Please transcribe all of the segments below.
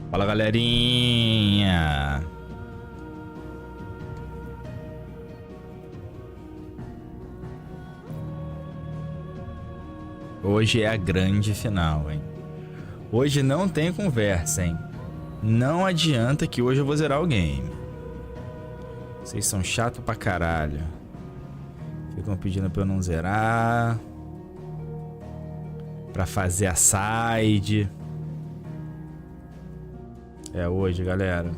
Fala, galerinha. Hoje é a grande final, hein? Hoje não tem conversa, hein? Não adianta que hoje eu vou zerar o game. Vocês são chatos pra caralho. Ficam pedindo pra eu não zerar. Pra fazer a side. É hoje, galera.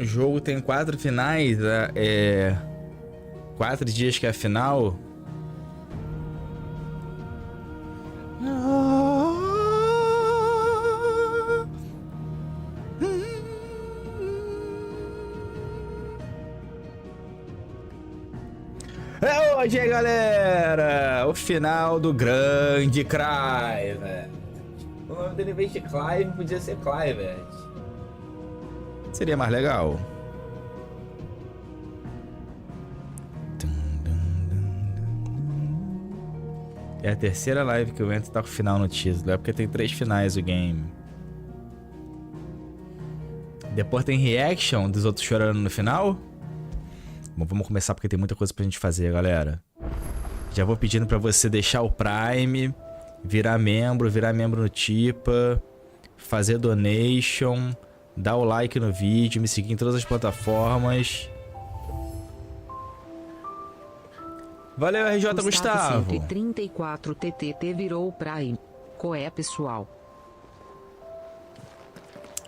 O jogo tem 4 finais, 4 dias que é a final. É hoje, hein, galera! O final do grande Cry, velho. O nome dele, em vez de Clive, podia ser Clive. Seria mais legal. É a terceira live que eu entro e tá com o final no título. É porque tem 3 finais o game. Depois tem reaction dos outros chorando no final. Bom, vamos começar porque tem muita coisa pra gente fazer, galera. Já vou pedindo pra você deixar o Prime, virar membro no Tipa, fazer donation, dar o like no vídeo, me seguir em todas as plataformas. Valeu, RJ Gustavo. 134 TTT virou o Prime. Coé, pessoal.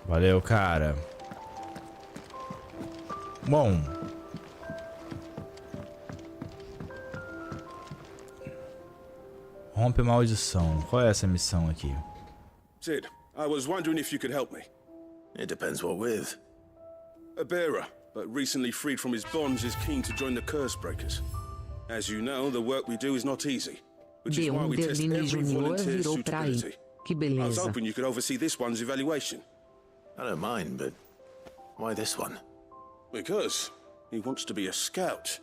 Valeu, cara. Bom. Rompe maldição. Qual é essa missão aqui? Sid, I was wondering if you could help me. It depends what with. A bearer, but recently freed from his bonds, is keen to join the Curse Breakers. As you know, the work we do is not easy, which is why we test every volunteer's suitability. Que I was beleza. hoping you could oversee this one's evaluation. I don't mind, but why this one? Because he wants to be a scout.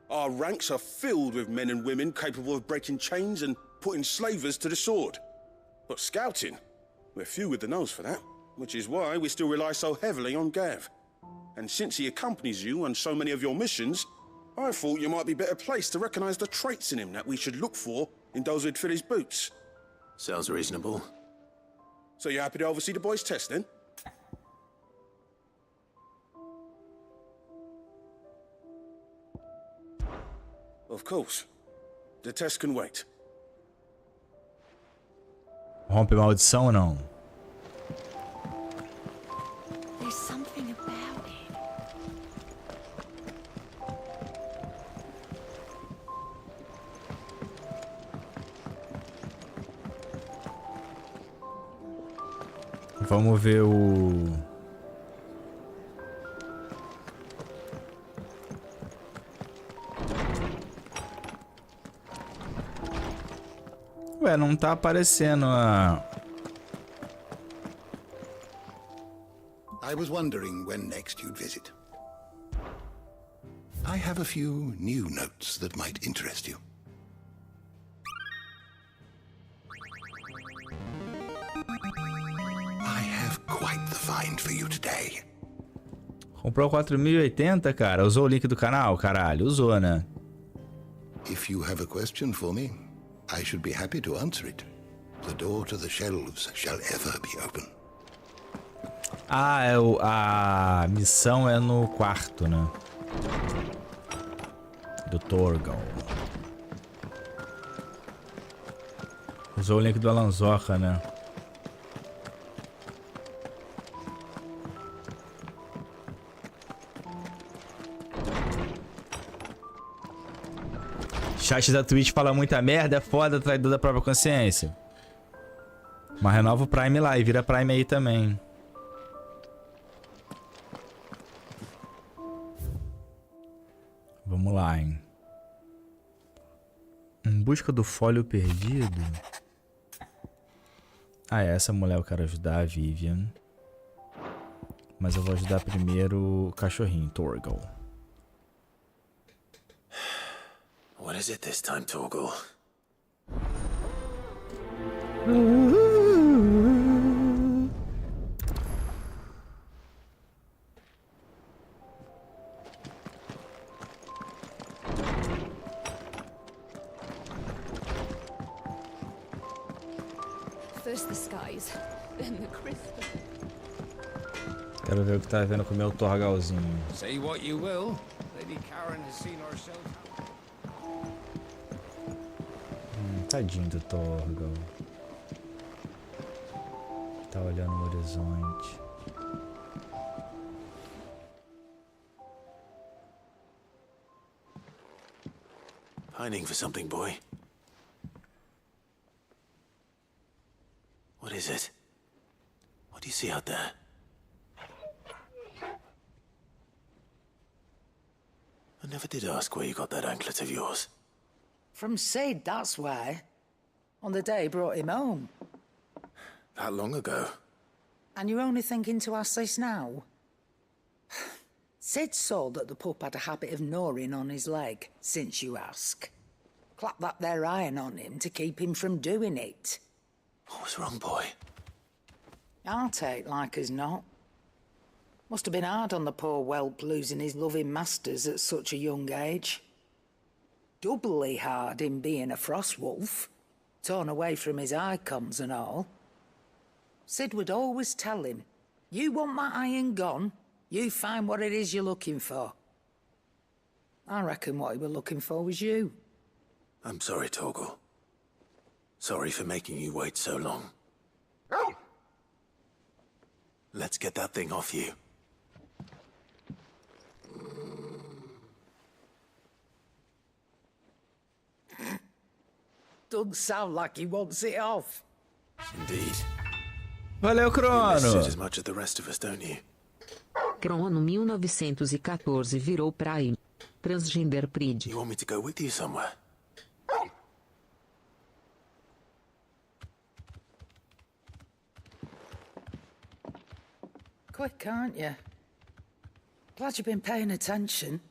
Our ranks are filled with men and women capable of breaking chains and putting slavers to the sword. But scouting, we're few with the nose for that, which is why we still rely so heavily on Gav. And since he accompanies you on so many of your missions, I thought you might be better placed to recognize the traits in him that we should look for in those who'd fill his boots. Sounds reasonable. So you're happy to oversee the boys' test, then? Of course. The test can wait. Rompe maldição ou não? There's something about it. Vamos ver o... Ué, não tá aparecendo a... I was wondering when next you'd visit. I have a few new notes that might interest you. I have quite the find for you today. Comprou 4.080, cara. Usou o link do canal, caralho. Usou, né? If you have a question for me, I should be happy to answer it. The door to the shelves shall ever be open. Ah, a missão é no quarto, né? Do Torgal. Usou o link do Alanzoca, né? Chat da Twitch fala muita merda, é foda, traidor da própria consciência. Mas renova o Prime lá e vira Prime aí também. Vamos lá, hein. Em busca do fólio perdido. Ah, é, essa mulher eu quero ajudar, a Vivian. Mas eu vou ajudar primeiro o cachorrinho, Torgal. What is it this time, Torgal? First the skies, then the crystal. Quero ver o que tá vendo com o meu torgalzinho. Say what you will, Lady Karen has seen herself. Tadinho do Torgal. Tá olhando no horizonte. Pining for something, boy. What is it? What do you see out there? I never did ask where you got that anklet of yours. From Sid, that's why. On the day he brought him home. That long ago? And you're only thinking to ask this now? Sid saw that the pup had a habit of gnawing on his leg, since you ask. Clap that there iron on him to keep him from doing it. What was wrong, boy? I'll take like as not. Must have been hard on the poor whelp losing his loving masters at such a young age. Doubly hard in being a frost wolf, torn away from his icons and all. Sid would always tell him, you want that iron gone, you find what it is you're looking for. I reckon what he were looking for was you. I'm sorry, Torgal. Sorry for making you wait so long. Let's get that thing off you. Doesn't sound like he wants it off. Indeed. Valeu, You miss Crono! it as much as the rest of us, don't you? Crono 1914 virou Prime. Transgender Pride. You want me to go with you somewhere? Quick, aren't you? Glad you've been paying attention.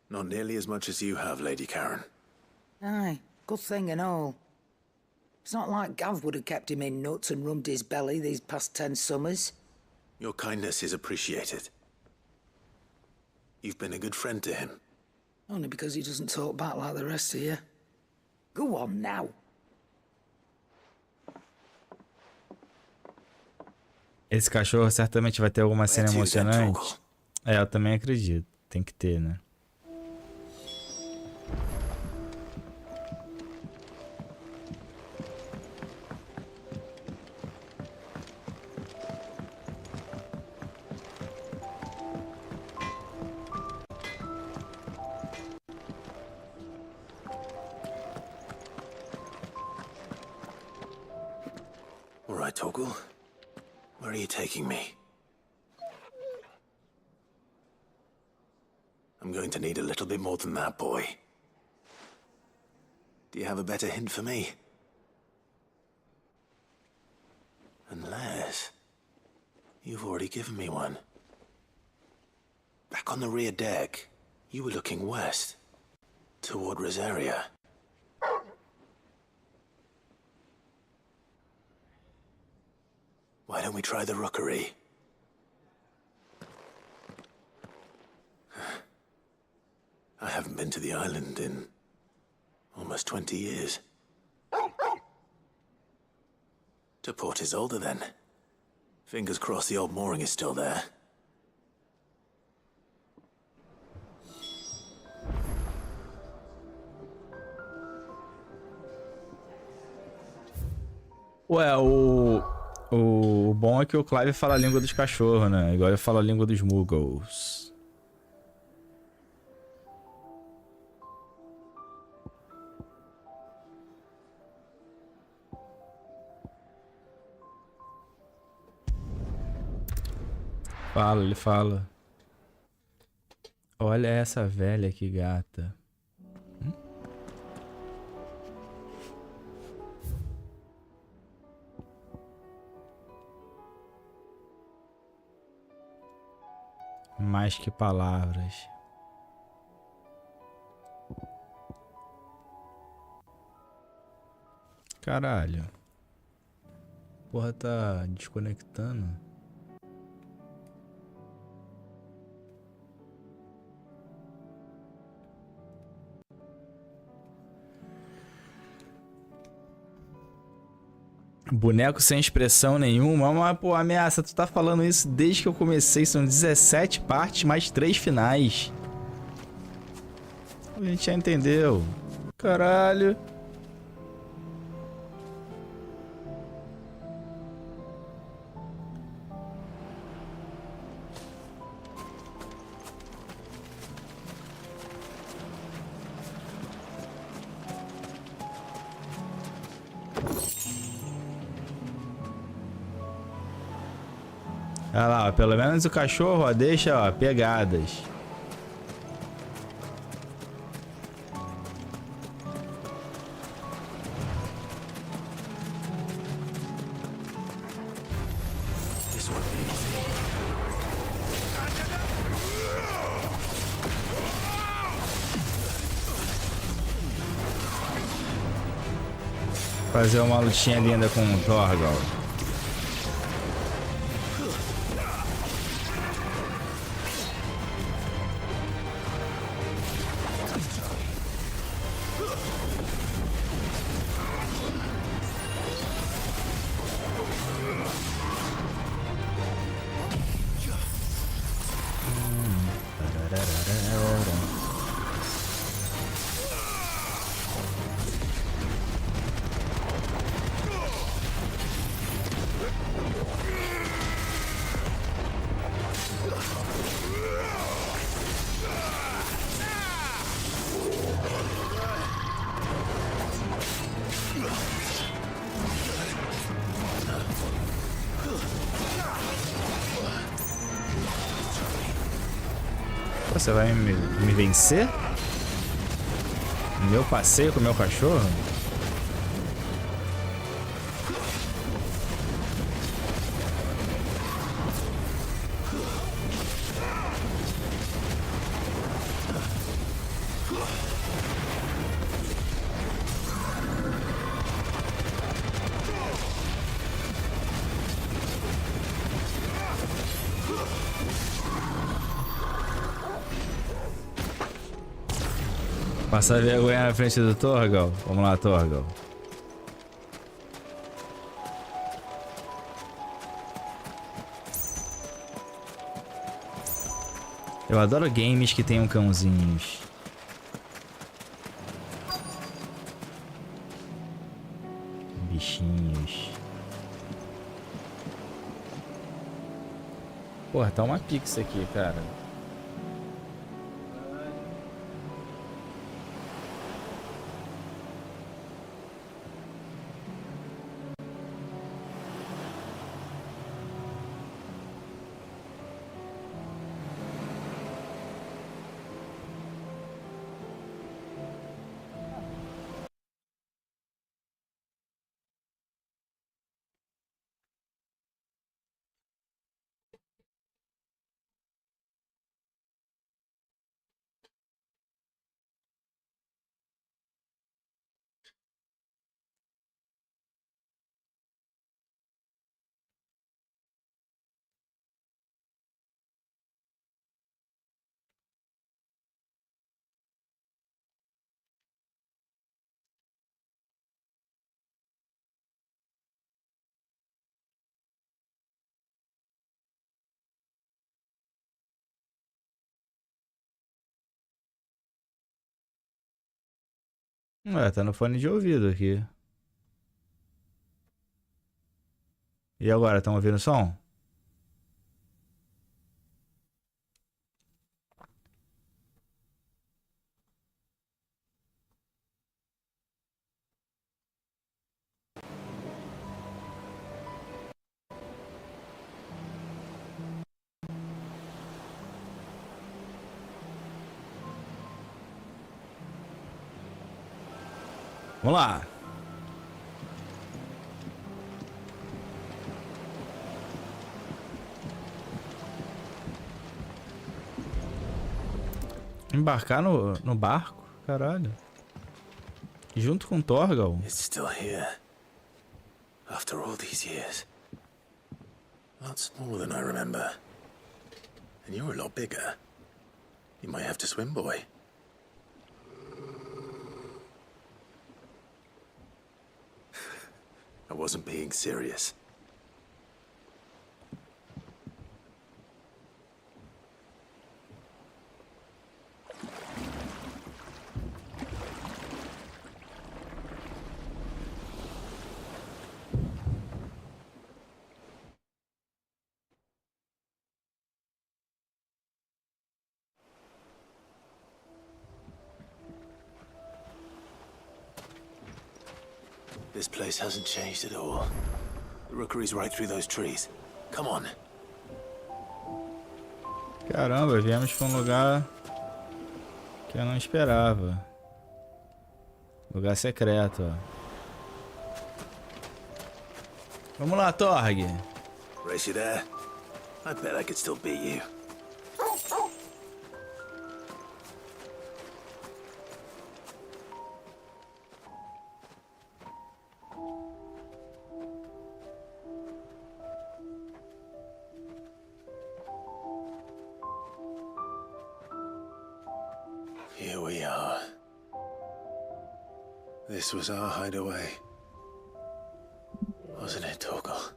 Not nearly as much as you have, Lady Karen. Aye, good thing and all. It's not like Gav would have kept him in nuts and rubbed his belly these past 10 summers. Your kindness is appreciated. You've been a good friend to him. Only because he doesn't talk back like the rest of you. Go on now. Esse cachorro certamente vai ter alguma cena Let's use that emocionante. Torgal. É, eu também acredito. Tem que ter, né? All right, Torgal. Where are you taking me? I'm going to need a little bit more than that, boy. Do you have a better hint for me? Unless... you've already given me one. Back on the rear deck, you were looking west, toward Rosaria. Why don't we try the rookery? I haven't been to the island in almost 20 years. To Port Isolde, then. Fingers crossed the old mooring is still there. Ué, o bom é que o Clive fala a língua dos cachorros, né? Igual eu falo a língua dos Muggles. Fala, ele fala. Olha essa velha que gata. Mais que palavras. Caralho. Porra, tá desconectando. Boneco sem expressão nenhuma. Mas, pô, ameaça, tu tá falando isso desde que eu comecei. São 17 partes mais 3 finais. A gente já entendeu. Caralho. Olha lá, ó, pelo menos o cachorro, ó, deixa, ó, pegadas. Fazer uma lutinha linda com o Torgal. Você vai me vencer? Meu passeio com o meu cachorro? Passar vergonha na frente do Torgal. Vamos lá, Torgal. Eu adoro games que tenham cãozinhos. Bichinhos. Porra, tá uma pix aqui, cara. Ué, tá no fone de ouvido aqui. E agora, estão ouvindo o som? Vamos lá. Embarcar no barco? Caralho. Junto com o Torgal? It's still here. After all these years. Lots more than I remember. And you're a lot bigger. You might have to swim, boy. I wasn't being serious. This place hasn't changed at all. The rookery's right through those trees. Come on. Caramba, viemos pra um lugar que eu não esperava. Lugar secreto, ó. Vamos lá, Torg. Race you there? I bet I could still beat you. Here we are. This was our hideaway. Wasn't it, Torgal?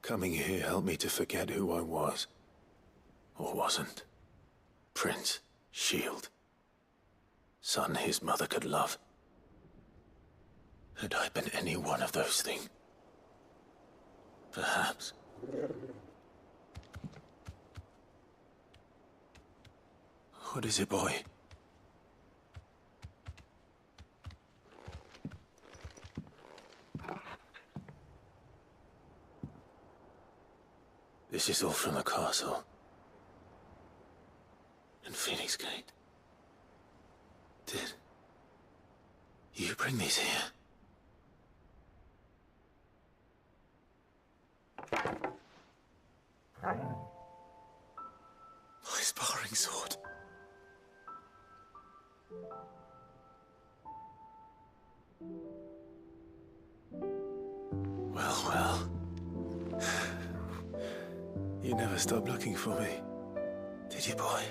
Coming here helped me to forget who I was. Or wasn't. Prince, shield. Son his mother could love. Had I been any one of those things? Perhaps. What is it, boy? This is all from the castle. And Phoenix Gate. Did you bring these here? My sparring sword. Well, well. You never stopped looking for me, did you, boy?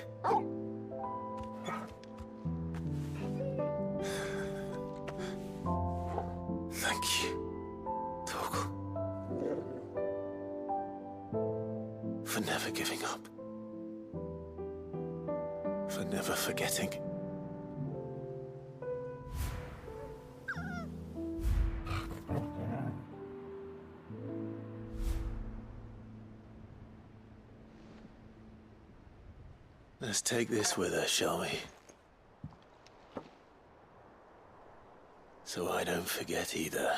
Thank you, Torgal. For never giving up. For never forgetting. Let's take this with us, shall we? So I don't forget either.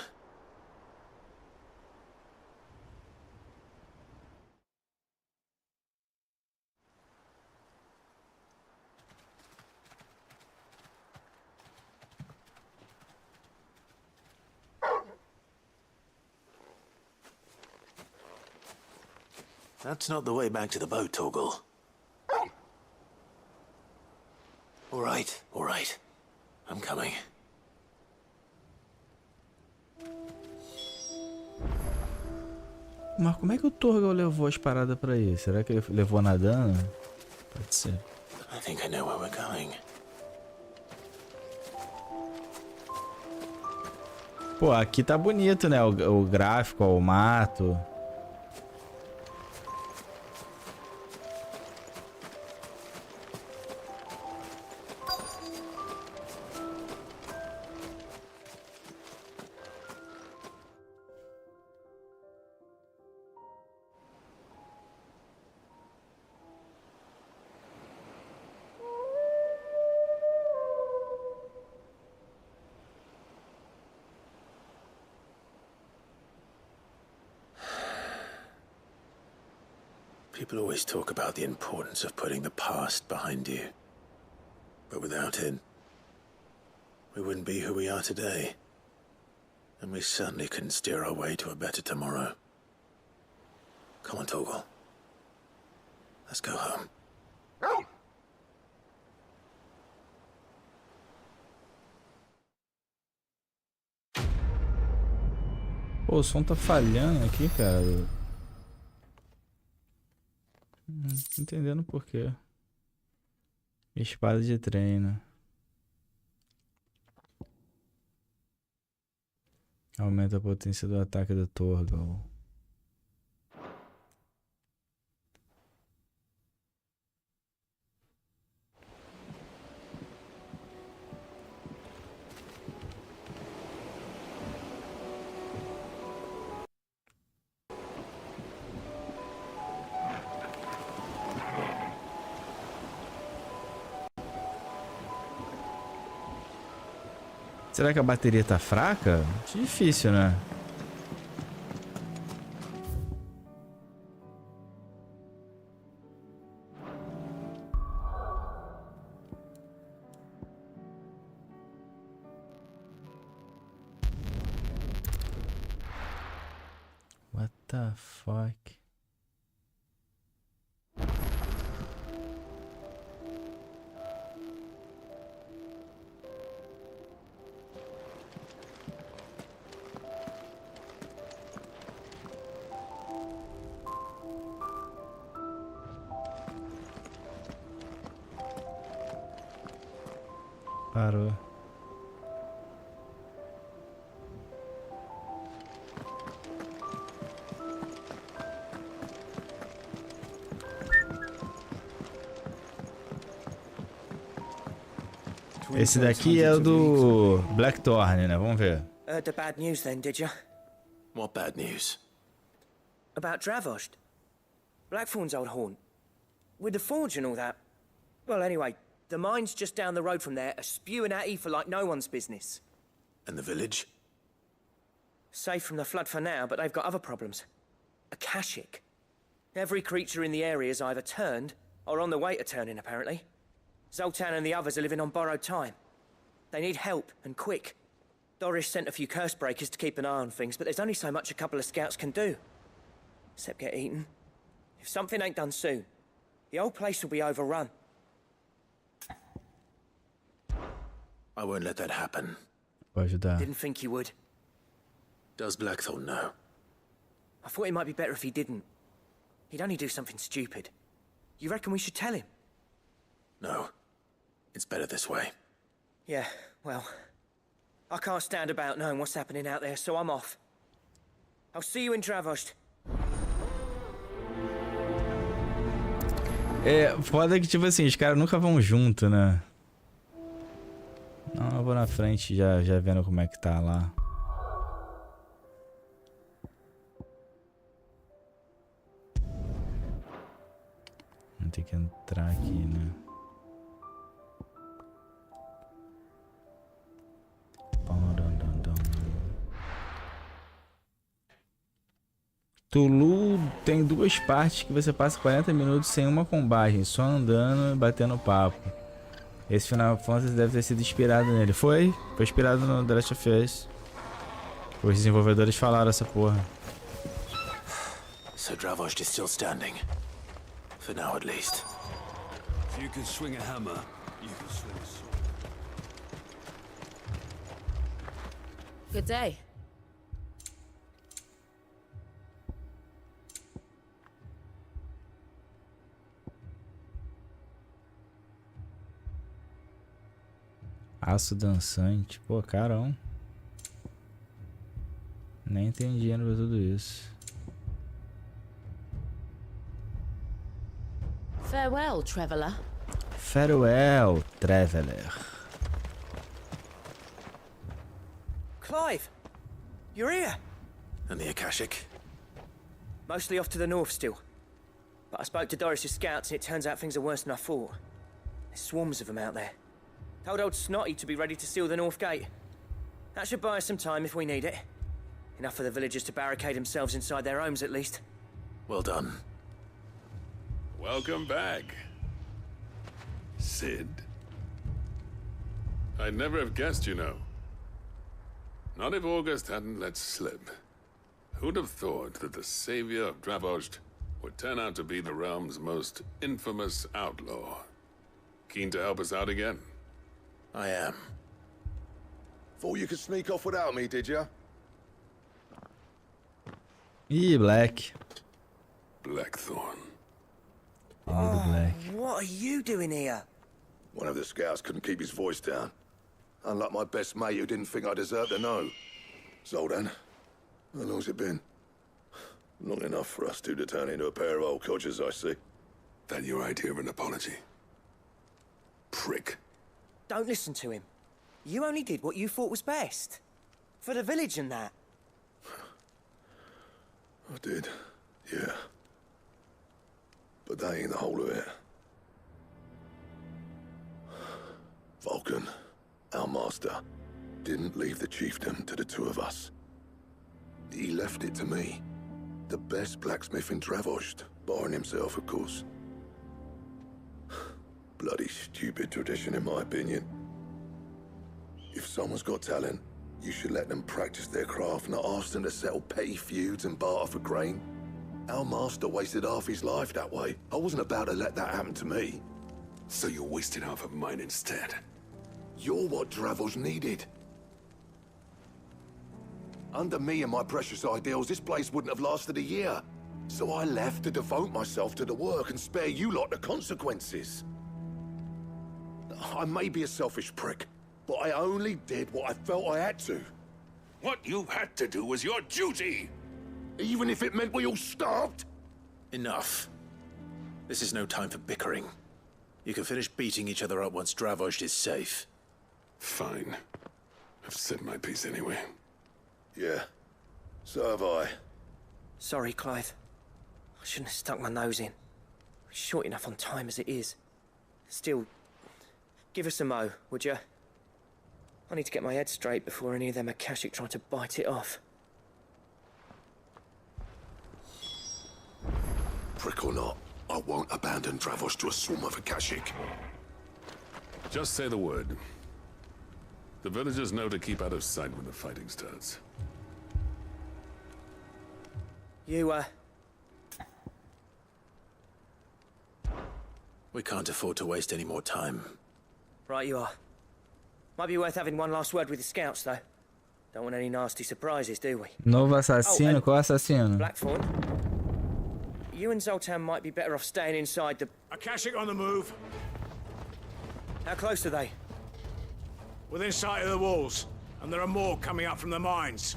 That's not the way back to the boat, Torgal. All right. I'm coming. Mas como é que o Torgal levou as paradas pra aí? Será que ele levou nadando? Pode ser. I think I know where we're going. Pô, aqui tá bonito, né? O gráfico, ó, o mato. People always talk about the importance of putting the past behind you. But without it, we wouldn't be who we are today. And we certainly couldn't steer our way to a better tomorrow. Come on, Torgal. Let's go home. Pô, o som tá falhando aqui, cara. Não tô entendendo por quê. Espada de treino. Aumenta a potência do ataque do Torgal. Será que a bateria tá fraca? Difícil, né? What the fuck? Parou. Esse daqui é o do Black Torne, né? Vamos ver. Heard the bad news then, did you? What bad news? About Dravost. Blackthorn's old haunt. With the forge and all that. Well, anyway, the mines just down the road from there are spewing at Aoife like no one's business. And the village? Safe from the flood for now, but they've got other problems. Akashic. Every creature in the area is either turned or on the way to turning, apparently. Zoltan and the others are living on borrowed time. They need help, and quick. Doris sent a few curse breakers to keep an eye on things, but there's only so much a couple of scouts can do. Except get eaten. If something ain't done soon, the whole place will be overrun. I won't let that happen. Vou ajudar. Didn't think you would. Does Blackthorn know? I thought it might be better if he didn't. He'd only do something stupid. You reckon we should tell him? No. It's better this way. Yeah, well, I can't stand about knowing what's happening out there, so I'm off. I'll see you in Dravost. É, foda que, tipo assim, os caras nunca vão junto, né? Não, eu vou na frente já vendo como é que tá lá. Vamos ter que entrar aqui, né? Tulu tem duas partes que você passa 40 minutos sem uma combagem, só andando e batendo papo. Esse Final Fantasy deve ter sido inspirado nele. Foi inspirado no The Last of Us. Os desenvolvedores falaram essa porra. So Dravost is still standing. For now, at least. If you can swing a hammer, you can swing a sword. Good day. Aço dançante. Pô, carão. Nem tem dinheiro pra tudo isso. Farewell, traveler. Farewell, traveler. Clive! You're here! And the Akashic? Mostly off to the north still. But I spoke to Doris's scouts and it turns out things are worse than I thought. There's swarms of them out there. Told old Snotty to be ready to seal the north gate. That should buy us some time if we need it. Enough for the villagers to barricade themselves inside their homes at least. Well done. Welcome back, Sid. I'd never have guessed, you know. Not if August hadn't let slip. Who'd have thought that the savior of Dravost would turn out to be the realm's most infamous outlaw? Keen to help us out again? I am. Thought you could sneak off without me, did you? Ih, Black. Blackthorn. Black. What are you doing here? One of the scouts couldn't keep his voice down. Unlike my best mate who didn't think I deserved to know. Zoltan, how long's it been? Long enough for us two to turn into a pair of old codgers, I see. That your idea of an apology? Prick. Don't listen to him. You only did what you thought was best. For the village and that. I did, yeah. But that ain't the whole of it. Vulcan, our master, didn't leave the chiefdom to the two of us. He left it to me. The best blacksmith in Dravost, barring himself, of course. Bloody stupid tradition, in my opinion. If someone's got talent, you should let them practice their craft, not ask them to settle petty feuds and barter for grain. Our master wasted half his life that way. I wasn't about to let that happen to me. So you wasted half of mine instead? You're what Dravost needed. Under me and my precious ideals, this place wouldn't have lasted a year. So I left to devote myself to the work and spare you lot the consequences. I may be a selfish prick, but I only did what I felt I had to. What you had to do was your duty! Even if it meant we all starved? Enough. This is no time for bickering. You can finish beating each other up once Dravost is safe. Fine. I've said my piece anyway. Yeah, so have I. Sorry, Clive. I shouldn't have stuck my nose in. We're short enough on time as it is. Still, give us a mo, would you? I need to get my head straight before any of them Akashic try to bite it off. Prick or not, I won't abandon Dravost to a swarm of Akashic. Just say the word. The villagers know to keep out of sight when the fighting starts. You, We can't afford to waste any more time. Right you are. Might be worth having one last word with the scouts, though. Don't want any nasty surprises, do we? Novo assassino, qual assassino? Blackthorn, you and Zoltan might be better off staying inside the... Akashic on the move. How close are they? Within sight of the walls. And there are more coming up from the mines.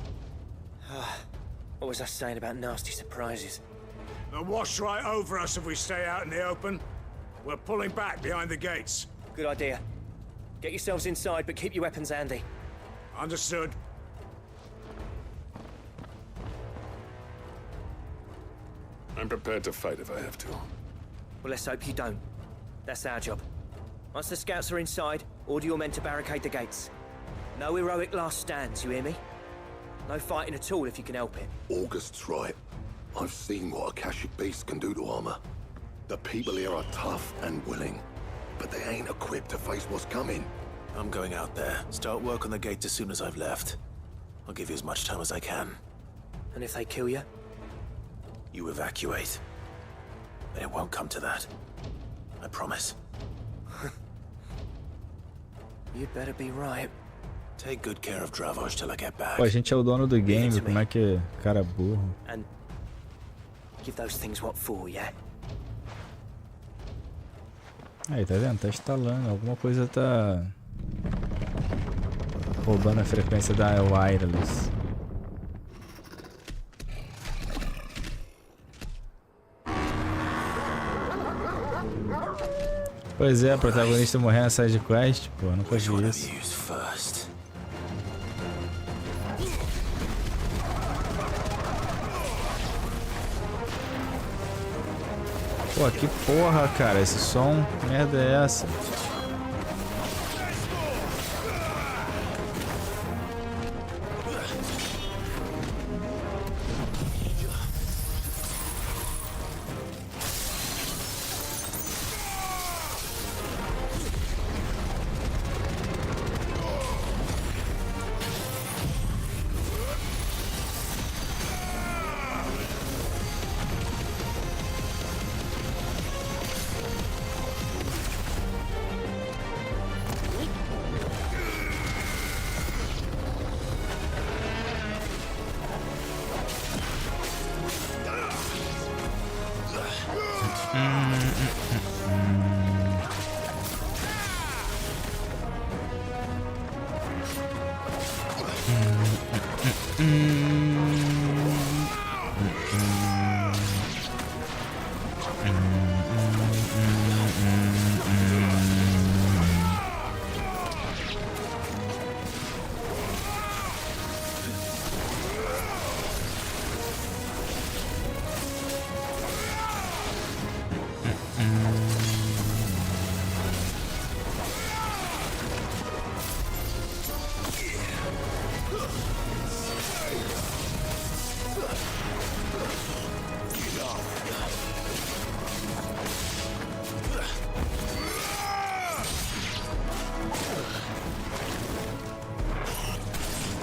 What was I saying about nasty surprises? They'll wash right over us if we stay out in the open. We're pulling back behind the gates. Good idea. Get yourselves inside, but keep your weapons handy. Understood. I'm prepared to fight if I have to. Well, let's hope you don't. That's our job. Once the scouts are inside, order your men to barricade the gates. No heroic last stands, you hear me? No fighting at all if you can help it. August's right. I've seen what Akashic beasts can do to armor. The people here are tough and willing, but they ain't equipped to face what's coming. I'm going out there. Start work on the gate as soon as I've left. I'll give you as much time as I can. And if they kill you? You evacuate. And it won't come to that. I promise. You'd better be right. Take good care of Dravost till I get back. Pô, a gente é o dono do game, como é que cara burro. And give those things what for, yeah? Aí, tá vendo? Tá instalando. Alguma coisa tá roubando a frequência da wireless. Pois é, protagonista morrendo na side quest, pô, nunca vi isso. Pô, que porra, cara, esse som, que merda é essa?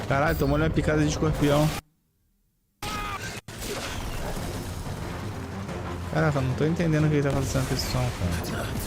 Caralho, tomou uma picada de escorpião. Caraca, eu não tô entendendo o que tá acontecendo com esse som, cara.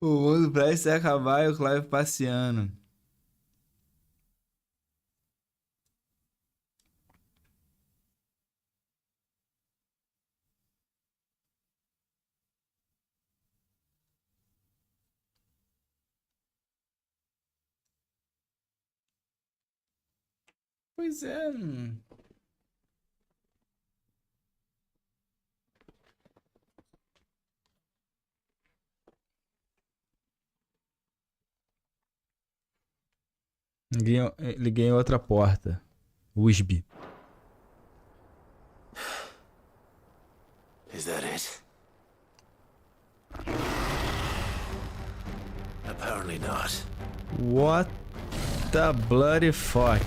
O mundo parece acabar e o Clive passeando. Pois é. Liguei em outra porta. USB. Is that it? Apparently not. What the bloody fuck?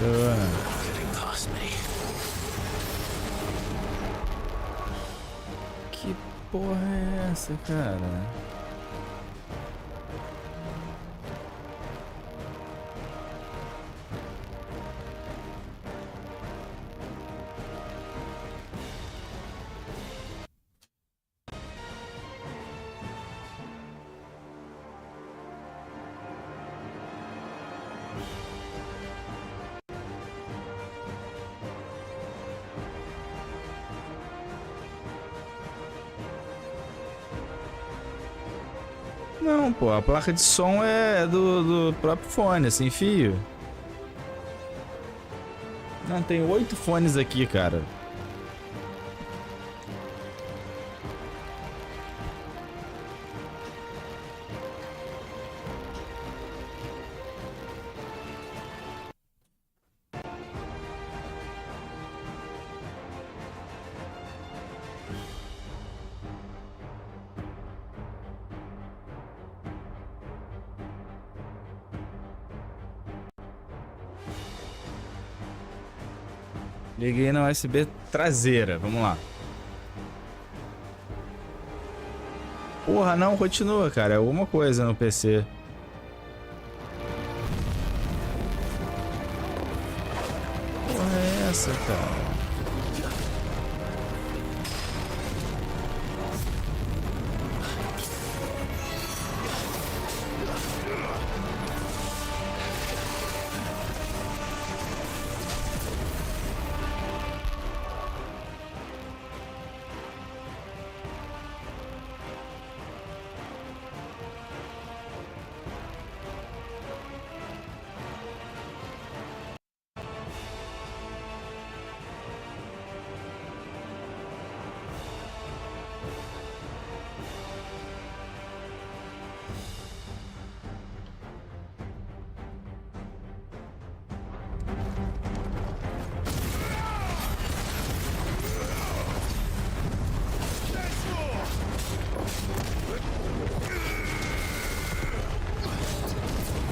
Getting past me. Que porra é essa, cara? Não, pô, a placa de som é do próprio fone, sem fio. Não, tem 8 fones aqui, cara. Liguei na USB traseira, vamos lá. Porra, não, continua, cara. É alguma coisa no PC. Porra é essa, cara?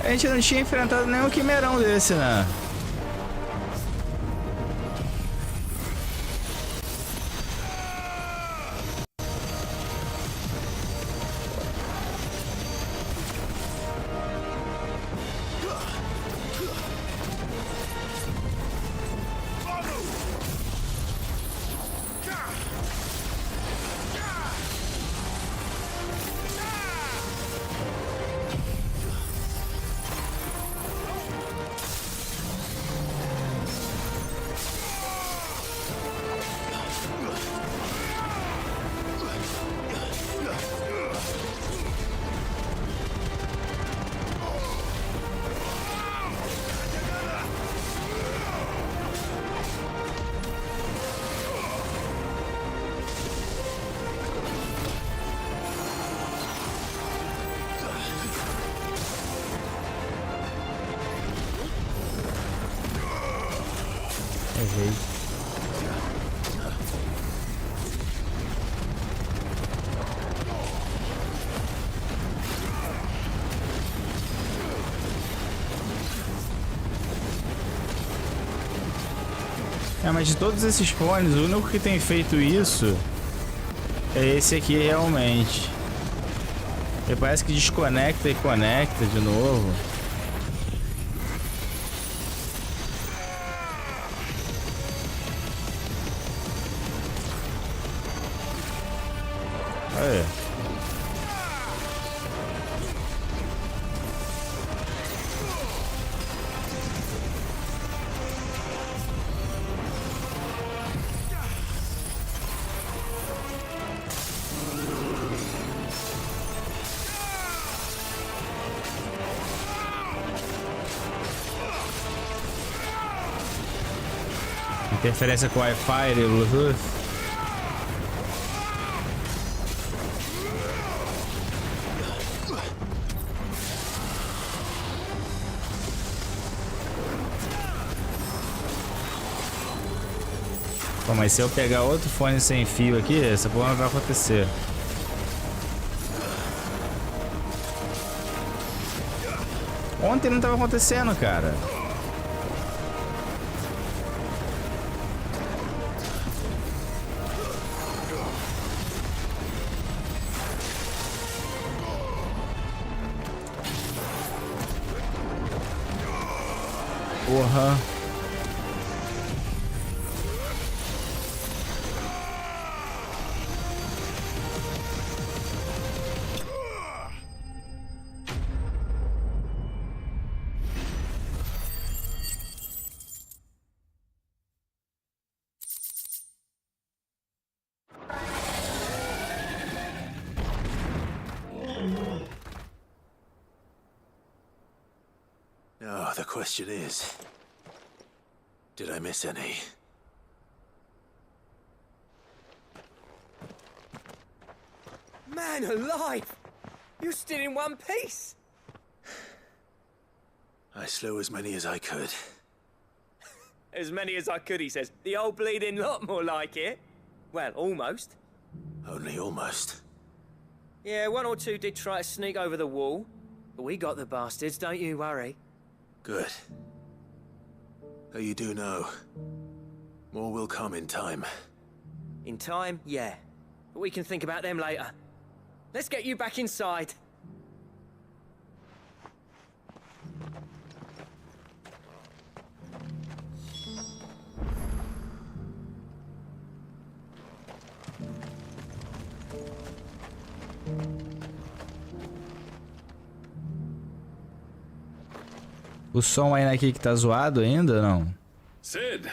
A gente não tinha enfrentado nenhum quimeirão desse, né? É, mas de todos esses fones, o único que tem feito isso é esse aqui realmente. Ele parece que desconecta e conecta de novo. Aí. Interferência com Wi-Fi e Bluetooth. Pô, mas se eu pegar outro fone sem fio aqui, essa porra não vai acontecer. Ontem não tava acontecendo, cara. Porra. Now, the question is, did I miss any? Man alive! You're still in one piece! I slew as many as I could. As many as I could, he says. The old bleeding lot, more like it. Well, almost. Only almost. Yeah, one or two did try to sneak over the wall. But we got the bastards, don't you worry. Good. Though you do know, more will come in time. In time, yeah. But we can think about them later. Let's get you back inside. O som aí aqui que tá zoado ainda, não? Sid,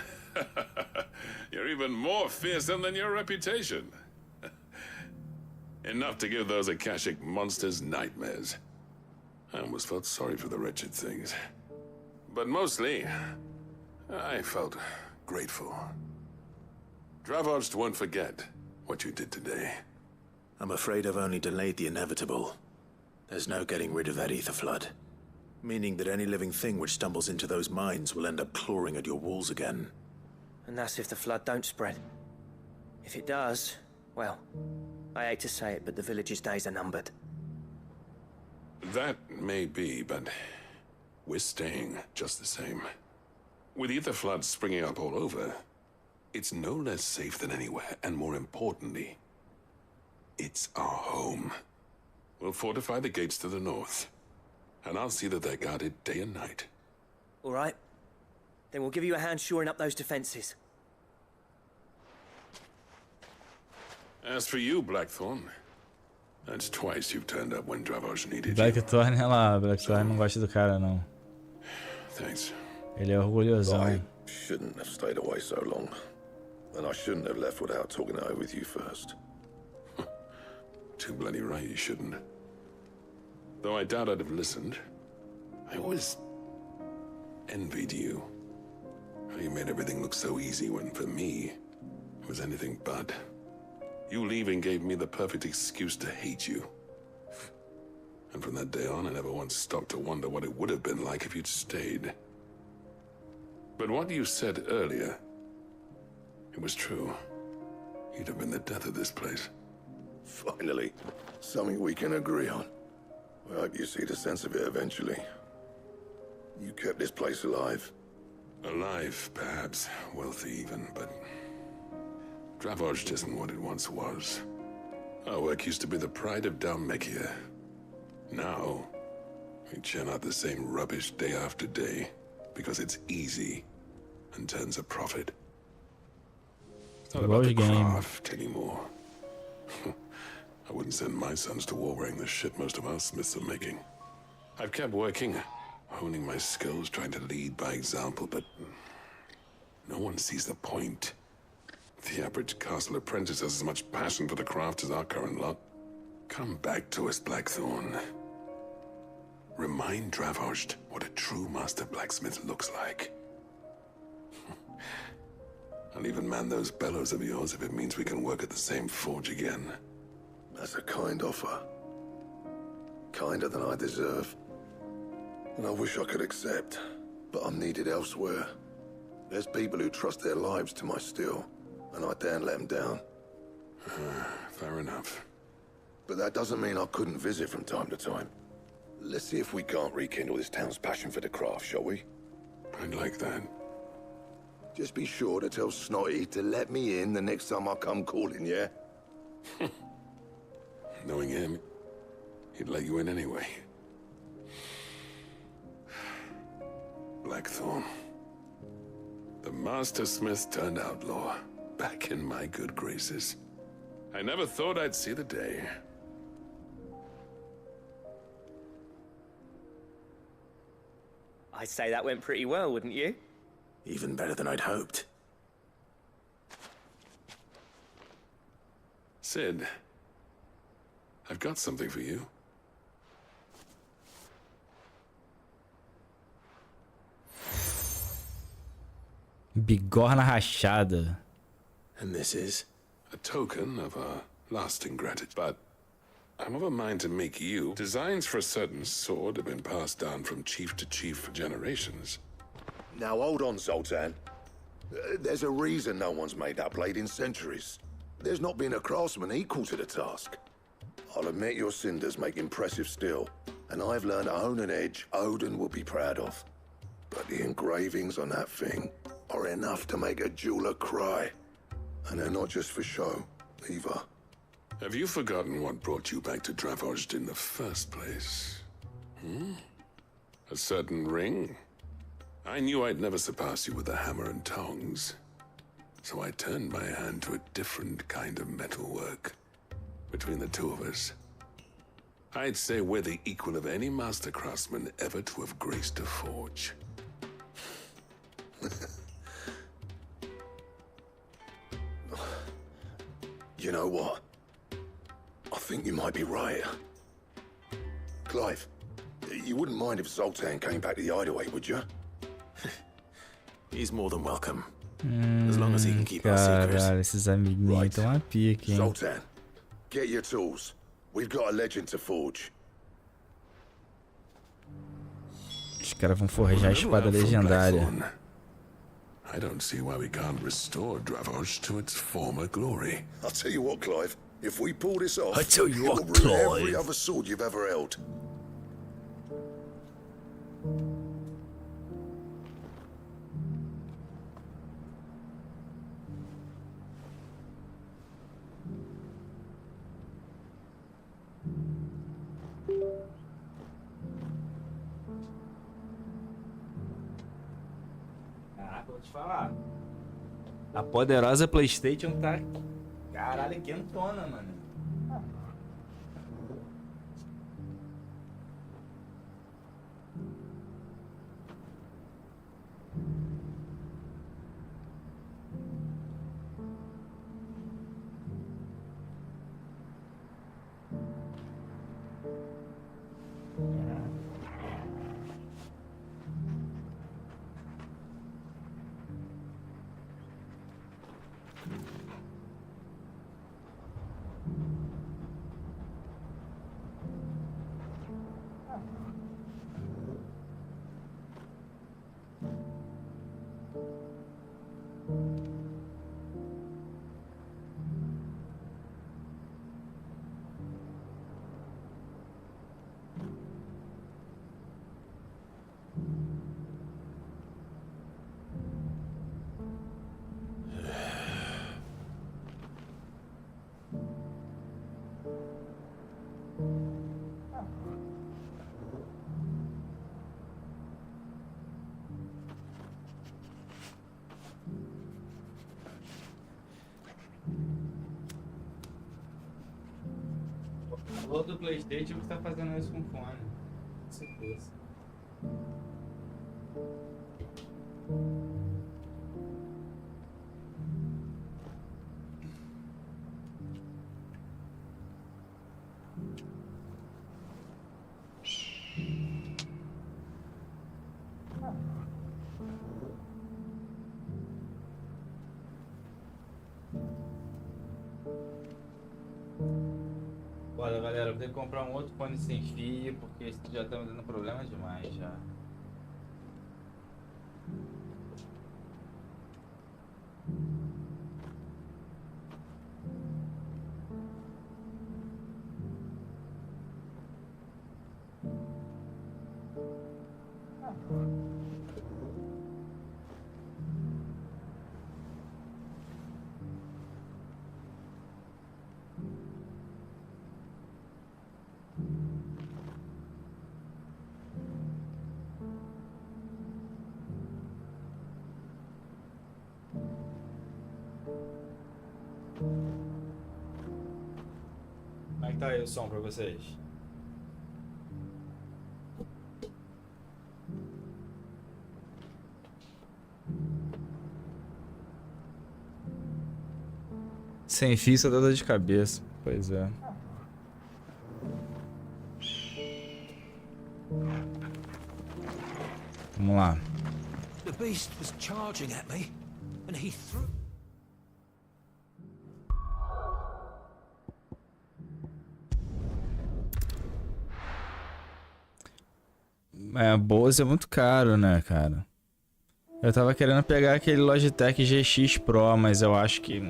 you're even more fearsome than your reputation. Enough to give those Akashic monsters nightmares. I almost felt sorry for the wretched things. But mostly, I felt grateful. Dravoged won't forget what you did today. I'm afraid I've only delayed the inevitable. There's no getting rid of that ether flood. Meaning that any living thing which stumbles into those mines will end up clawing at your walls again. And that's if the flood don't spread. If it does, well, I hate to say it, but the village's days are numbered. That may be, but we're staying just the same. With ether floods springing up all over, it's no less safe than anywhere, and more importantly, it's our home. We'll fortify the gates to the north, and I'll see that they're guarded day and night. All right. Then we'll give you a hand shoring up those defenses. As for you, Blackthorn, that's twice you've turned up when Dravos needed Blackthorn, olha lá, Blackthorn não gosta do cara, não. Thanks. Ele é orgulhosão. I shouldn't have stayed away so long. And I shouldn't have left without talking it over with you first. Too bloody right you shouldn't. Though I doubt I'd have listened. I always envied you. How you made everything look so easy when, for me, it was anything but. You leaving gave me the perfect excuse to hate you. And from that day on, I never once stopped to wonder what it would have been like if you'd stayed. But what you said earlier, it was true. You'd have been the death of this place. Finally, something we can agree on. I hope you see the sense of it eventually. You kept this place alive. Alive, perhaps. Wealthy even, but Dravos isn't what it once was. Our work used to be the pride of Dalmekia. Now, we churn out the same rubbish day after day because it's easy and turns a profit. It's not about the craft anymore. I wouldn't send my sons to war wearing the shit most of our smiths are making. I've kept working, honing my skills, trying to lead by example, but no one sees the point. The average castle apprentice has as much passion for the craft as our current lot. Come back to us, Blackthorn. Remind Dravos what a true master blacksmith looks like. I'll even man those bellows of yours if it means we can work at the same forge again. That's a kind offer. Kinder than I deserve. And I wish I could accept, but I'm needed elsewhere. There's people who trust their lives to my steel, and I daren't let them down. Fair enough. But that doesn't mean I couldn't visit from time to time. Let's see if we can't rekindle this town's passion for the craft, shall we? I'd like that. Just be sure to tell Snotty to let me in the next time I come calling, yeah? Knowing him, he'd let you in anyway. Blackthorn. The Master Smith turned outlaw, back in my good graces. I never thought I'd see the day. I'd say that went pretty well, wouldn't you? Even better than I'd hoped. Sid, I've got something for you. Bigorna rachada. And this is? A token of our lasting gratitude, but I'm of a mind to make you. Designs for a certain sword have been passed down from chief to chief for generations. Now hold on, Zoltan. There's a reason no one's made that blade in centuries. There's not been a craftsman equal to the task. I'll admit your cinders make impressive steel, and I've learned to own an edge Odin will be proud of. But the engravings on that thing are enough to make a jeweler cry. And they're not just for show, either. Have you forgotten what brought you back to Dravos in the first place? A certain ring? I knew I'd never surpass you with a hammer and tongs. So I turned my hand to a different kind of metalwork. Between the two of us, I'd say we're the equal of any master craftsman ever to have graced a forge. You know what? I think you might be right. Clive, you wouldn't mind if Zoltan came back to the hideaway, would you? He's more than welcome. As long as he can keep our secrets. Caralho, esses amiguinhos estão a pique, hein? Zoltan, get your tools. We've got a legend to forge. Os caras vão forjar a espada legendária. I don't see why we can't restore Dravos to its former glory. I'll tell you what, Clive. If we pull this off, I tell you what, it'll ruin Clive. every other sword you've ever held. Vou te falar. A poderosa PlayStation tá... Caralho, quentona, mano. O outro PlayStation está fazendo isso com fone. Com certeza. Olha, galera, eu vou ter que comprar um outro fone sem fio, porque esse já tá me dando problema demais já. Como é que tá aí o som pra vocês? Sem fio só dá dor de cabeça. Pois é. Vamos lá. The beast was charging at me and he threw. É, Bose é muito caro, né, cara? Eu tava querendo pegar aquele Logitech GX Pro, mas eu acho que...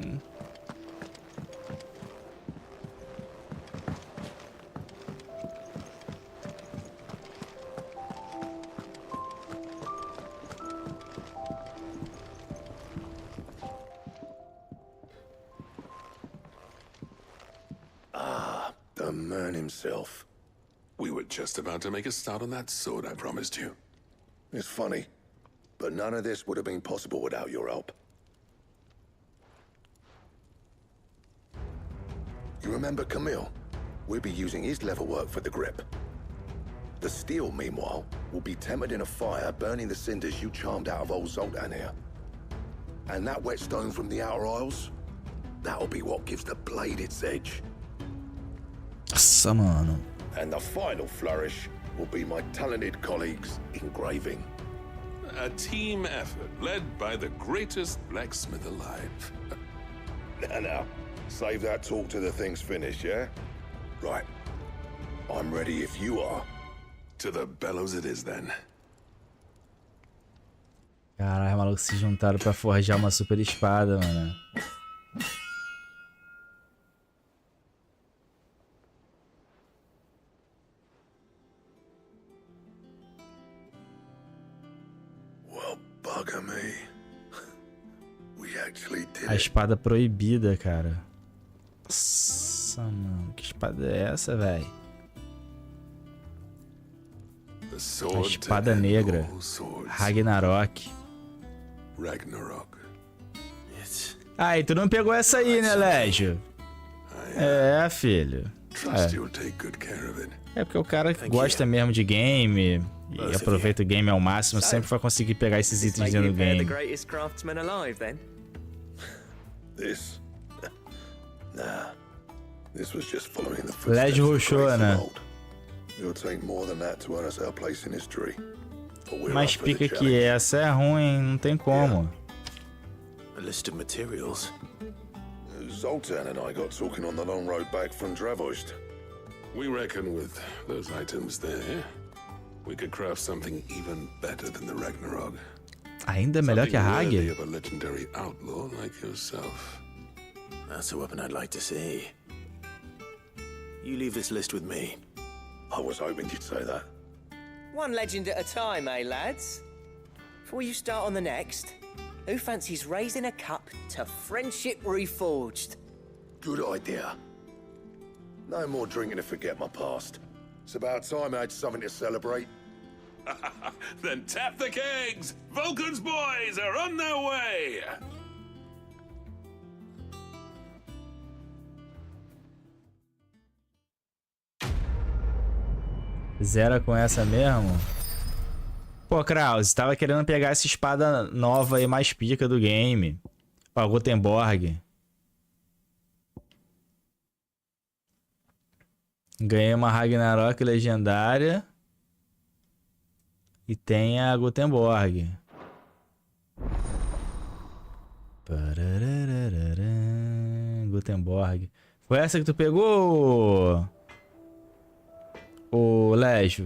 Ah, the man himself. We were just about to make a start on that sword I promised you. It's funny, but none of this would have been possible without your help. You remember Camille? We'll be using his leather work for the grip. The steel, meanwhile, will be tempered in a fire, burning the cinders you charmed out of old Zoltan here. And that whetstone from the Outer Isles, that'll be what gives the blade its edge. Nossa, mano. And the final flourish will be my talented colleagues engraving. A team effort led by the greatest blacksmith alive. Now, save that talk to the thing's finished, yeah? Right. I'm ready if you are. To the bellows it is then. Caralho, maluco, se juntaram pra forjar uma super espada, mano. A espada proibida, cara. Nossa, mano. Que espada é essa, velho? A espada negra. Ragnarok. Ragnarok. Ah, e tu não pegou essa aí, né, Légio? É, filho. Trust you'll take good care of it. É porque o cara que gosta mesmo de game e aproveita o game ao máximo sempre vai conseguir pegar esses itens dentro do game. Légio roxou, né? Mas pica que essa é ruim, não tem como. A list of materials. Zoltan and I got talking on the long road back from Dravost. We reckon with those items there, we could craft something even better than the Ragnarok. Ainda melhor que a Something worthy Hag? of a legendary outlaw like yourself. That's a weapon I'd like to see. You leave this list with me. I was hoping you'd say that. One legend at a time, eh, lads? Before you start on the next, who fancies raising a cup to friendship reforged? Good idea. No more drinking to forget my past. It's about time I had something to celebrate. Then tap the kegs! Vulcan's boys are on their way! Zera com essa mesmo? Pô, Kraus, tava querendo pegar essa espada nova e mais pica do game. Ó, Gutenberg. Ganhei uma Ragnarok legendária. E tem a Gutenberg. Gutenberg. Foi essa que tu pegou, ô Légio?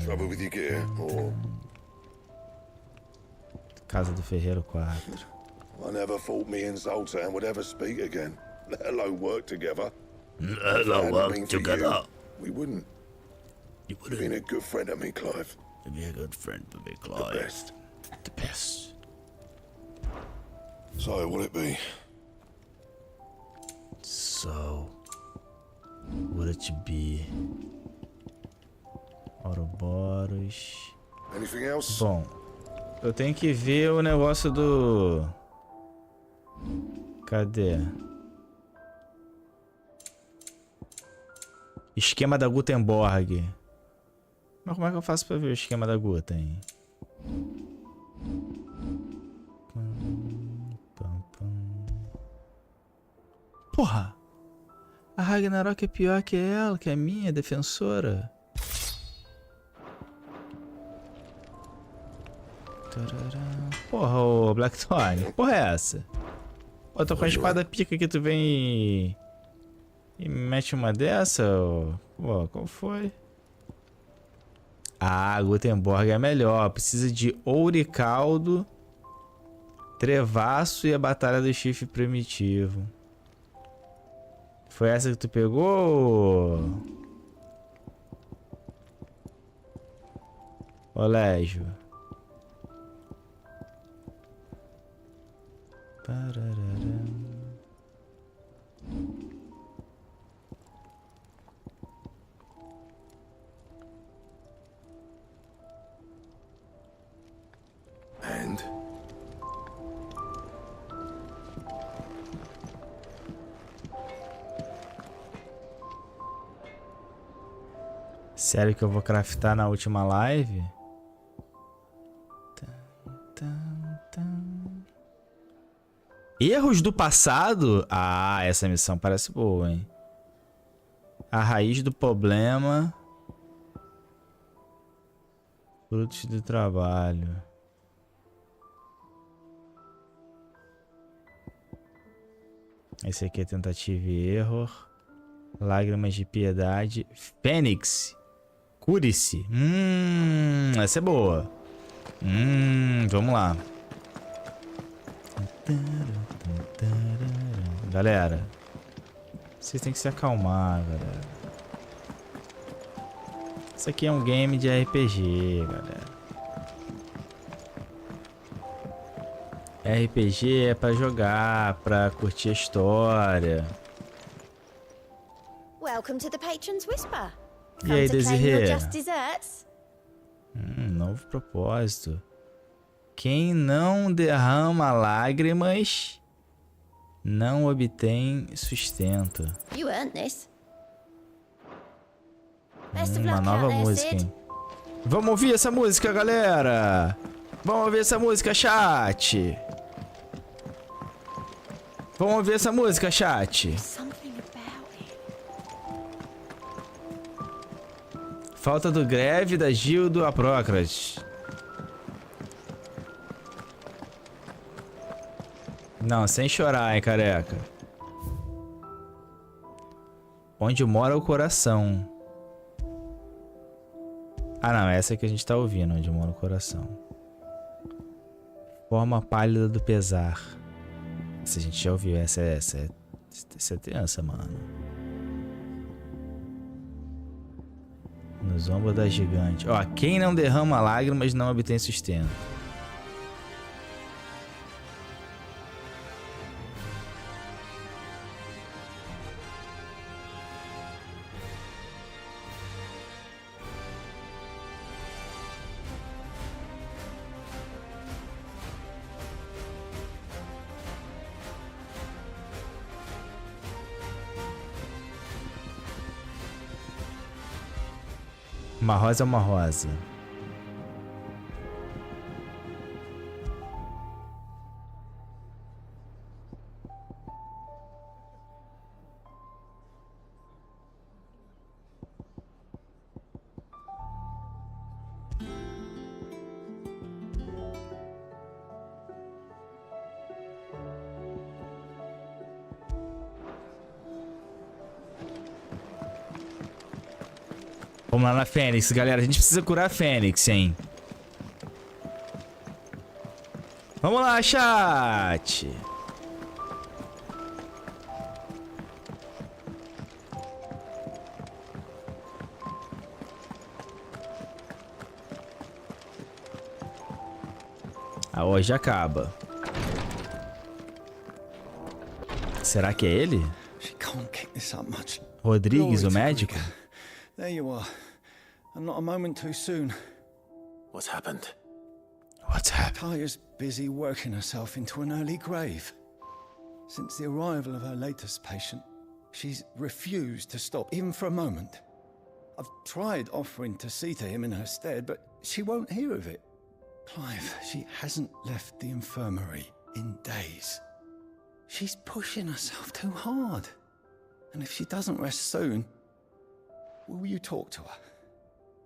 Trouble with your gear, or... Casa do Ferreiro 4. I never thought me and Zoltan would ever speak again, let alone work together. Let alone work together. We wouldn't. You You've been a good friend to me, Clive. You'd be a good friend to me, Clive. The best. The best. So, will it be? So, would it be? Ouroboros. Anything else? Bom, eu tenho que ver o negócio do... Cadê? Esquema da Gutenberg. Mas como é que eu faço pra ver o esquema da Guten? Porra! A Ragnarok é pior que ela, que é minha defensora. Porra, ô Blackthorn, porra é essa? Pô, tô com a espada pica que tu vem e mete uma dessa? Pô, qual foi? Ah, Gutenberg é melhor. Precisa de ouro e caldo, trevaço e a batalha do chifre primitivo. Foi essa que tu pegou? Ô Légio. And? Sério que eu vou craftar na última live? Erros do passado? Ah, essa missão parece boa, hein? A raiz do problema. Frutos do trabalho. Esse aqui é tentativa e erro. Lágrimas de piedade. Fênix. Cure-se. Essa é boa. Vamos lá. Galera, vocês têm que se acalmar, galera. Isso aqui é um game de RPG, galera. RPG é pra jogar, pra curtir a história. Welcome to the Patron's Whisper. E aí, Come to claim your Desirê? just desserts? Novo propósito. Quem não derrama lágrimas não obtém sustento. You earned this. Best of Uma luck nova out there, música, Sid. hein? Vamos ouvir essa música, galera! Vamos ouvir essa música, chat! Vamos ouvir essa música, chat! Something about it. Falta do Greve, da Gildo, a Prócrates. Não, sem chorar, hein, careca. Onde mora o coração. Ah, não, essa é que a gente tá ouvindo, onde mora o coração. Forma pálida do pesar. Essa a gente já ouviu, essa é tensa, mano. Nos ombros da gigante. Ó, quem não derrama lágrimas não obtém sustento. Uma rosa é uma rosa. Vamos lá na Fênix, galera. A gente precisa curar a Fênix, hein? Vamos lá, chat! Ah, hoje acaba. Será que é ele? Rodrigues, o médico? There you are. And not a moment too soon. What's happened? What's happened? Taya's busy working herself into an early grave. Since the arrival of her latest patient, she's refused to stop, even for a moment. I've tried offering to see to him in her stead, but she won't hear of it. Clive, she hasn't left the infirmary in days. She's pushing herself too hard. And if she doesn't rest soon, will you talk to her?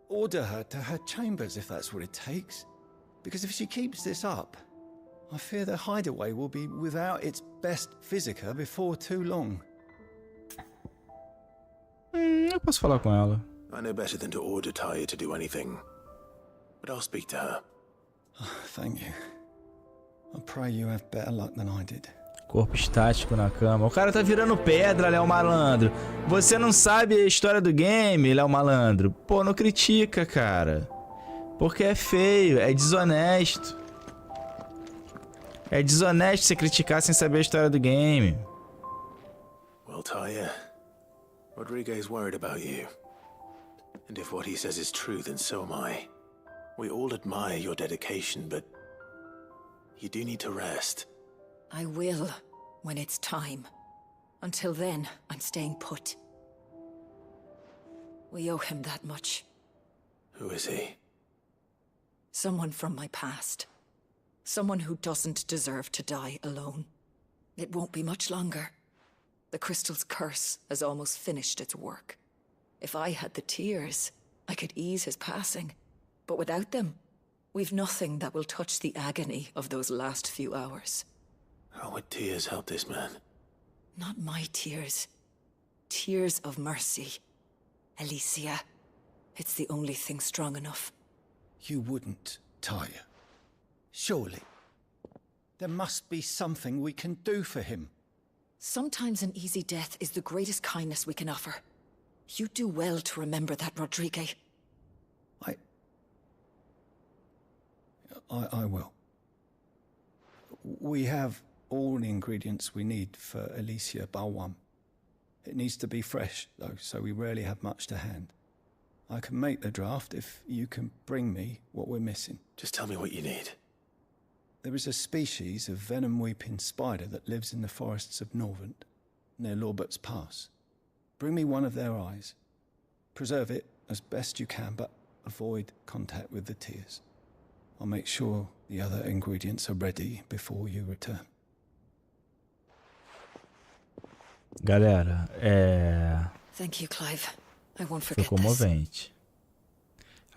Order her to her chambers if that's what it takes. Because if she keeps this up, I fear the hideaway will be without its best FÍSICA before too long. Eu posso falar com ela. I know better than to order Taya to do anything. But I'll speak to her. Thank you. I pray you have better luck than I did. Corpo estático na cama. O cara tá virando pedra, Léo Malandro. Você não sabe a história do game, Léo Malandro? Pô, não critica, cara. Porque é feio, é desonesto. É desonesto você criticar sem saber a história do game. Well, Taya, Rodrigo is worried about you. And if what he says is true, then so am I. We all admire your dedication, but you do need to rest. I will, when it's time. Until then, I'm staying put. We owe him that much. Who is he? Someone from my past. Someone who doesn't deserve to die alone. It won't be much longer. The crystal's curse has almost finished its work. If I had the tears, I could ease his passing. But without them, we've nothing that will touch the agony of those last few hours. How would tears help this man? Not my tears. Tears of mercy. Alicia, it's the only thing strong enough. You wouldn't, Taya. Surely. There must be something we can do for him. Sometimes an easy death is the greatest kindness we can offer. You do well to remember that, Rodrigo. I will. We have all the ingredients we need for Alicia Balwam. It needs to be fresh, though, so we rarely have much to hand. I can make the draft if you can bring me what we're missing. Just tell me what you need. There is a species of venom-weeping spider that lives in the forests of Norvent, near Lorbert's Pass. Bring me one of their eyes. Preserve it as best you can, but avoid contact with the tears. I'll make sure the other ingredients are ready before you return. Galera, Thank you, Clive. I won't foi forget this. comovente.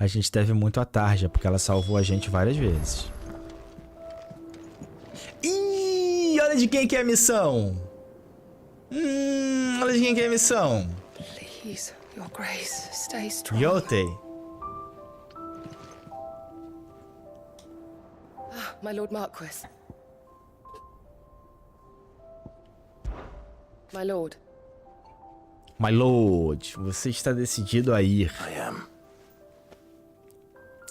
A gente deve muito a Tarja, porque ela salvou a gente várias vezes. Ih, olha de quem que é a missão. Olha de quem que é a missão. Please, your grace, stay strong. Yotei. My Lord Marquis. My Lord. My Lord, você está decidido a ir. I am.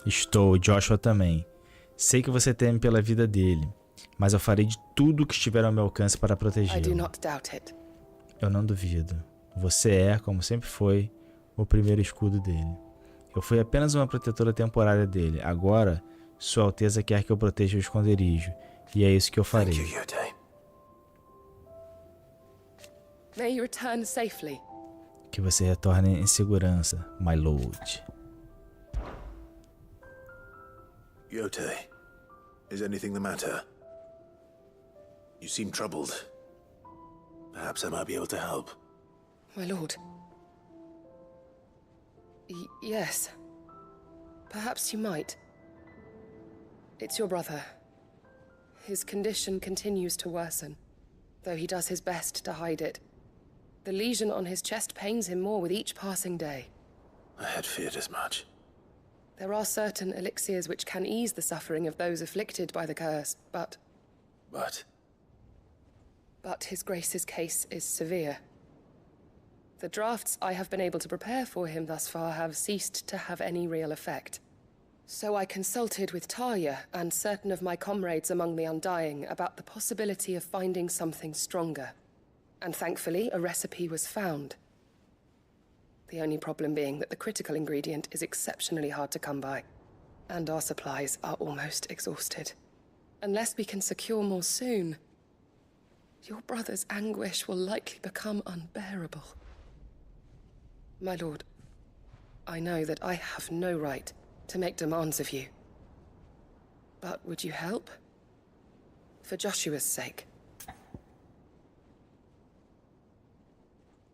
Estou, Joshua também. Sei que você teme pela vida dele, mas eu farei de tudo o que estiver ao meu alcance para I do protegê-lo. not doubt it. Eu não duvido. Você é, como sempre foi, o primeiro escudo dele. Eu fui apenas uma protetora temporária dele. Agora, Sua Alteza quer que eu proteja o esconderijo. E é isso que eu farei. Thank you, Yotei. May you return safely. Que você retorne em segurança, my lord. Yotei, is anything the matter? You seem troubled. Perhaps I might be able to help. My lord. Yes. Perhaps you might. It's your brother. His condition continues to worsen, though he does his best to hide it. The lesion on his chest pains him more with each passing day. I had feared as much. There are certain elixirs which can ease the suffering of those afflicted by the curse, but his grace's case is severe. The drafts I have been able to prepare for him thus far have ceased to have any real effect. So I consulted with Tarja and certain of my comrades among the Undying about the possibility of finding something stronger. And thankfully, a recipe was found. The only problem being that the critical ingredient is exceptionally hard to come by, and our supplies are almost exhausted. Unless we can secure more soon, your brother's anguish will likely become unbearable. My lord, I know that I have no right to make demands of you. But would you help? For Joshua's sake.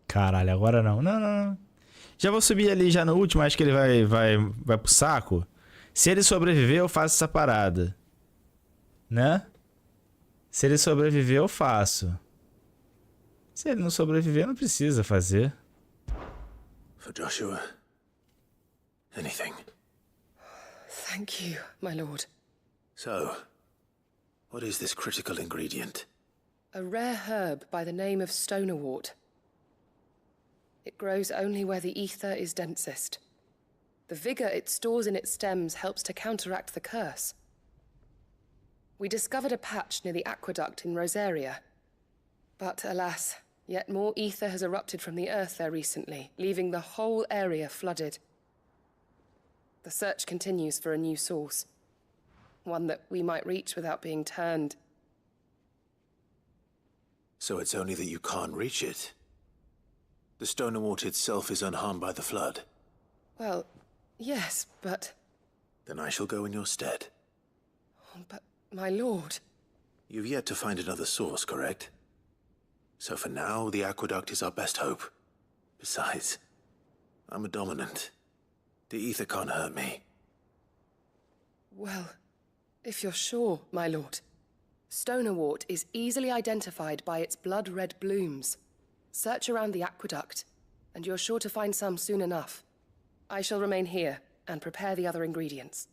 Caralho, agora não. Não. Já vou subir ali já no último, acho que ele vai pro saco. Se ele sobreviver, eu faço essa parada. Né? Se ele sobreviver, eu faço. Se ele não sobreviver, não precisa fazer. For Joshua, anything. Thank you, my lord. So, what is this critical ingredient? A rare herb by the name of stonerwort. It grows only where the ether is densest. The vigor it stores in its stems helps to counteract the curse. We discovered a patch near the aqueduct in Rosaria. But alas, yet more ether has erupted from the earth there recently, leaving the whole area flooded. The search continues for a new source. One that we might reach without being turned. So it's only that you can't reach it? The stonerwort itself is unharmed by the flood? Well, yes, but... Then I shall go in your stead. But, my lord... You've yet to find another source, correct? So for now, the aqueduct is our best hope. Besides, I'm a dominant. The ether can't hurt me. Well, if you're sure, my lord. Stonerwort is easily identified by its blood-red blooms. Search around the aqueduct, and you're sure to find some soon enough. I shall remain here and prepare the other ingredients.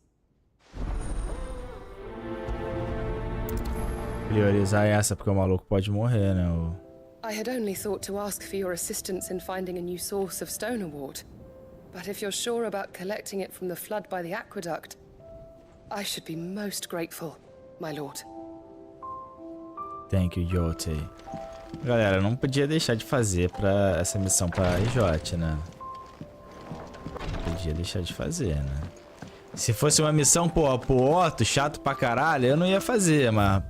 Priorizar essa, porque o maluco pode morrer, né? I had only thought to ask for your assistance in finding a new source of stonerwort. But if you're sure about collecting it from the flood by the aqueduct, I should be most grateful, my lord. Thank you, Yote. Galera, eu não podia deixar de fazer essa missão pra EJ, né? Não podia deixar de fazer, né? Se fosse uma missão pro Otto, chato pra caralho, eu não ia fazer, mas...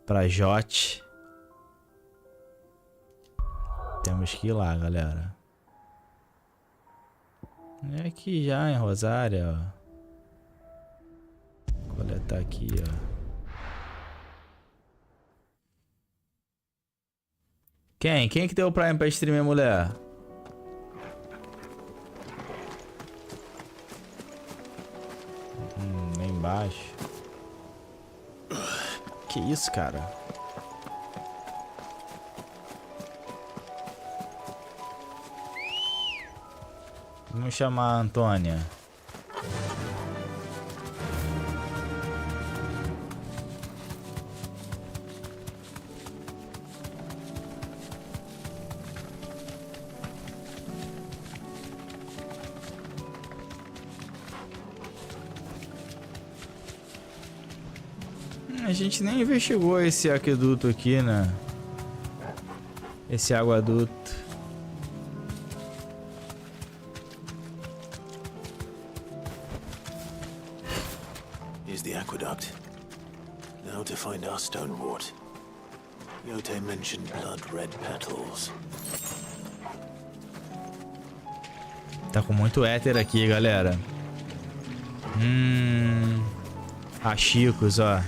Pra Jote... Temos que ir lá, galera. É aqui já, em Rosário, ó. Coletar aqui, ó. Quem que deu o Prime pra streamer, mulher? Lá embaixo. Que isso, cara? Vamos chamar a Antônia. A gente nem investigou esse aqueduto aqui, né? Esse aguaduto. Here's the aqueduct. Now to find our stonewort. Yote mentioned blood red petals. Tá com muito éter aqui, galera. Achicos, ó.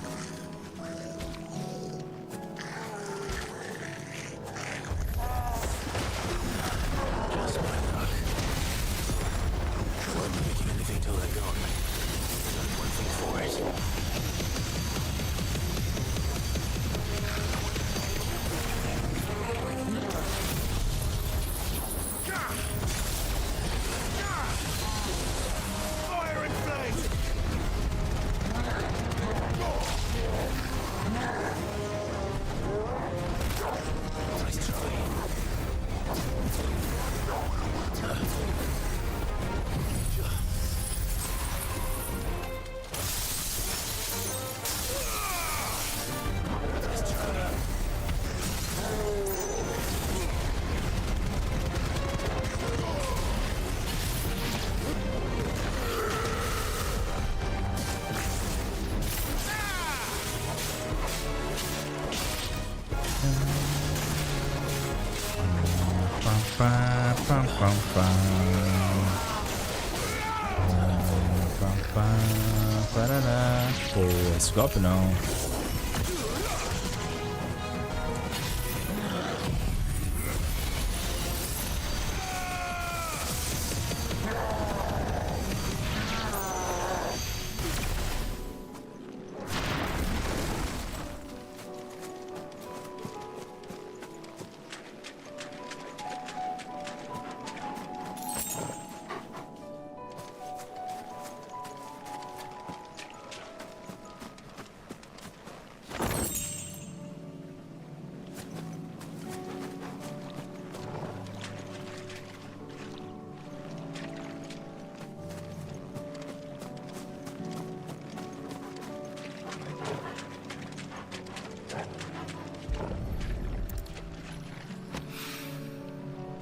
Pô, esse golpe não.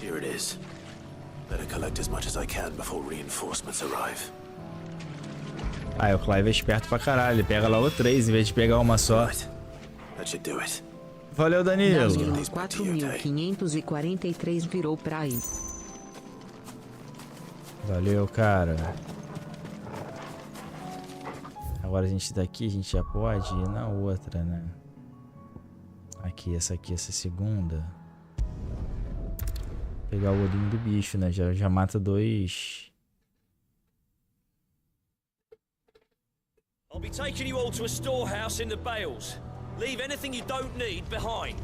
Here it is. Better collect as much as I can before reinforcements arrive. Ah, o Clive é esperto pra caralho. Ele pega logo 3 em vez de pegar uma só. That should do it. Valeu, Danilo. 4.543 virou Prime. Valeu, cara. Agora a gente daqui, a gente já pode ir na outra, né? Aqui, essa segunda. Pegar o olhinho do bicho, né? Já mata 2. I'll be taking you all to a storehouse in the Bales. Leave anything you don't need behind.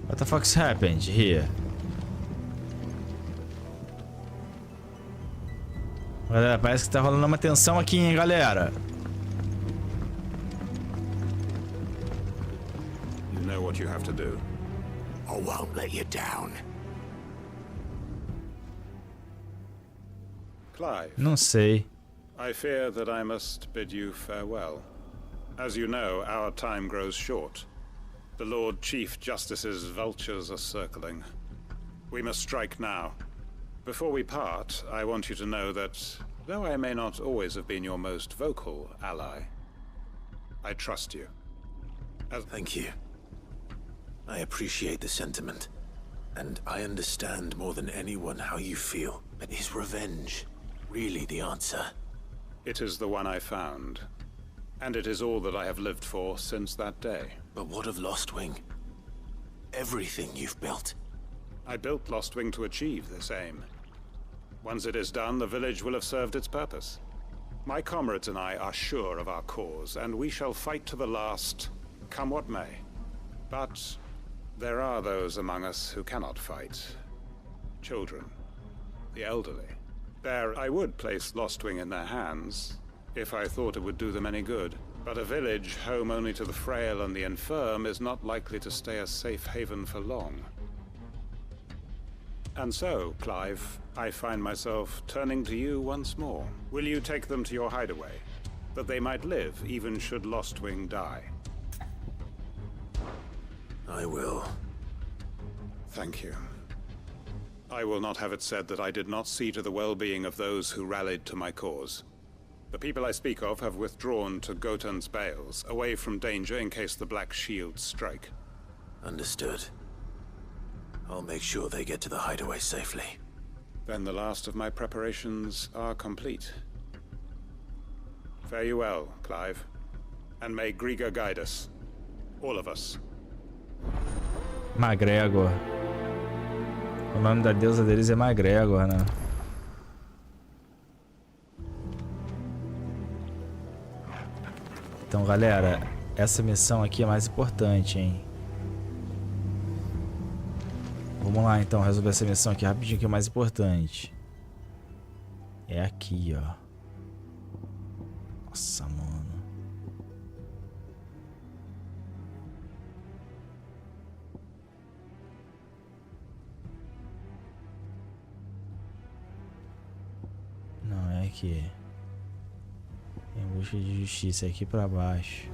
What the fuck's happened here? Galera, parece que tá rolando uma tensão aqui, hein, galera? You know what you have to do. I won't let you down. Clive. Não sei. I fear that I must bid you farewell. As you know, our time grows short. The Lord Chief Justice's vultures are circling. We must strike now. Before we part, I want you to know that, though I may not always have been your most vocal ally, I trust you. Thank you. I appreciate the sentiment, and I understand more than anyone how you feel. But is revenge really the answer? It is the one I found, and it is all that I have lived for since that day. But what of Lostwing? Everything you've built. I built Lostwing to achieve this aim. Once it is done, the village will have served its purpose. My comrades and I are sure of our cause, and we shall fight to the last, come what may. But there are those among us who cannot fight. Children, the elderly. There, I would place Lostwing in their hands, if I thought it would do them any good. But a village home only to the frail and the infirm is not likely to stay a safe haven for long. And so, Clive, I find myself turning to you once more. Will you take them to your hideaway, that they might live even should Lostwing die? I will. Thank you. I will not have it said that I did not see to the well-being of those who rallied to my cause. The people I speak of have withdrawn to Gotan's Bales, away from danger in case the Black Shields strike. Understood. I'll make sure they get to the hideaway safely. Then the last of my preparations are complete. Fare you well, Clive. And may Griga guide us. All of us. MacGregor. O nome da deusa deles é MacGregor, né? Então, galera, essa missão aqui é mais importante, hein? Vamos lá, então, resolver essa missão aqui rapidinho, que é mais importante. É aqui, ó. Nossa, mano. Não, é aqui. Em busca de justiça, é aqui pra baixo.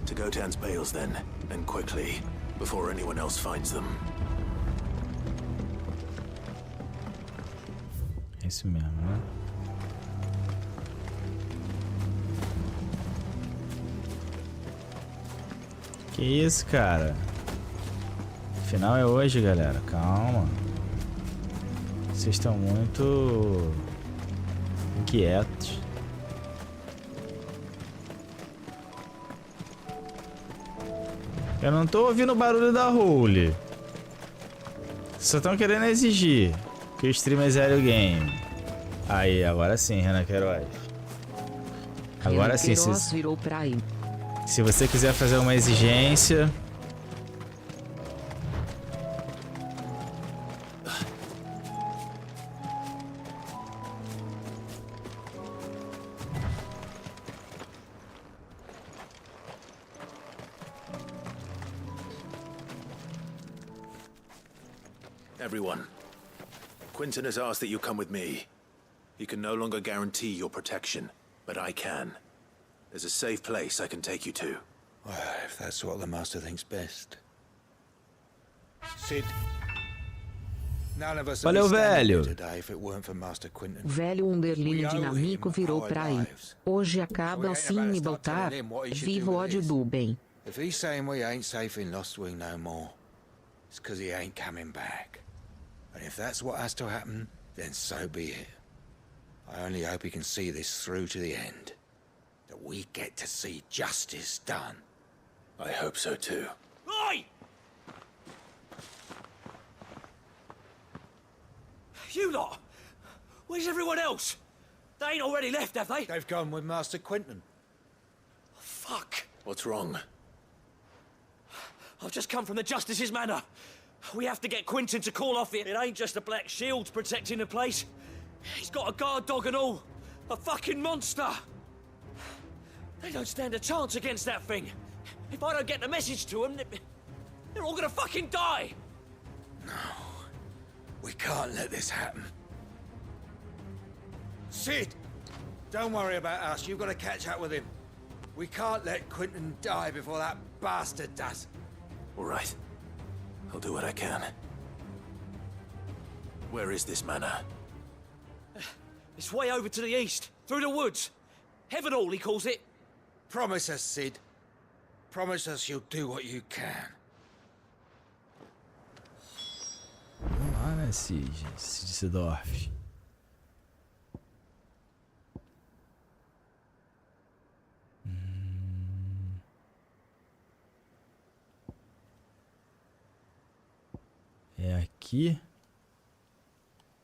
To Gotan's Bales, then, and quickly, before anyone else finds them. É isso mesmo, né? Que isso, cara? Final é hoje, galera. Calma. Vocês estão muito inquietos. Eu não tô ouvindo o barulho da Role. Só estão querendo exigir que o stream é zero game. Aí, agora sim, Renan Queiroz. Agora sim, se você quiser fazer uma exigência... Everyone, Quinton has asked that you come with me. He can no longer guarantee your protection, but I can. There's a safe place I can take you to. Well, if that's what the Master thinks best. Sid, none of us would be standing here today if it weren't for Master Quinton. Velho underline dinâmico virou praia. Hoje acaba assim e Baltar. Viva o ódio do bem. If he's saying we ain't safe in Lostwing no more, it's because he ain't coming back. And if that's what has to happen, then so be it. I only hope he can see this through to the end. That we get to see justice done. I hope so too. Oi! You lot! Where's everyone else? They ain't already left, have they? They've gone with Master Quinton. Fuck! What's wrong? I've just come from the Justice's manor. We have to get Quinton to call off it. It ain't just the Black Shields protecting the place. He's got a guard dog and all. A fucking monster. They don't stand a chance against that thing. If I don't get the message to them, they're all gonna fucking die. No. We can't let this happen. Sid! Don't worry about us. You've got to catch up with him. We can't let Quentin die before that bastard does. All right. I'll do what I can. Where is this manor? It's way over to the east, through the woods. Heaven Hall, he calls it. Promise us, Sid. Promise us you'll do what you can. Vamos lá, né, Sidorf? É aqui?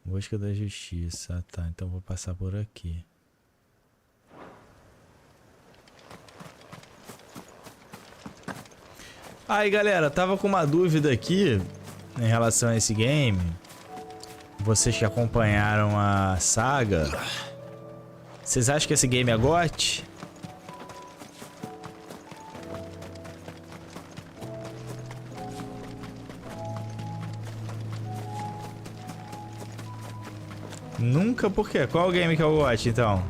Busca da justiça. Ah, tá. Então vou passar por aqui. Aí, galera, tava com uma dúvida aqui em relação a esse game. Vocês que acompanharam a saga, vocês acham que esse game é GOT? Nunca? Por quê? Qual o game que é o GOT, então?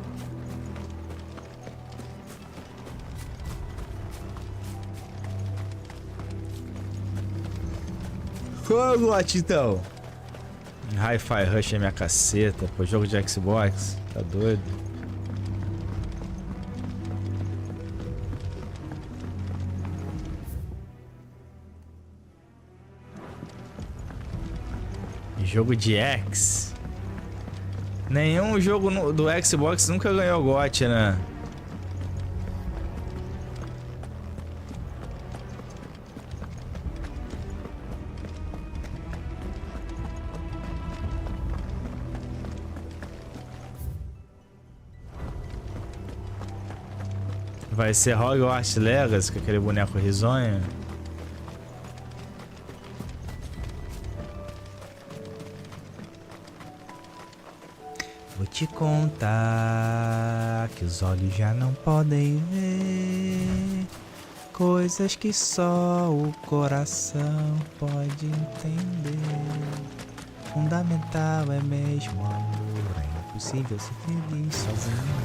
Qual é o GOT, então? Hi-Fi Rush é minha caceta, pô, jogo de Xbox, tá doido? Jogo de X? Nenhum jogo do Xbox nunca ganhou GOT, né? Vai ser Hogwarts Legacy, com aquele boneco risonho. Vou te contar que os olhos já não podem ver coisas que só o coração pode entender. Fundamental é mesmo o amor, é impossível ser feliz sozinho.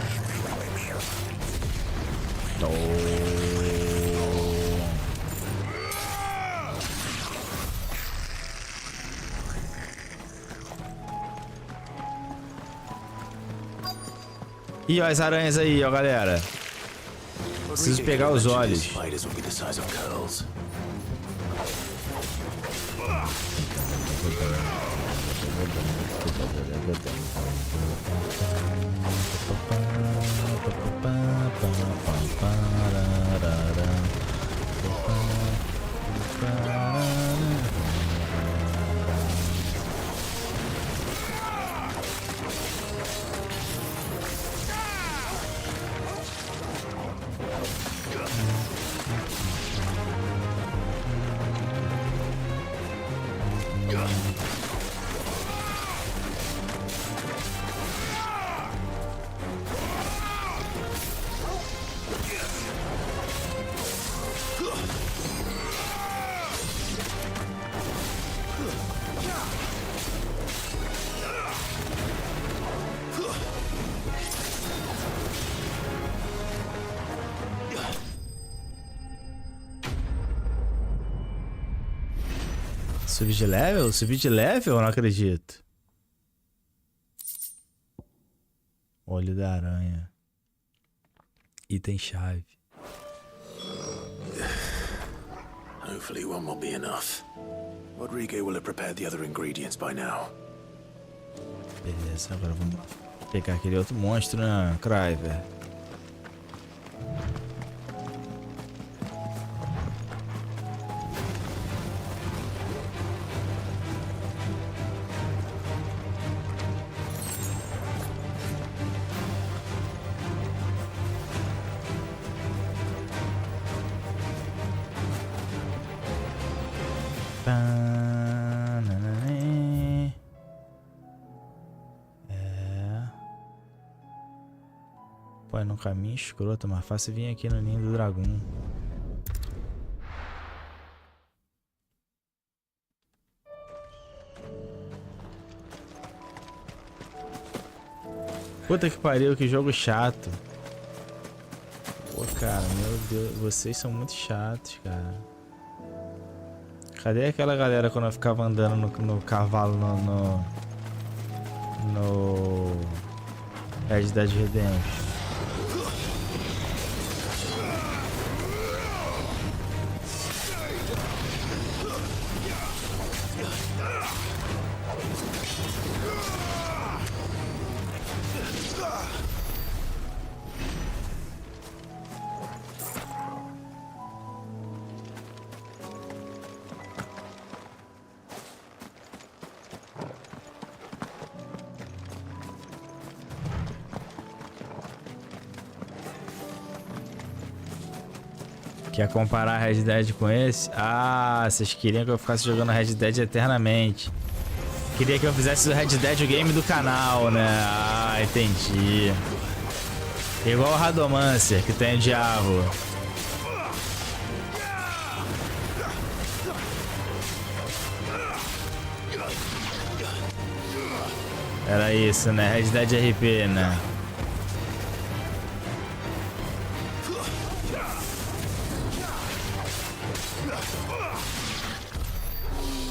E ó, as aranhas aí, ó, galera. Preciso pegar os olhos. Subir de level? Subir de level? Eu não acredito. Olho da aranha. Item chave. Hopefully one will be enough. Rodrigo will have prepared the other ingredients by now. Beleza, agora vamos pegar aquele outro monstro, né, Cryver? Pô, é num caminho escroto, mas fácil vir aqui no ninho do dragão. Puta que pariu, que jogo chato. Pô, cara, meu Deus, vocês são muito chatos, cara. Cadê aquela galera quando eu ficava andando no cavalo no Red Dead Redemption? Quer comparar Red Dead com esse? Ah, vocês queriam que eu ficasse jogando Red Dead eternamente. Queria que eu fizesse o Red Dead o game do canal, né? Ah, entendi. Igual o Radomancer, que tem o diabo. Era isso, né? Red Dead RP, né?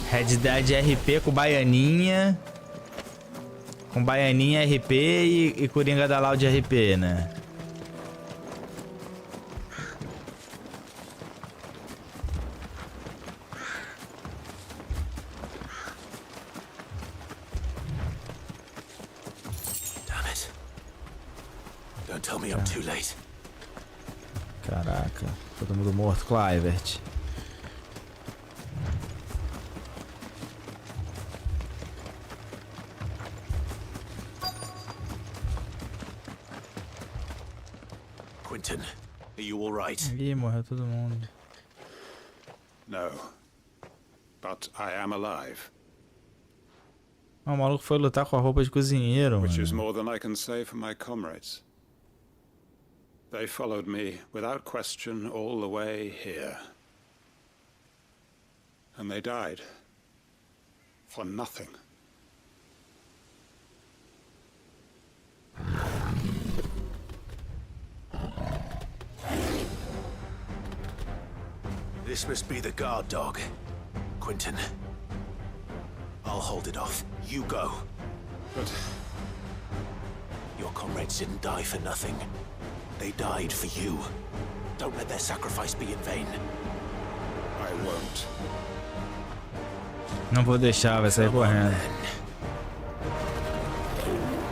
Red Dead RP com baianinha. Com baianinha RP e Coringa da Loud RP, né? Damn it. Don't tell me I'm too late. Caraca, todo mundo morto, Clivert. Quentin, are you all right? Ih, morreu todo mundo. No. But I am alive. O maluco foi lutar com a roupa de cozinheiro, Which mano. is more than I can say for my comrades. They followed me without question all the way here. And they died. For nothing. This must be the guard dog. Quentin. I'll hold it off. You go. But your comrades didn't die for nothing. They died for you. Don't let their sacrifice be in vain. I won't. Não vou deixar, vai sair correndo.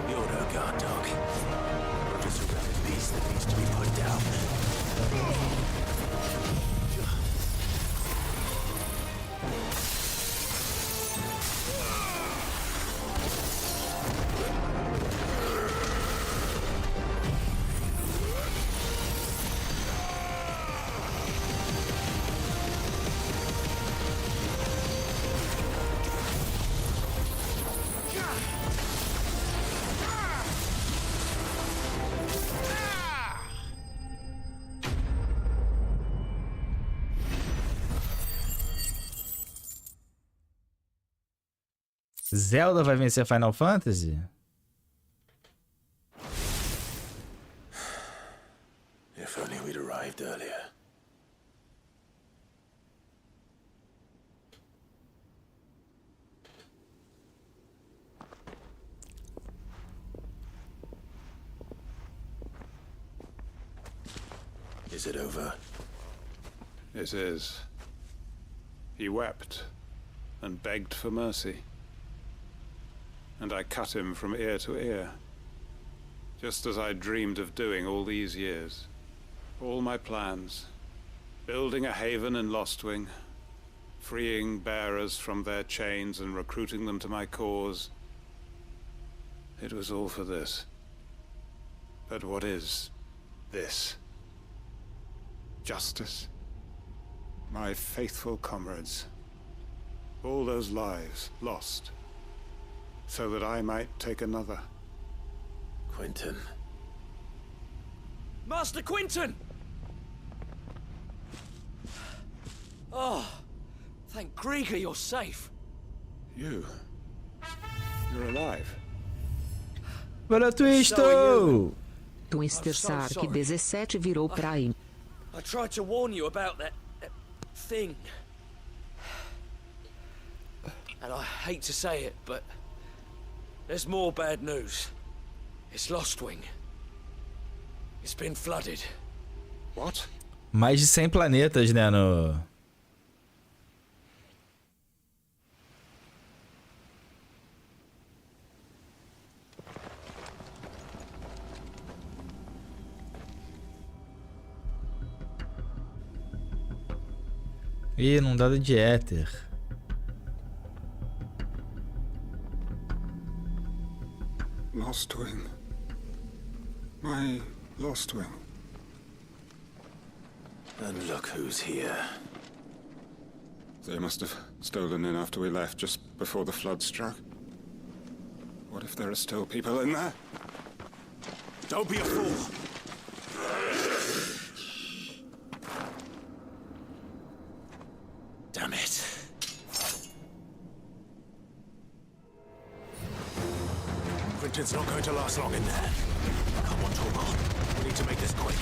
You're no guard dog. You're just a rabid beast that needs to be put down. Zelda vai vencer Final Fantasy? If only we'd arrived earlier. Is it over? It is. He wept and begged for mercy. And I cut him from ear to ear, just as I dreamed of doing all these years. All my plans, building a haven in Lostwing, freeing bearers from their chains and recruiting them to my cause. It was all for this. But what is this? Justice? My faithful comrades. All those lives lost, so that I might take another. Quentin. Master Quentin! Oh, thank Grieger you're safe. You're alive. Valeu, Twisto! Twister Sark 17 virou Prime. I tried to warn you about that thing. And I hate to say it, but there's more bad news. It's Lostwing. It's been flooded. What? Mais de 100 planetas, né, no... Ih, inundado de éter. Lostwing. My Lostwing. And look who's here. They must have stolen in after we left, just before the flood struck. What if there are still people in there? Don't be a fool. Damn it. Quentin's not going to last long in there. Come on, Tormund. We need to make this quick.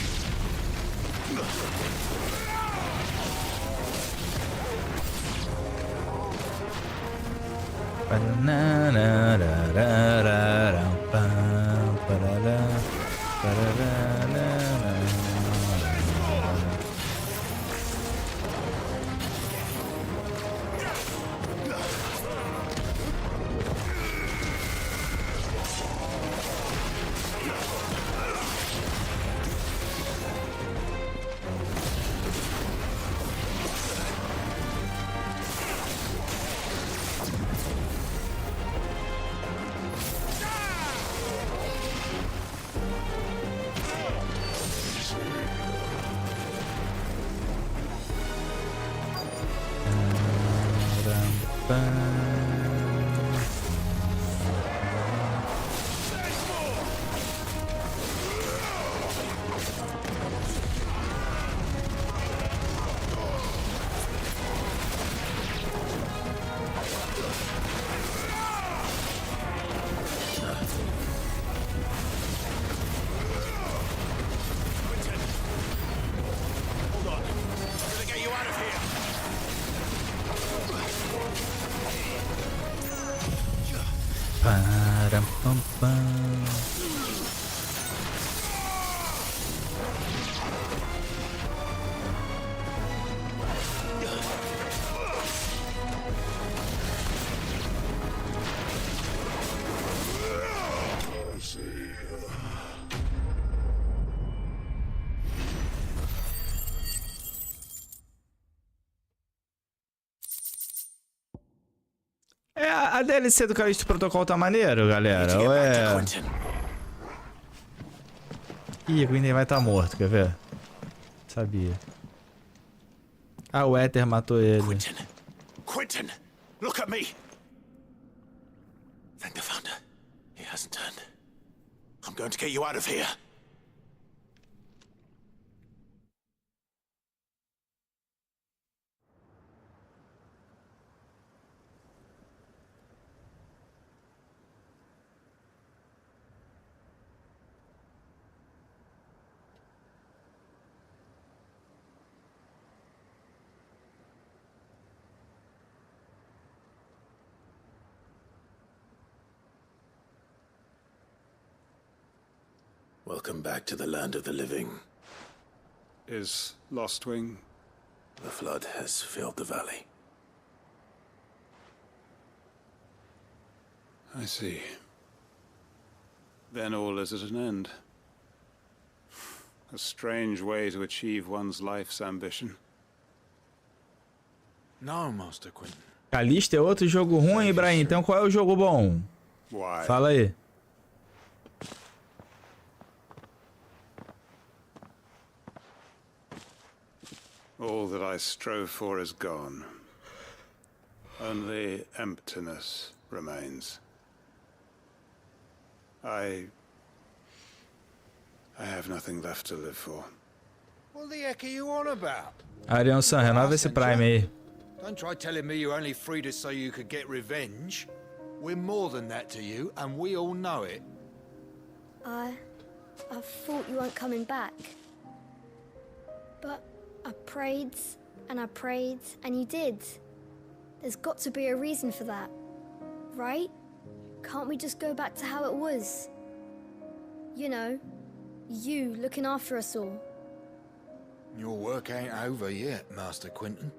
É, a DLC do Calixto Protocol tá maneiro, galera? Ou é... Ih, o Quinten vai estar morto, quer ver? Sabia. Ah, o éter matou ele. Quentin, look at me. Thank the Founder. He hasn't turned. I'm going to get you out of here. Welcome back to the land of the living. Is Lostwing? The flood has filled the valley. I see. Then all is at an end. A strange way to achieve one's life's ambition. No, Master Quentin. Calixto é outro jogo ruim, Ibrahim. Então qual é o jogo bom? Why? Fala aí. All that I strove for is gone. Only emptiness remains. I have nothing left to live for. What the heck are you on about? Arian-san, renova esse Prime aí. Don't try telling me you're only freed us so you could get revenge. We're more than that to you, and we all know it. I thought you weren't coming back. But I prayed and you did. There's got to be a reason for that, right? Can't we just go back to how it was? You know, you looking after us all. Your work ain't over yet, Master Quentin.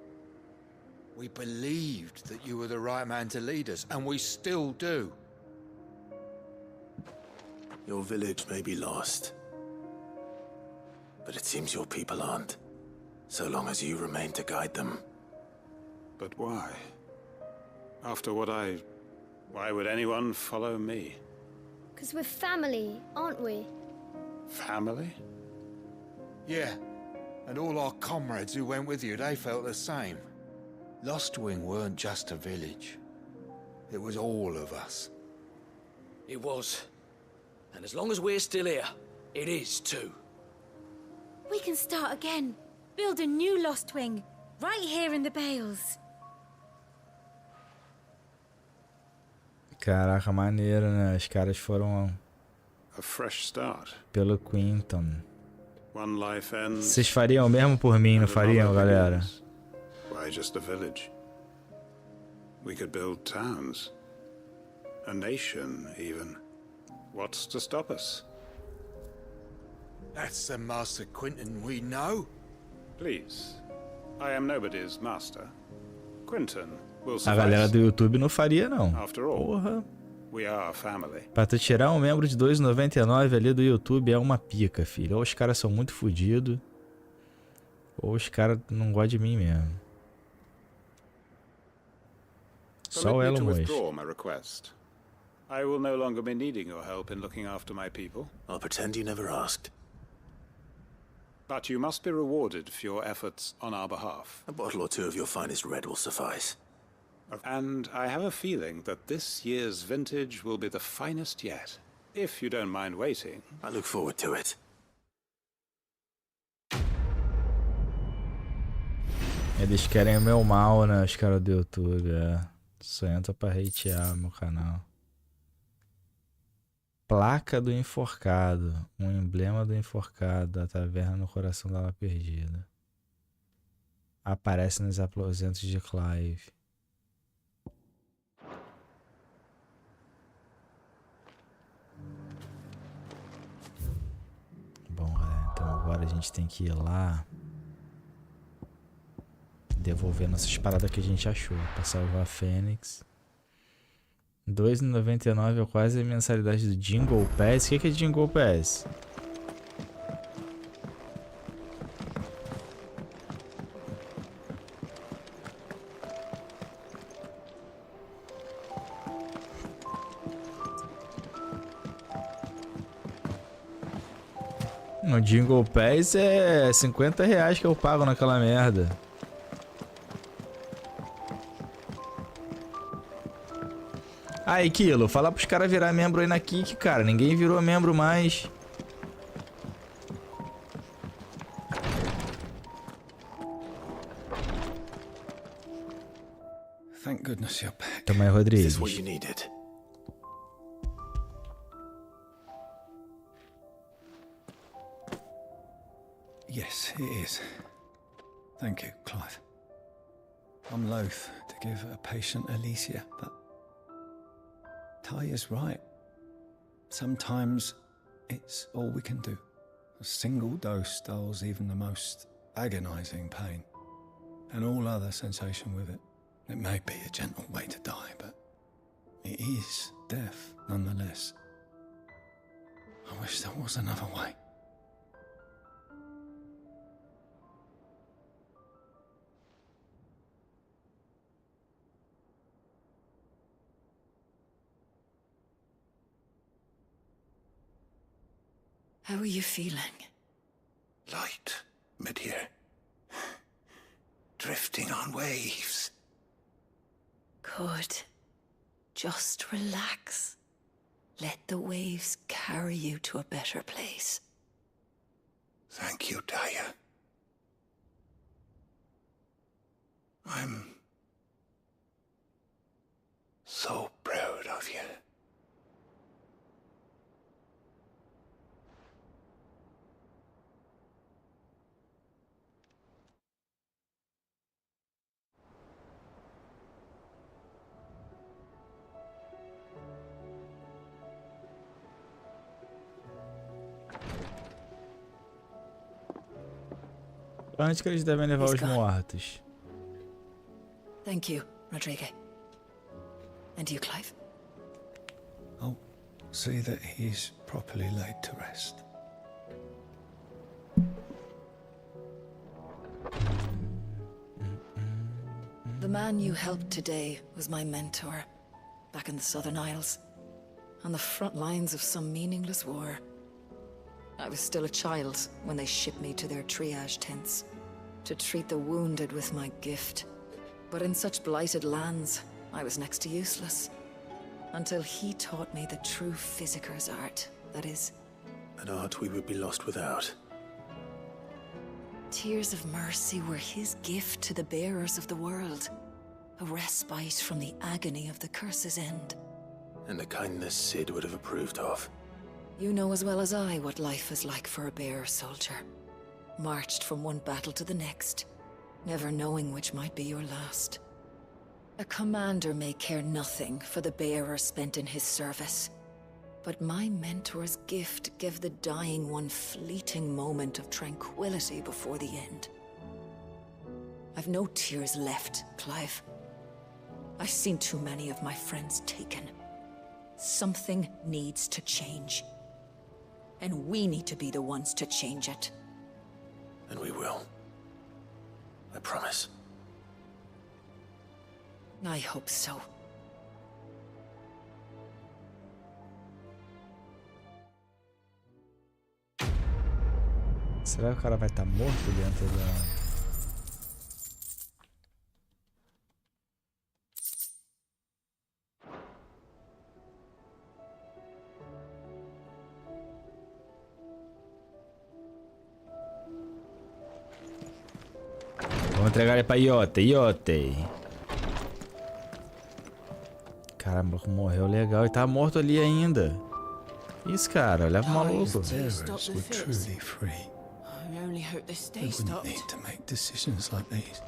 We believed that you were the right man to lead us, and we still do. Your village may be lost, but it seems your people aren't, so long as you remain to guide them. But why? After what why would anyone follow me? 'Cause we're family, aren't we? Family? Yeah, and all our comrades who went with you, they felt the same. Lostwing weren't just a village. It was all of us. It was. And as long as we're still here, it is too. We can start again. Build a new Lost Wing, right here in the Bales. Caraca, maneiro, né? Os caras foram A fresh start. pelo Quinton. One life ends. Vocês fariam o mesmo por mim, não fariam, galera? Why just a village? We could build towns. A nation, even. What's to stop us? That's the Master Quentin we know. Please. I am nobody's master. Quentin will A galera suffice. do YouTube não faria, não. After all, Porra. we are family. Pra tu tirar um membro de 2,99 ali do YouTube é uma pica, filho. Ou os caras são muito fodidos, ou os caras não gostam de mim mesmo. Só o Permit me Elon to Musk. withdraw my request. I will no longer be needing your help in looking after my people. I'll pretend you never asked. But you must be rewarded for your efforts on our behalf. A bottle or two of your finest red will suffice. And I have a feeling that this year's vintage will be the finest yet. If you don't mind waiting. I look forward to it. Eles querem o meu mal, né? Os caras do YouTube, Só entra pra hatear meu canal. Placa do enforcado. Um emblema do enforcado da taverna no coração da ala perdida. Aparece nos aposentos de Clive. Bom, galera, então agora a gente tem que ir lá devolver nossas paradas que a gente achou pra salvar a Fênix. R$2,99 é quase a mensalidade do Jingle Pass. O que é Jingle Pass? No Jingle Pass é R$50 que eu pago naquela merda. Aí, Kilo, fala pros caras virar membro aí na Kik, cara. Ninguém virou membro mais. Thank goodness you're back. Tamo aí, Rodrigo. Is this what you needed? Yes, it is. Thank you, Clive. I'm loath to give a patient Alicia, but Taya's right. Sometimes it's all we can do. A single dose dulls even the most agonizing pain, and all other sensation with it. It may be a gentle way to die, but it is death nonetheless. I wish there was another way. How are you feeling? Light, mid-here. Drifting on waves. Good. Just relax. Let the waves carry you to a better place. Thank you, Taya. I'm so proud of you. Pra onde que eles devem levar os mortos? Thank you, Rodrigo. And you, Clive? I'll see that he's properly laid to rest. The man you helped today was my mentor, back in the Southern Isles, on the front lines of some meaningless war. I was still a child when they shipped me to their triage tents, to treat the wounded with my gift. But in such blighted lands, I was next to useless. Until he taught me the true physicker's art, that is. An art we would be lost without. Tears of mercy were his gift to the bearers of the world. A respite from the agony of the curse's end. And a kindness Sid would have approved of. You know as well as I what life is like for a bearer soldier. Marched from one battle to the next, never knowing which might be your last. A commander may care nothing for the bearer spent in his service. But my mentor's gift gave the dying one fleeting moment of tranquility before the end. I've no tears left, Clive. I've seen too many of my friends taken. Something needs to change. And we need to be the ones to change it. And we will. I promise. I hope so. Será que o cara vai estar morto dentro da... Vamos entregar ele pra Yote. Caramba, morreu legal. E tá morto ali ainda. Isso, cara. Leva o maluco. I only hope this stay stopped. Need to make decisions like these.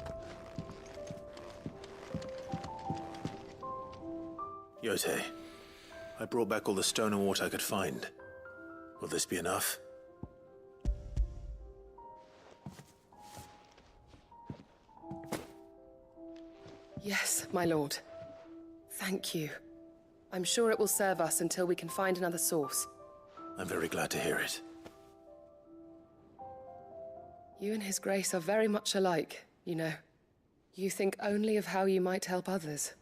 Yote, I brought back all the stone and water I could find. Will this be enough? Yes, my lord. Thank you. I'm sure it will serve us until we can find another source. I'm very glad to hear it. You and His Grace are very much alike, you know. You think only of how you might help others,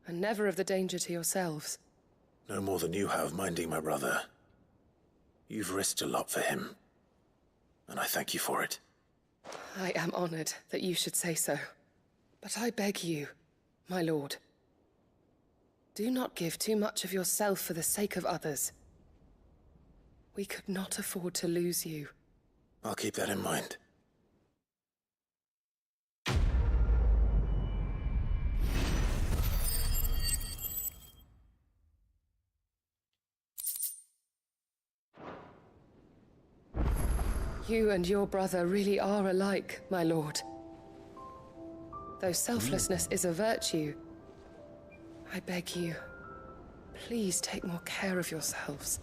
and never of the danger to yourselves. No more than you have minding my brother. You've risked a lot for him, and I thank you for it. I am honored that you should say so. But I beg you, my lord, do not give too much of yourself for the sake of others. We could not afford to lose you. I'll keep that in mind. You and your brother really are alike, my lord. Though selflessness is a virtue, I beg you, please take more care of yourselves.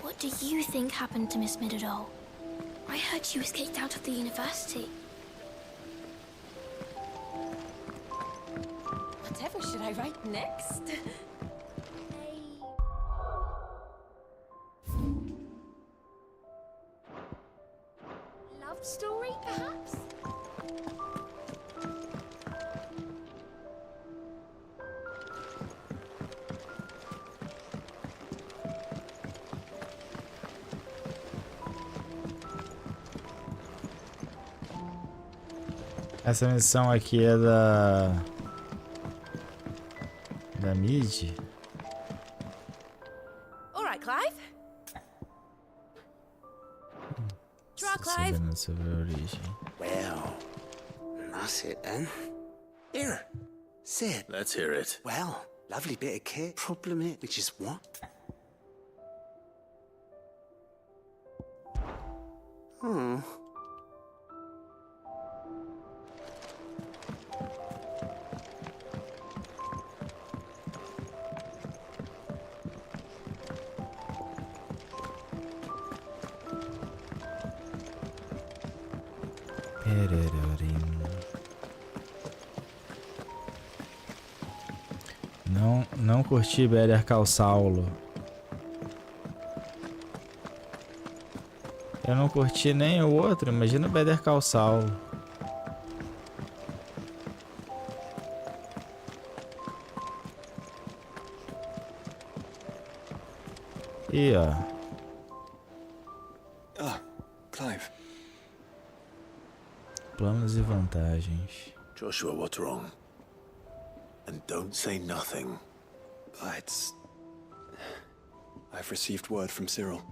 What do you think happened to Miss Midadol? I heard she was kicked out of the university. Whatever should I write next? Love story, perhaps? Essa missão aqui é da MÍDIA. All right, Clive. Draw, Clive. Sabendo sobre a origem. Well, that's it then. Here, sit. Let's hear it. Well, lovely bit of kit. Problem it, which is what? Hmm. Não curti Better Call Saulo. Eu não curti nem o outro, imagina o Better Call Saulo. E ó. Ah, Clive. Planos e vantagens. Joshua, what's wrong? And don't say nothing. I've received word from Cyril.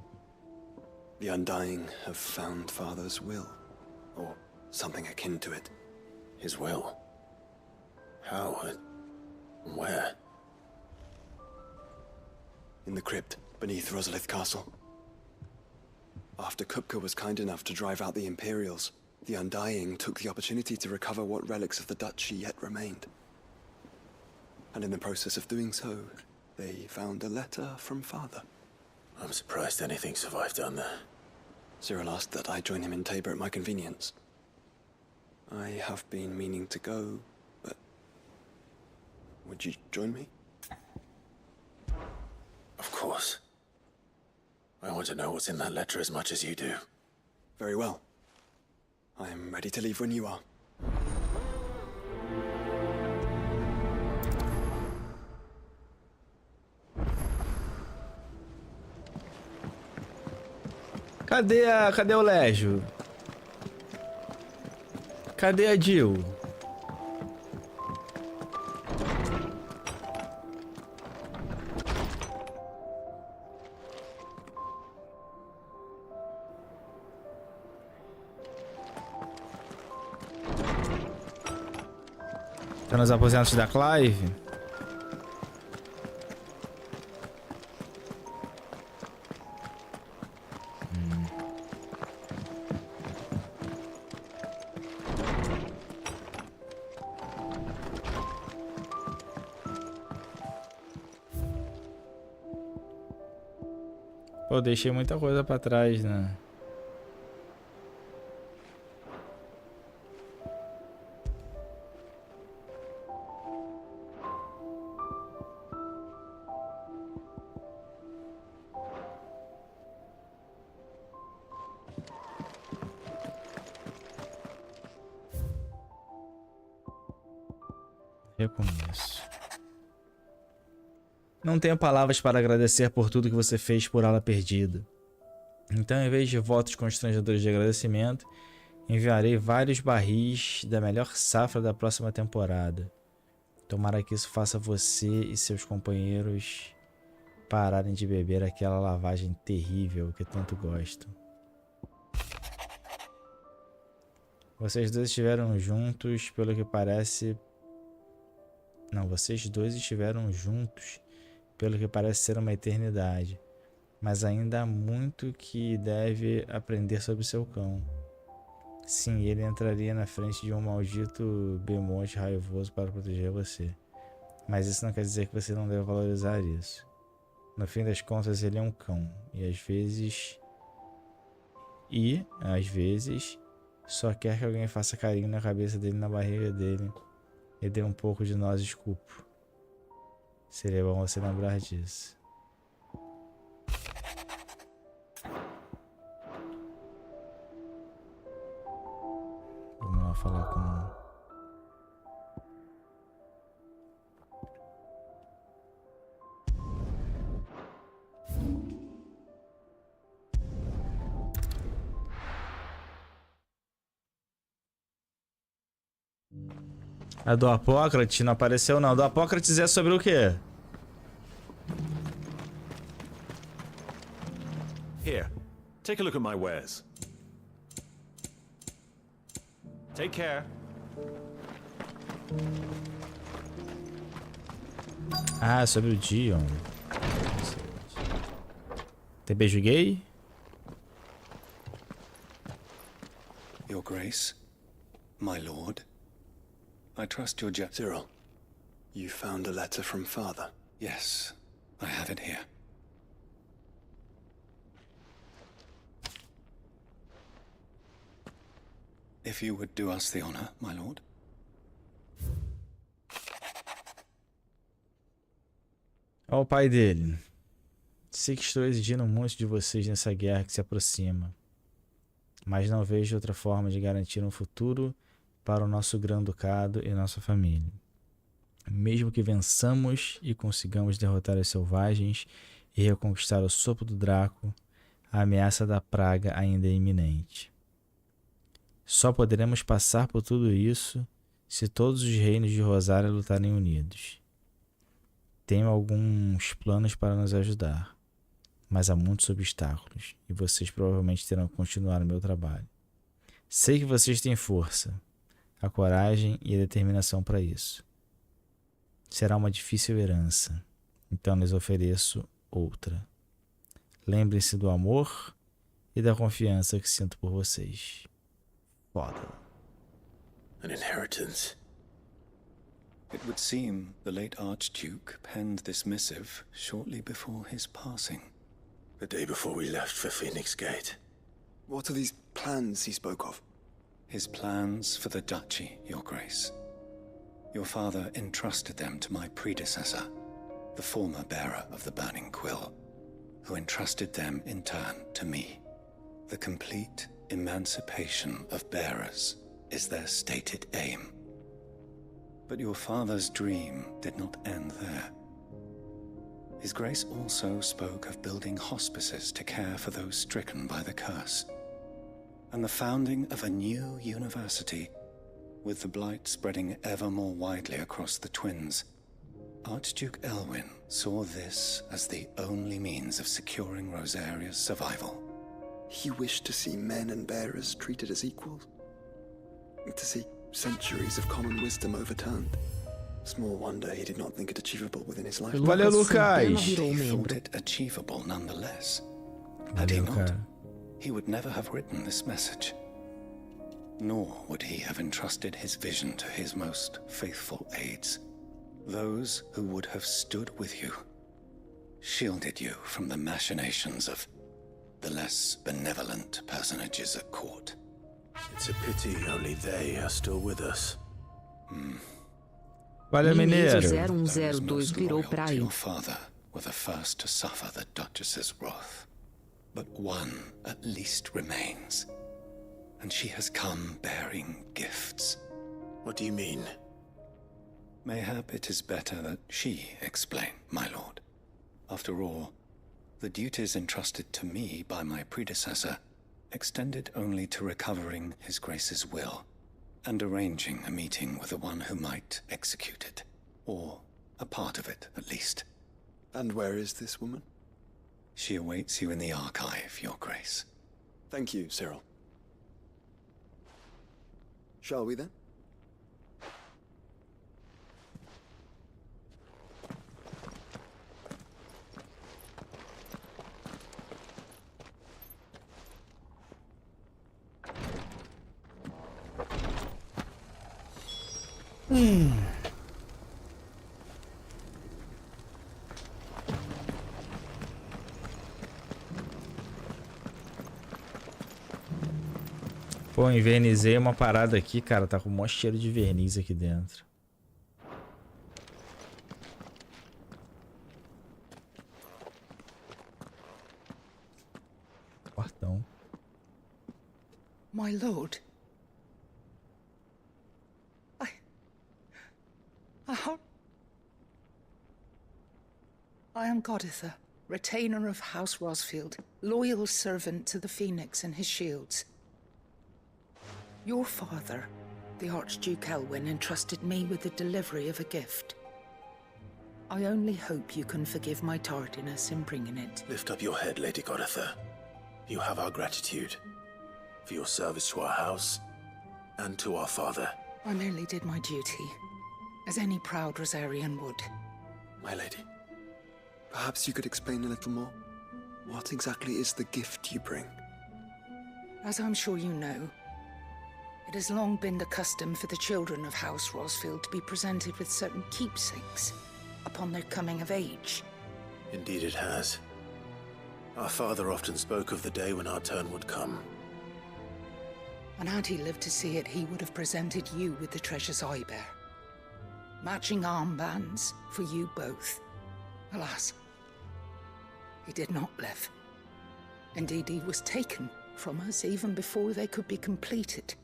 The Undying have found Father's will. Or something akin to it. His will? How? Where? In the crypt, beneath Rosalith Castle. After Kupka was kind enough to drive out the Imperials, the Undying took the opportunity to recover what relics of the Duchy yet remained. And in the process of doing so, they found a letter from Father. I'm surprised anything survived down there. Cyril asked that I join him in Tabor at my convenience. I have been meaning to go, but... would you join me? Of course. I want to know what's in that letter as much as you do. Very well. I am ready to leave when you are. Cadê o Légio? Cadê a Jill? Tá nos aposentos da Clive? Pô, deixei muita coisa pra trás, né? Recomeço. Não tenho palavras para agradecer por tudo que você fez por Ala Perdida. Então, em vez de votos constrangedores de agradecimento, enviarei vários barris da melhor safra da próxima temporada. Tomara que isso faça você e seus companheiros pararem de beber aquela lavagem terrível que tanto gostam. Vocês dois estiveram juntos, pelo que parece... Não, vocês dois estiveram juntos, pelo que parece ser uma eternidade. Mas ainda há muito que deve aprender sobre seu cão. Sim, ele entraria na frente de um maldito bemote raivoso para proteger você. Mas isso não quer dizer que você não deve valorizar isso. No fim das contas, ele é um cão. E às vezes, só quer que alguém faça carinho na cabeça dele, na barriga dele. E dê um pouco de nozes culpo. Seria bom você lembrar disso. Vamos lá falar com... A do Apócrates não apareceu, não. A do Apócrates é sobre o quê? Here, take a look at my wares. Take care. Ah, sobre o Dion. Tem beijo gay? Your Grace, my lord, I trust your Cyril, you found a letter from Father? Yes, I have it here. If you would do us the honor, my lord. Olha o pai dele. Sei que estou exigindo muito de vocês nessa guerra que se aproxima, mas não vejo outra forma de garantir um futuro para o nosso Grão-Ducado e nossa família. Mesmo que vençamos e consigamos derrotar os selvagens e reconquistar o sopro do Draco, a ameaça da praga ainda é iminente. Só poderemos passar por tudo isso se todos os reinos de Rosária lutarem unidos. Tenho alguns planos para nos ajudar, mas há muitos obstáculos e vocês provavelmente terão que continuar o meu trabalho. Sei que vocês têm força, a coragem e a determinação para isso. Será uma difícil herança, então lhes ofereço outra. Lembrem-se do amor e da confiança que sinto por vocês. Foda. An inheritance. It would seem the late Archduke penned this missive shortly before his passing. The day before we left for Phoenix Gate. What are these plans he spoke of? His plans for the duchy, Your Grace. Your father entrusted them to my predecessor, the former bearer of the Burning Quill, who entrusted them in turn to me. The complete emancipation of bearers is their stated aim. But your father's dream did not end there. His Grace also spoke of building hospices to care for those stricken by the curse, and the founding of a new university, with the blight spreading ever more widely across the twins. Archduke Elwyn saw this as the only means of securing Rosaria's survival. He wished to see men and bearers treated as equals? To see centuries of common wisdom overturned? Small wonder he did not think it achievable within his lifetime. Valeu, Lucas. He thought it achievable nonetheless. Had he not, he would never have written this message. Nor would he have entrusted his vision to his most faithful aides, those who would have stood with you, shielded you from the machinations of the less benevolent personages at court. It's a pity only they are still with us. Valeu, mineiro. 0102 virou pra aí. Your father were the first to suffer the Duchess's wrath, but one at least remains, and she has come bearing gifts. What do you mean? Mayhap it is better that she explain, my lord. After all, the duties entrusted to me by my predecessor extended only to recovering His Grace's will and arranging a meeting with the one who might execute it, or a part of it, at least. And where is this woman? She awaits you in the archive, Your Grace. Thank you, Cyril. Shall we then? Pô, invernizei uma parada aqui, cara. Tá com um monte de cheiro de verniz aqui dentro. Quartão. My lord. I am Goditha, retainer of House Rosfield, loyal servant to the Phoenix and his shields. Your father, The Archduke Elwyn entrusted me with the delivery of a gift. I only hope you can forgive my tardiness in bringing it. Lift up your head, Lady Goditha. You have our gratitude for your service to our house and to our father. I merely did my duty, as any proud Rosarian would. My lady, perhaps you could explain a little more? What exactly is the gift you bring? As I'm sure you know, it has long been the custom for the children of House Rosfield to be presented with certain keepsakes upon their coming of age. Indeed it has. Our father often spoke of the day when our turn would come. And had he lived to see it, he would have presented you with the treasures I bear. Matching armbands for you both. Alas, he did not live. Indeed, he was taken from us even before they could be completed.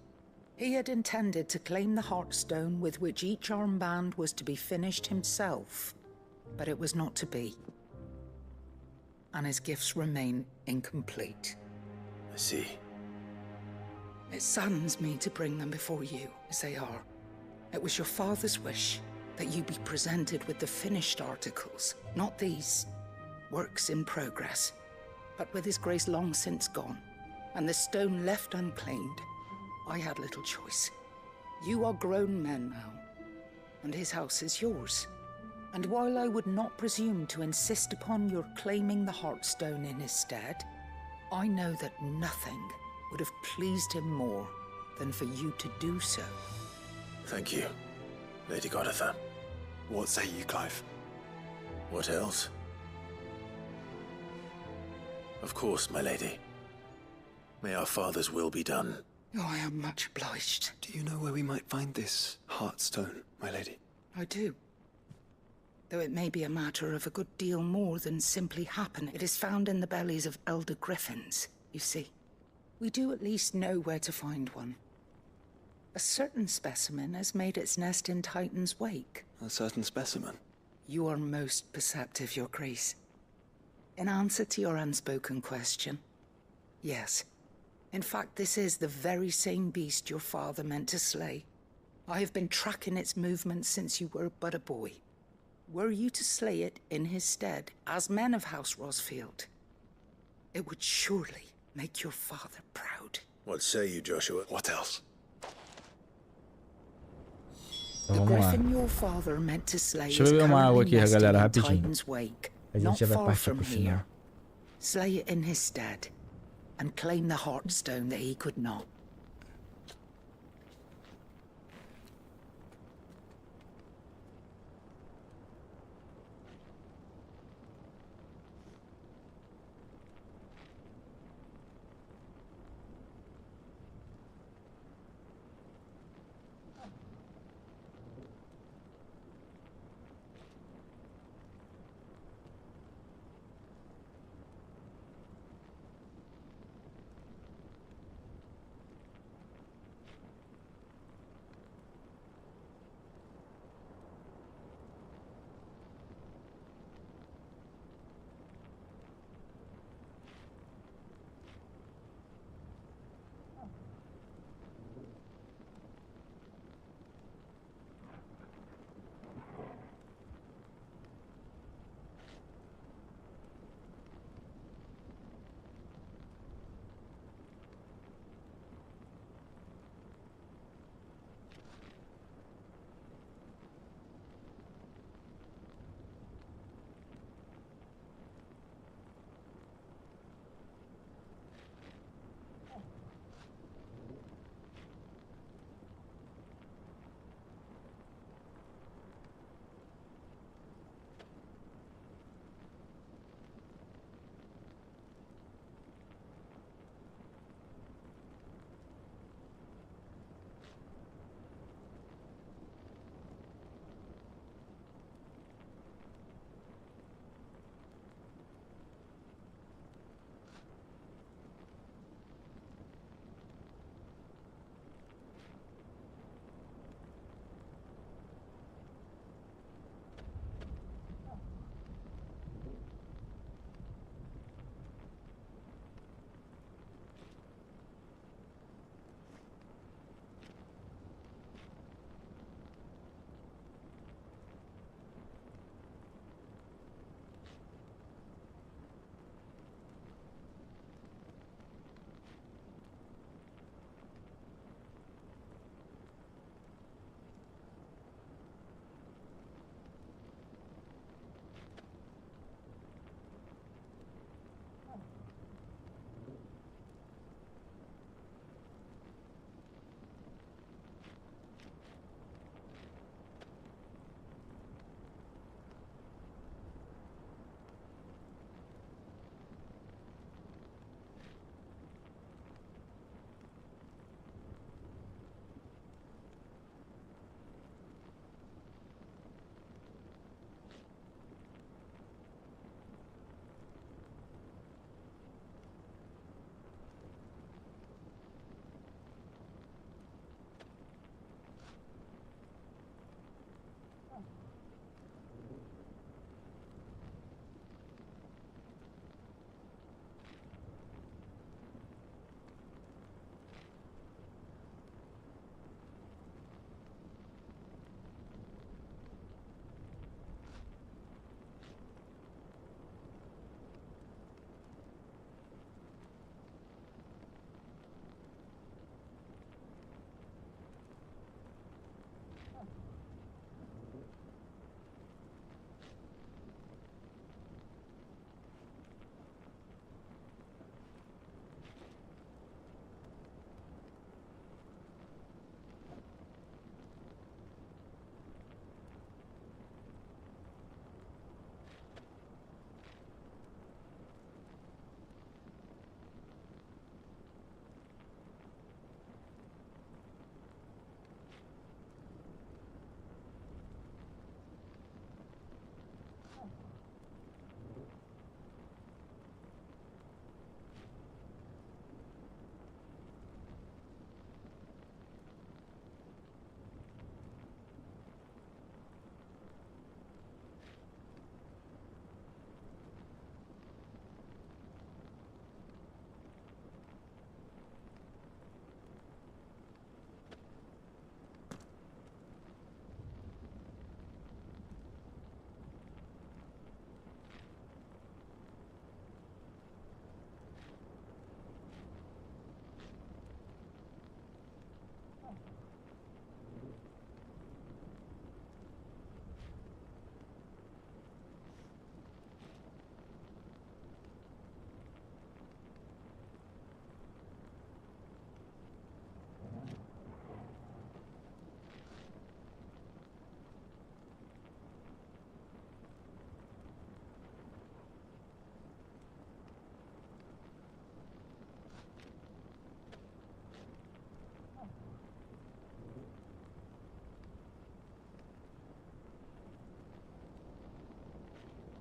He had intended to claim the Heartstone with which each armband was to be finished himself, but it was not to be. And his gifts remain incomplete. I see. It saddens me to bring them before you, as they are. It was your father's wish that you be presented with the finished articles, not these works in progress. But with his grace long since gone, and the stone left unclaimed, I had little choice. You are grown men now, and his house is yours. And while I would not presume to insist upon your claiming the Heartstone in his stead, I know that nothing would have pleased him more than for you to do so. Thank you, Lady Goditha. What say you, Clive? What else? Of course, my lady. May our father's will be done. Oh, I am much obliged. Do you know where we might find this Heartstone, my lady? I do. Though it may be a matter of a good deal more than simply happen, it is found in the bellies of elder griffins, you see. We do at least know where to find one. A certain specimen has made its nest in Titan's wake. A certain specimen? You are most perceptive, Your Grace. In answer to your unspoken question, yes. In fact, this is the very same beast your father meant to slay. I have been tracking its movements since you were but a boy. Were you to slay it in his stead, as men of House Rosfield, it would surely make your father proud. What say you, Joshua? What else? The griffin your father meant to slay Deixa eu is beber uma água aqui, currently galera, nested in rapidinho. Titan's wake, A not gente já vai far partir from pro final. here. Slay it in his stead, and claim the Heartstone that he could not.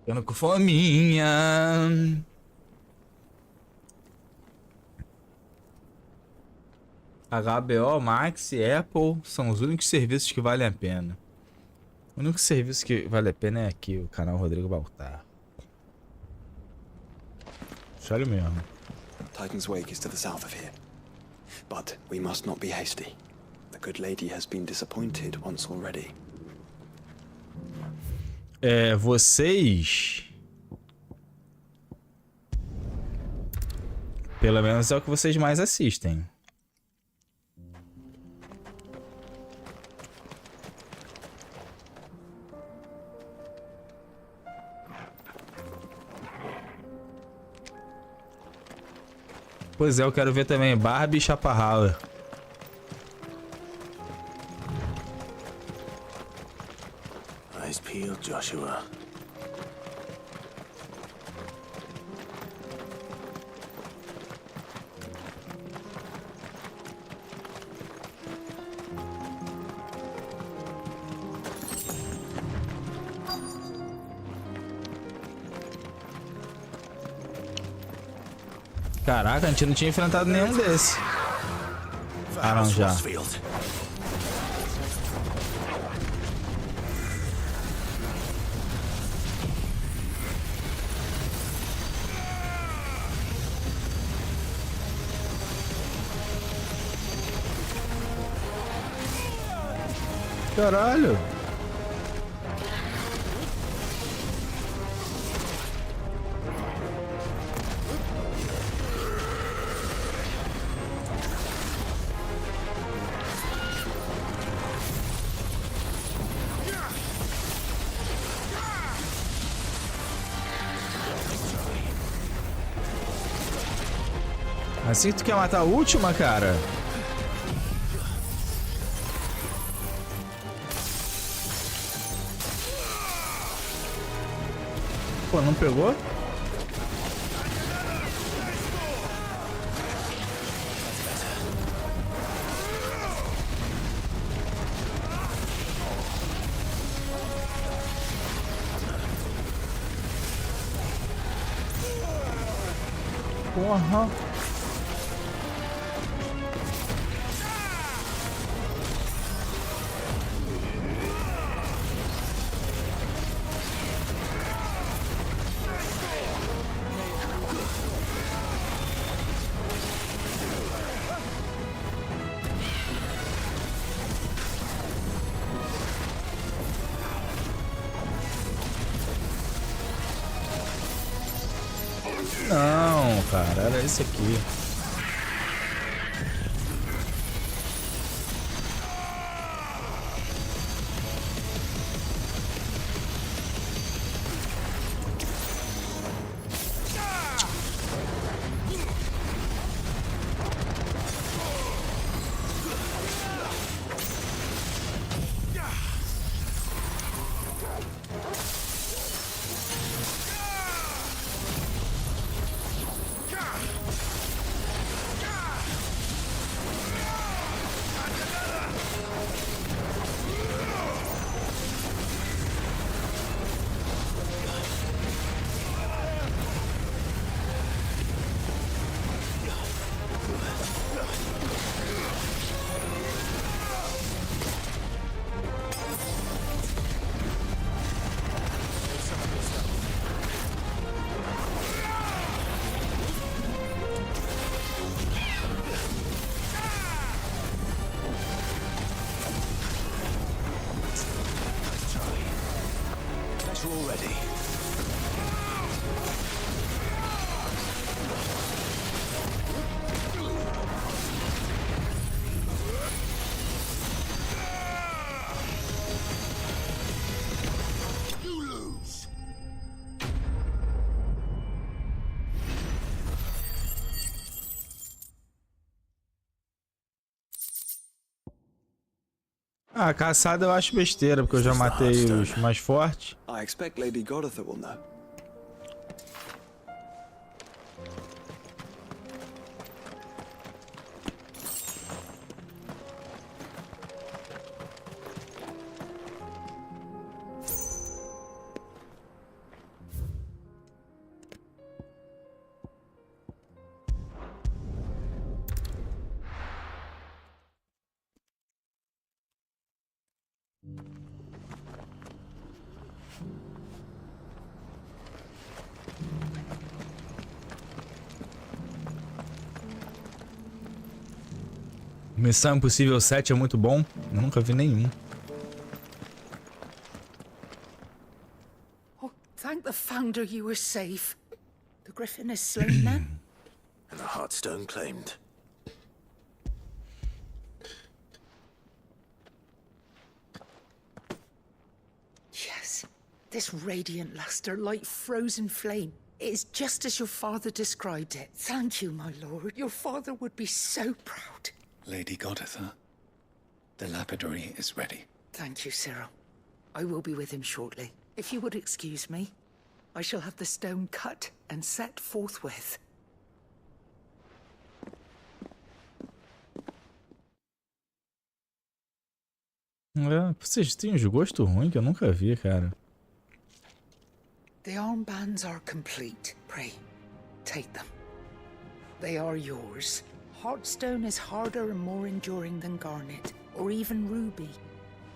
Ficando com fominha. HBO, Max e Apple são os únicos serviços que valem a pena. O único serviço que vale a pena é aqui, o canal Rodrigo Baltar. Sério mesmo. Titan's wake is to the south of here. But we must not be hasty. The good lady has been disappointed once already. Vocês... Pelo menos é o que vocês mais assistem. Pois é, eu quero ver também Barbie e Chaparral. Eyes peeled, Joshua. Caraca, a gente não tinha enfrentado nenhum desses. Ah, não, já. Caralho. Assim tu quer matar a última, cara? Pô, não pegou? Porra. Não, cara, era esse aqui. Ah, caçada eu acho besteira, porque eu já matei os mais fortes. I expect Lady Godatha will know. Missão Impossível 7 é muito bom. Eu nunca vi nenhum. Oh, thank the Founder you were safe. The Griffin is slain then? And the Heartstone claimed. Yes, this radiant luster like frozen flame. It is just as your father described it. Thank you, my lord. Your father would be so proud. Lady Goditha, the lapidary is ready. Thank you, Cyril. I will be with him shortly. If you would excuse me, I shall have the stone cut and set forthwith. É, vocês têm uns gosto ruim que eu nunca vi, cara. The armbands are complete. Pray, take them. They are yours. Heartstone is harder and more enduring than garnet, or even ruby.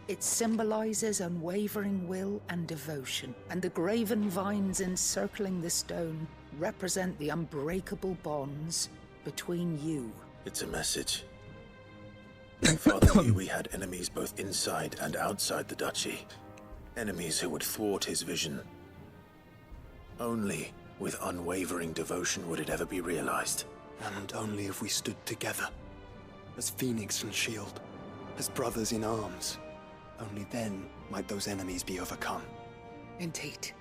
It symbolizes unwavering will and devotion, and the graven vines encircling the stone represent the unbreakable bonds between you. It's a message. Father knew we had enemies both inside and outside the duchy. Enemies who would thwart his vision. Only with unwavering devotion would it ever be realized. And only if we stood together, as Phoenix and Shield, as brothers in arms. Only then might those enemies be overcome. Indeed.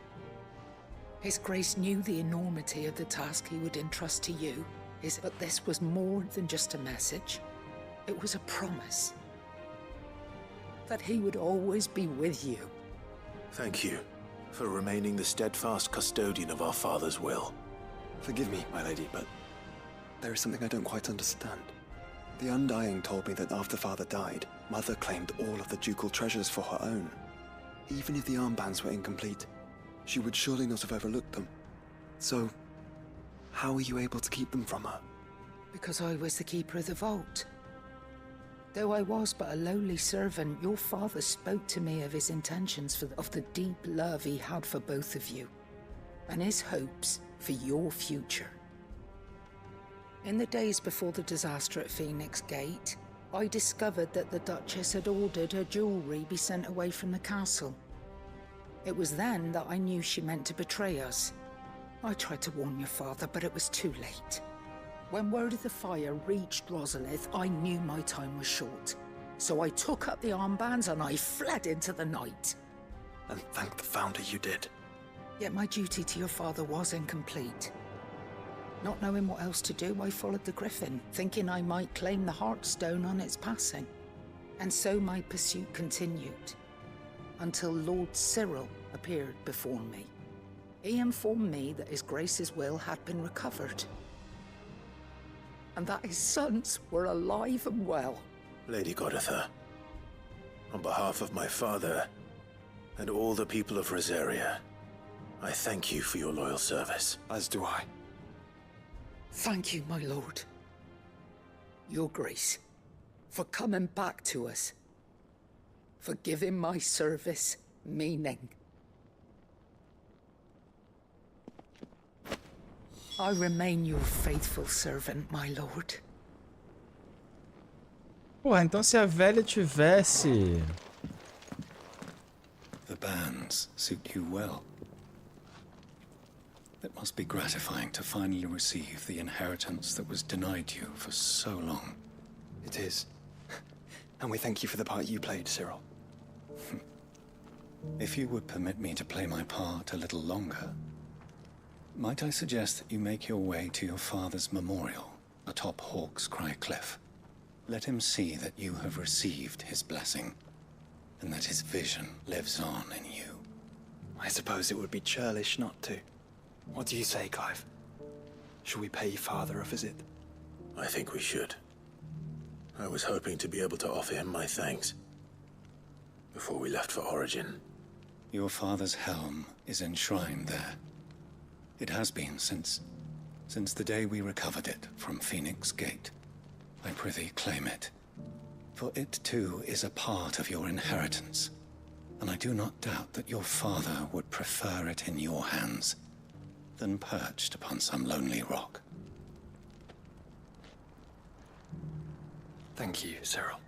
His Grace knew the enormity of the task he would entrust to you, but this was more than just a message. It was a promise that he would always be with you. Thank you for remaining the steadfast custodian of our father's will. Forgive me, my lady, but there is something I don't quite understand. The Undying told me that after Father died, Mother claimed all of the ducal treasures for her own. Even if the armbands were incomplete, she would surely not have overlooked them. So, how were you able to keep them from her? Because I was the keeper of the vault. Though I was but a lowly servant, your father spoke to me of his intentions of the deep love he had for both of you, and his hopes for your future. In the days before the disaster at Phoenix Gate, I discovered that the Duchess had ordered her jewelry be sent away from the castle. It was then that I knew she meant to betray us. I tried to warn your father, but it was too late. When word of the fire reached Rosalith, I knew my time was short. So I took up the armbands and I fled into the night. And thank the Founder you did. Yet my duty to your father was incomplete. Not knowing what else to do, I followed the Griffin, thinking I might claim the Heartstone on its passing. And so my pursuit continued, until Lord Cyril appeared before me. He informed me that His Grace's will had been recovered, and that his sons were alive and well. Lady Goditha, on behalf of my father and all the people of Rosaria, I thank you for your loyal service. As do I. Thank you, my lord. Your Grace, for coming back to us, for giving my service meaning. I remain your faithful servant, my lord. Porra, então se a velha tivesse... The bands suit you well. It must be gratifying to finally receive the inheritance that was denied you for so long. It is. And we thank you for the part you played, Cyril. If you would permit me to play my part a little longer, might I suggest that you make your way to your father's memorial atop Hawk's Cry Cliff? Let him see that you have received his blessing, and that his vision lives on in you. I suppose it would be churlish not to. What do you say, Clive? Should we pay Father a visit? I think we should. I was hoping to be able to offer him my thanks before we left for Origin. Your father's helm is enshrined there. It has been since the day we recovered it from Phoenix Gate. I prithee claim it, for it too is a part of your inheritance, and I do not doubt that your father would prefer it in your hands than perched upon some lonely rock. Thank you, Cyril.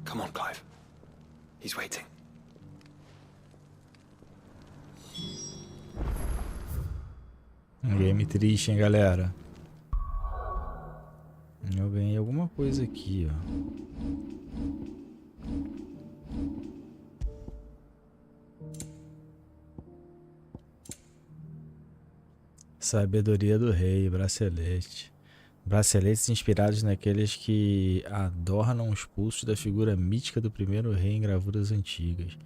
Come on, Clive. He's waiting. Um game triste, hein, galera? Eu ganhei alguma coisa aqui, ó. Sabedoria do rei, bracelete. Braceletes inspirados naqueles que adornam os pulsos da figura mítica do primeiro rei em gravuras antigas.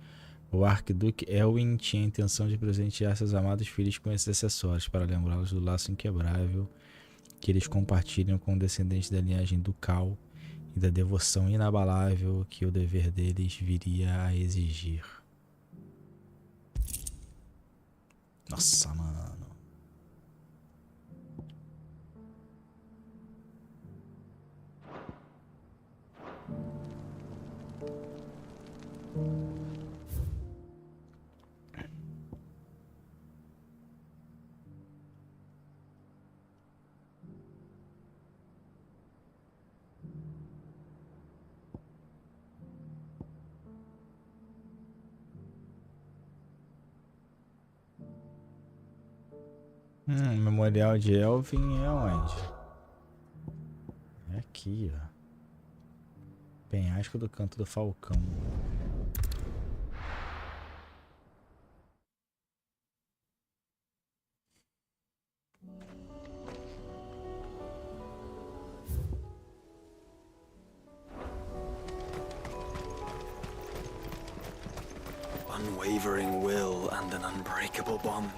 O arquiduque Elwin tinha a intenção de presentear seus amados filhos com esses acessórios para lembrá-los do laço inquebrável que eles compartilham com descendentes da linhagem ducal e da devoção inabalável que o dever deles viria a exigir. Nossa, mano. Memorial de Elvin é onde? É aqui, ó. Penhasco do Canto do Falcão. Unwavering will and an unbreakable bond.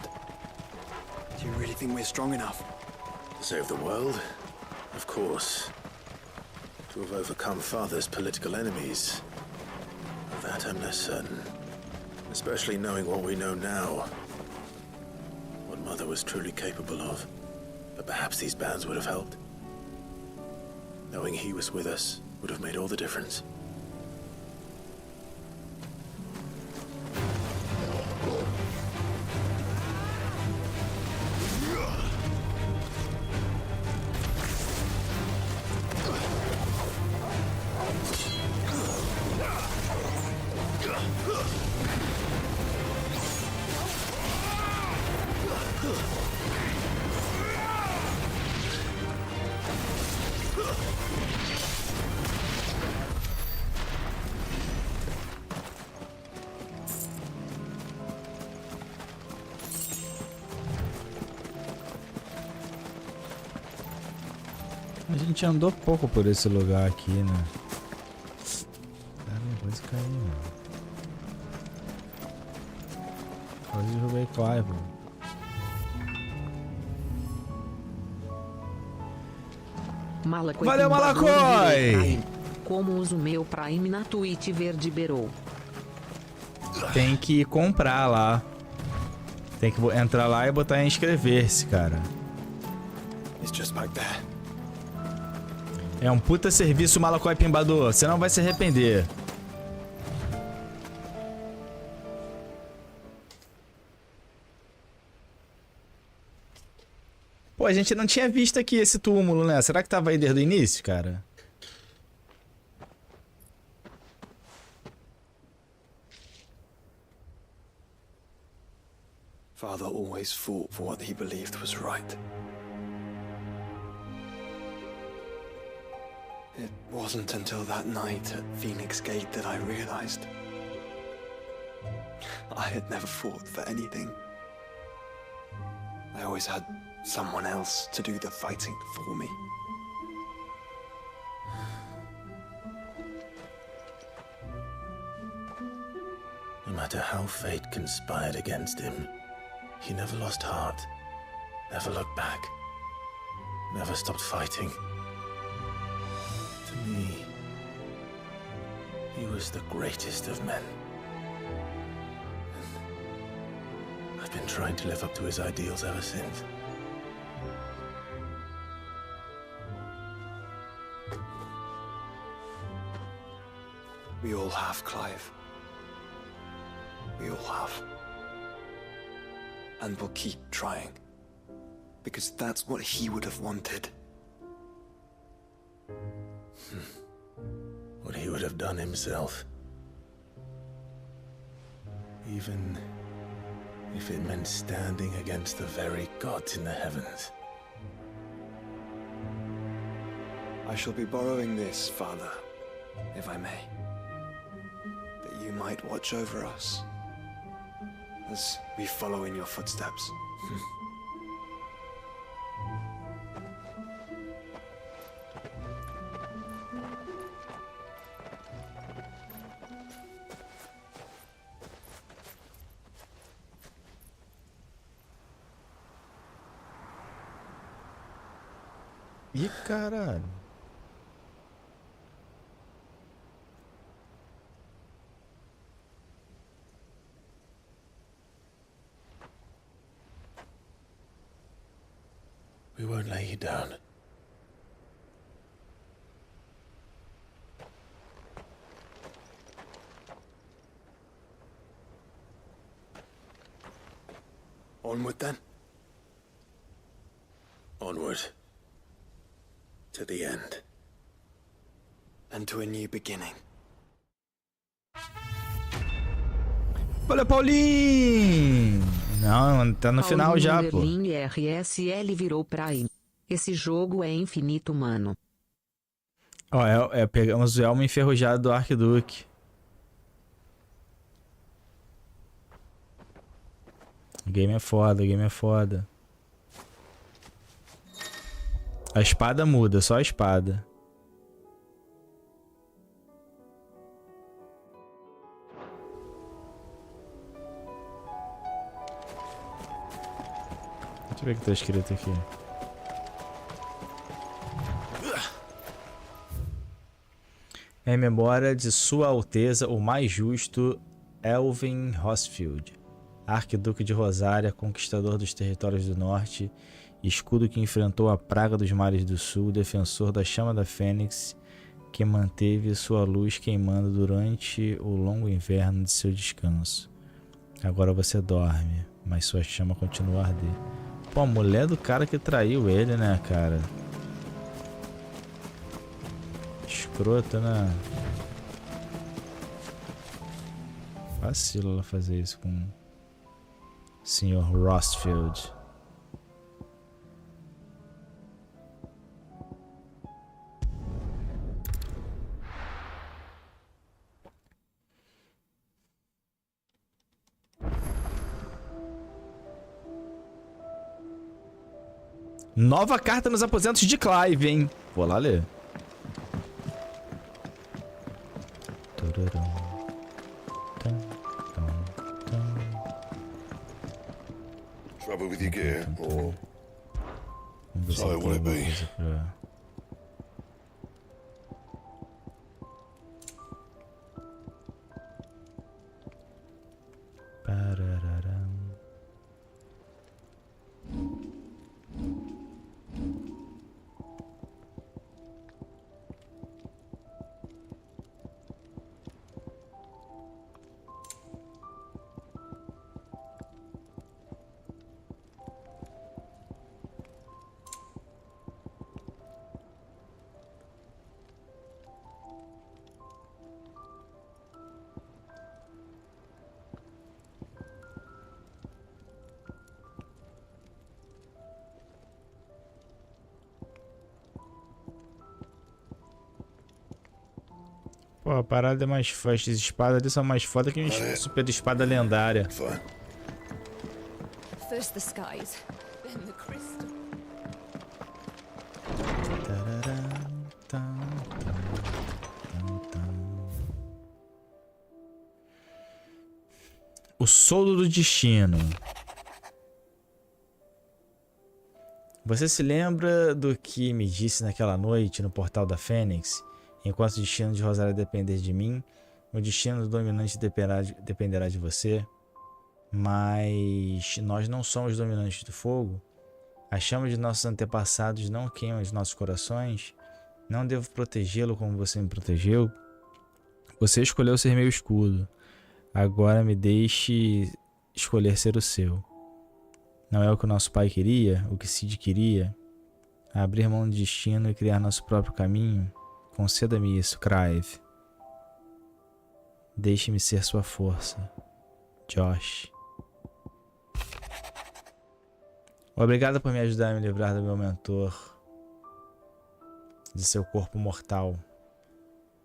Do you really think we're strong enough? To save the world? Of course. To have overcome Father's political enemies? Of that I'm less certain. Especially knowing what we know now. What Mother was truly capable of. But perhaps these bands would have helped. Knowing he was with us would have made all the difference. A gente andou pouco por esse lugar aqui, né? Caramba, quase caí, mano. Quase derrubei Clive. Malacoi. Valeu, Malacoi! Como uso meu Prime na Twitch Verdadeiro? Tem que comprar lá. Tem que entrar lá e botar em inscrever-se, cara. It's just back there. É um puta serviço, Malacoi Pimbador. Você não vai se arrepender. Pô, a gente não tinha visto aqui esse túmulo, né? Será que tava aí desde o início, cara? Father always fought for what he believed was right. It wasn't until that night at Phoenix Gate that I realized I had never fought for anything. I always had someone else to do the fighting for me. No matter how fate conspired against him, he never lost heart, never looked back, never stopped fighting. To me, he was the greatest of men. And I've been trying to live up to his ideals ever since. We all have, Clive. We all have. And we'll keep trying. Because that's what he would have wanted. What he would have done himself. Even if it meant standing against the very gods in the heavens. I shall be borrowing this, Father, if I may. That you might watch over us as we follow in your footsteps. Ih, caralho. We won't lay you down. Onward then. Onward. To the end. And to a new beginning. Olha, Paulinho! Não, tá no final já, pô. RSL virou pra I. Esse jogo é infinito, mano. Ó, pegamos o elmo enferrujado do Arquiduque. O game é foda, o game é foda. A espada muda, só a espada. Deixa eu ver o que tá escrito aqui. Em memória de Sua Alteza, o mais justo Elvin Horsfield, Arquiduque de Rosária, conquistador dos territórios do norte, escudo que enfrentou a praga dos mares do sul, defensor da chama da Fênix, que manteve sua luz queimando durante o longo inverno de seu descanso. Agora você dorme, mas sua chama continua a arder. Pô, a mulher do cara que traiu ele, né, cara? Escrota, né? Vacilo ela fazer isso com o Sr. Rosfield. Nova carta nos aposentos de Clive, hein? Vou lá ler. Trouble with your gear, or so will it be? Pô, a parada é mais foda. As espadas ali são mais foda que uma super espada lendária. First the skies, then the crystal. O soldo do destino. Você se lembra do que me disse naquela noite no portal da Fênix? Enquanto o destino de Rosária depender de mim, o destino do dominante dependerá de você. Mas nós não somos dominantes do fogo. A chama de nossos antepassados não queima os nossos corações. Não devo protegê-lo como você me protegeu. Você escolheu ser meu escudo. Agora me deixe escolher ser o seu. Não é o que o nosso pai queria, o que Sid queria? Abrir mão do destino e criar nosso próprio caminho? Conceda-me isso, Clive. Deixe-me ser sua força. Josh. Obrigado por me ajudar a me livrar do meu mentor, de seu corpo mortal.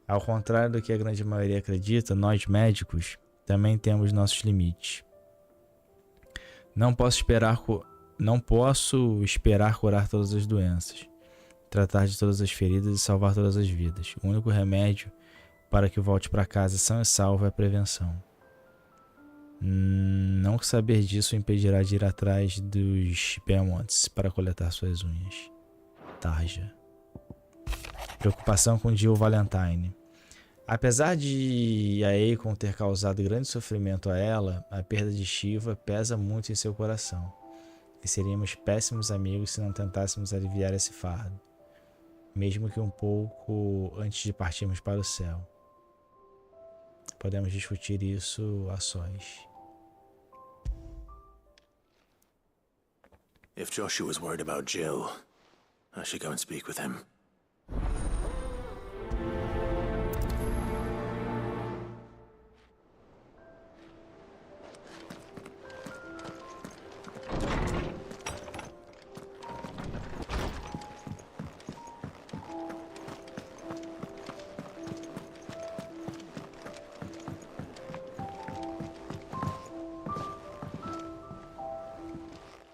Ao contrário do que a grande maioria acredita, nós médicos também temos nossos limites. Não posso esperar curar todas as doenças, tratar de todas as feridas e salvar todas as vidas. O único remédio para que volte para casa são e salvo é a prevenção. Não saber disso o impedirá de ir atrás dos Belmonts para coletar suas unhas. Tarja. Preocupação com Jill Valentine. Apesar de a Akon ter causado grande sofrimento a ela, a perda de Shiva pesa muito em seu coração. E seríamos péssimos amigos se não tentássemos aliviar esse fardo, mesmo que um pouco antes de partirmos para o céu. Podemos discutir isso a sós. If Joshua's worried about Jill, I should go and speak with him.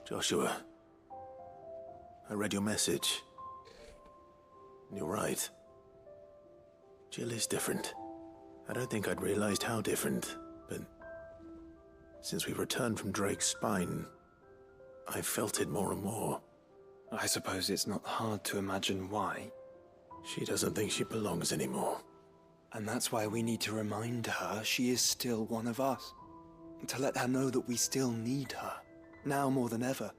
Joshua, I read your message. You're right. Jill is different. I don't think I'd realized how different, but since we returned from Drake's spine, I've felt it more and more. I suppose it's not hard to imagine why. She doesn't think she belongs anymore. And that's why we need to remind her she is still one of us. To let her know that we still need her. Now more than ever.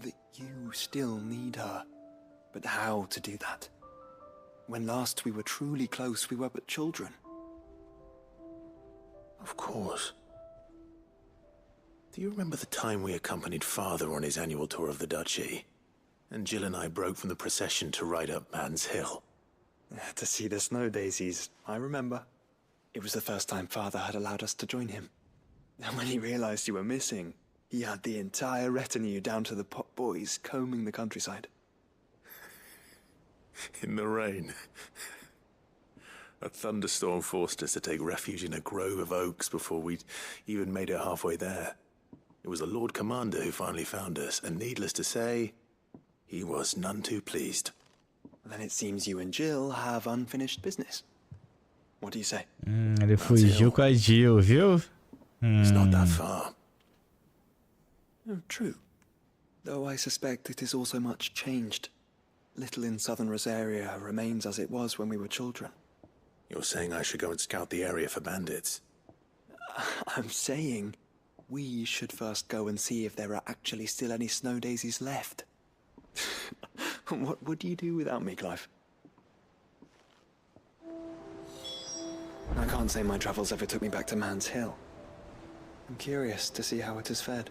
That you still need her. But how to do that? When last we were truly close, we were but children. Of course. Do you remember the time we accompanied Father on his annual tour of the Duchy? And Jill and I broke from the procession to ride up Man's Hill. To see the snow daisies, I remember. It was the first time Father had allowed us to join him. And when he realized you were missing, he had the entire retinue down to the pot boys combing the countryside. In the rain. A thunderstorm forced us to take refuge in a grove of oaks before we'd even made it halfway there. It was the Lord Commander who finally found us, and needless to say, he was none too pleased. Then it seems you and Jill have unfinished business. What do you say? Ele fugiu com a Jill, viu? It's not that far. Oh, true. Though I suspect it is also much changed. Little in southern Rosaria remains as it was when we were children. You're saying I should go and scout the area for bandits? I'm saying we should first go and see if there are actually still any snow daisies left. What would you do without me, Clive? I can't say my travels ever took me back to Man's Hill. I'm curious to see how it has fared.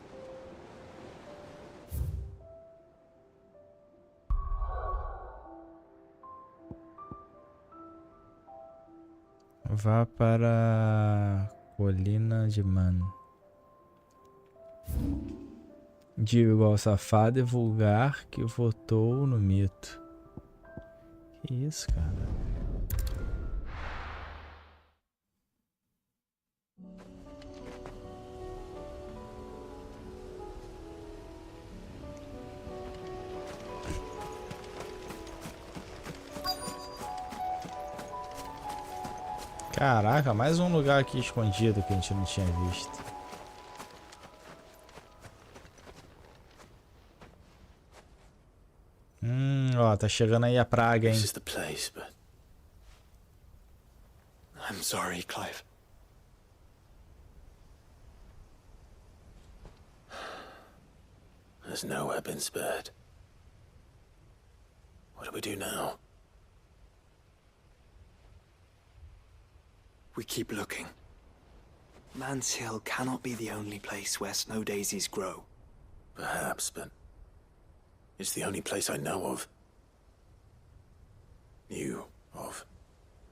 Vá para a colina de Man. Digo igual safado e vulgar que votou no mito. Que isso, cara? Caraca, mais um lugar aqui escondido que a gente não tinha visto. Ó, tá chegando aí a praga, hein? This is the place, but I'm sorry, Clive. There's nowhere been spared. What do we do now? We keep looking. Man's Hill cannot be the only place where snow daisies grow. Perhaps, but it's the only place I know of. Knew of.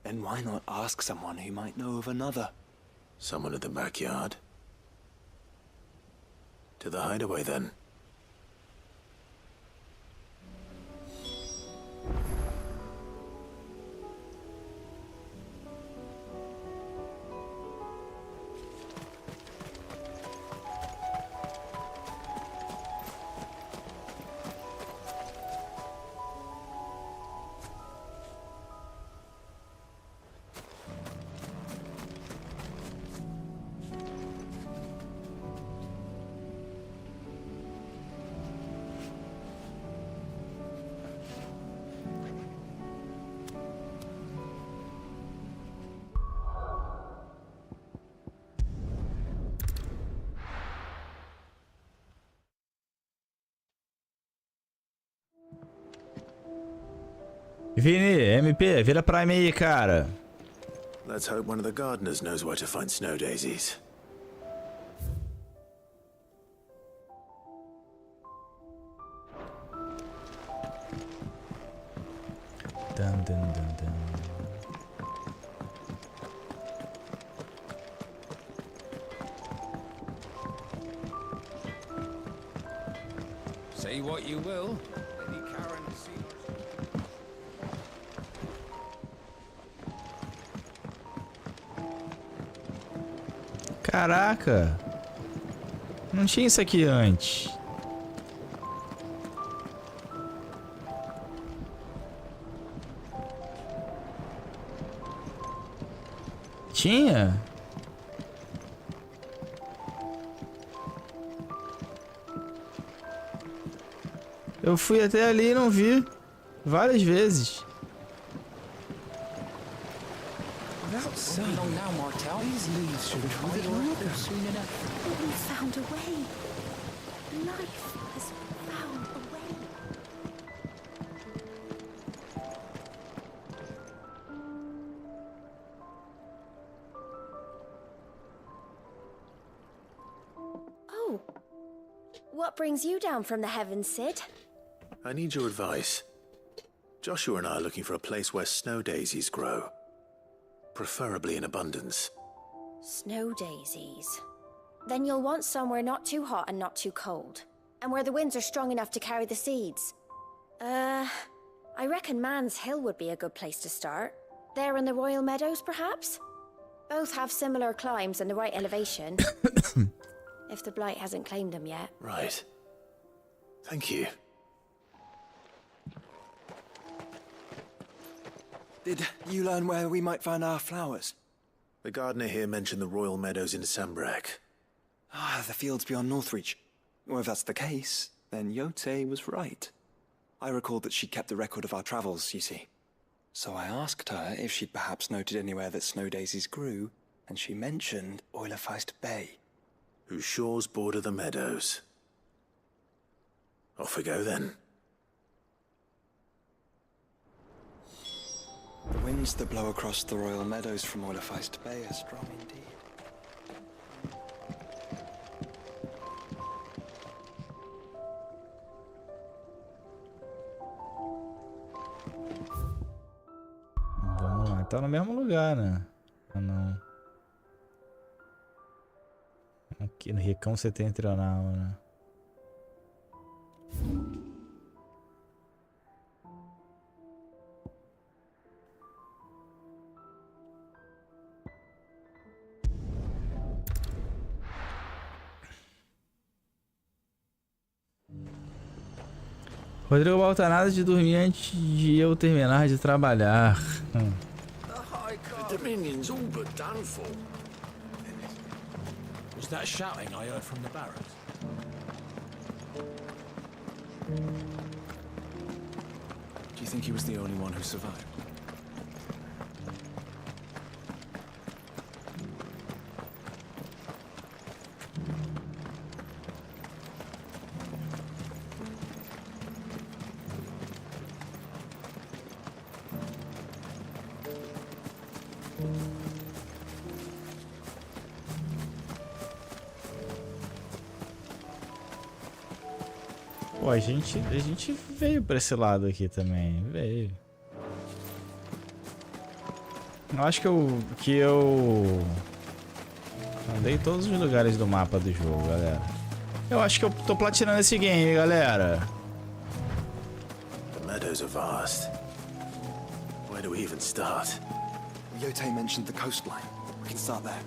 Then why not ask someone who might know of another? Someone at the backyard? To the hideaway, then. Vini, MP, vira Prime aí, cara. Let's hope one of the gardeners knows where to find snow daisies. Dun, dun, dun, dun. Say what you will. Caraca! Não tinha isso aqui antes. Tinha? Eu fui até ali e não vi. Várias vezes. These leaves should have been over soon enough. We found a way. Life has found a way. Oh. What brings you down from the heavens, Sid? I need your advice. Joshua and I are looking for a place where snow daisies grow. Preferably in abundance. Snow daisies. Then you'll want somewhere not too hot and not too cold. And where the winds are strong enough to carry the seeds. I reckon Man's Hill would be a good place to start. There in the Royal Meadows, perhaps? Both have similar climbs and the right elevation. If the Blight hasn't claimed them yet. Right. Thank you. Did you learn where we might find our flowers? The gardener here mentioned the Royal Meadows in Sambrek. Ah, the fields beyond Northreach. Well, if that's the case, then Yote was right. I recalled that she kept a record of our travels, you see. So I asked her if she'd perhaps noted anywhere that snow daisies grew, and she mentioned Oilefeist Bay. Whose shores border the meadows. Off we go then. The winds that blow across the Royal Meadows from Oilefeist Bay are strong indeed. Vamos lá, tá no mesmo lugar, né? Ah, não. Aqui no Rincão Setentrional, né? Rodrigo Baltar, nada de dormir antes de eu terminar de trabalhar. The Dominion's all but done for. Was that shouting I heard from the barracks? Do you think he was the only one who survived? Pô, a gente veio pra esse lado aqui também. Veio. Eu acho que eu andei em todos os lugares do mapa do jogo, galera. Eu acho que eu tô platinando esse game, galera. The meadows are vast. Where do we even start? Yotei mentioned the coastline. We can start there.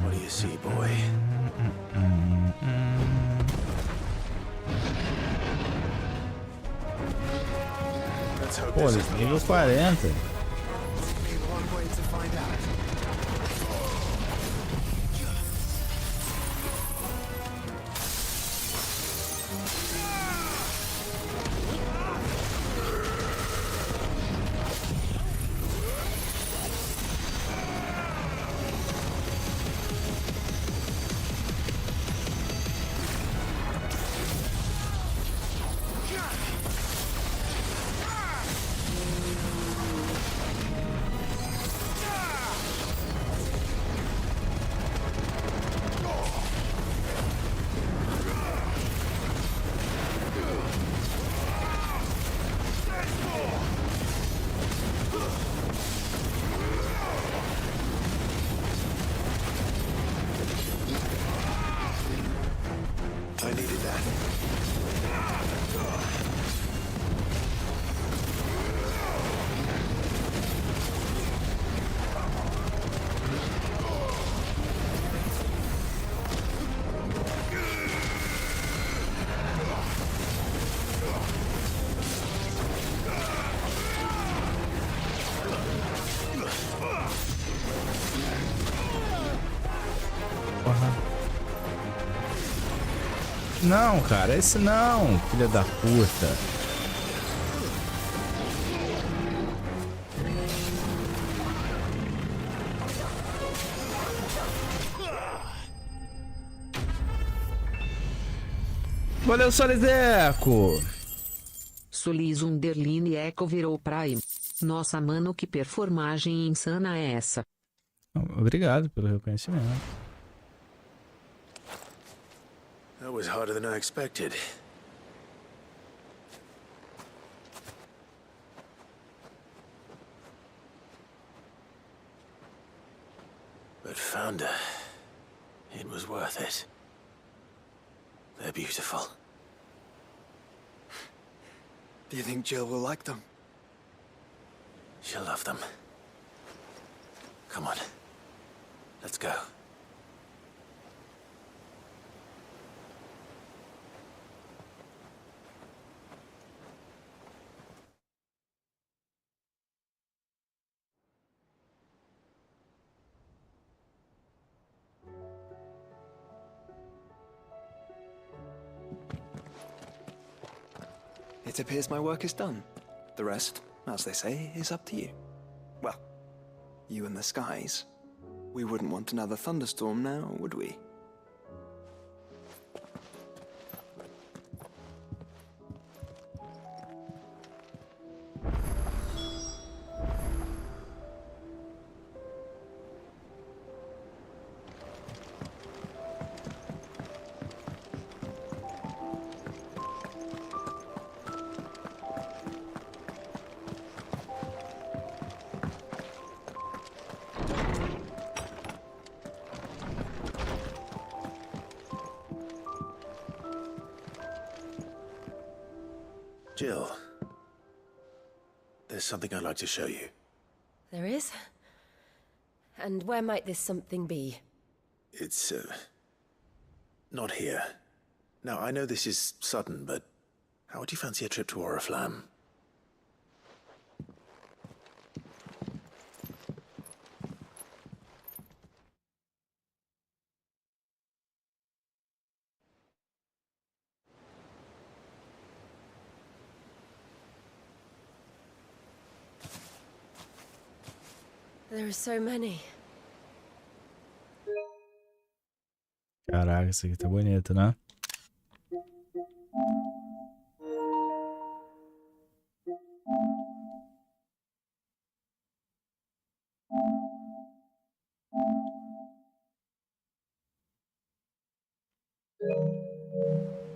What do you see, boy? Pô, nível 40. I needed that. Não, cara, esse não, filha da puta. Valeu, Solideco! Solis Underline Echo virou Prime. Nossa, mano, que performagem insana é essa? Obrigado pelo reconhecimento. That was harder than I expected. But found her. It was worth it. They're beautiful. Do you think Jill will like them? She'll love them. Come on. Let's go. It appears my work is done. The rest, as they say, is up to you. Well, you and the skies. We wouldn't want another thunderstorm now, would we? Jill, there's something I'd like to show you. There is? And where might this something be? It's, not here. Now, I know this is sudden, but how would you fancy a trip to Oriflamme? There are so many. Caraca, isso aqui tá bonito, né?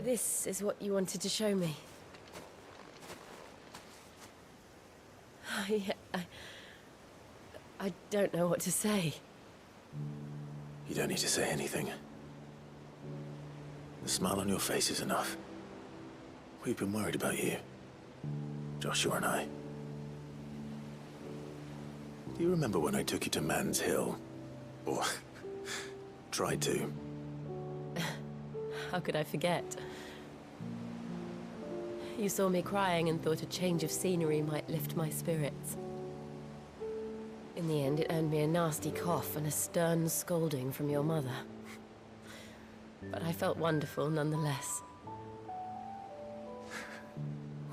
This is what you wanted to show me. I don't know what to say. You don't need to say anything. The smile on your face is enough. We've been worried about you, Joshua and I. Do you remember when I took you to Man's Hill? Or tried to? How could I forget? You saw me crying and thought a change of scenery might lift my spirits. In the end, it earned me a nasty cough and a stern scolding from your mother. But I felt wonderful nonetheless.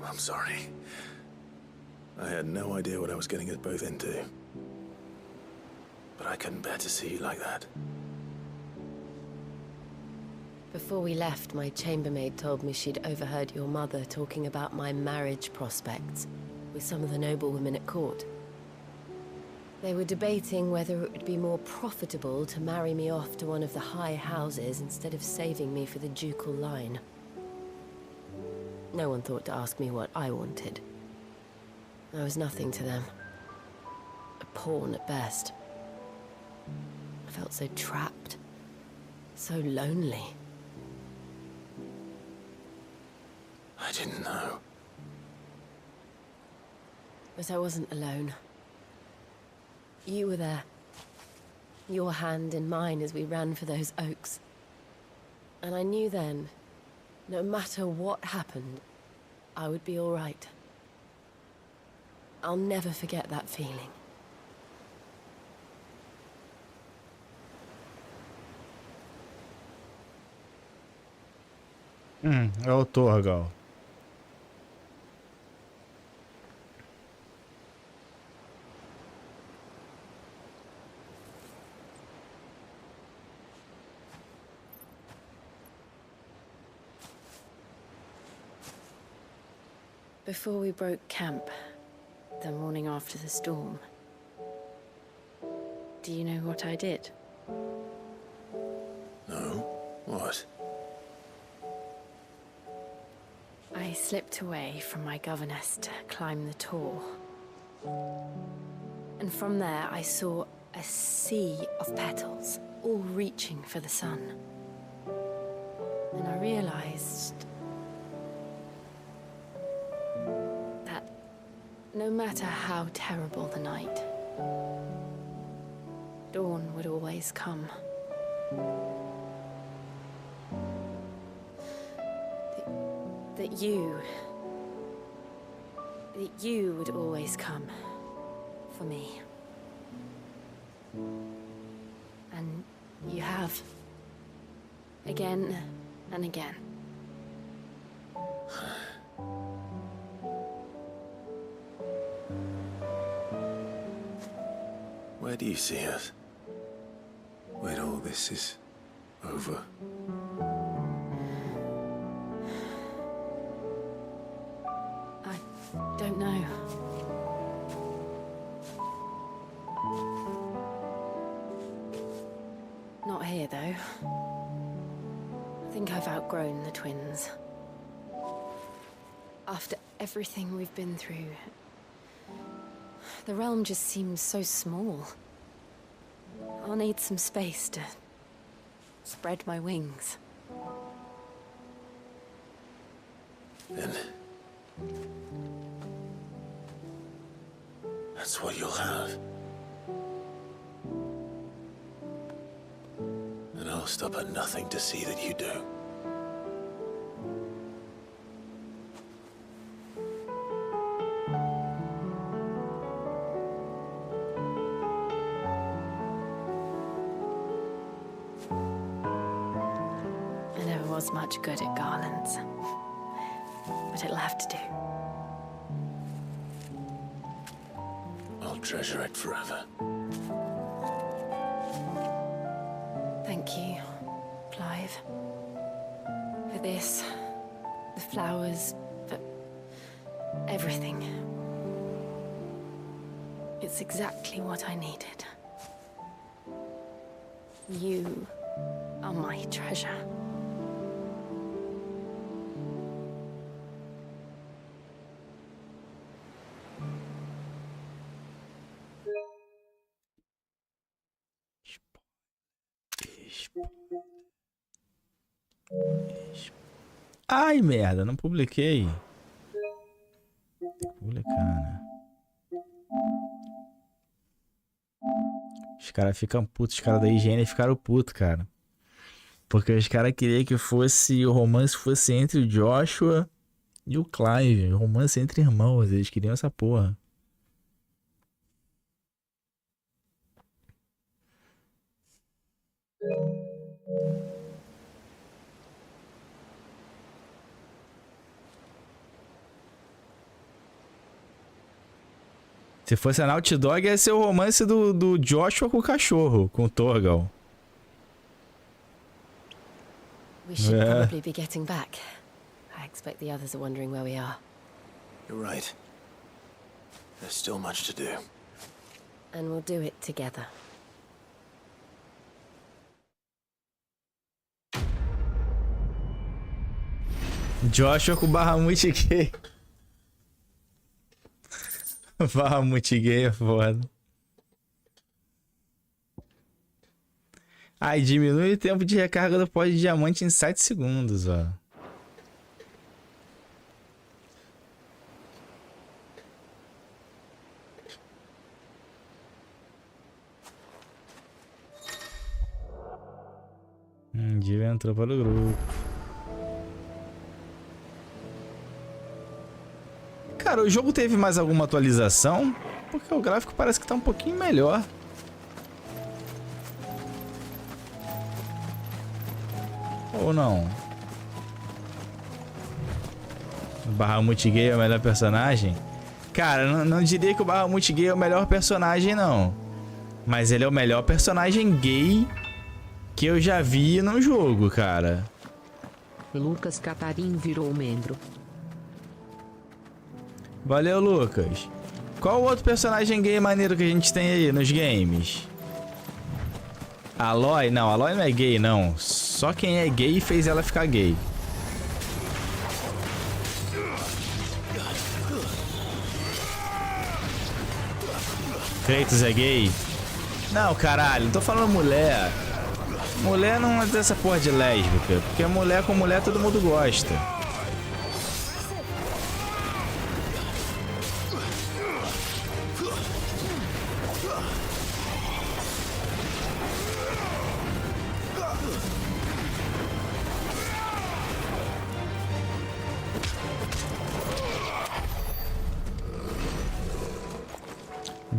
I'm sorry. I had no idea what I was getting us both into. But I couldn't bear to see you like that. Before we left, my chambermaid told me she'd overheard your mother talking about my marriage prospects with some of the noblewomen at court. They were debating whether it would be more profitable to marry me off to one of the high houses instead of saving me for the ducal line. No one thought to ask me what I wanted. I was nothing to them. A pawn at best. I felt so trapped. So lonely. I didn't know. But I wasn't alone. You were there. Your hand in mine as we ran for those oaks. And I knew then, no matter what happened, I would be all right. I'll never forget that feeling. É o Torgal. Before we broke camp, the morning after the storm, do you know what I did? No? What? I slipped away from my governess to climb the tor. And from there I saw a sea of petals, all reaching for the sun. And I realized that no matter how terrible the night, dawn would always come. That you would always come for me. And you have. Again and again. Where do you see us? When all this is over? Don't know. Not here, though. I think I've outgrown the twins. After everything we've been through, the realm just seems so small. I'll need some space to spread my wings. Then That's what you'll have. And I'll stop at nothing to see that you do. I never was much good at garlands, but it'll have to do. I'll treasure it forever. Thank you, Clive. For this, the flowers, for everything. It's exactly what I needed. You are my treasure. Ai, merda, não publiquei. Tem que publicar, né? Os caras ficam putos, os caras da higiene ficaram putos, cara. Porque os caras queriam que fosse o romance fosse entre o Joshua e o Clive. O romance entre irmãos, eles queriam essa porra. Se fosse a Naughty Dog, ia ser o romance do Joshua com o cachorro, com o Torgal. We should probably be getting back. I expect the others are wondering where we are. You're right. There's still much to do. And we'll do it together. Joshua com barra multigay. Barra multigay é foda. Aí diminui o tempo de recarga do pó de diamante em 7 segundos, ó. Diva entrou para o grupo. Cara, o jogo teve mais alguma atualização? Porque o gráfico parece que tá um pouquinho melhor. Ou não? O Bahamut Gay é o melhor personagem? Cara, não diria que o Bahamut Gay é o melhor personagem, não. Mas ele é o melhor personagem gay que eu já vi no jogo, cara. Lucas Catarim virou membro. Valeu, Lucas. Qual o outro personagem gay maneiro que a gente tem aí nos games? Aloy? Não, Aloy não é gay, não. Só quem é gay fez ela ficar gay. Kratos é gay? Não, caralho, não tô falando mulher. Mulher não é dessa porra de lésbica. Porque mulher com mulher todo mundo gosta.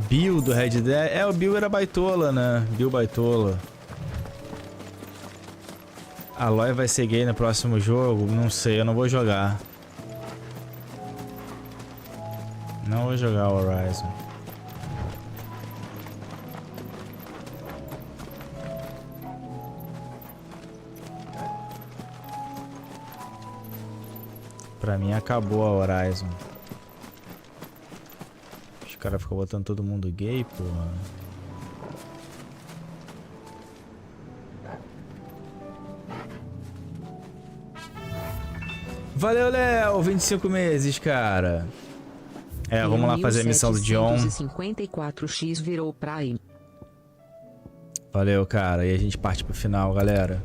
Bill do Red Dead. É, o Bill era baitola, né? Bill baitola. Aloy vai ser gay no próximo jogo? Não sei, eu não vou jogar. Não vou jogar o Horizon. Pra mim acabou a Horizon. Os caras ficam botando todo mundo gay, porra. Valeu, Léo! 25 meses, cara. É, vamos lá fazer a missão do John. 54x virou Prime. Valeu, cara. E a gente parte pro final, galera.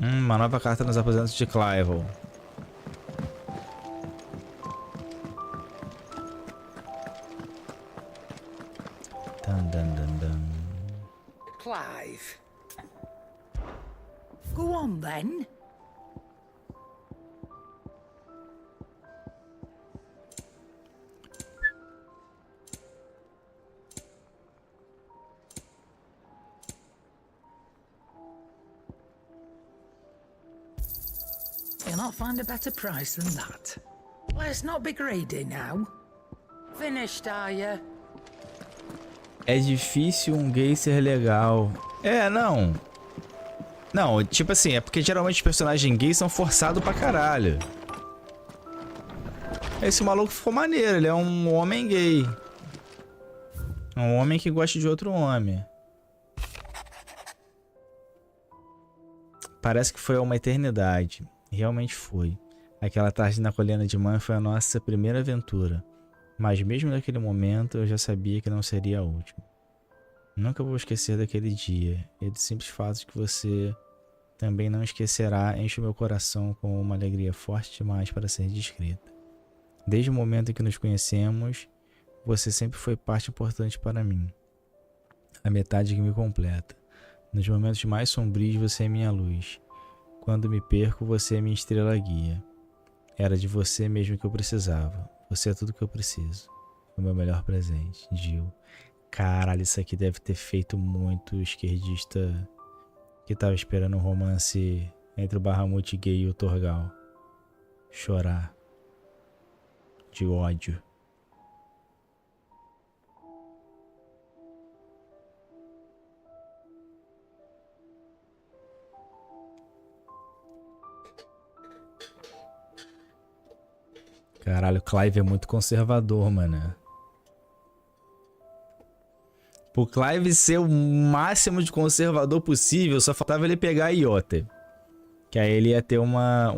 Uma nova carta nos aposentos de Clive. Clive. Go on then. You'll not find a better price than that. Let's not be greedy now. Finished, are you? É difícil um gay ser legal. É, não. Não, tipo assim, é porque geralmente os personagens gays são forçados pra caralho. Esse maluco ficou maneiro, ele é um homem gay. Um homem que gosta de outro homem. Parece que foi uma eternidade. Realmente foi. Aquela tarde na colina de mãe foi a nossa primeira aventura. Mas mesmo naquele momento eu já sabia que não seria a última. Nunca vou esquecer daquele dia. E do simples fato que você também não esquecerá enche o meu coração com uma alegria forte demais para ser descrita. Desde o momento em que nos conhecemos, você sempre foi parte importante para mim. A metade que me completa. Nos momentos mais sombrios você é minha luz. Quando me perco, você é minha estrela guia. Era de você mesmo que eu precisava. Você é tudo que eu preciso. O meu melhor presente, Jill. Caralho, isso aqui deve ter feito muito esquerdista que tava esperando um romance entre o Bahamut gay e o Torgal. Chorar. De ódio. Caralho, o Clive é muito conservador, mano. Pro Clive ser o máximo de conservador possível, só faltava ele pegar a Iota. Que aí ele ia ter uma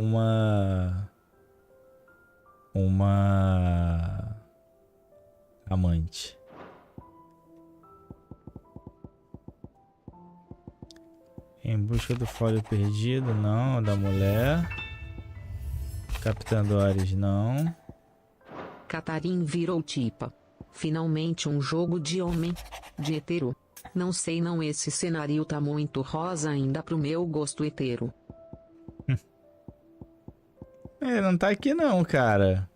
amante. Em busca do fólio perdido, não, da mulher. Capitã Doris, não. Catarin virou Tipa. Finalmente um jogo de homem, de hetero. Não sei não, esse cenário tá muito rosa ainda pro meu gosto hetero. É, não tá aqui não, cara.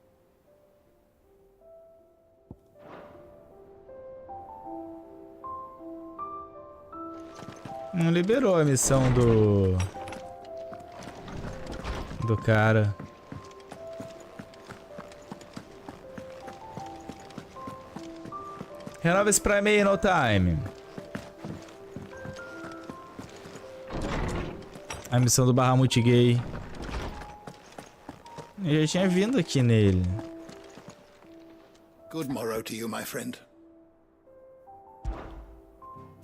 Não liberou a missão do cara. Renova esse Prime aí, no time. A missão do Bahamut gay. Eu já tinha vindo aqui nele. Good morrow to you, my friend.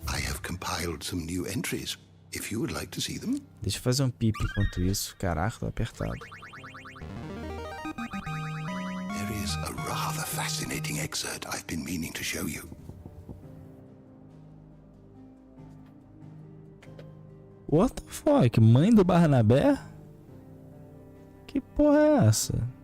I have compiled some new entries. If you would like to see them. Deixa eu fazer um pipi enquanto isso. Caraca, tô apertado. There is a rather fascinating excerpt I've been meaning to show you. What the fuck? Mãe do Barnabé? Que porra é essa?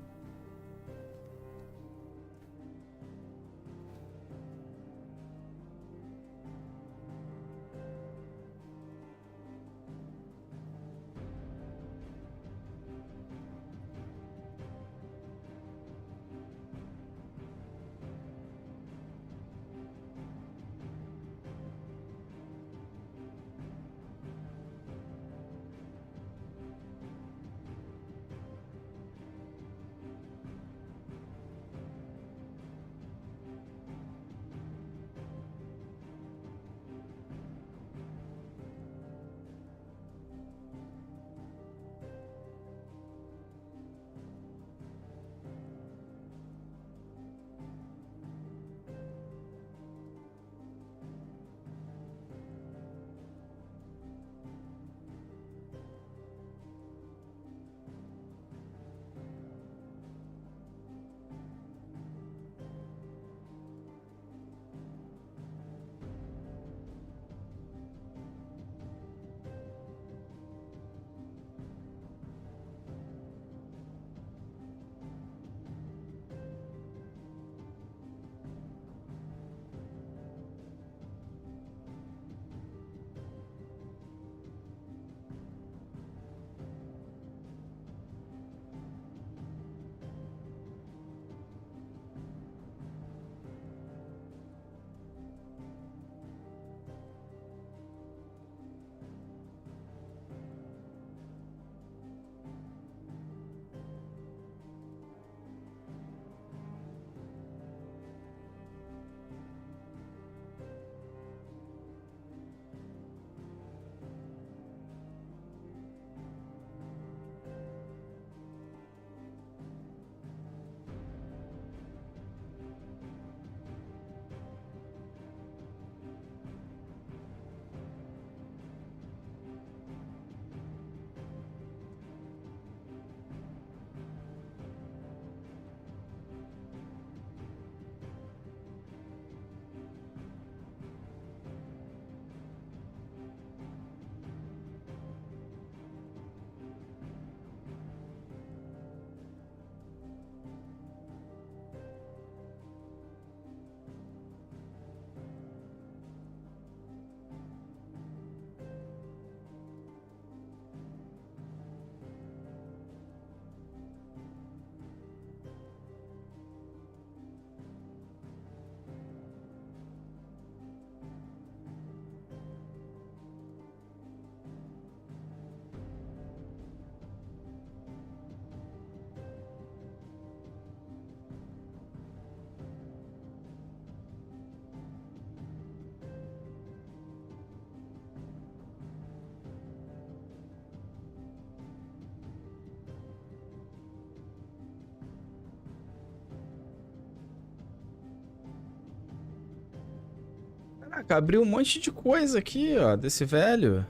Caraca, abriu um monte de coisa aqui, ó, desse velho.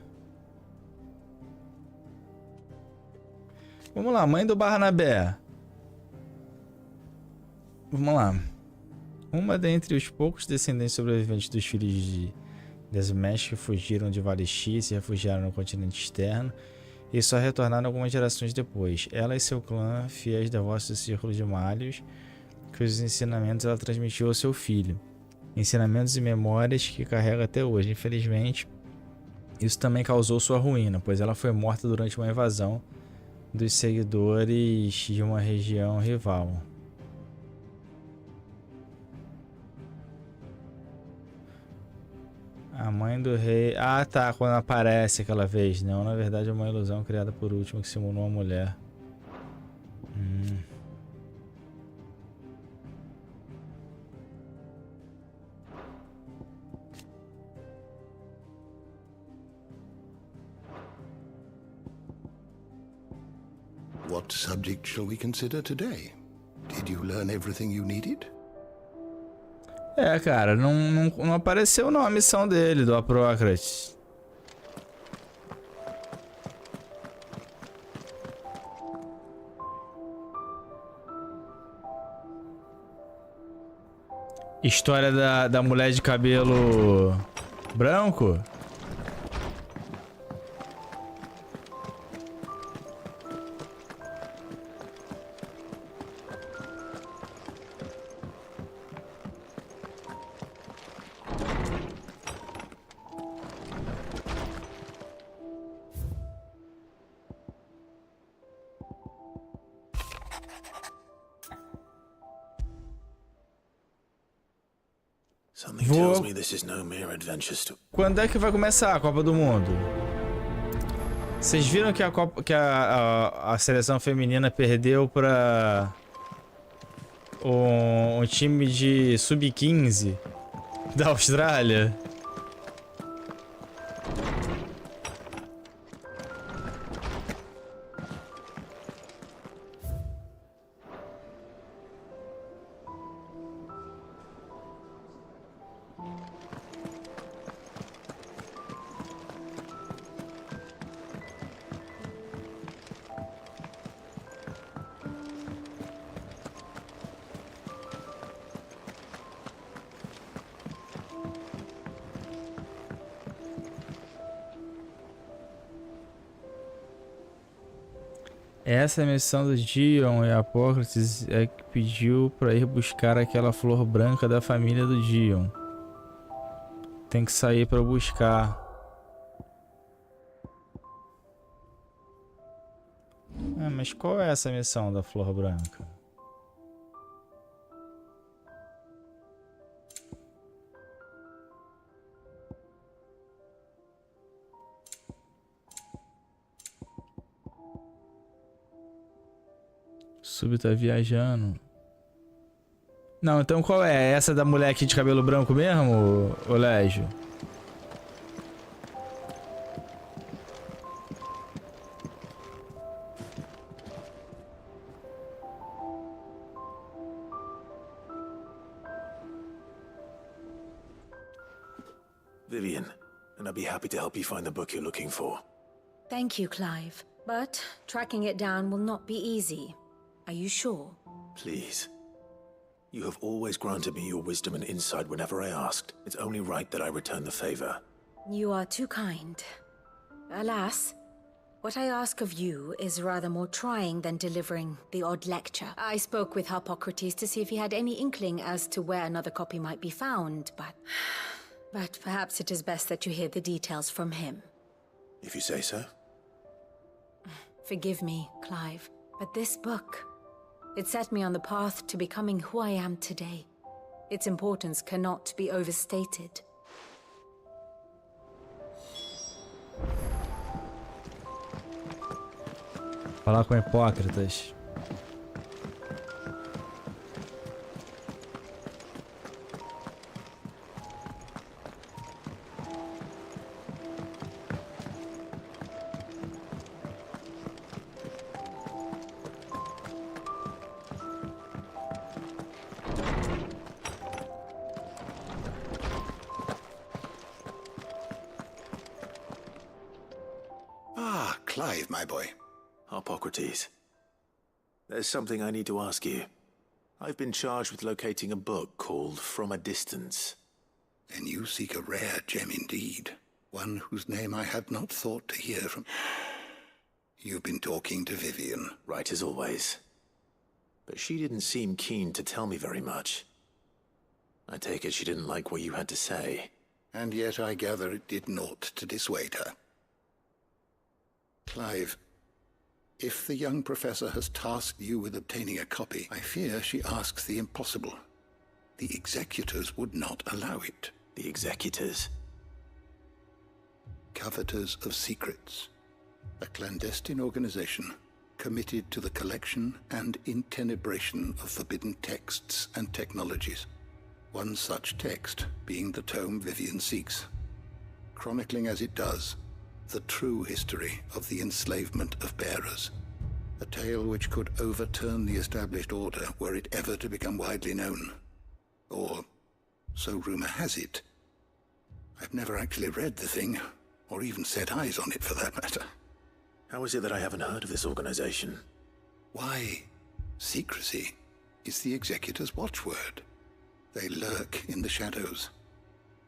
Vamos lá, mãe do Barnabé. Vamos lá. Uma dentre os poucos descendentes sobreviventes dos filhos de Desmesh que fugiram de Vale X e se refugiaram no continente externo e só retornaram algumas gerações depois. Ela e seu clã, fiéis devotos do Círculo de Malhos, cujos ensinamentos ela transmitiu ao seu filho. Ensinamentos e memórias que carrega até hoje. Infelizmente, isso também causou sua ruína, pois ela foi morta durante uma invasão dos seguidores de uma região rival. A mãe do rei... Ah, tá, quando aparece aquela vez. Não, na verdade é uma ilusão criada por último que simulou uma mulher. What subject shall we consider today? Did you learn everything you needed? É, cara, não apareceu não a missão dele, do Aprócrates. História da mulher de cabelo branco? Quando é que vai começar a Copa do Mundo? Vocês viram que a seleção feminina perdeu para um time de sub-15 da Austrália? Essa é a missão do Dion e Apócrates é que pediu para ir buscar aquela flor branca da família do Dion. Tem que sair para buscar. Ah, mas qual é essa missão da flor branca? Sub tá viajando. Não, então qual é? Essa da mulher aqui de cabelo branco mesmo, Olégio? Vivian, and I'd be happy to help you find the book you're looking for. Thank you, Clive. But tracking it down will not be easy. Are you sure? Please. You have always granted me your wisdom and insight whenever I asked. It's only right that I return the favor. You are too kind. Alas, what I ask of you is rather more trying than delivering the odd lecture. I spoke with Hippocrates to see if he had any inkling as to where another copy might be found, but perhaps it is best that you hear the details from him. If you say so. Forgive me, Clive, but this book, it set me on the path to becoming who I am today. Its importance cannot be overstated. Falar com Hipócritas. Clive, my boy. Hippocrates. There's something I need to ask you. I've been charged with locating a book called From a Distance. Then you seek a rare gem indeed. One whose name I had not thought to hear from. You've been talking to Vivian. Right as always. But she didn't seem keen to tell me very much. I take it she didn't like what you had to say. And yet I gather it did naught to dissuade her. Clive, if the young professor has tasked you with obtaining a copy, I fear she asks the impossible. The executors would not allow it. The executors? Coveters of secrets. A clandestine organization committed to the collection and intenebration of forbidden texts and technologies. One such text being the tome Vivian seeks, chronicling as it does the true history of the enslavement of bearers. A tale which could overturn the established order were it ever to become widely known. Or, so rumor has it. I've never actually read the thing, or even set eyes on it for that matter. How is it that I haven't heard of this organization? Why, secrecy is the executor's watchword. They lurk in the shadows,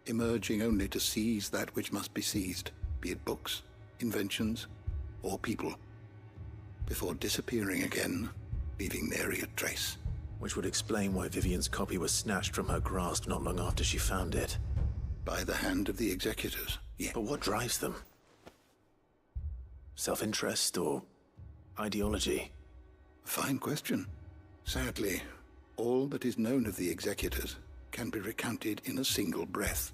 emerging only to seize that which must be seized, be it books, inventions, or people, before disappearing again, leaving nary a trace. Which would explain why Vivian's copy was snatched from her grasp not long after she found it. By the hand of the executors, yeah. But what drives them? Self-interest or ideology? Fine question. Sadly, all that is known of the executors can be recounted in a single breath.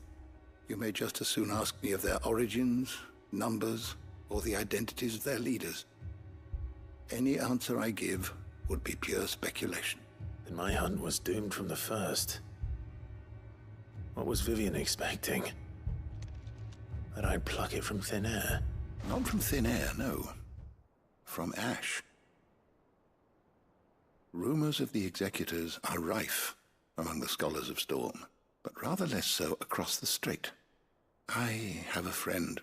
You may just as soon ask me of their origins, numbers, or the identities of their leaders. Any answer I give would be pure speculation. Then my hunt was doomed from the first. What was Vivian expecting? That I'd pluck it from thin air? Not from thin air, no. From ash. Rumors of the executors are rife among the scholars of Storm, but rather less so across the strait. I have a friend.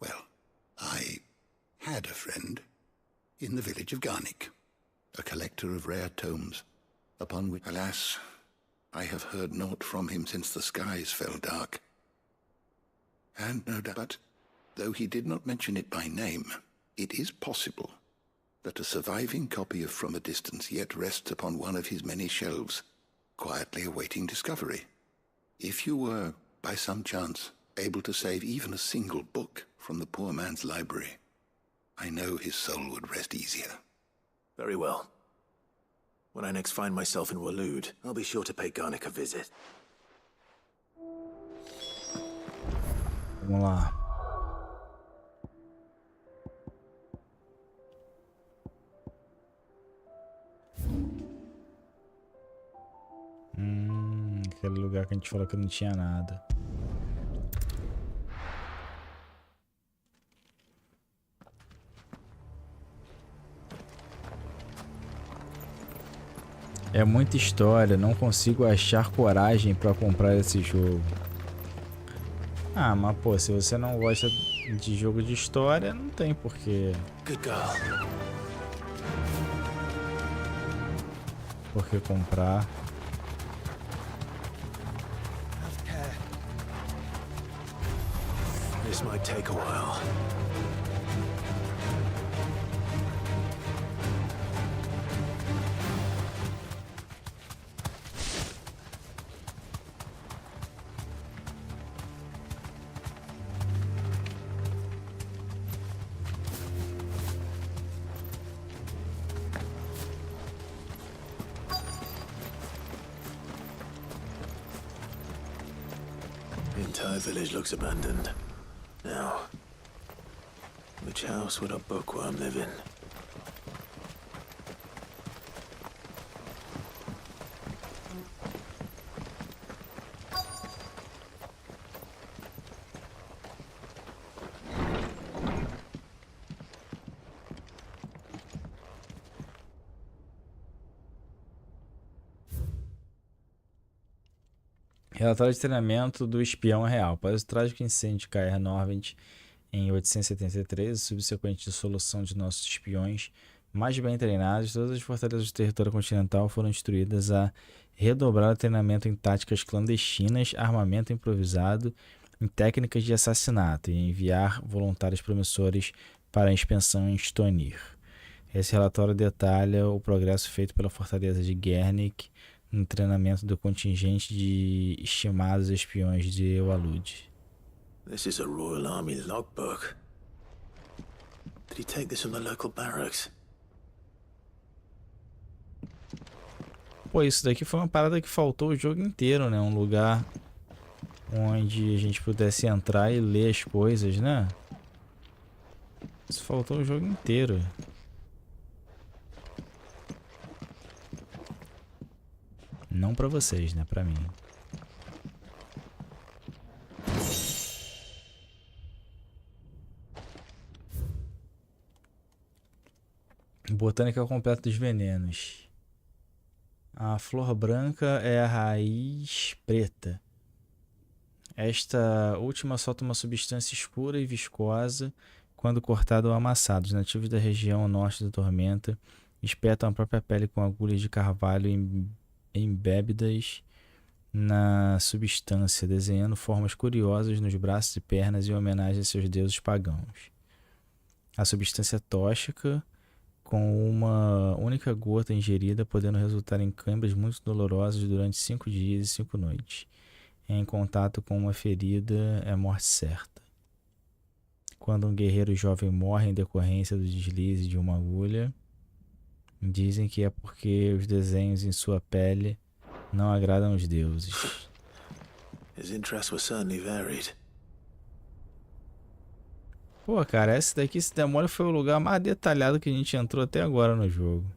Well, I had a friend in the village of Garnick, a collector of rare tomes, upon which, alas, I have heard naught from him since the skies fell dark. And no doubt, but though he did not mention it by name, it is possible that a surviving copy of From a Distance yet rests upon one of his many shelves, quietly awaiting discovery. If you were, by some chance, able to save even a single book from the poor man's library, I know his soul would rest easier. Very well. When I next find myself in Waloed, I'll be sure to pay Garnick a visit. Vamos lá. Aquele lugar que a gente falou que não tinha nada. É muita história, não consigo achar coragem pra comprar esse jogo. Ah, mas pô, se você não gosta de jogo de história, não tem porquê. Por que comprar? This might take a while. The entire village looks abandoned. Now, which house would a bookworm live in? Relatório de treinamento do espião real. Após o trágico incêndio de KR Norvent Em 873, a subsequente dissolução de nossos espiões mais bem treinados, todas as fortalezas do território continental foram instruídas a redobrar o treinamento em táticas clandestinas, armamento improvisado, em técnicas de assassinato e enviar voluntários promissores para a expansão em Stonir. Esse relatório detalha o progresso feito pela fortaleza de Gernik no treinamento do contingente de estimados espiões de Eoalud. This is a Royal Army logbook. Did he take this from the local barracks? Pô, isso daqui foi uma parada que faltou o jogo inteiro, né? Um lugar onde a gente pudesse entrar e ler as coisas, né? Isso faltou o jogo inteiro. Não pra vocês, né? Pra mim. Botânica completa dos venenos. A flor branca é a raiz preta. Esta última solta uma substância escura e viscosa quando cortada ou amassada. Os nativos da região norte da tormenta espetam a própria pele com agulhas de carvalho embébidas na substância, desenhando formas curiosas nos braços e pernas em homenagem a seus deuses pagãos. A substância é tóxica, com uma única gota ingerida, podendo resultar em câimbras muito dolorosas durante 5 dias e 5 noites. Em contato com uma ferida, é morte certa. Quando um guerreiro jovem morre em decorrência do deslize de uma agulha, dizem que é porque os desenhos em sua pele não agradam os deuses. His interests were certainly varied. Pô, cara, esse daqui, se demora, foi o lugar mais detalhado que a gente entrou até agora no jogo.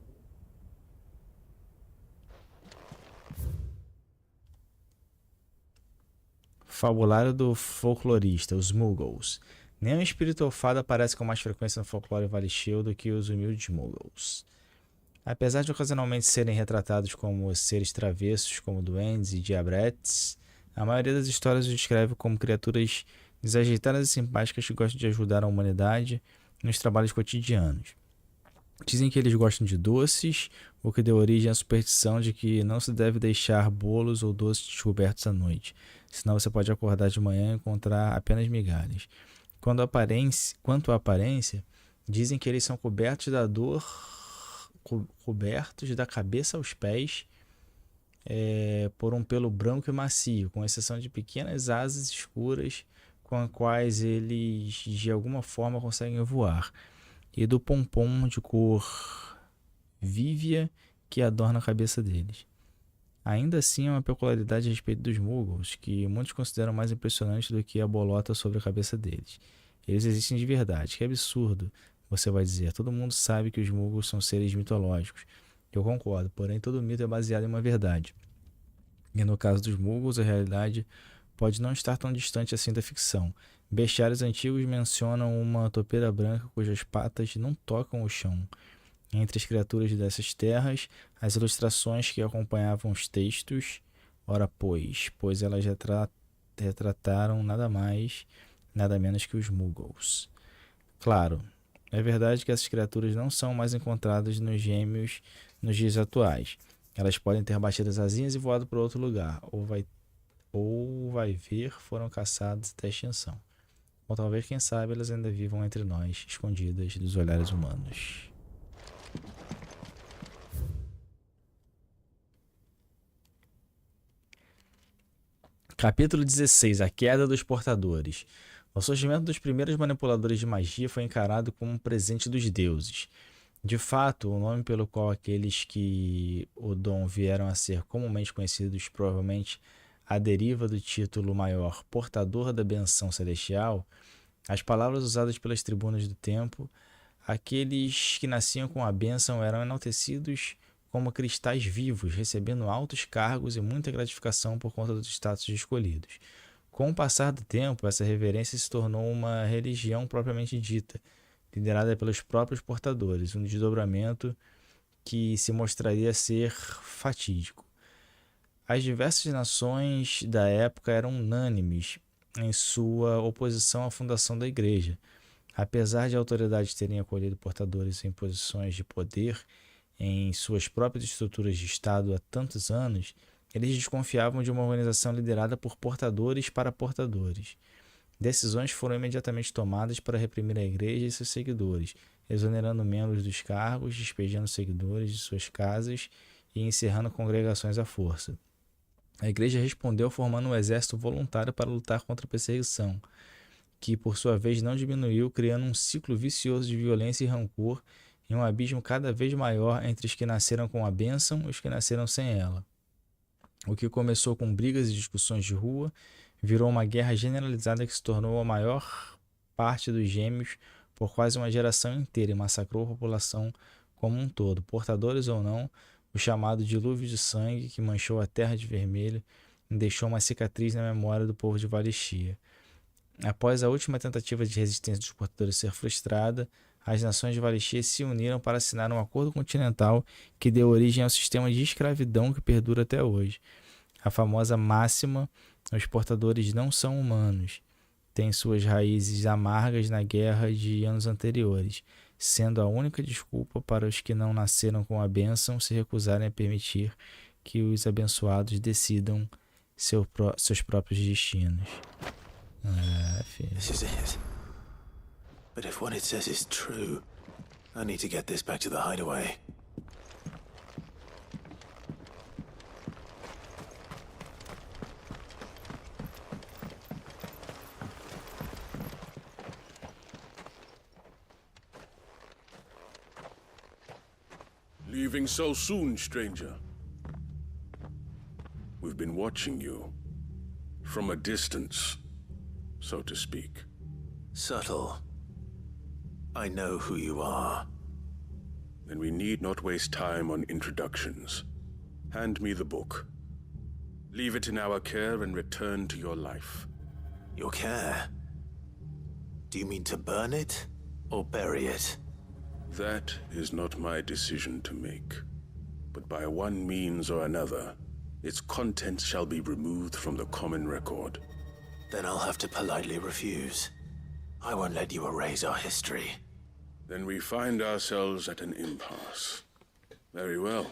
Fabulário do folclorista, os Muggles. Nenhum espírito ou fada aparece com mais frequência no folclore Valishield do que os humildes Muggles. Apesar de ocasionalmente serem retratados como seres travessos, como duendes e diabretes, a maioria das histórias os descreve como criaturas desajeitadas e simpáticas que gostam de ajudar a humanidade nos trabalhos cotidianos. Dizem que eles gostam de doces, o que deu origem à superstição de que não se deve deixar bolos ou doces descobertos à noite, senão você pode acordar de manhã e encontrar apenas migalhas. Quanto à aparência, dizem que eles são cobertos da dor, cobertos da cabeça aos pés por um pelo branco e macio, com exceção de pequenas asas escuras com as quais eles de alguma forma conseguem voar, e do pompom de cor vívea que adorna a cabeça deles. Ainda assim, é uma peculiaridade a respeito dos Muggles, que muitos consideram mais impressionante do que a bolota sobre a cabeça deles. Eles existem de verdade. Que absurdo, você vai dizer. Todo mundo sabe que os Muggles são seres mitológicos. Eu concordo, porém todo mito é baseado em uma verdade. E no caso dos Muggles, a realidade pode não estar tão distante assim da ficção. Bestiários antigos mencionam uma topeira branca cujas patas não tocam o chão. Entre as criaturas dessas terras, as ilustrações que acompanhavam os textos, ora pois elas retrataram nada mais, nada menos que os Muggles. Claro, é verdade que essas criaturas não são mais encontradas nos gêmeos nos dias atuais. Elas podem ter batido as asinhas e voado para outro lugar, ou vai ver, foram caçadas até a extinção. Ou talvez, quem sabe, elas ainda vivam entre nós, escondidas dos olhares humanos. Capítulo 16. A queda dos portadores. O surgimento dos primeiros manipuladores de magia foi encarado como um presente dos deuses. De fato, o nome pelo qual aqueles que o dom vieram a ser comumente conhecidos, provavelmente a deriva do título maior portador da benção celestial, as palavras usadas pelas tribunas do tempo, aqueles que nasciam com a bênção eram enaltecidos como cristais vivos, recebendo altos cargos e muita gratificação por conta dos status escolhidos. Com o passar do tempo, essa reverência se tornou uma religião propriamente dita, liderada pelos próprios portadores, um desdobramento que se mostraria ser fatídico. As diversas nações da época eram unânimes em sua oposição à fundação da igreja. Apesar de autoridades terem acolhido portadores em posições de poder em suas próprias estruturas de Estado há tantos anos, eles desconfiavam de uma organização liderada por portadores para portadores. Decisões foram imediatamente tomadas para reprimir a igreja e seus seguidores, exonerando membros dos cargos, despejando seguidores de suas casas e encerrando congregações à força. A igreja respondeu formando um exército voluntário para lutar contra a perseguição, que por sua vez não diminuiu, criando um ciclo vicioso de violência e rancor e um abismo cada vez maior entre os que nasceram com a bênção e os que nasceram sem ela. O que começou com brigas e discussões de rua virou uma guerra generalizada que se tornou a maior parte dos gêmeos por quase uma geração inteira e massacrou a população como um todo, portadores ou não. O chamado dilúvio de sangue que manchou a terra de vermelho e deixou uma cicatriz na memória do povo de Valestia. Após a última tentativa de resistência dos portadores ser frustrada, as nações de Valestia se uniram para assinar um acordo continental que deu origem ao sistema de escravidão que perdura até hoje. A famosa máxima, os portadores não são humanos, tem suas raízes amargas na guerra de anos anteriores, sendo a única desculpa para os que não nasceram com a bênção se recusarem a permitir que os abençoados decidam seus próprios destinos. Filho. This is it. But if what it says is true, I need to get this back to the hideaway. Leaving so soon, stranger? We've been watching you. From a distance, so to speak. Subtle. I know who you are. Then we need not waste time on introductions. Hand me the book. Leave it in our care and return to your life. Your care? Do you mean to burn it or bury it? That is not my decision to make. But by one means or another, its contents shall be removed from the common record. Then I'll have to politely refuse. I won't let you erase our history. Then we find ourselves at an impasse. Very well.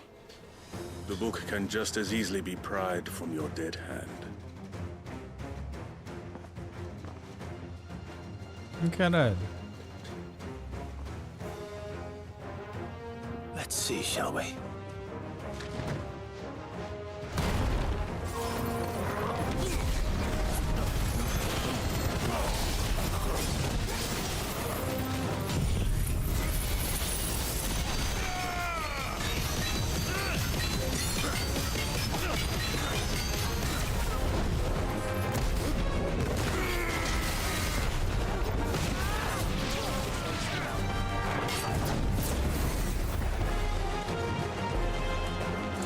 The book can just as easily be pried from your dead hand. Caralho. Let's see, shall we?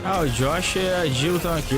Ah, o Josh e a Jill estão aqui.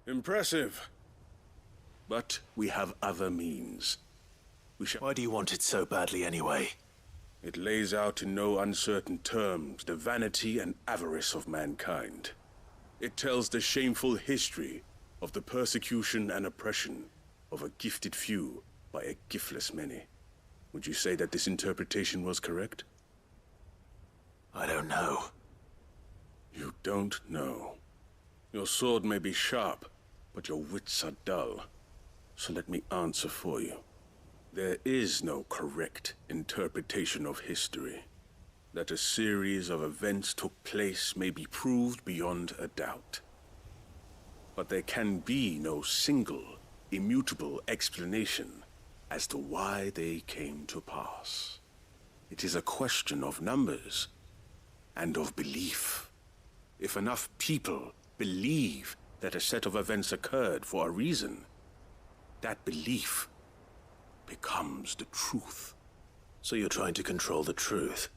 Impressive. But we have other means. Why do you want it so badly anyway? It lays out in no uncertain terms the vanity and avarice of mankind. It tells the shameful history of the persecution and oppression of a gifted few by a giftless many. Would you say that this interpretation was correct? I don't know. You don't know. Your sword may be sharp, but your wits are dull. So let me answer for you. There is no correct interpretation of history. That a series of events took place may be proved beyond a doubt. But there can be no single, immutable explanation as to why they came to pass. It is a question of numbers and of belief. If enough people believe that a set of events occurred for a reason, that belief becomes the truth. So you're trying to control the truth?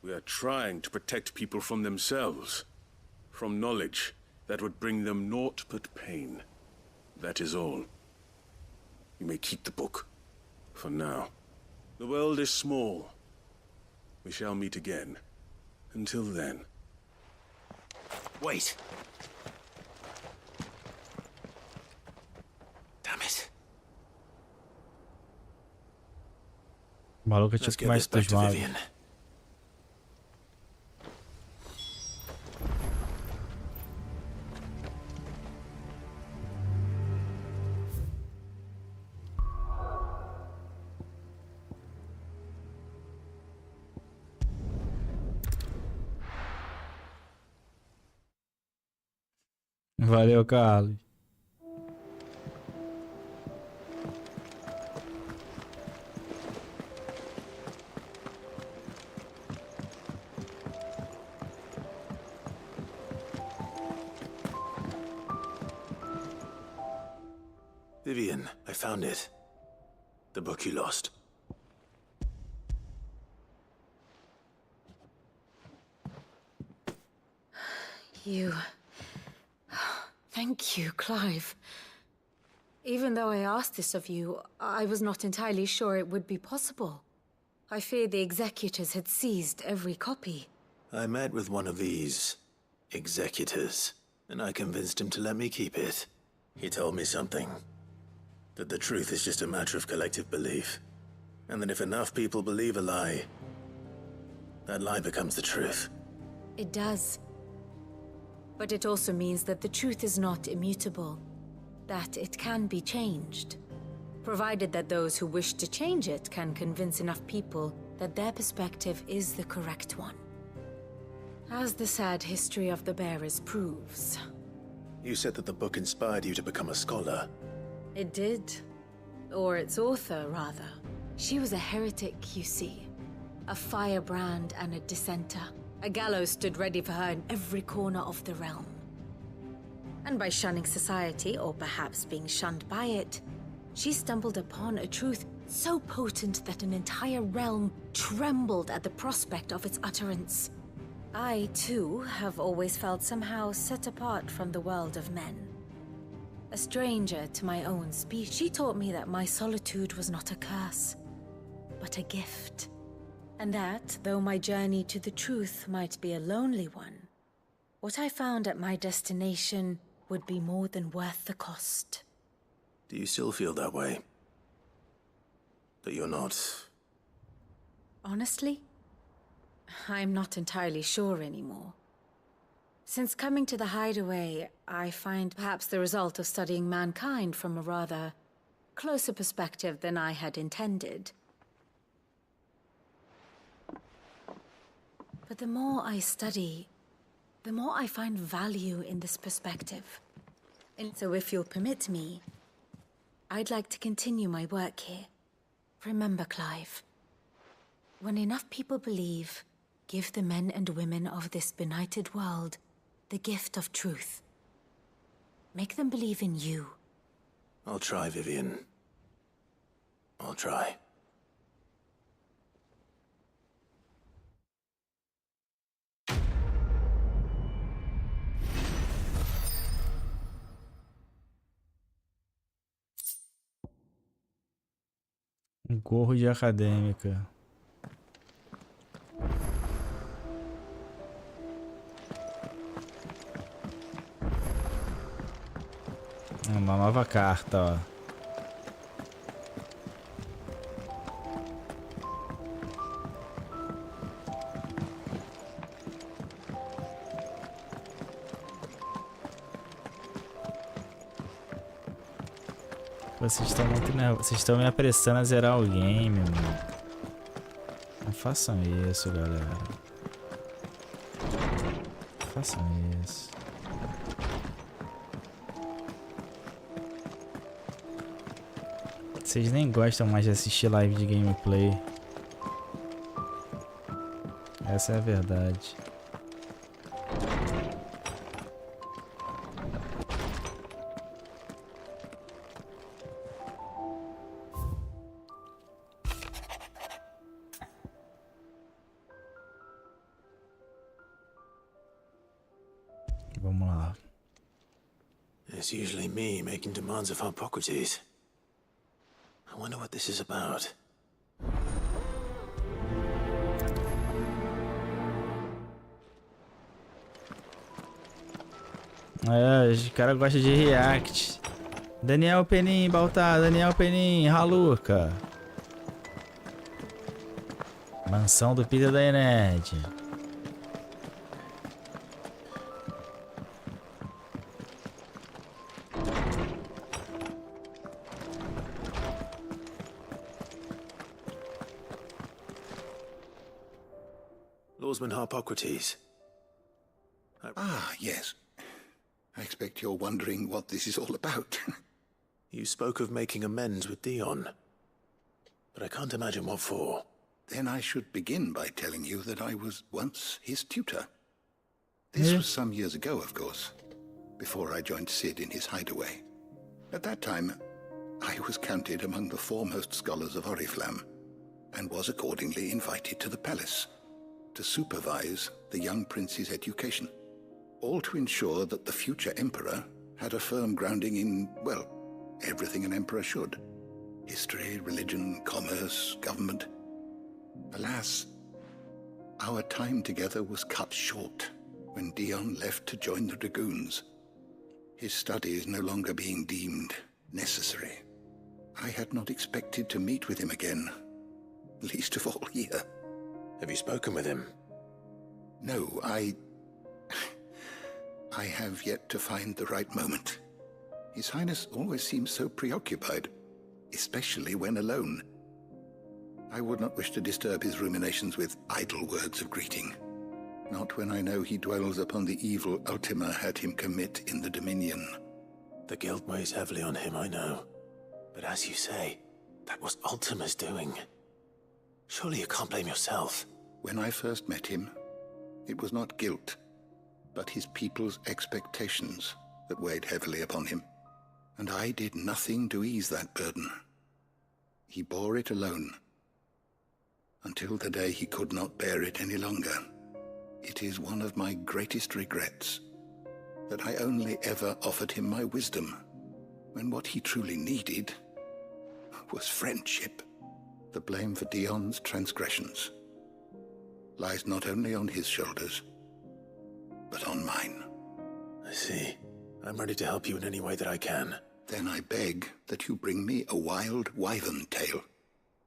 We are trying to protect people from themselves, from knowledge that would bring them naught but pain. That is all. You may keep the book, for now. The world is small. We shall meet again. Until then. Wait! Damn it. O maluco é tipo mais dos magos. Valeu, Carlos. Vivian, I found it. The book you lost. You... Thank you, Clive. Even though I asked this of you, I was not entirely sure it would be possible. I feared the executors had seized every copy. I met with one of these executors, and I convinced him to let me keep it. He told me something. That the truth is just a matter of collective belief. And that if enough people believe a lie, that lie becomes the truth. It does. But it also means that the truth is not immutable, that it can be changed, provided that those who wish to change it can convince enough people that their perspective is the correct one. As the sad history of the bearers proves. You said that the book inspired you to become a scholar. It did. Or its author, rather. She was a heretic, you see. A firebrand and a dissenter. A gallows stood ready for her in every corner of the realm. And by shunning society, or perhaps being shunned by it, she stumbled upon a truth so potent that an entire realm trembled at the prospect of its utterance. I, too, have always felt somehow set apart from the world of men. A stranger to my own speech, she taught me that my solitude was not a curse, but a gift. And that, though my journey to the truth might be a lonely one, what I found at my destination would be more than worth the cost. Do you still feel that way? That you're not... Honestly, I'm not entirely sure anymore. Since coming to the Hideaway, I find perhaps the result of studying mankind from a rather closer perspective than I had intended. But the more I study, the more I find value in this perspective. And so if you'll permit me, I'd like to continue my work here. Remember, Clive, when enough people believe, give the men and women of this benighted world the gift of truth. Make them believe in you. I'll try, Vivian. I'll try. Gorro de acadêmica. Uma nova carta, ó. vocês estão muito nervosos. Vocês estão me apressando a zerar o game, mano. Não façam isso, galera. Não façam isso. Vocês nem gostam mais de assistir live de gameplay. Essa é a verdade. Vamos lá. It's usually me making demands of Hippocrates. I wonder what this is about. É, os caras gostam de react. Daniel Penin, Baltar, Daniel Penin, Raluca. Mansão do Peter da Ened. Lawsman Hippocrates. Ah, yes. I expect you're wondering what this is all about. You spoke of making amends with Dion, but I can't imagine what for. Then I should begin by telling you that I was once his tutor. This was some years ago, of course, before I joined Sid in his hideaway. At that time, I was counted among the foremost scholars of Oriflamme, and was accordingly invited to the palace to supervise the young prince's education, all to ensure that the future emperor had a firm grounding in, well, everything an emperor should. History, religion, commerce, government. Alas, our time together was cut short when Dion left to join the Dragoons, his studies no longer being deemed necessary. I had not expected to meet with him again, least of all here. Have you spoken with him? No, I have yet to find the right moment. His Highness always seems so preoccupied, especially when alone. I would not wish to disturb his ruminations with idle words of greeting. Not when I know he dwells upon the evil Ultima had him commit in the Dominion. The guilt weighs heavily on him, I know. But as you say, that was Ultima's doing. Surely you can't blame yourself. When I first met him, it was not guilt, but his people's expectations that weighed heavily upon him. And I did nothing to ease that burden. He bore it alone, until the day he could not bear it any longer. It is one of my greatest regrets that I only ever offered him my wisdom, when what he truly needed was friendship. The blame for Dion's transgressions lies not only on his shoulders, but on mine. I see. I'm ready to help you in any way that I can. Then I beg that you bring me a wild wyvern tail.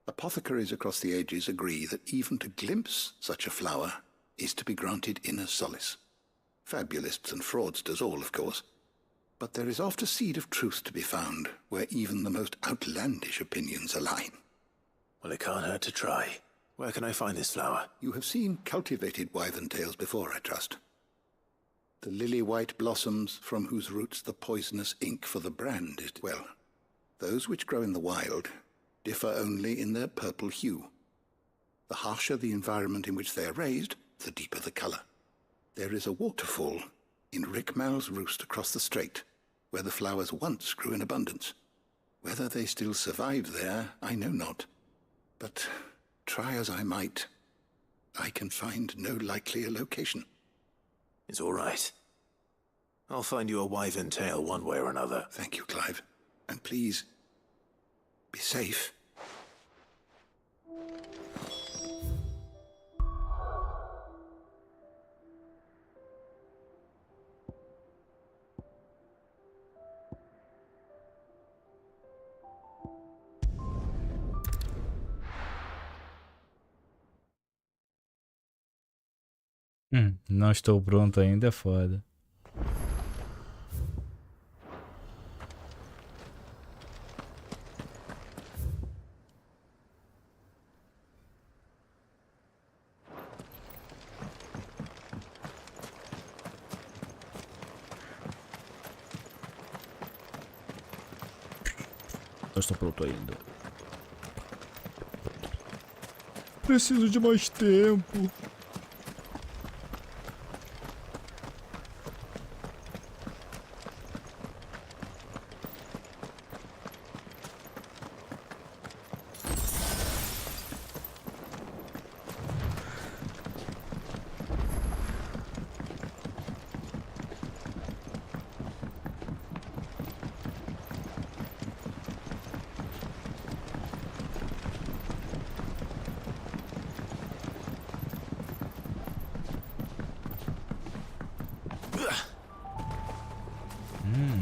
Apothecaries across the ages agree that even to glimpse such a flower is to be granted inner solace. Fabulists and fraudsters all, of course. But there is oft a seed of truth to be found where even the most outlandish opinions align. Well, it can't hurt to try. Where can I find this flower? You have seen cultivated wyvern tails before, I trust. The lily-white blossoms from whose roots the poisonous ink for the brand is... Well, those which grow in the wild differ only in their purple hue. The harsher the environment in which they are raised, the deeper the colour. There is a waterfall in Rickmal's roost across the strait, where the flowers once grew in abundance. Whether they still survive there, I know not. But try as I might, I can find no likelier location. It's all right. I'll find you a wyvern tail one way or another. Thank you, Clive. And please, be safe. Não estou pronto ainda, é foda. Não estou pronto ainda. Preciso de mais tempo.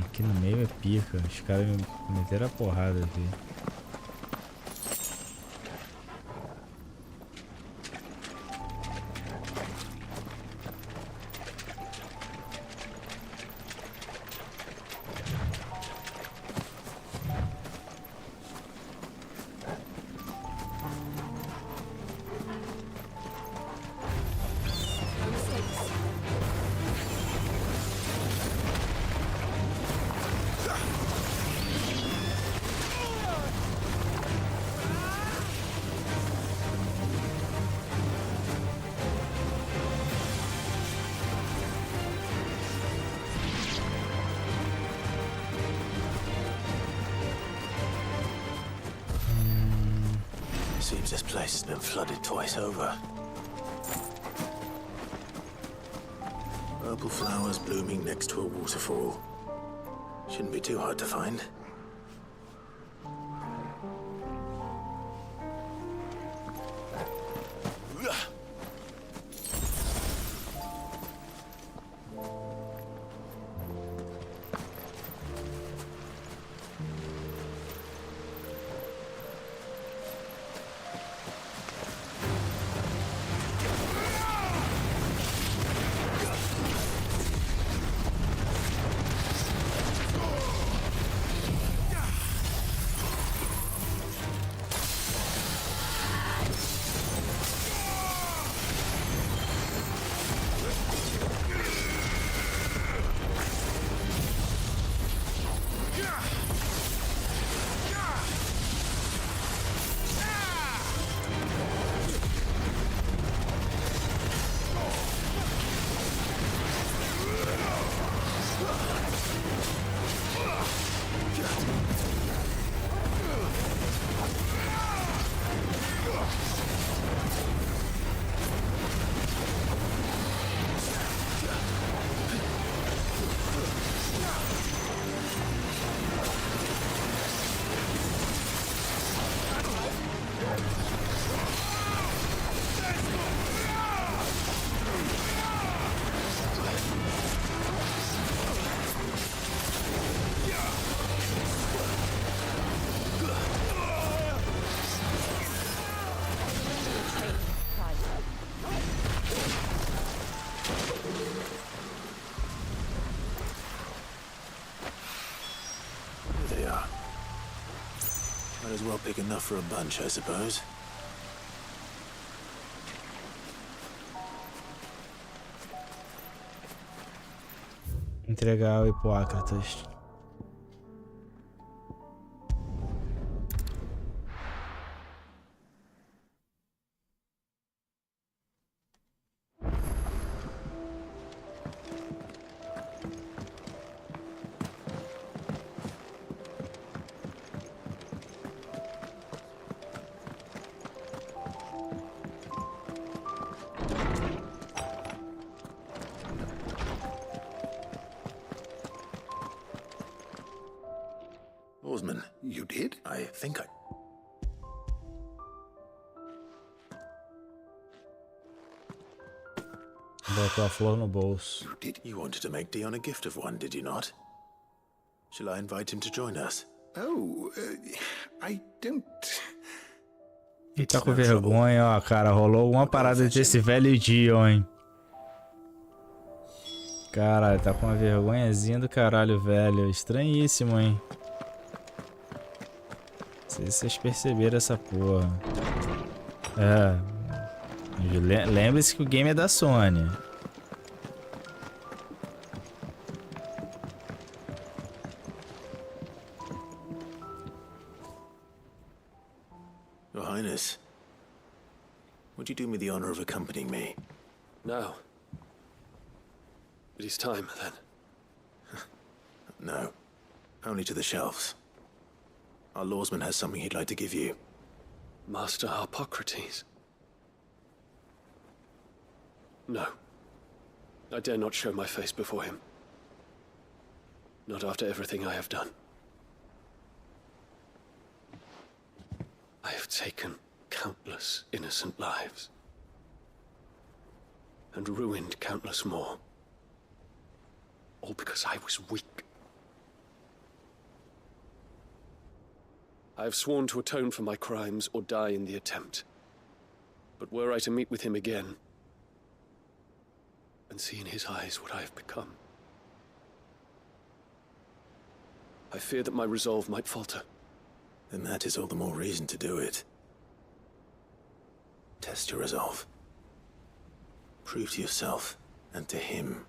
Aqui no meio é pica. Os caras me meteram a porrada aqui. Seems this place has been flooded twice over. Purple flowers blooming next to a waterfall. Shouldn't be too hard to find. Might as well pick enough for a bunch, I suppose. Entregar o Hipócrates. Oarsman, you did? I think I... Botou a flor no bolso. You did? You wanted to make Dion a gift of one, did you not? Shall I invite him to join us? Oh, I don't... Ele tá com vergonha, ó, cara. Rolou uma parada desse velho Dion, hein? Caralho, tá com uma vergonhazinha do caralho, velho. Estranhíssimo, hein? Não sei se vocês perceberam essa porra. Lembre-se que o game é da Sony. Highness, would you do me the honor of accompanying me? No. It is time, then. No. Only to the shelves. Our lawsman has something he'd like to give you. Master Harpocrates. No. I dare not show my face before him. Not after everything I have done. I have taken countless innocent lives. And ruined countless more. All because I was weak. I have sworn to atone for my crimes or die in the attempt. But were I to meet with him again, and see in his eyes what I have become, I fear that my resolve might falter. Then that is all the more reason to do it. Test your resolve. Prove to yourself, and to him,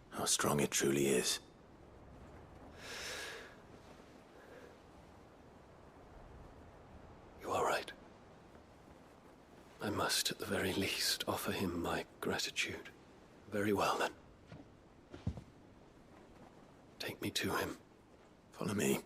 how strong it truly is. You are right. I must, at the very least, offer him my gratitude. Very well, then. Take me to him. Follow me.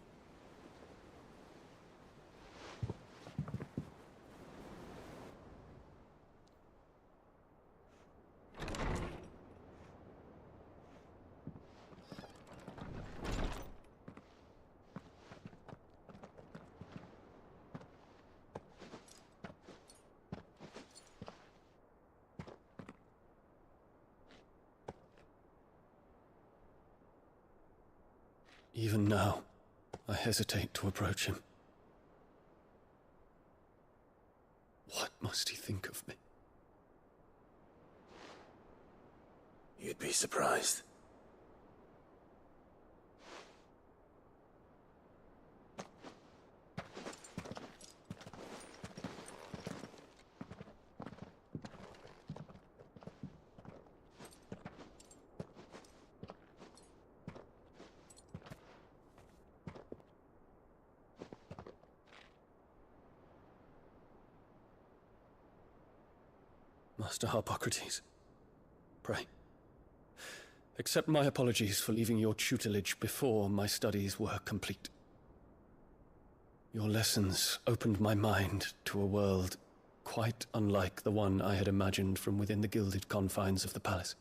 Even now, I hesitate to approach him. What must he think of me? You'd be surprised. Master Harpocrates, pray, accept my apologies for leaving your tutelage before my studies were complete. Your lessons opened my mind to a world quite unlike the one I had imagined from within the gilded confines of the palace.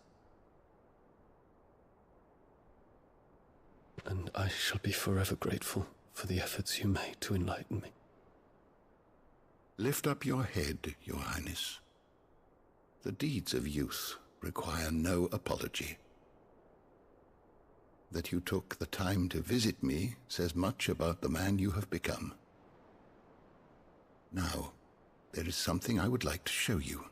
And I shall be forever grateful for the efforts you made to enlighten me. Lift up your head, Your Highness. The deeds of youth require no apology. That you took the time to visit me says much about the man you have become. Now, there is something I would like to show you.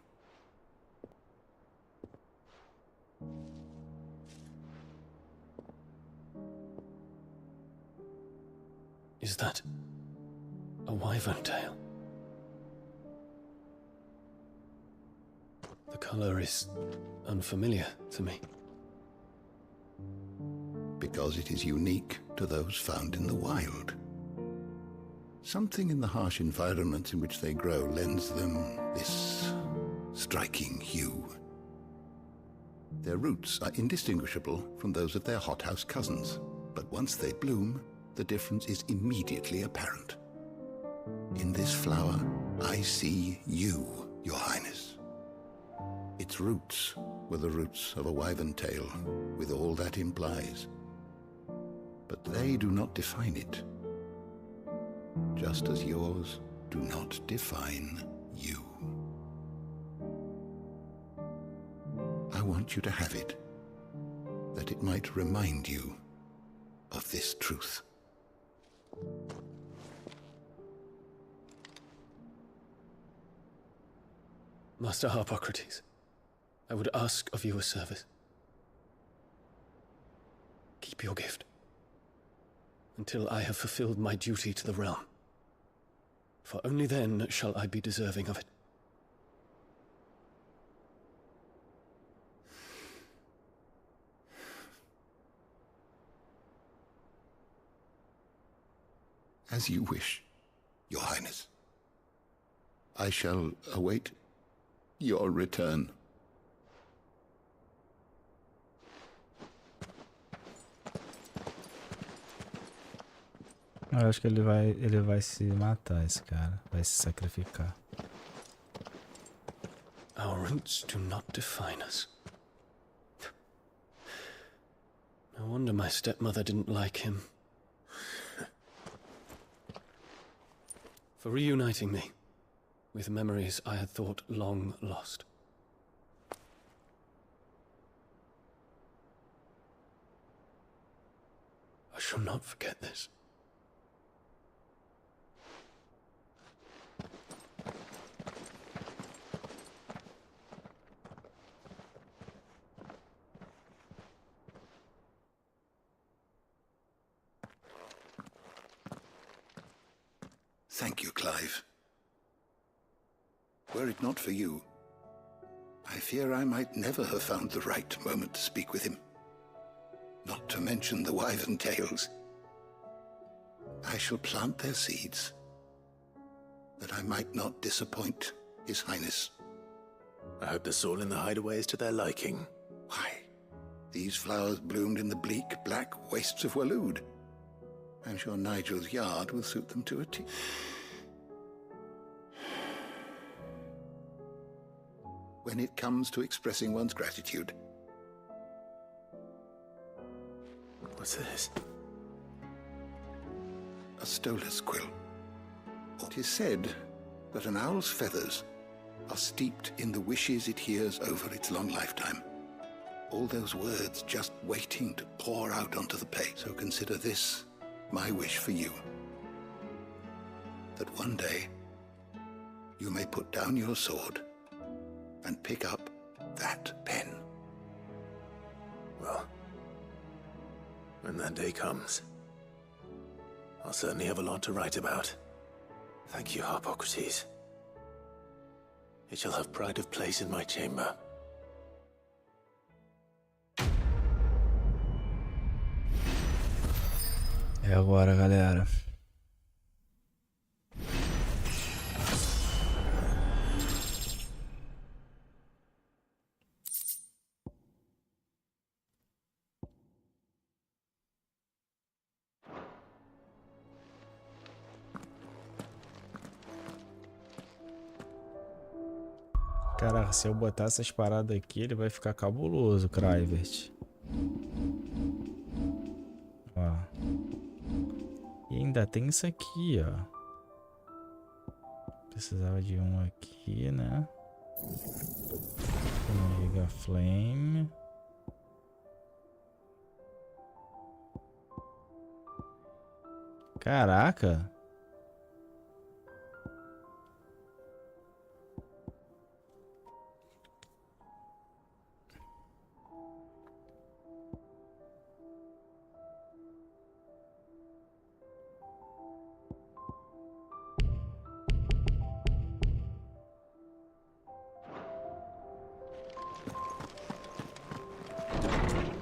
Is that a wyvern tail? The color is unfamiliar to me. Because it is unique to those found in the wild. Something in the harsh environments in which they grow lends them this striking hue. Their roots are indistinguishable from those of their hothouse cousins, but once they bloom, the difference is immediately apparent. In this flower, I see you, Your Highness. Its roots were the roots of a wyvern tail, with all that implies. But they do not define it, just as yours do not define you. I want you to have it, that it might remind you of this truth. Master Harpocrates, I would ask of you a service. Keep your gift until I have fulfilled my duty to the realm, for only then shall I be deserving of it. As you wish, Your Highness. I shall await your return. Eu acho que ele vai se matar, esse cara. Vai se sacrificar. Our roots do not define us. No wonder my stepmother didn't like him. For reuniting me with memories I had thought long lost. I shall not forget this. Thank you, Clive. Were it not for you, I fear I might never have found the right moment to speak with him. Not to mention the wyvern tales. I shall plant their seeds, that I might not disappoint His Highness. I hope the soul in the hideaway is to their liking. Why, these flowers bloomed in the bleak, black wastes of Waloed. I'm sure Nigel's yard will suit them to a T. When it comes to expressing one's gratitude. What's this? A stolas quill. It is said that an owl's feathers are steeped in the wishes it hears over its long lifetime. All those words just waiting to pour out onto the page. So consider this my wish for you. That one day you may put down your sword and pick up that pen. Well, when that day comes, I'll certainly have a lot to write about. Thank you, Harpocrates. It shall have pride of place in my chamber. É agora, galera. Caraca, se eu botar essas paradas aqui, ele vai ficar cabuloso, Crivert. Ó. E ainda tem isso aqui, ó. Precisava de um aqui, né? Giga Flame. Caraca.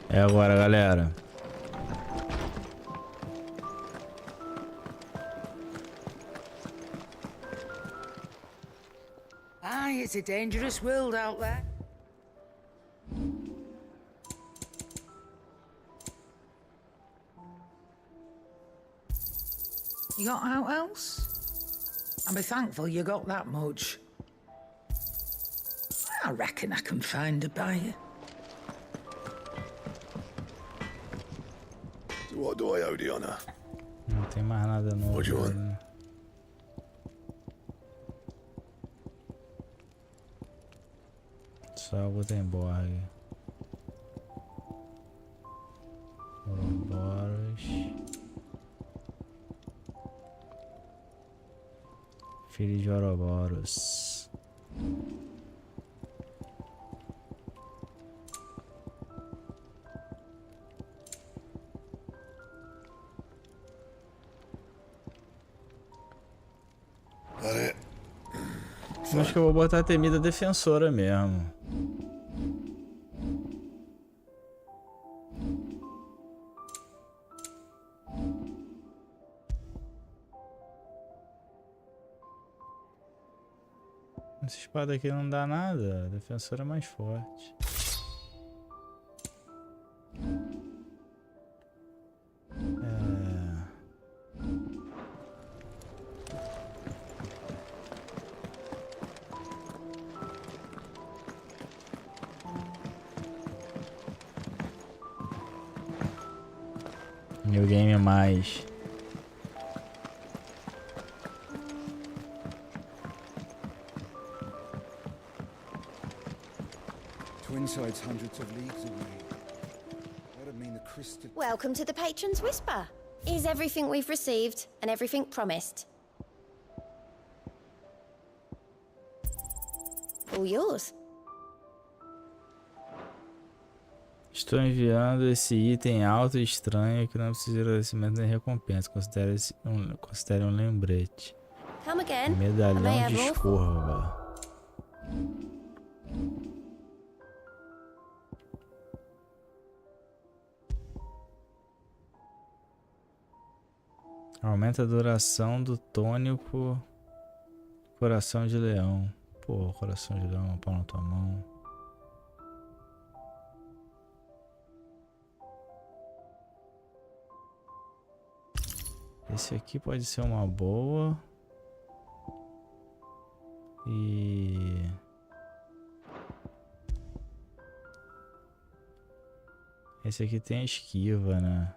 É agora, galera. Aye, it's a dangerous world out there. You got out else? I'll be thankful you got that much. I reckon I can find a buyer. What do I owe the honor? Não tem mais nada novo. What do you want? Né? Só Gutenberg. Ouroboros. Filho de Ouroboros. Acho que eu vou botar a temida defensora mesmo. Essa espada aqui não dá nada. A defensora é mais forte. New game mais. Twinside's hundreds of leagues away. That'd mean the crystal. Welcome to the Patron's Whisper. Is everything we've received and everything promised? All yours. Estou enviando esse item alto e estranho que não precisa de agradecimento nem recompensa. Considere um lembrete. Come again. Medalhão de escorva. Aumenta a duração do tônico Coração de Leão. Pô, Coração de Leão, pau na tua mão. Esse aqui pode ser uma boa. E... esse aqui tem a esquiva, né?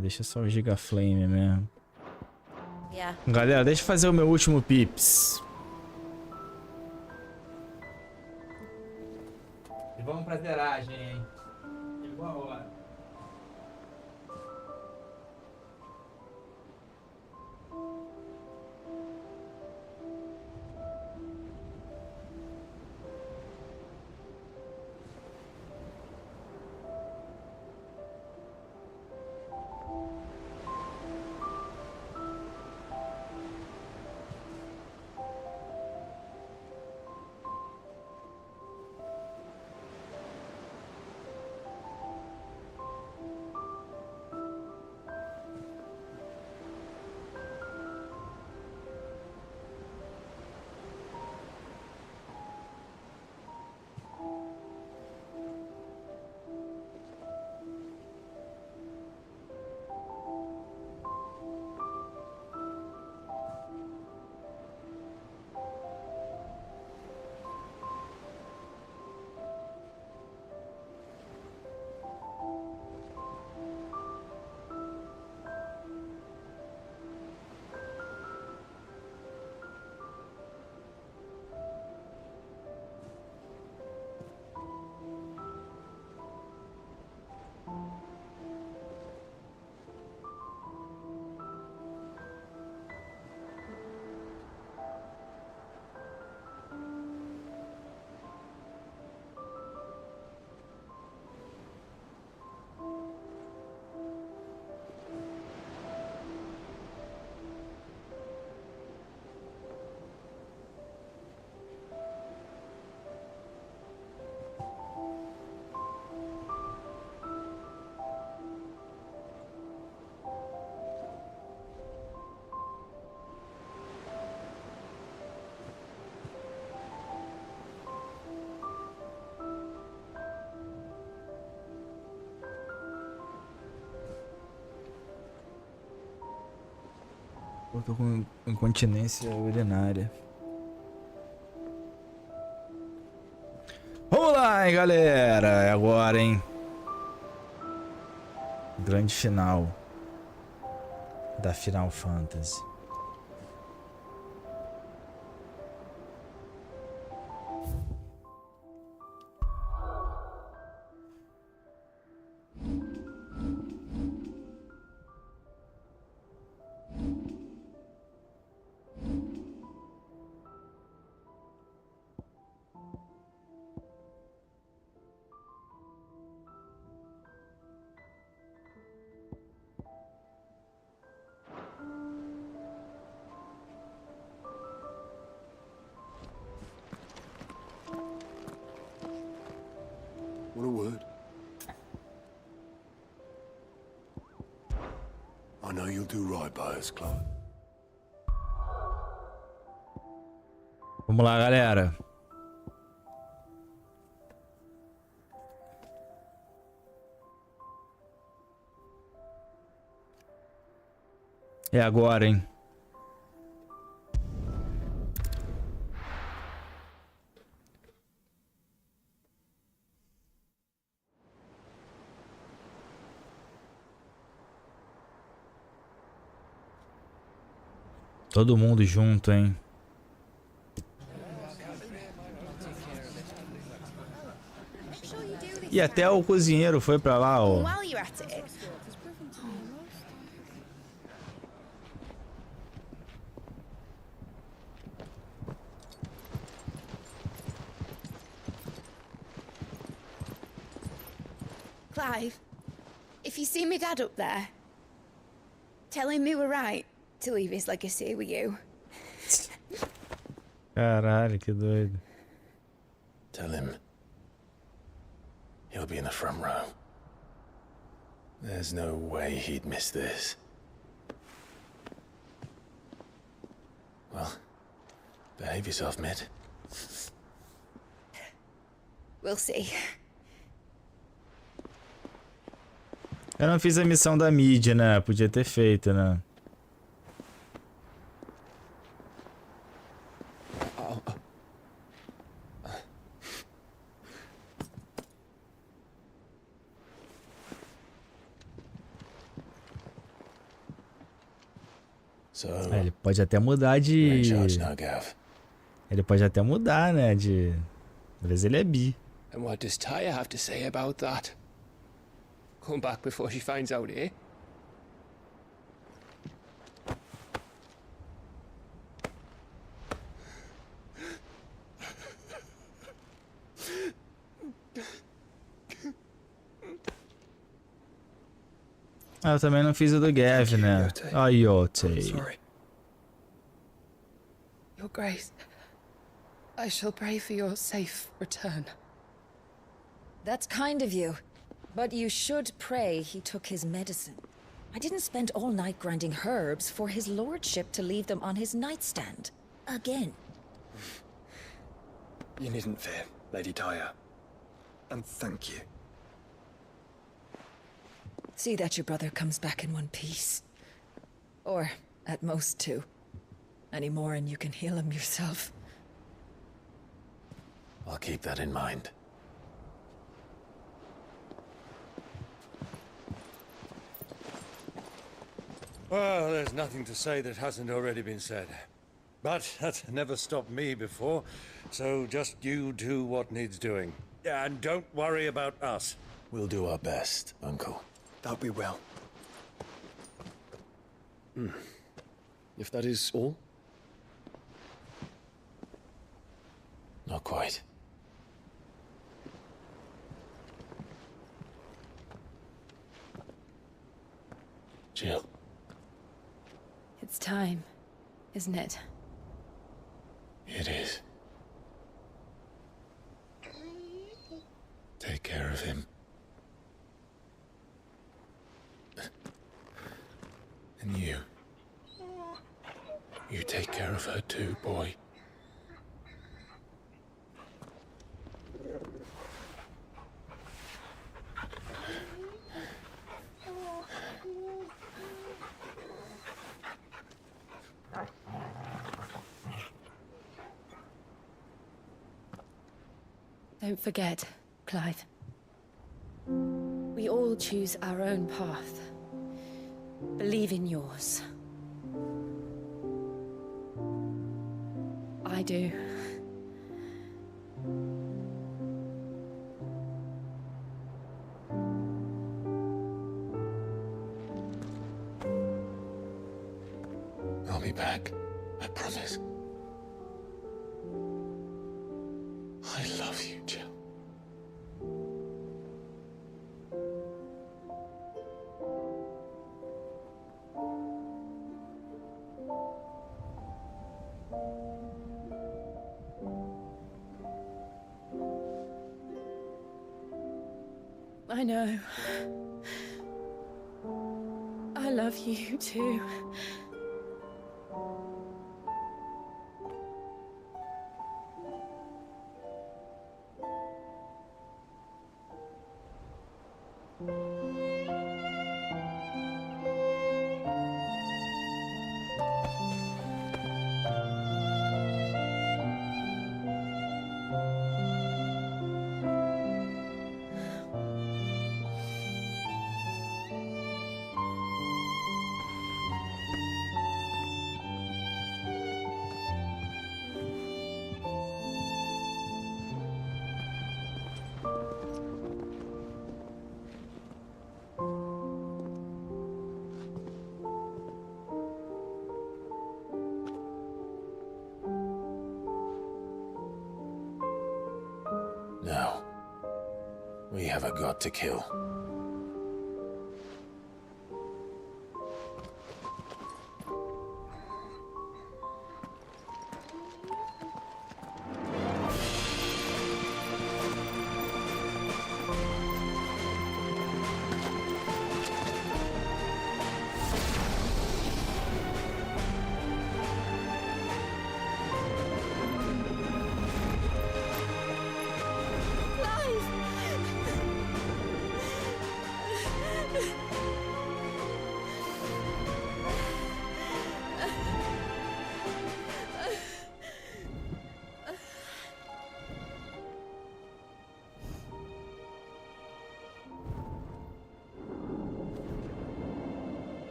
Deixa só o Giga Flame mesmo. Yeah. Galera, deixa eu fazer o meu último pips. E vamos pra zeragem, hein? Chegou a hora. Eu tô com incontinência urinária. Vamos lá, hein, galera. É agora, hein. Grande final da Final Fantasy. What a word. I know you'll do right by us, Chloe. Vamos lá, galera. É agora, hein? Todo mundo junto, hein? E até o cozinheiro foi pra lá, ó. Clive, if you see me dad up there, tell him we were right to leave his legacy with you. Caralho, que doido. Tell him he'll be in the front row. There's no way he'd miss this. Well, behave yourself, mate. We'll see. Eu não fiz a missão da mídia, né? Podia ter feito, né? Ele pode até mudar de... Ele pode até mudar, né? De... Às vezes ele é bi. And what does Taya have to say about that? Come back before she finds out, eh? Ah, eu também não fiz o do Gav, né? Ai, Yotei. Your Grace, I shall pray for your safe return. That's kind of you. But you should pray he took his medicine. I didn't spend all night grinding herbs for his lordship to leave them on his nightstand. Again. You needn't fear, Lady Taya. And thank you. See that your brother comes back in one piece. Or, at most, two. Any more and you can heal him yourself. I'll keep that in mind. Well, there's nothing to say that hasn't already been said. But that's never stopped me before, so just you do what needs doing. And don't worry about us. We'll do our best, Uncle. That we will. If that is all? Not quite. Jill. It's time, isn't it? It is. Take care of him. And you. You take care of her too, boy. Don't forget, Clive. We all choose our own path. Believe in yours. I do. I'll be back. I promise. I love you, Jill. I know. I love you too. Now, we have a god to kill.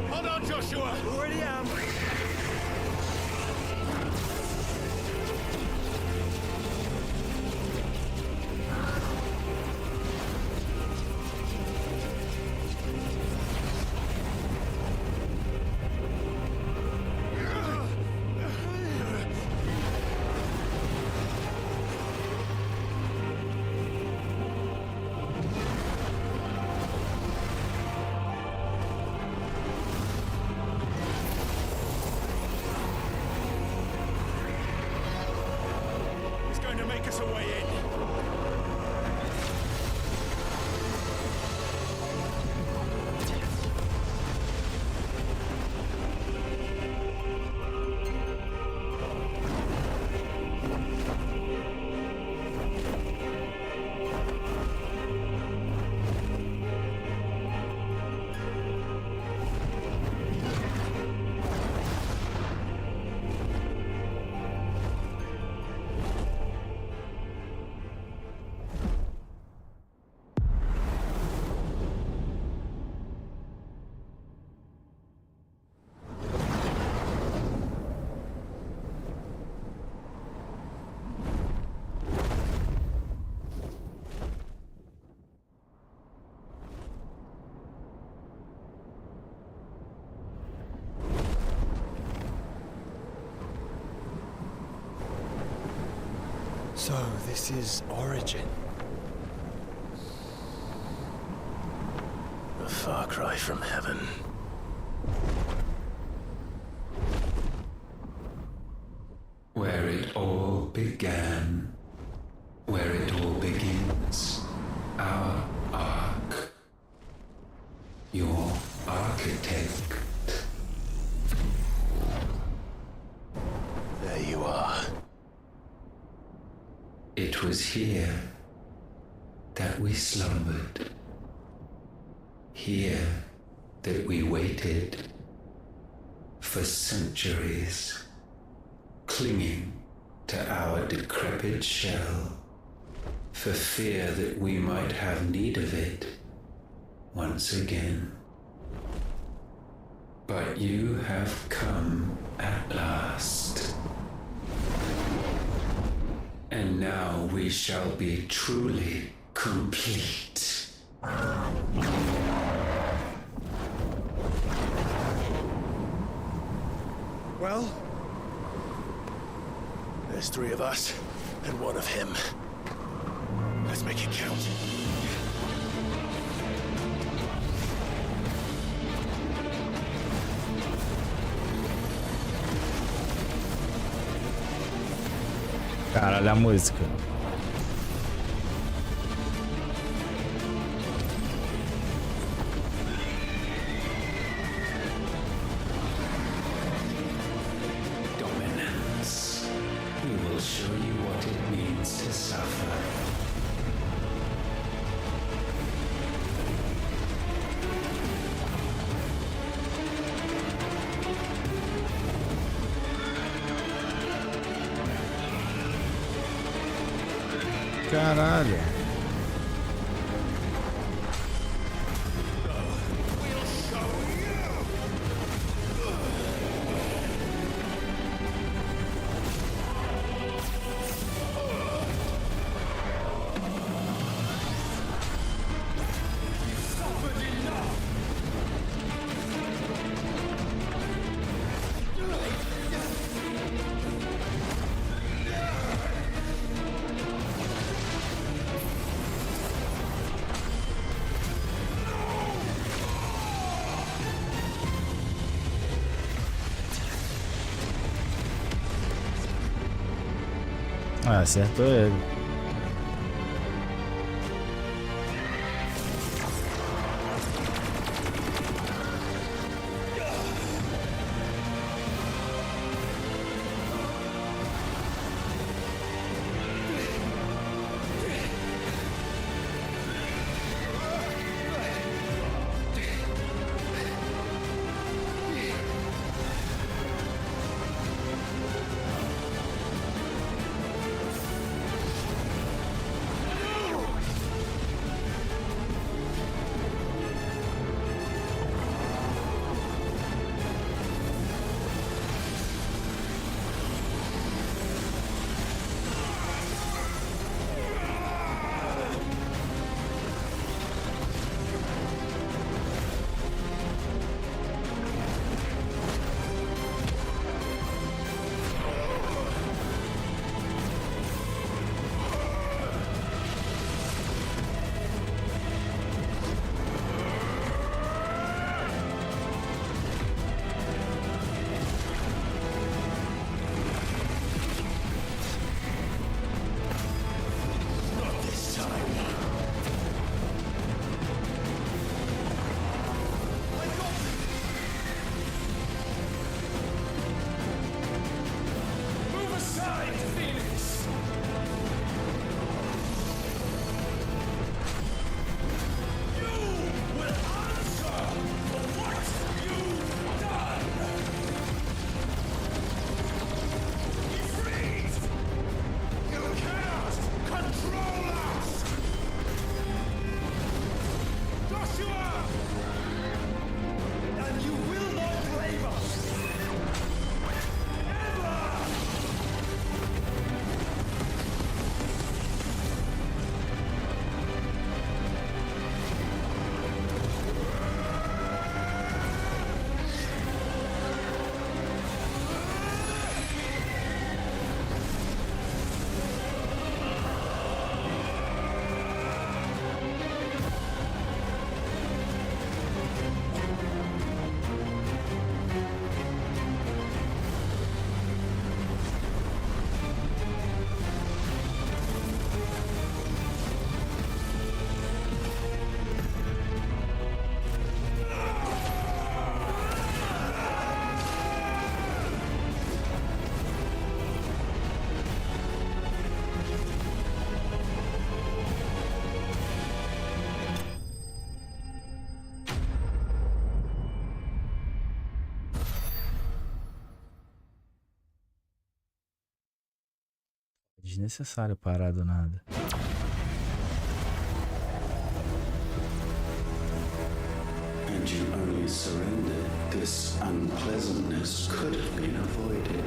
Hold on, Joshua! Already am! So, this is Origin. A far cry from heaven. Where it all began. Where it all begins. Our arc. Your architect. There you are. It was here that we slumbered. Here that we waited for centuries, clinging to our decrepit shell, for fear that we might have need of it once again. But you have come at last. And now we shall be truly complete. Well, there's 3 of us and 1 of him. Let's make it count. Cara, olha a música. Dominance. We will show you what it means to suffer. Caralho. Ah, acertou ele. Desnecessário parar do nada. And you only surrendered. This unpleasantness could have been avoided.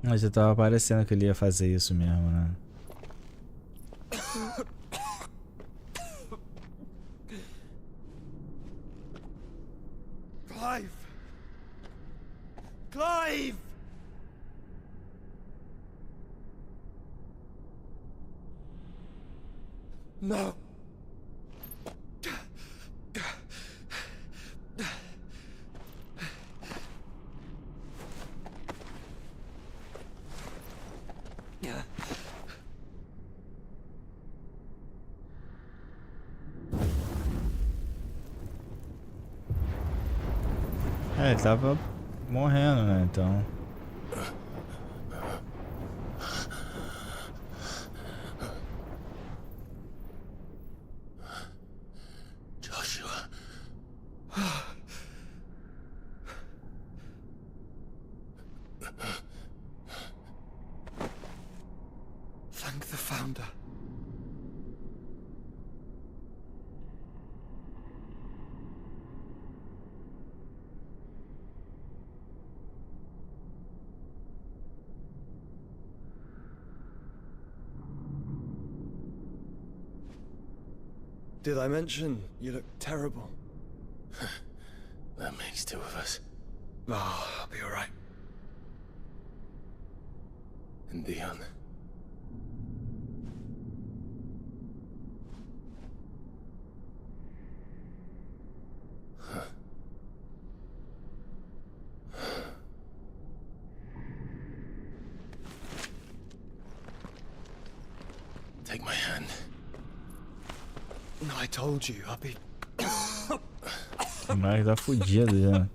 Mas já tava parecendo que ele ia fazer isso mesmo, né? Clive! Clive! No. É, ele tava morrendo, né? Então. Joshua. Thank the Founder. Did I mention you look terrible? That makes two of us. Oh, I'll be alright. And Dion. Take my hand. I told you, I'll be... O Mark tá fudido já.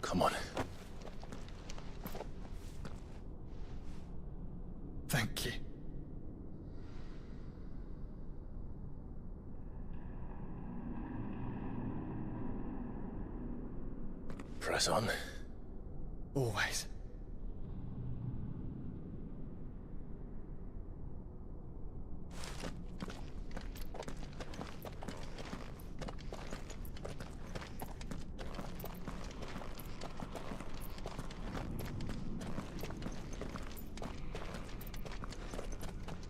Come on. Thank you. Press on. Always.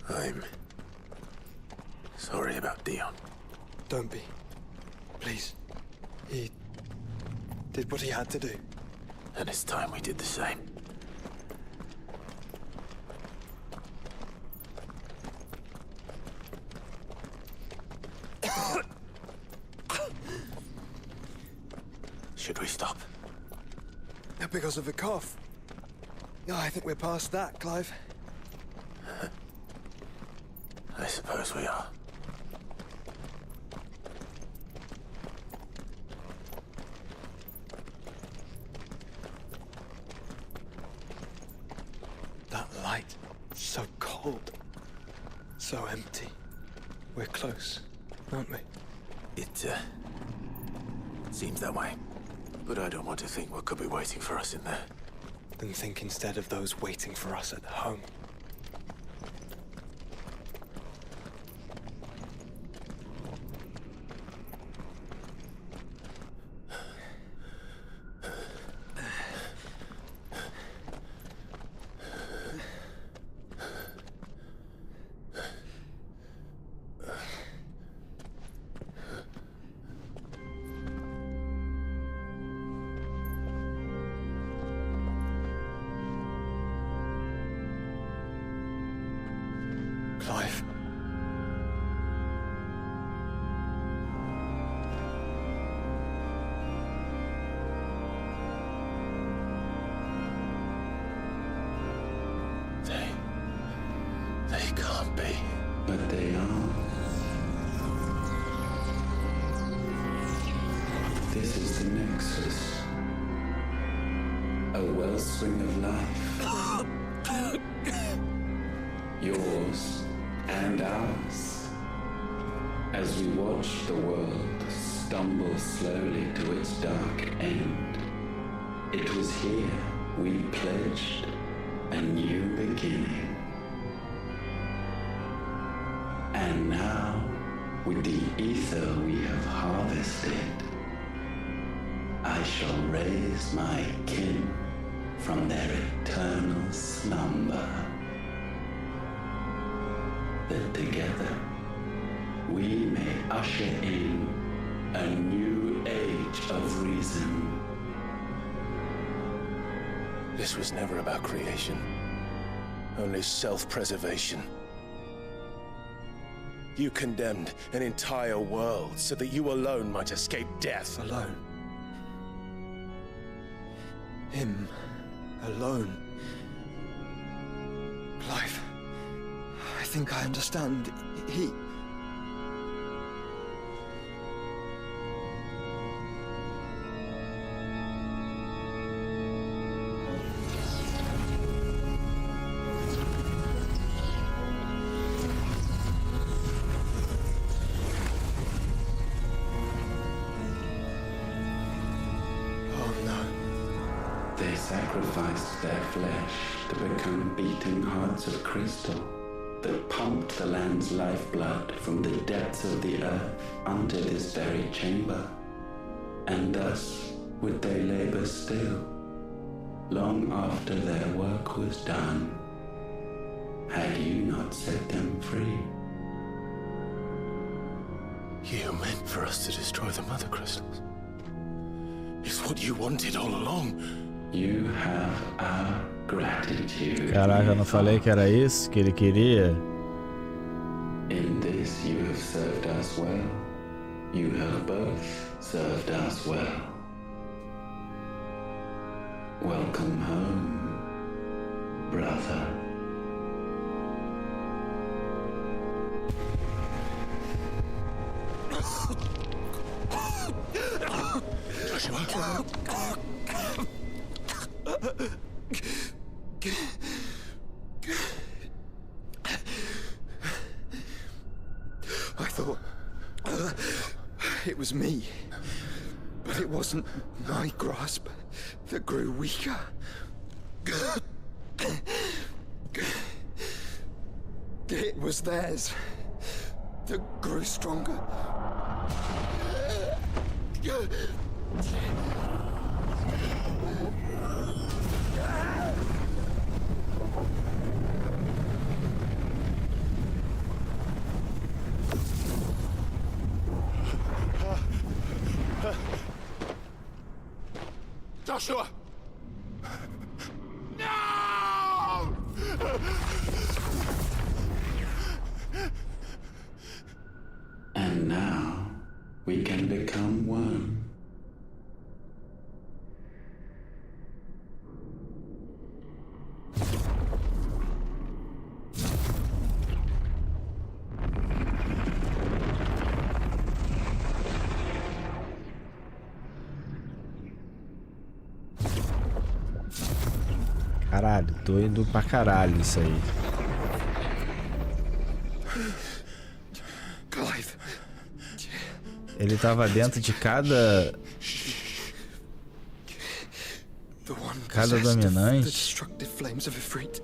I'm sorry about Dion. Don't be. Please. He did what he had to do. And it's time we did the same. Should we stop? Because of the cough. Yeah, I think we're past that, Clive. I suppose we are. That light, so cold, so empty. We're close, aren't we? It seems that way. But I don't want to think what could be waiting for us in there. Then think instead of those waiting for us at home. Clive. They can't be. But they are. This is the Nexus. A wellspring of life. Yours and ours. As we watch the world stumble slowly to its dark end, it was here we pledged a new beginning. And now with the ether we have harvested, I shall raise my kin from their eternal slumber, that together we may usher in a new age of reason. This was never about creation, only self-preservation. You condemned an entire world so that you alone might escape death. Alone? Him alone? Clive, I think I understand. He... They sacrificed their flesh to become beating hearts of crystal that pumped the land's lifeblood from the depths of the earth unto this very chamber. And thus would they labor still, long after their work was done, had you not set them free. You meant for us to destroy the mother crystals. It's what you wanted all along. You have our gratitude. Caraca, eu não falei que era isso que ele queria? In this you have served us well. You have both served us well. Welcome home, brother. Joshua. I thought it was me, but it wasn't my grasp that grew weaker. It was theirs that grew stronger. Joshua! No! And now we can become one. Caralho, tô indo pra caralho isso aí. Clive. Ele tava dentro de cada dominante. The destructive flames of Ifrit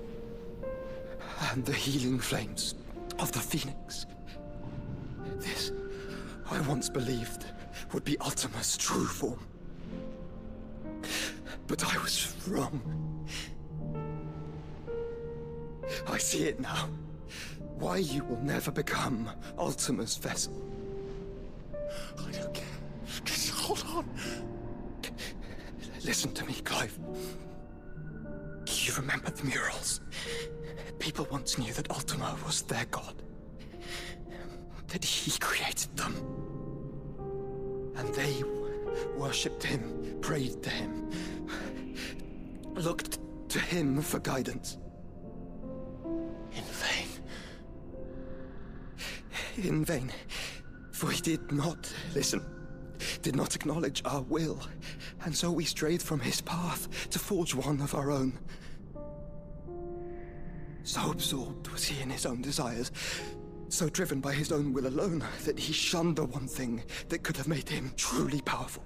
and the healing flames of the Phoenix. This, I once believed, would be Ultima's true form. But I was wrong. I see it now. Why you will never become Ultima's vessel. I don't care. Just hold on. Listen to me, Clive. You remember the murals? People once knew that Ultima was their god. That he created them. And they worshipped him, prayed to him, looked to him for guidance. In vain. In vain. For he did not listen, did not acknowledge our will, and so we strayed from his path to forge one of our own. So absorbed was he in his own desires, so driven by his own will alone, that he shunned the one thing that could have made him truly powerful.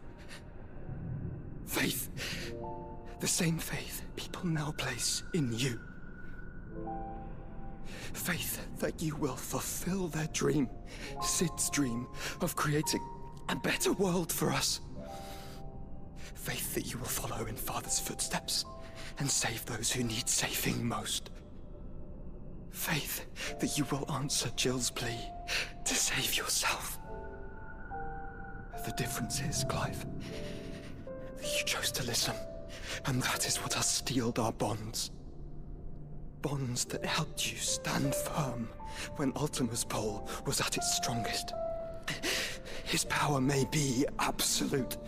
Faith. The same faith people now place in you. Faith that you will fulfill their dream, Sid's dream, of creating a better world for us. Faith that you will follow in Father's footsteps and save those who need saving most. Faith that you will answer Jill's plea to save yourself. The difference is, Clive, that you chose to listen, and that is what has steeled our bonds. Bonds that helped you stand firm when Ultima's pull was at its strongest. His power may be absolute,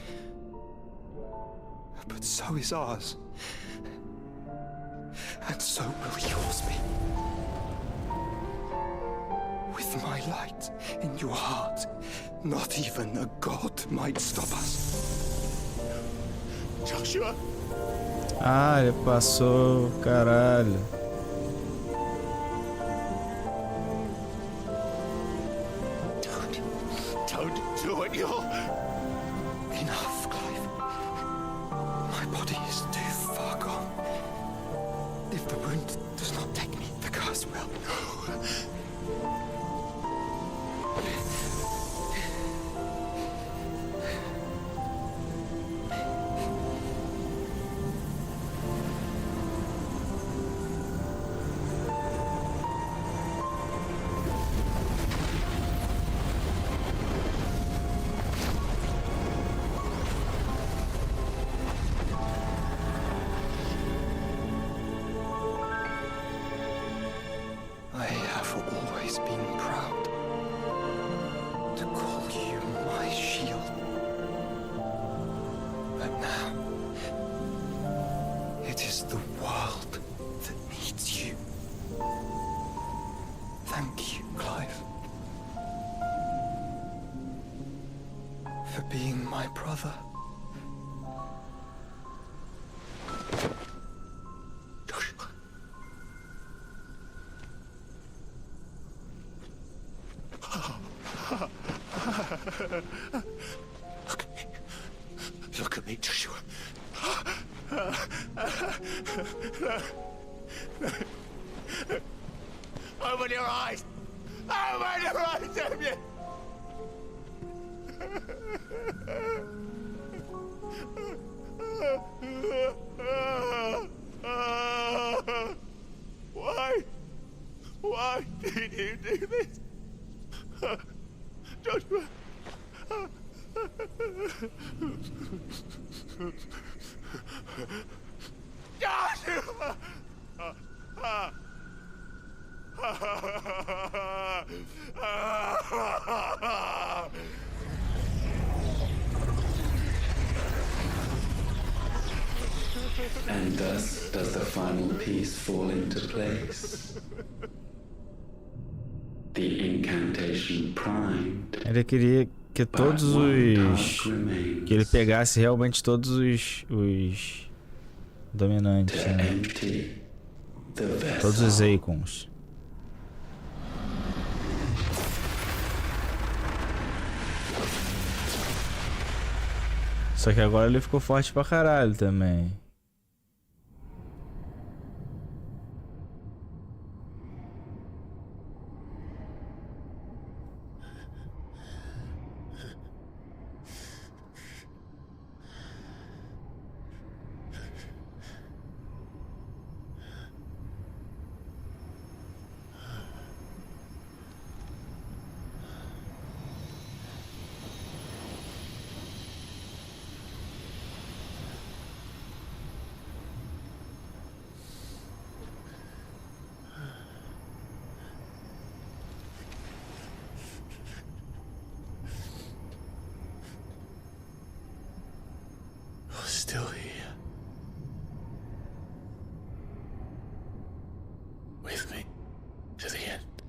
but so is ours. And so will yours be. With my light in your heart, not even a god might stop us. Joshua! Ah, ele passou, caralho. Don't do it, you're... Enough, Clive. My body is too far gone. If the wound does not take me, the curse will. Look at me, Joshua. Open your eyes! Open your eyes, damn you! Why? Why did you do this? Joshua! Joshua! And thus does the final piece fall into place. The incantation primed. Ele queria que todos os... que ele pegasse realmente todos os dominantes, né? Todos os icons. Só que agora ele ficou forte pra caralho também. Still here. With me to the end.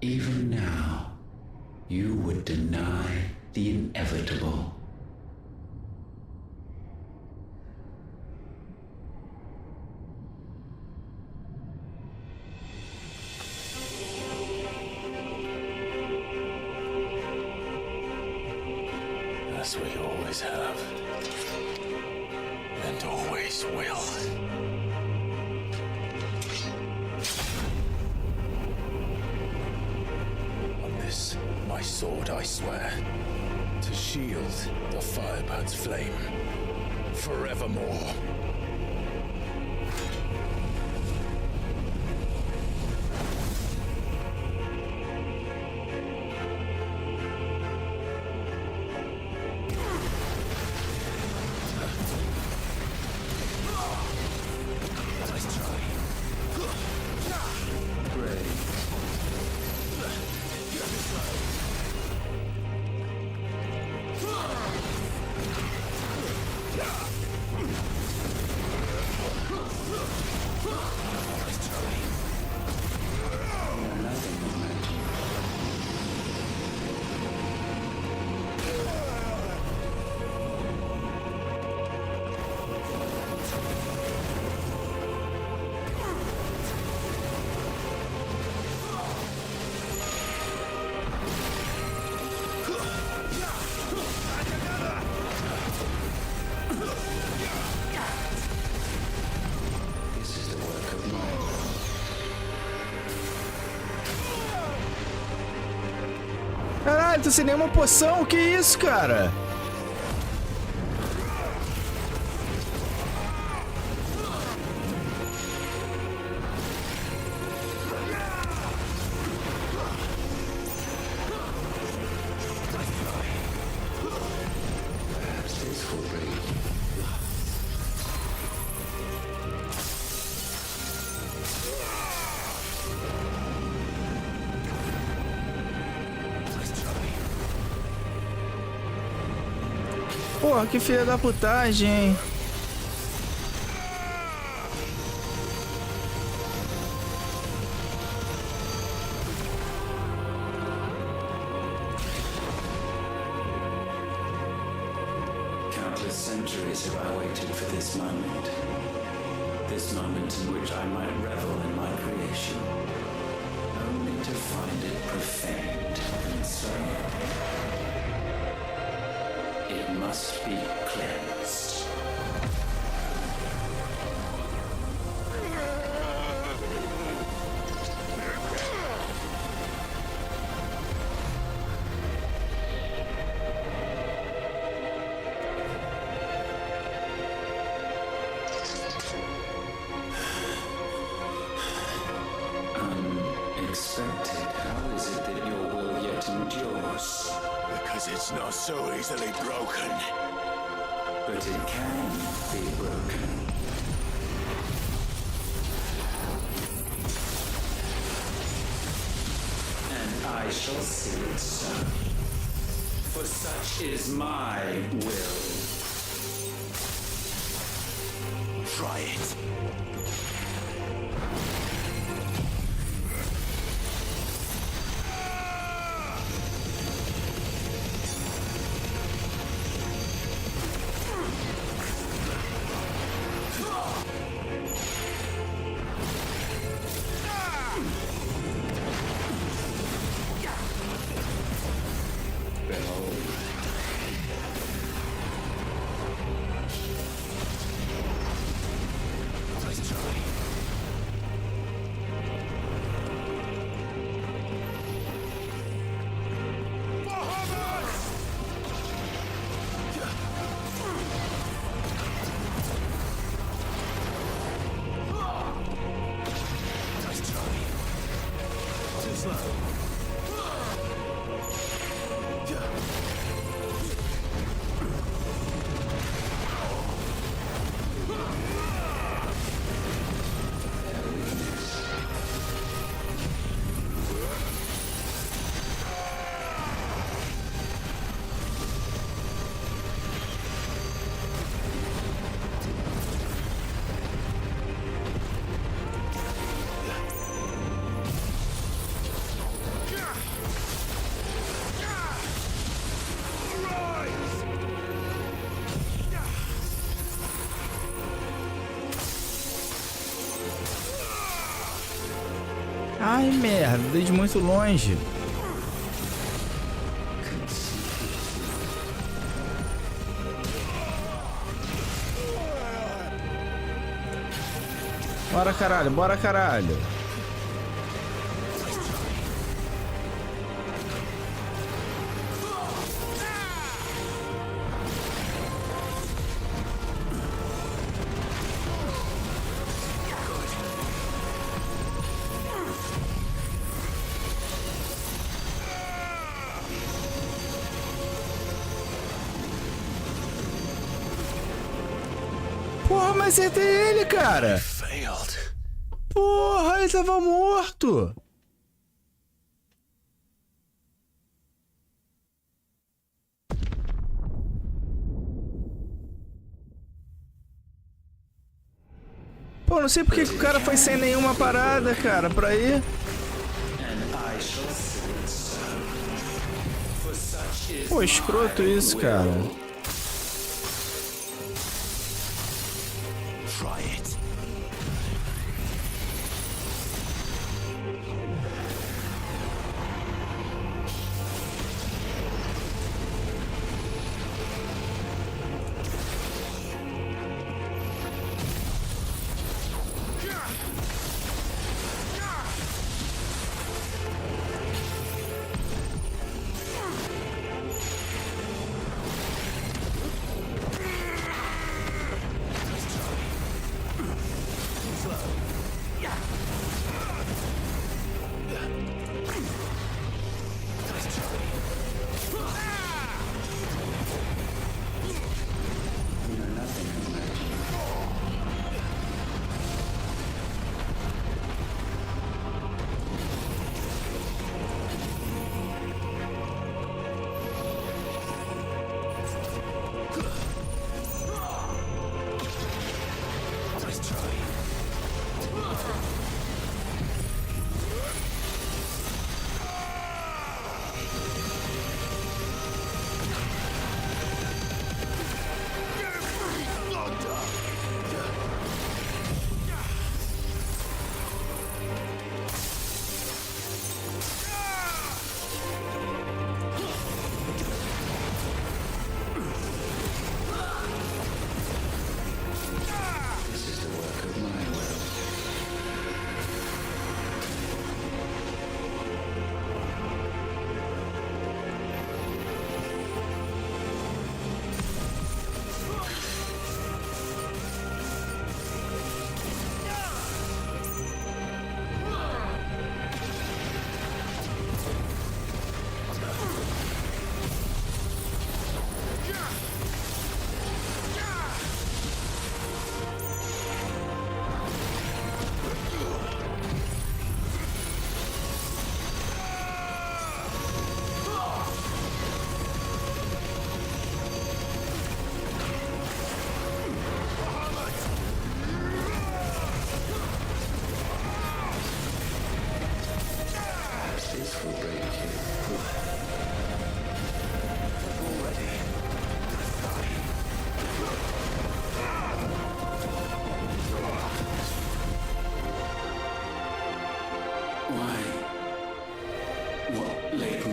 Even now, you would deny the inevitable. As we always have, and always will. my sword, I swear, to shield the Firebird's flame forevermore. Caralho, tô sem nenhuma poção, que isso, cara? Porra, que filha da putagem, hein? Countless centuries have I waited for this moment. This moment in which I might revel in my creation, only to find it profaned and so. It must be cleansed. Unexpected. How is it that your will yet endures? Because it's not so easily broken. But it can be broken. And I shall see it so. For such is my will. Try it. Ai, merda, dei de muito longe. Bora, caralho, bora, caralho. acertei ele, cara. Porra, ele tava morto. Pô, não sei porque que o cara foi sem nenhuma parada, cara, pra ir. Pô, escroto isso, cara.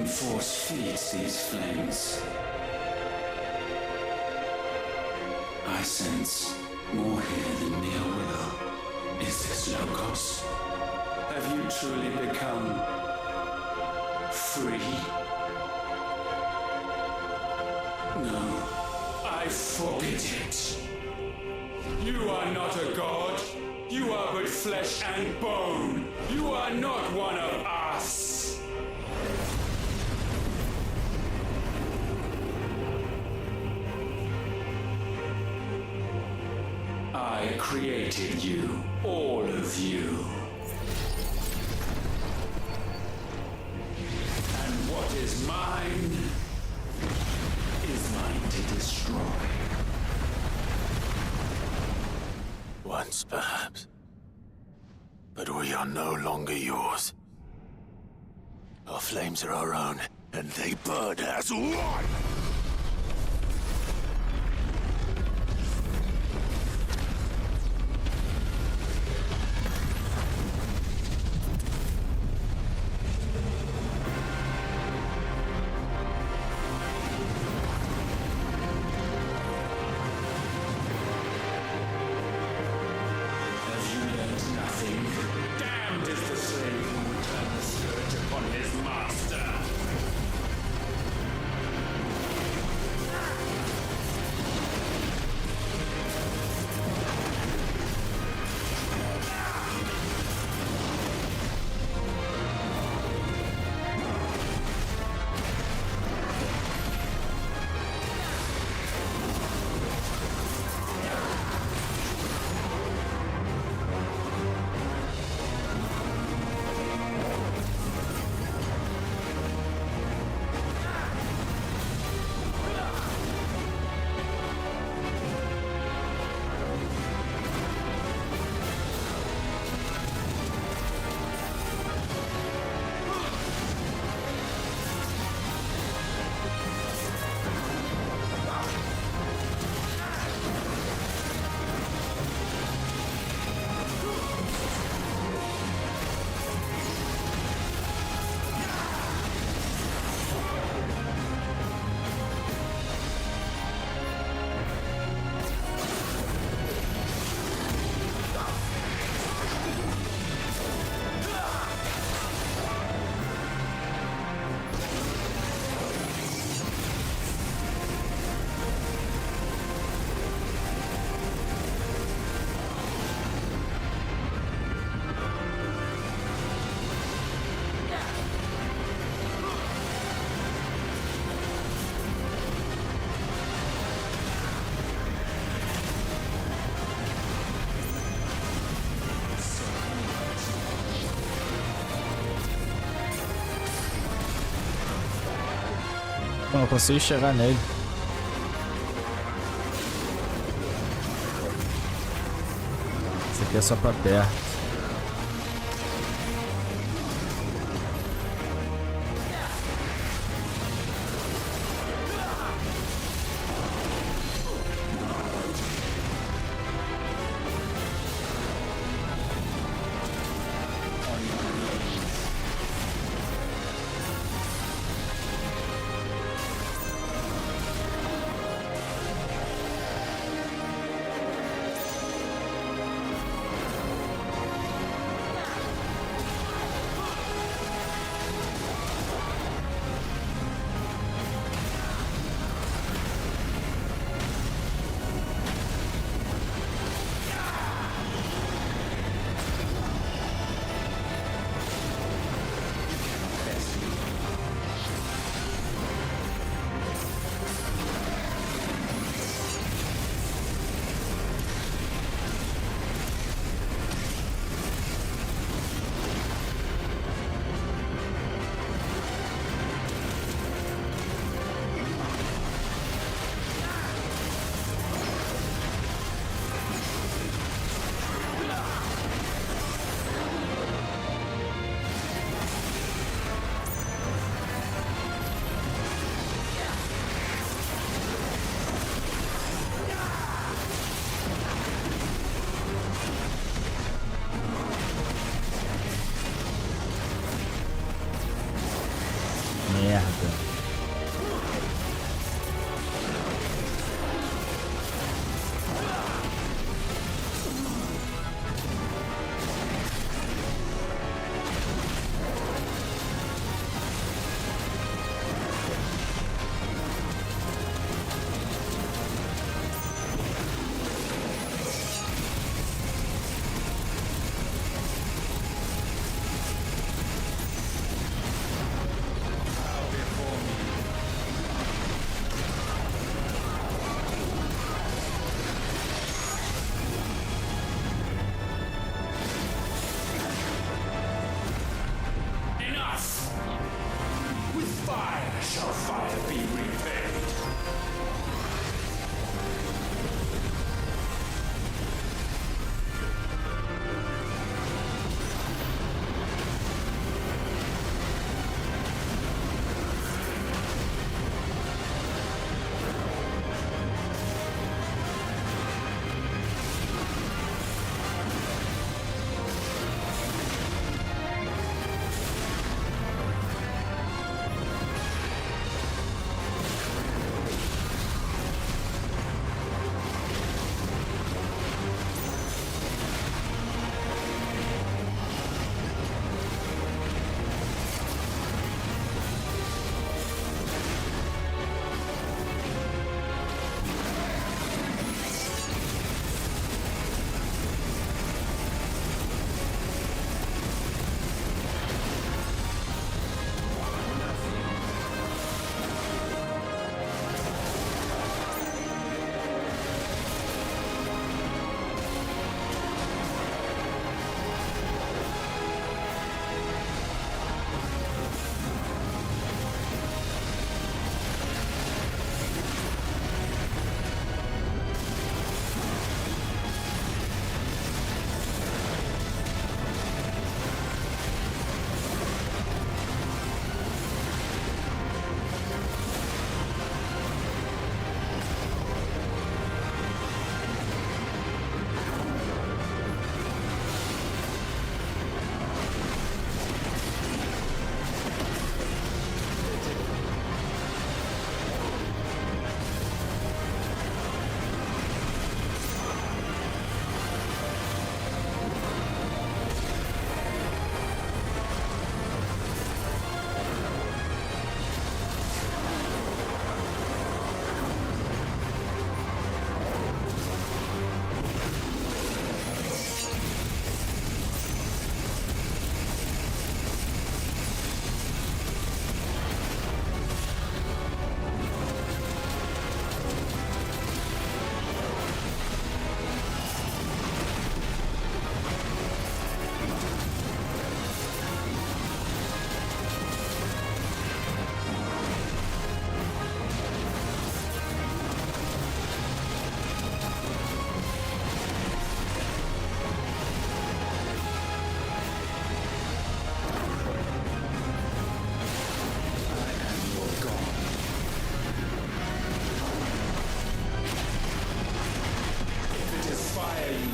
Force feeds these flames. I sense more here than mere will. Is this Logos? Have you truly become free? No, I forbid it. You are not a god. You are but flesh and bone. You are not one of us. I created you, all of you. And what is mine is mine to destroy. Once, perhaps. But we are no longer yours. Our flames are our own, and they burn as one! Pô, não consigo chegar nele. Esse aqui é só pra perto.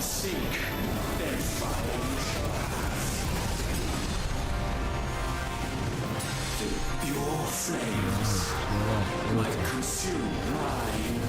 Seek, then follow the pure flames might consume mine.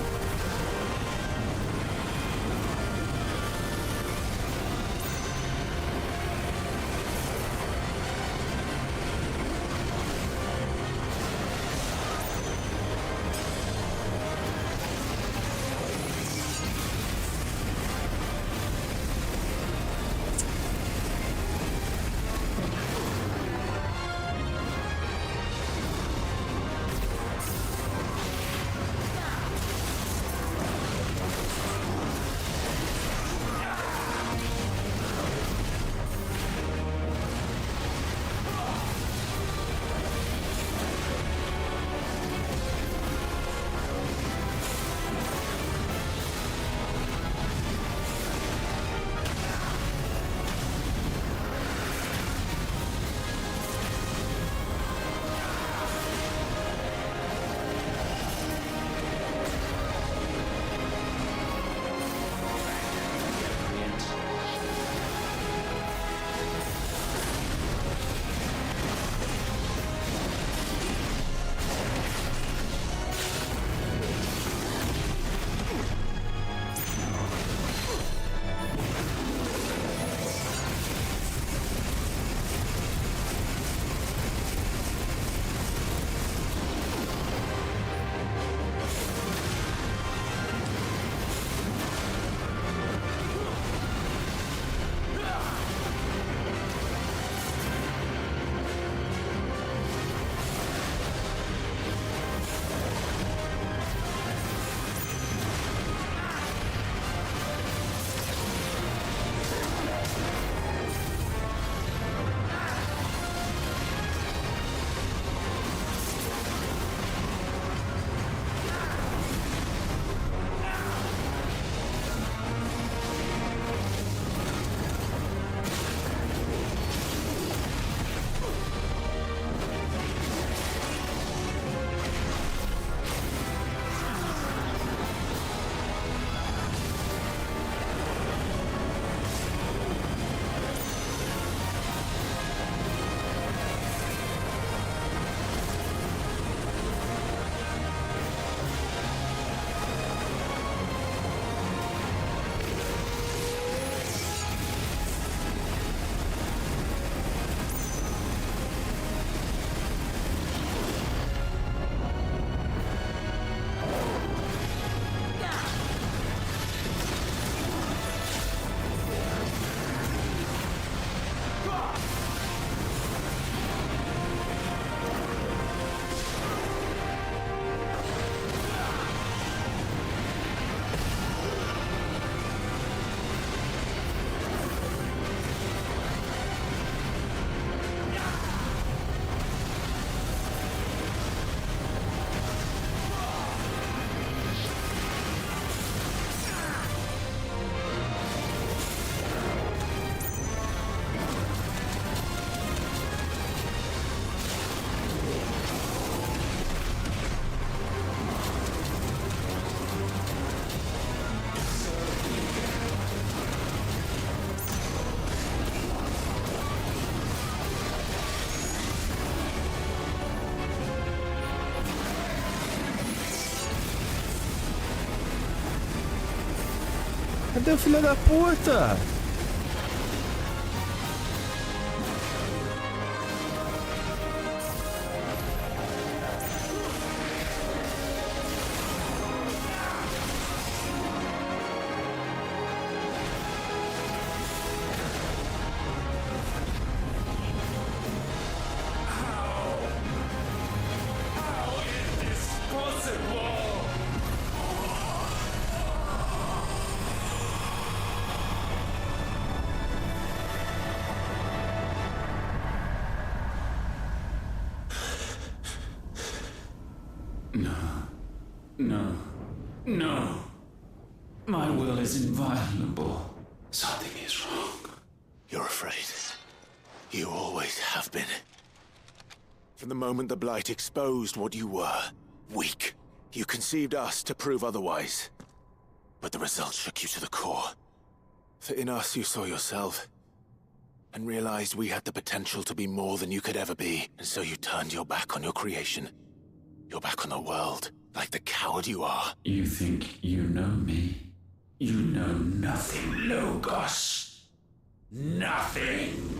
Cadê o filho da puta? No. My will is inviolable. Something is wrong. You're afraid. You always have been. From the moment the Blight exposed what you were, weak, you conceived us to prove otherwise. But the result shook you to the core. that in us you saw yourself, and realized we had the potential to be more than you could ever be, and so you turned your back on your creation. Your back on the world, like the coward you are. You think you know me? You know nothing, Logos. Nothing.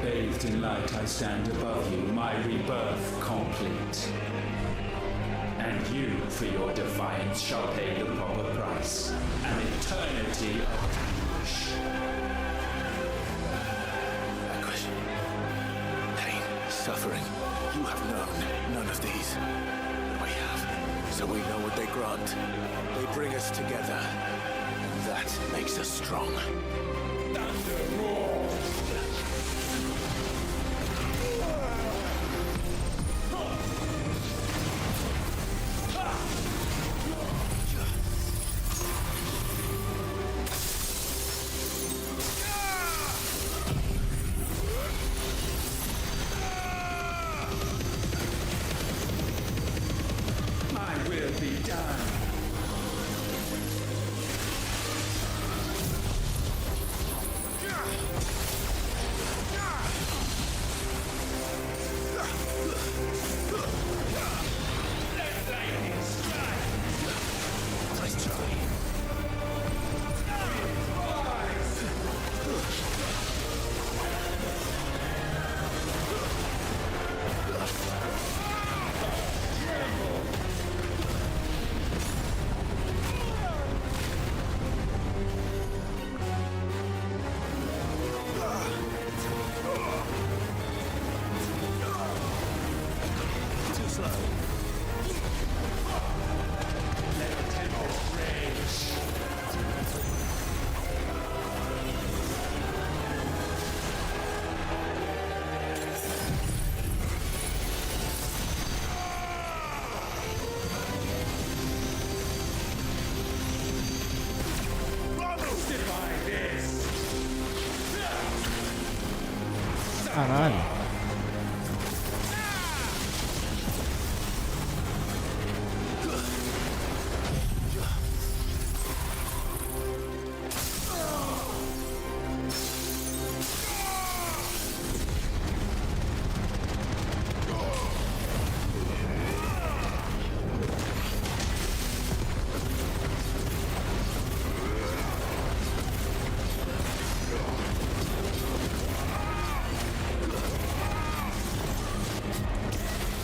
Bathed in light, I stand above you, my rebirth complete. And you, for your defiance, shall pay the proper price. An eternity of anguish. Anguish. Pain. Suffering. You have known none of these. But we have. So we know what they grant. They bring us together. And that makes us strong. Thunder roars! Caralho.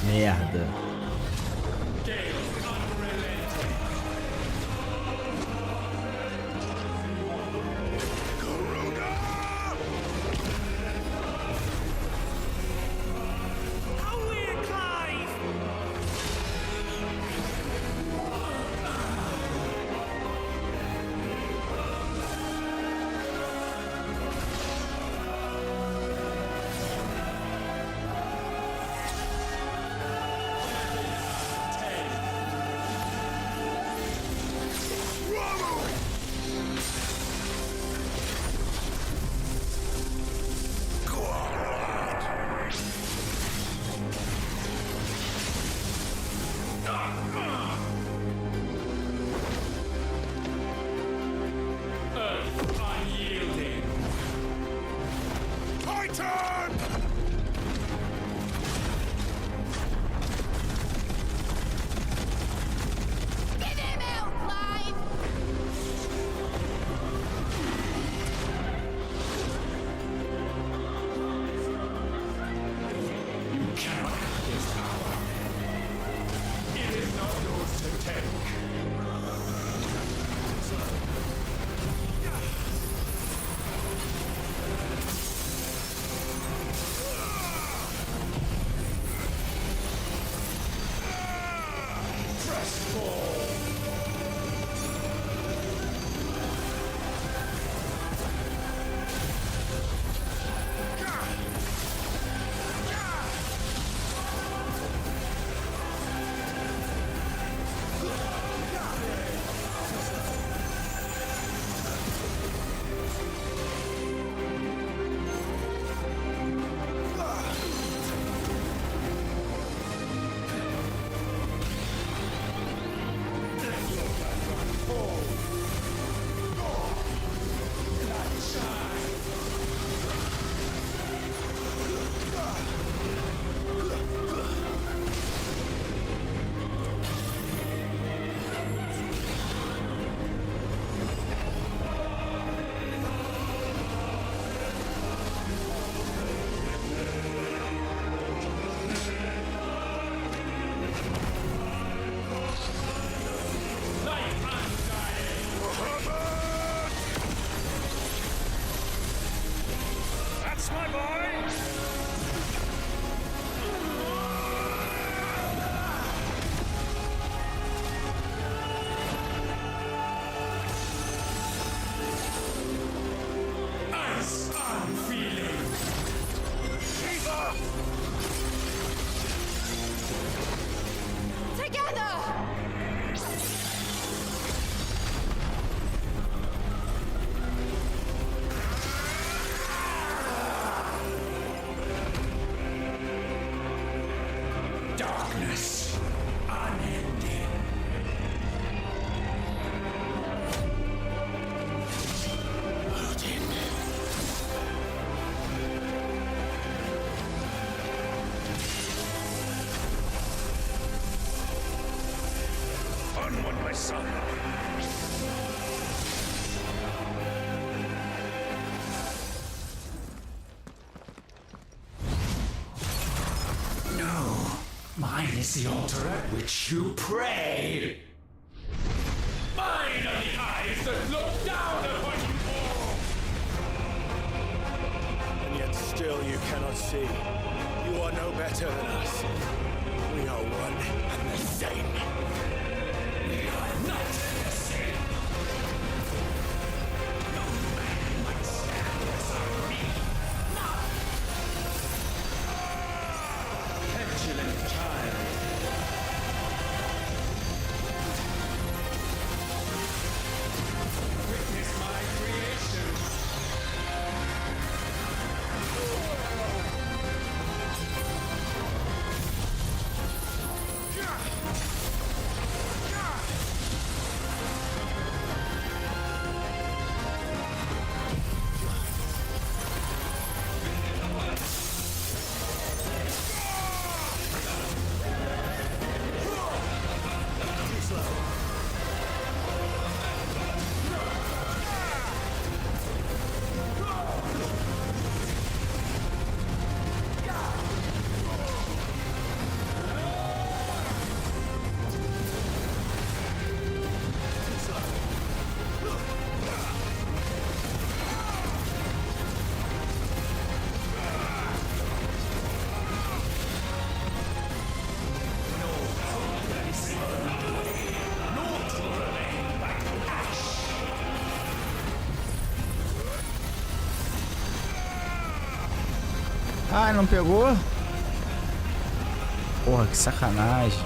Merda. Yes, my boy! Ice unfeeling! Tipa! Together! Darkness unending. Onward, my son. No, mine is the altar at which you pray. Mine are the eyes that look down upon you all. And yet still you cannot see. You are no better than us. We are one and the same. We are not the same. No man might stand beside me. Petulant child. Witness my creation. Ai, não pegou? Porra, que sacanagem.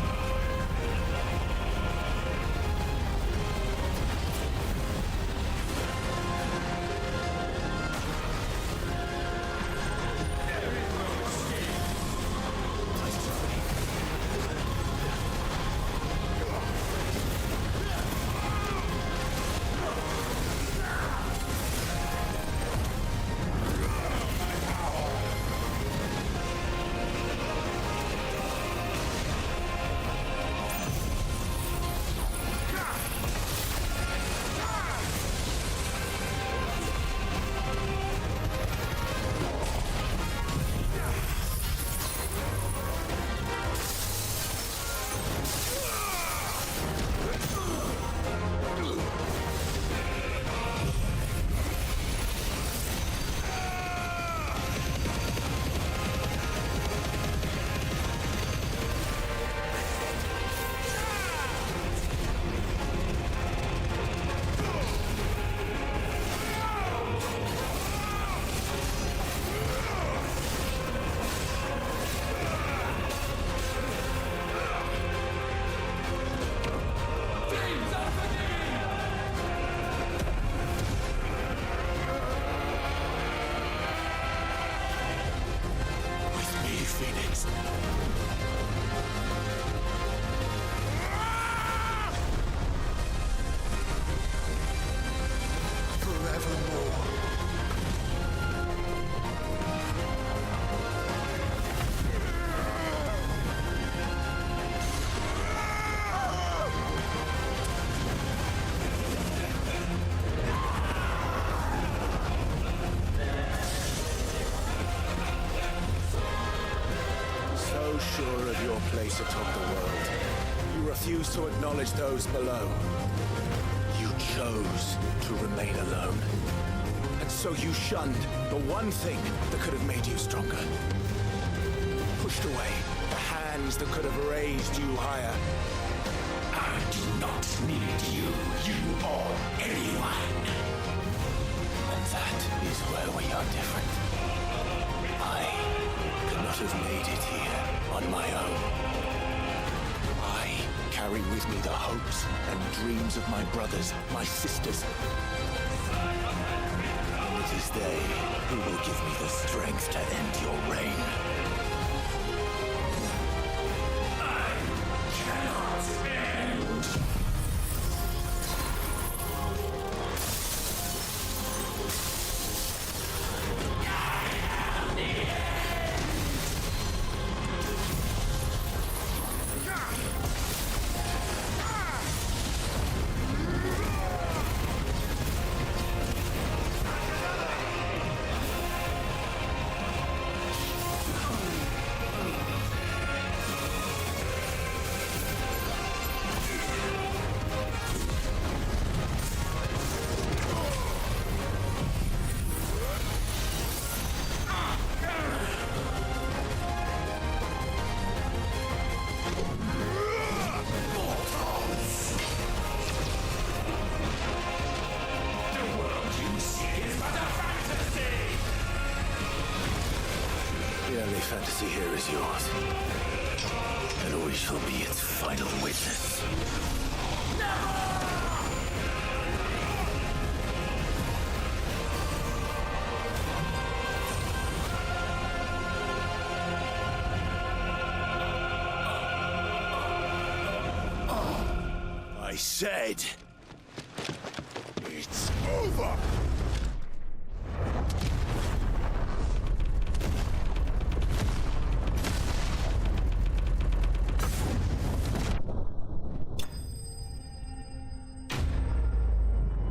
Sure of your place atop the world, you refuse to acknowledge those below. You chose to remain alone, and So you shunned the one thing that could have made you stronger. Pushed away the hands that could have raised you higher. I do not need you or anyone. And that is where we are different. I could not have made it here on my own. I carry with me the hopes and dreams of my brothers, my sisters. And it is they who will give me the strength to end your reign. I cannot end. Fantasy here is yours, and we shall be its final witness. I said, it's over!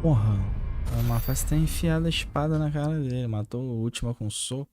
Porra, a Mafaz tem enfiado a espada na cara dele, matou o último com um soco.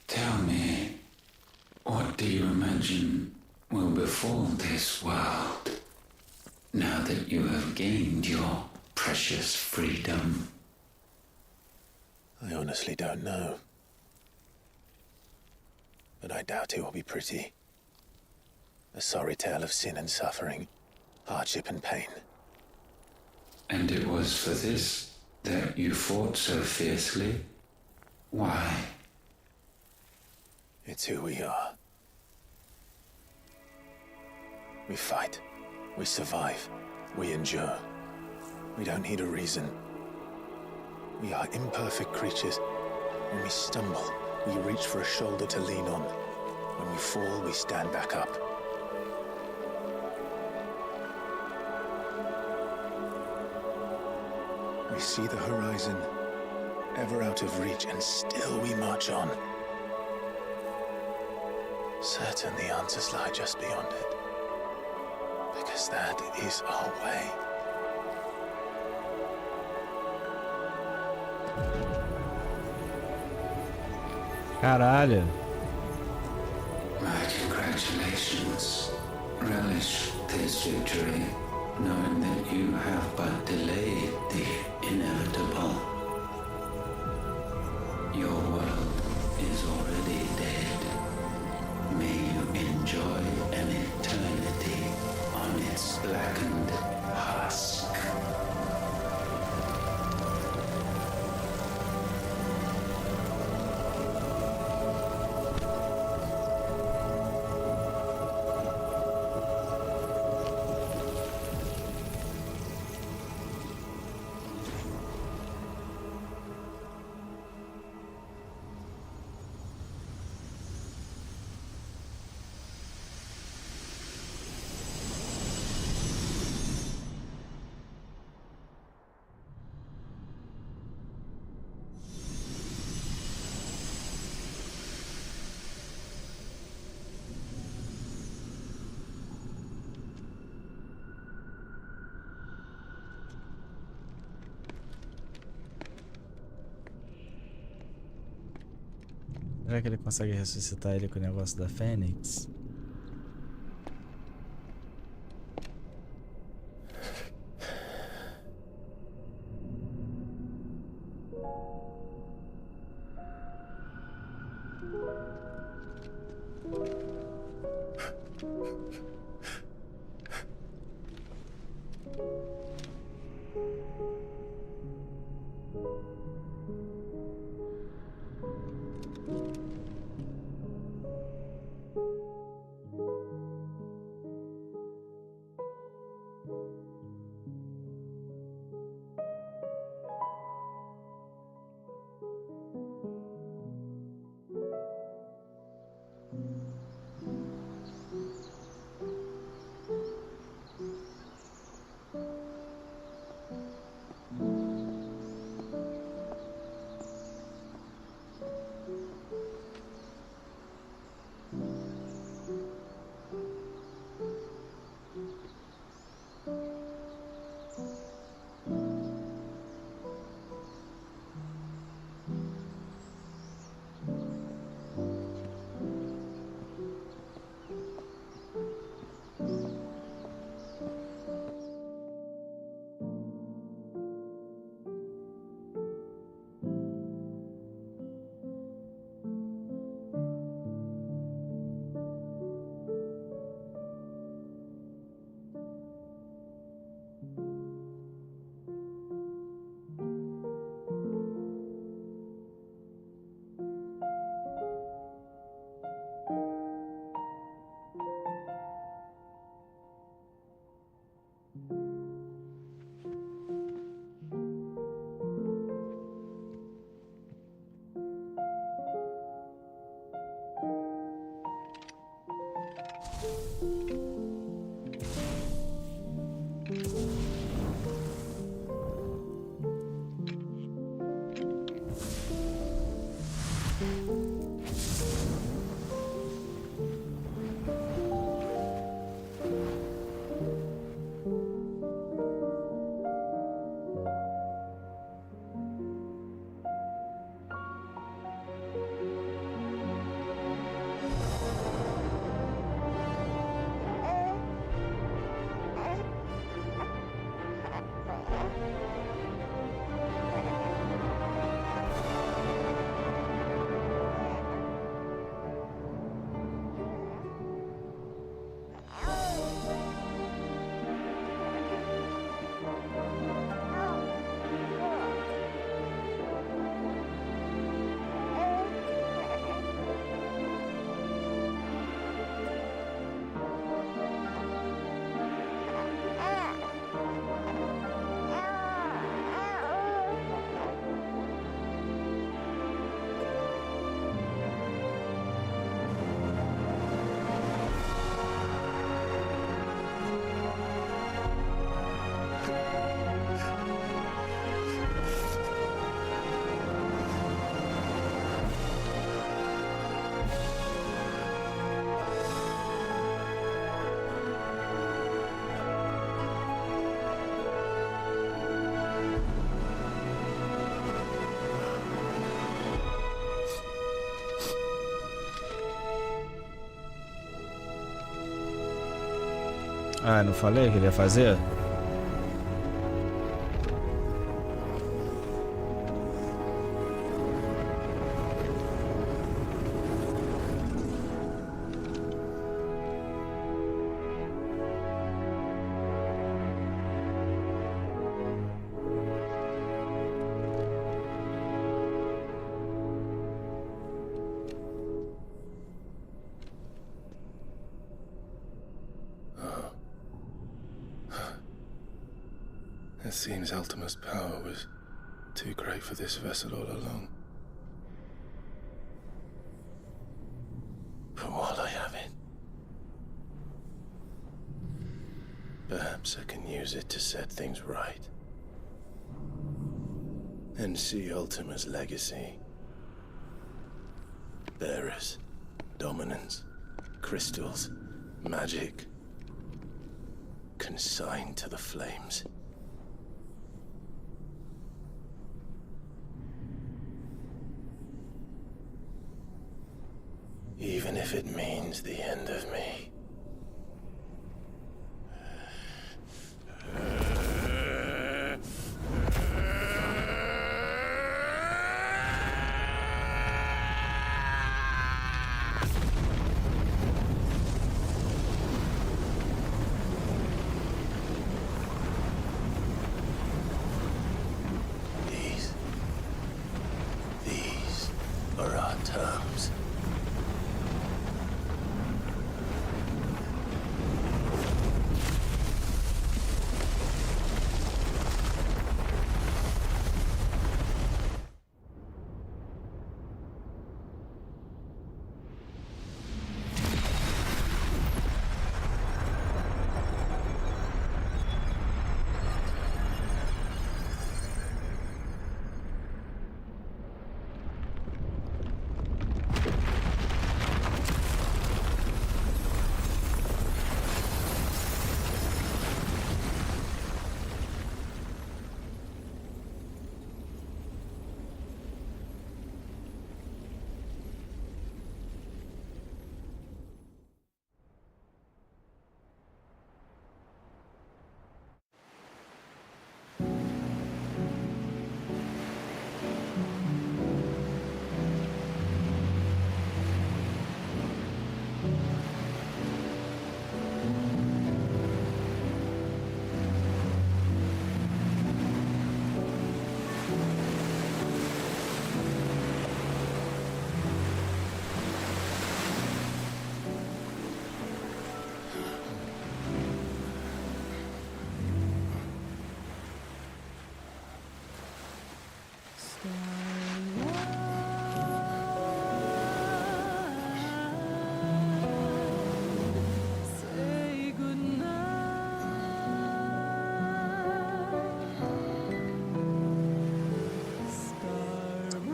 Tell me, what do you imagine will befall this world now that you have gained your precious freedom? I honestly don't know. But I doubt it will be pretty. A sorry tale of sin and suffering, hardship and pain. And it was for this that you fought so fiercely? Why? It's who we are. We fight. We survive. We endure. We don't need a reason. We are imperfect creatures. When we stumble, we reach for a shoulder to lean on. When we fall, we stand back up. We see the horizon, ever out of reach, and still we march on. Certain the answers lie just beyond it. Because that is our way. Caralho. My congratulations. Relish this victory, knowing that you have but delayed the inevitable. Your world is already dead. May you enjoy an eternity on its blackened husk. Será que ele consegue ressuscitar ele com o negócio da Fênix? Ah, não falei que ele ia fazer? It seems Ultima's power was too great for this vessel all along. But while I have it, perhaps I can use it to set things right. And see Ultima's legacy. Bearers, dominance, crystals, magic, consigned to the flames. Even if it means the end of me. These are our terms.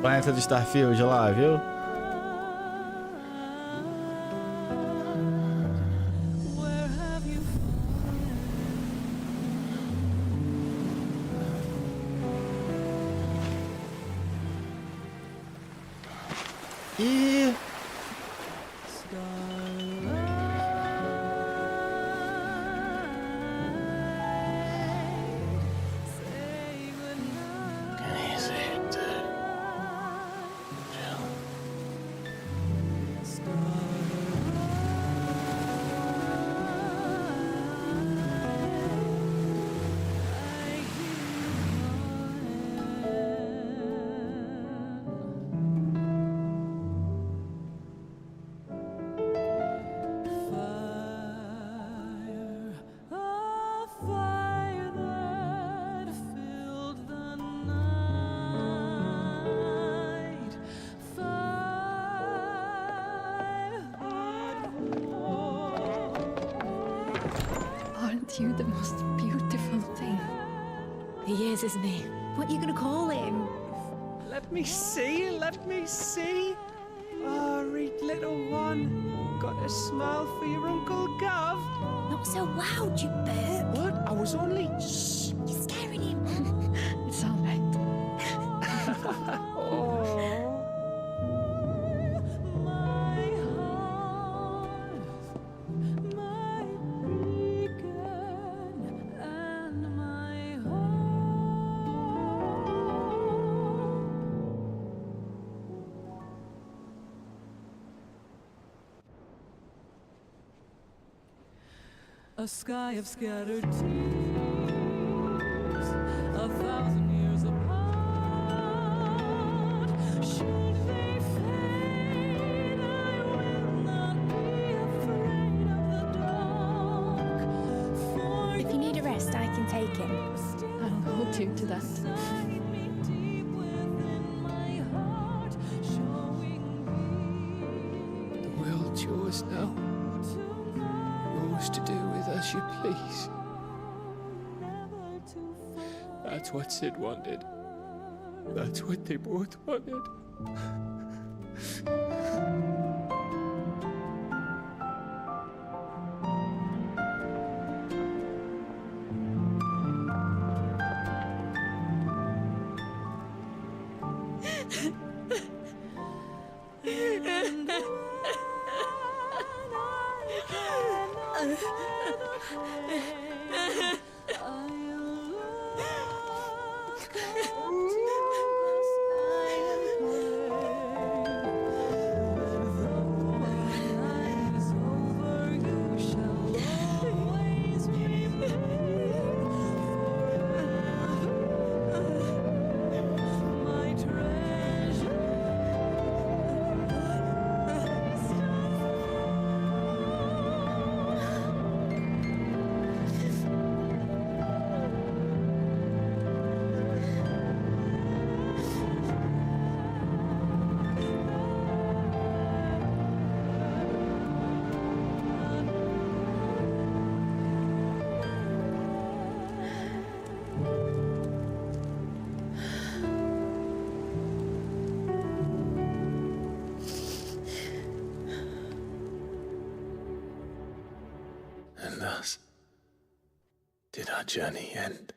Planeta do Starfield lá, viu? E You the most beautiful thing. He is, isn't he? What are you gonna call him? Let me see, let me see. Oh, read little one. Got a smile for your Uncle Gav. Not so loud, you burp. What? I was only... Shh, you're scaring him. It's all right. Oh. A sky of scattered tears, 1,000 years apart. Should they fade, I will not be afraid of the dark. For If you need a rest, I can take him. I'll hold you to that. The world's yours now. Yours to do with as you please. That's what Sid wanted. That's what they both wanted. And thus did our journey end.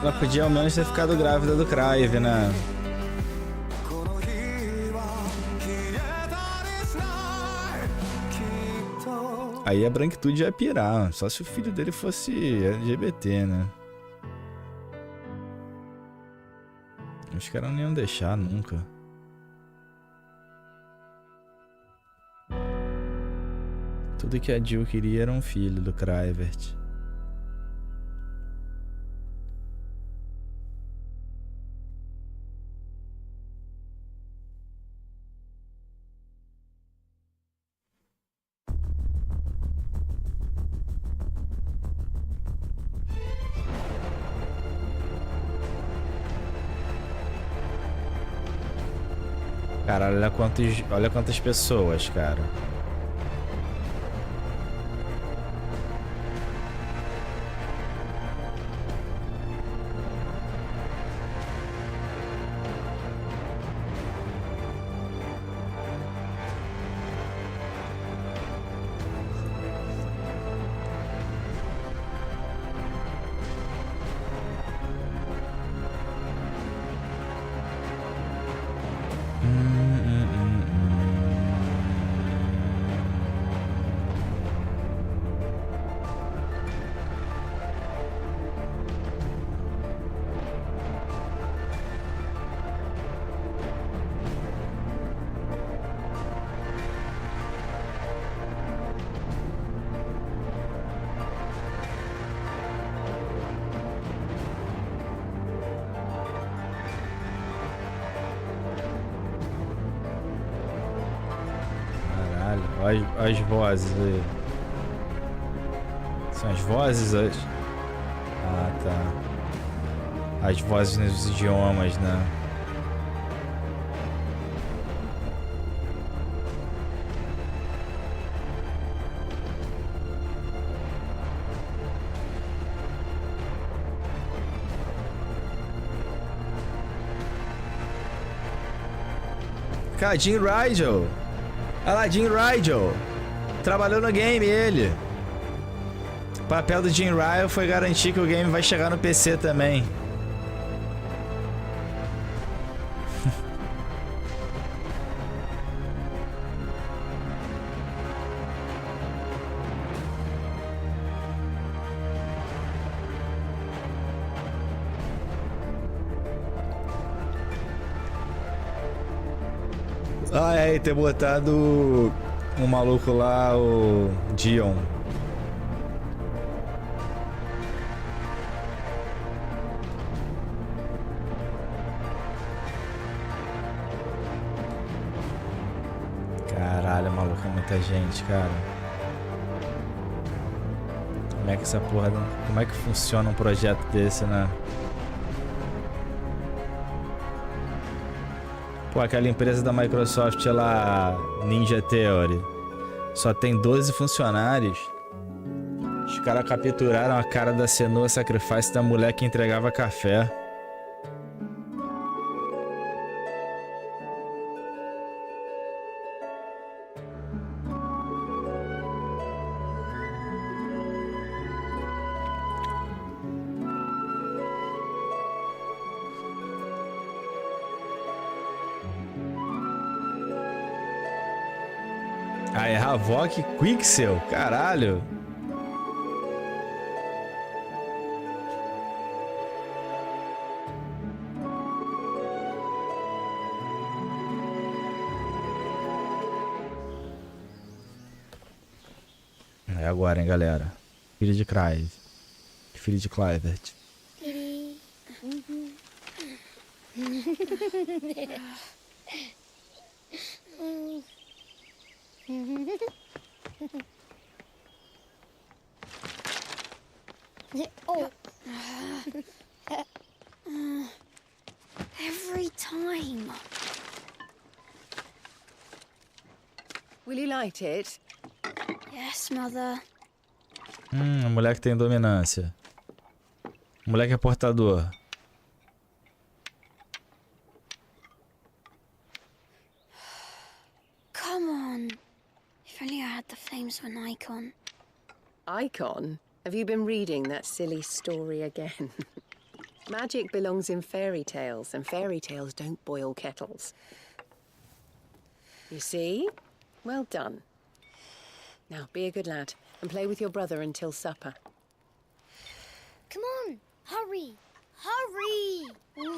Ela podia ao menos ter ficado grávida do Crave, né? Aí a branquitude ia pirar, só se o filho dele fosse LGBT, né? Os caras não iam deixar nunca. Tudo que a Jill queria era um filho do Crivert. Cara, olha quantas pessoas, cara. As vozes aí. São as vozes? Ah, tá. As vozes nos idiomas, né? Cara, Jim Rigel. Olha lá, Jim Rigel. Trabalhou no game, ele. O papel do Jim Rigel foi garantir que o game vai chegar no PC também. Ah, é, e ter botado um maluco lá, o Dion. Caralho, maluco, é muita gente, cara. Como é que essa porra... Como é que funciona um projeto desse, né? Pô, aquela empresa da Microsoft lá, Ninja Theory, só tem 12 funcionários. Os caras capturaram a cara da Senua Sacrifice da mulher que entregava café. Ah, é Havok Quixel, caralho. É agora, hein, galera. Filho de Clive. Filho de Clivert. Oh. Every time. Will you light it? Yes, mother. A mulher que tem dominância. O moleque é portador. Come on. If only I had the flames of an icon. Icon? Have you been reading that silly story again? Magic belongs in fairy tales, and fairy tales don't boil kettles. You see? Well done. Now, be a good lad, and play with your brother until supper. Come on, hurry! Hurry!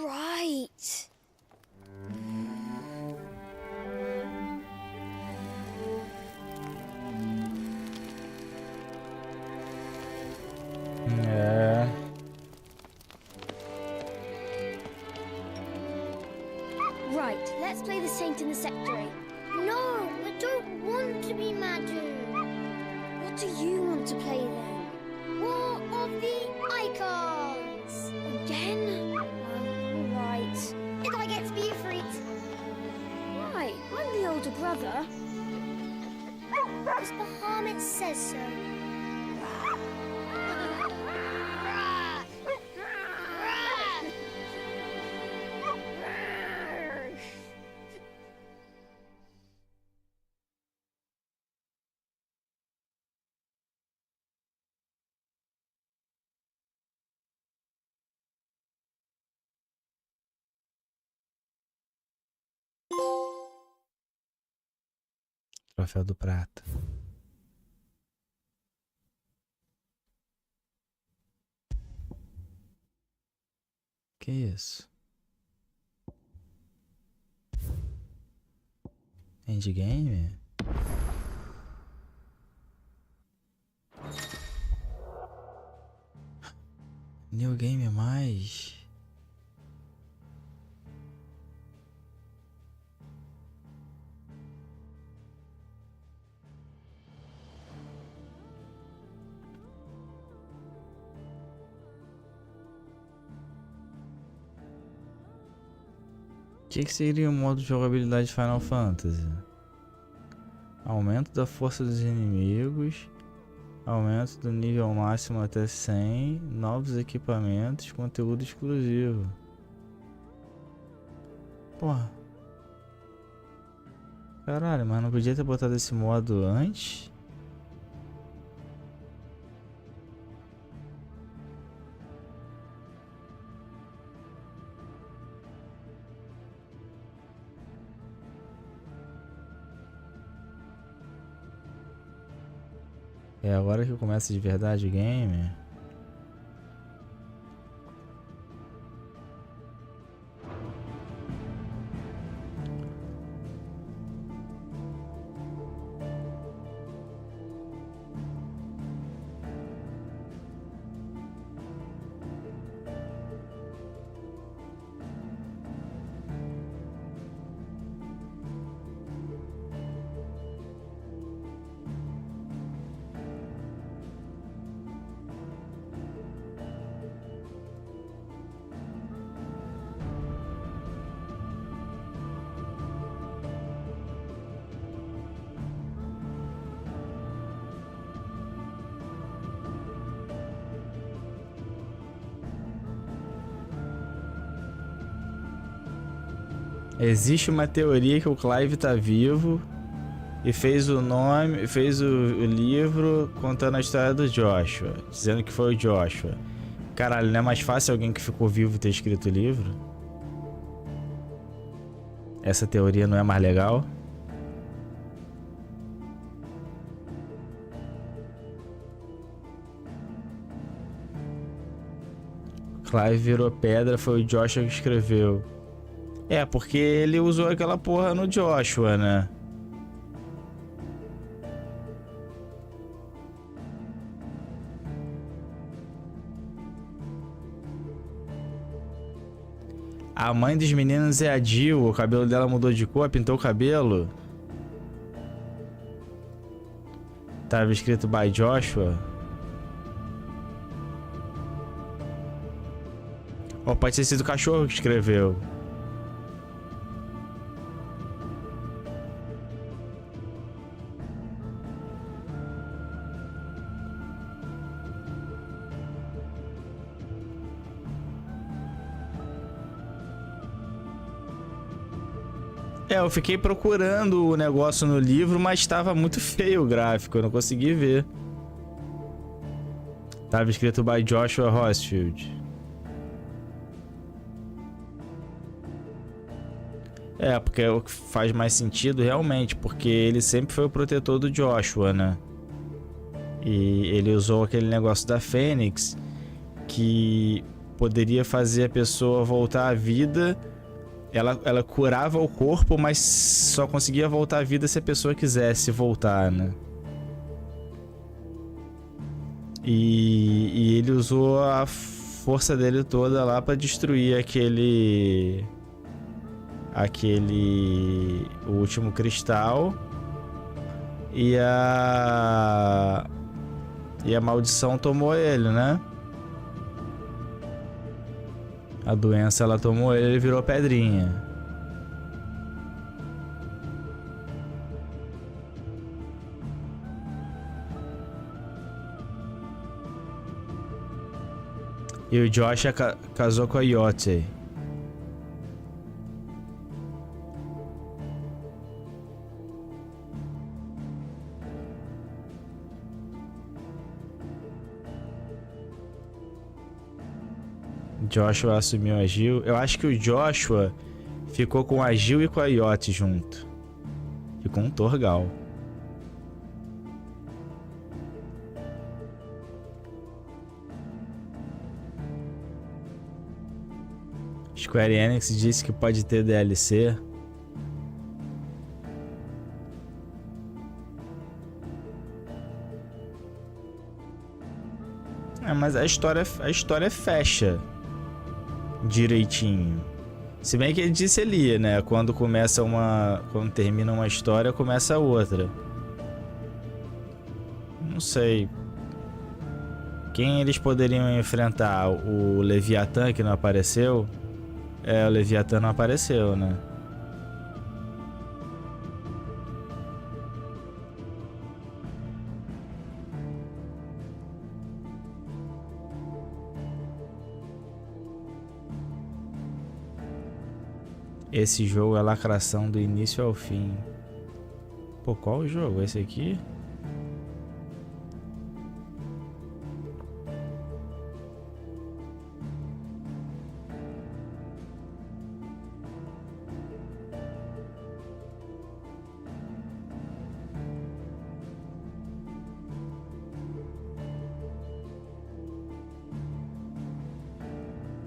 Right. Right, let's play the saint in the secretary. No, I don't want to be Madu. What do you want to play then? War of the Icons! Again? Right. Did I get to be a freak? Right, I'm the older brother. Because the hermit says so. Troféu do Prata. Que isso? Endgame? New Game mais? O que seria o modo de jogabilidade de Final Fantasy? Aumento da força dos inimigos, aumento do nível máximo até 100, novos equipamentos, conteúdo exclusivo. Porra. Caralho, mas não podia ter botado esse modo antes? É agora que começa de verdade o game. Existe uma teoria que o Clive tá vivo e fez o nome, fez o livro contando a história do Joshua, dizendo que foi o Joshua. Caralho, não é mais fácil alguém que ficou vivo ter escrito o livro? Essa teoria não é mais legal? Clive virou pedra, foi o Joshua que escreveu. É, porque ele usou aquela porra no Joshua, né? A mãe dos meninos é a Jill, o cabelo dela mudou de cor, pintou o cabelo. Tava escrito by Joshua. Ou pode ter sido o cachorro que escreveu. É, eu fiquei procurando o negócio no livro, mas estava muito feio o gráfico, eu não consegui ver. Tava escrito by Joshua Horsfield. É, porque é o que faz mais sentido realmente, porque ele sempre foi o protetor do Joshua, né? E ele usou aquele negócio da Fênix que poderia fazer a pessoa voltar à vida. Ela curava o corpo, mas só conseguia voltar à vida se a pessoa quisesse voltar, né? E ele usou a força dele toda lá pra destruir o último cristal e a maldição tomou ele, né? A doença ela tomou ele, ele virou pedrinha. E o Josh casou com a Yotze. Joshua assumiu a Jill. Eu acho que o Joshua ficou com a Jill e com a Yotze junto. Ficou um Torgal. Square Enix disse que pode ter DLC. Mas a história fecha direitinho. Se bem que ele disse ali, né? Quando termina uma história, começa outra. Não sei. Quem eles poderiam enfrentar? O Leviatã, que não apareceu? O Leviatã não apareceu, né? Esse jogo é lacração do início ao fim. Pô, qual o jogo? Esse aqui?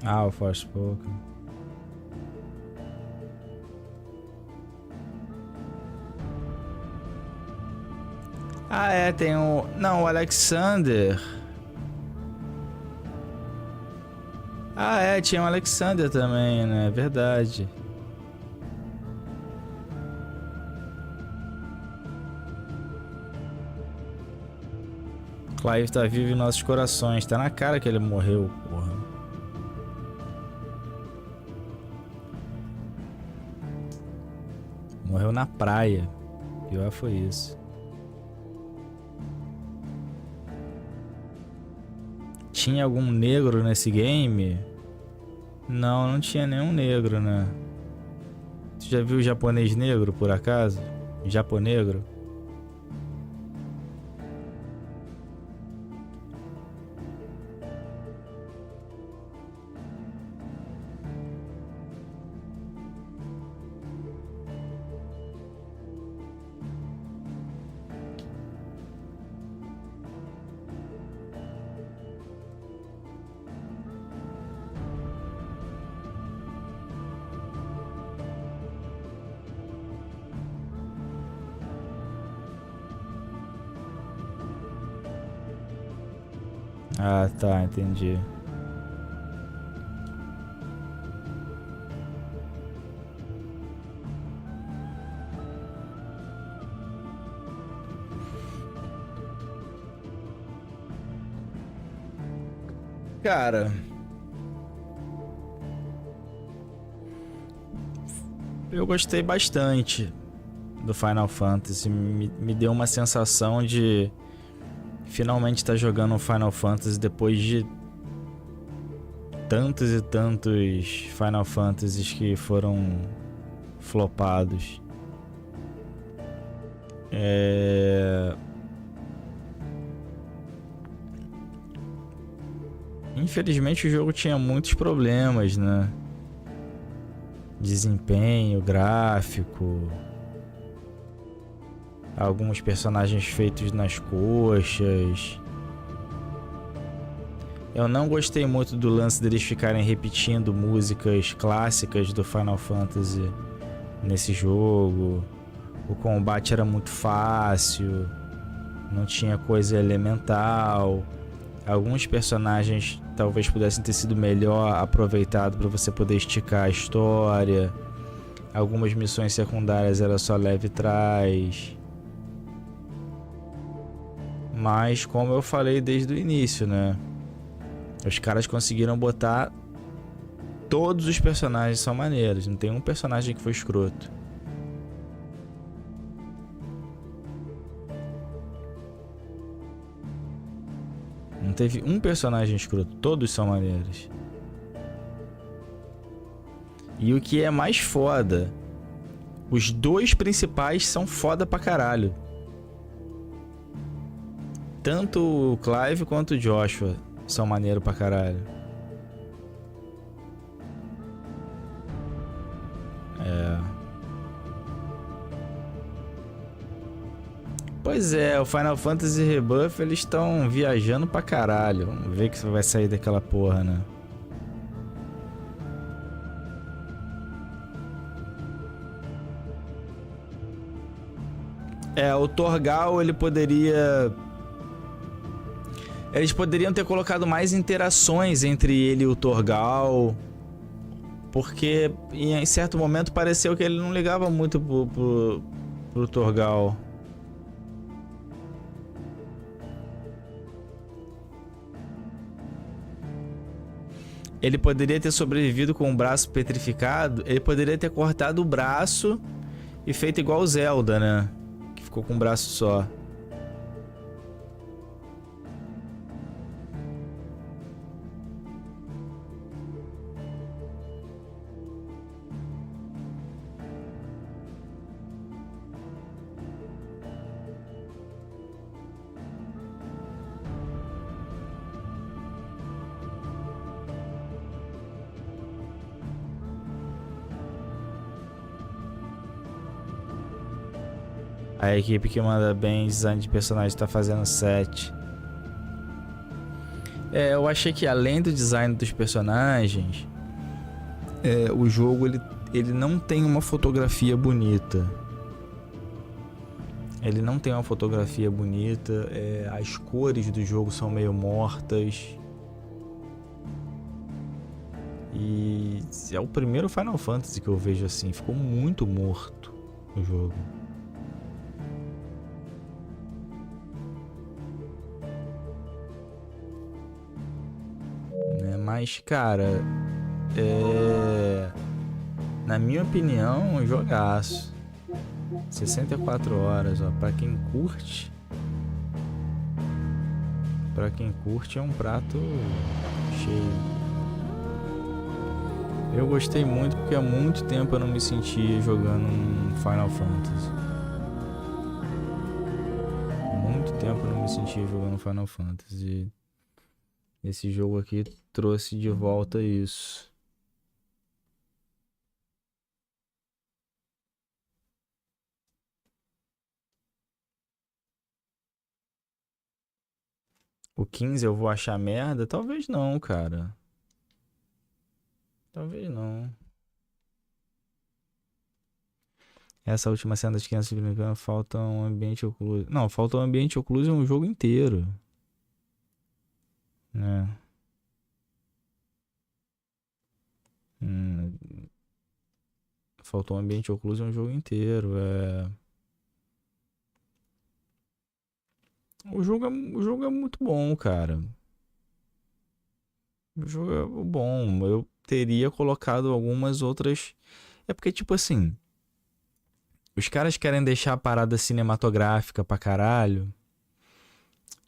Ah, o Forspoken. Ah, tem o... Não, o Alexander. Ah, tinha o Alexander também, né? Verdade. Clive tá vivo em nossos corações. Tá na cara que ele morreu, porra. Morreu na praia. Pior foi isso. Tinha algum negro nesse game? Não, não tinha nenhum negro, né? Tu já viu o japonês negro, por acaso? Japonegro? Ah, tá, entendi. Cara, eu gostei bastante do Final Fantasy. Me deu uma sensação de finalmente estar jogando um Final Fantasy depois de tantos e tantos Final Fantasies que foram flopados. Infelizmente o jogo tinha muitos problemas, né? Desempenho, gráfico, alguns personagens feitos nas coxas. Eu não gostei muito do lance deles ficarem repetindo músicas clássicas do Final Fantasy nesse jogo. O combate era muito fácil, não tinha coisa elemental. Alguns personagens talvez pudessem ter sido melhor aproveitados para você poder esticar a história. Algumas missões secundárias era só leve trás. Mas como eu falei desde o início, né? Os caras conseguiram botar... Todos os personagens são maneiros. Não tem um personagem que foi escroto. Não teve um personagem escroto. Todos são maneiros. E o que é mais foda, os dois principais são foda pra caralho. Tanto o Clive quanto o Joshua são maneiro pra caralho. Pois é, o Final Fantasy Rebuff, eles estão viajando pra caralho. Vamos ver o que vai sair daquela porra, né? O Torgal, ele poderia... Eles poderiam ter colocado mais interações entre ele e o Torgal. Porque em certo momento pareceu que ele não ligava muito pro Torgal. Ele poderia ter sobrevivido com o braço petrificado. Ele poderia ter cortado o braço e feito igual o Zelda, né? Que ficou com um braço só. A equipe que manda bem em design de personagem tá fazendo 7. Eu achei que além do design dos personagens, o jogo ele não tem uma fotografia bonita. Ele não tem uma fotografia bonita. As cores do jogo são meio mortas. E é o primeiro Final Fantasy que eu vejo assim. Ficou muito morto o jogo. Mas, cara, na minha opinião, um jogaço. 64 horas, ó, pra quem curte. Pra quem curte é um prato cheio. Eu gostei muito porque há muito tempo eu não me sentia jogando um Final Fantasy. Muito tempo eu não me sentia jogando Final Fantasy. Esse jogo aqui trouxe de volta isso. O 15 eu vou achar merda? Talvez não, cara. Talvez não. Essa última cena das crianças brincando, falta um ambiente ocluso. Não, falta um ambiente ocluso em um jogo inteiro. Faltou um ambiente ocluso em um jogo inteiro. O jogo é muito bom, cara. O jogo é bom. Eu teria colocado algumas outras. É porque, tipo assim, os caras querem deixar a parada cinematográfica pra caralho.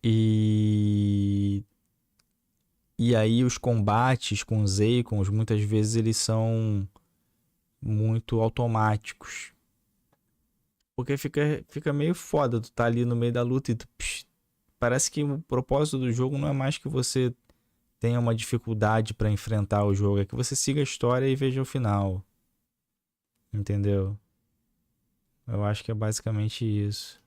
E aí os combates com os Icons, muitas vezes eles são muito automáticos. Porque fica meio foda tu tá ali no meio da luta e parece que o propósito do jogo não é mais que você tenha uma dificuldade pra enfrentar o jogo, é que você siga a história e veja o final. Entendeu? Eu acho que é basicamente isso.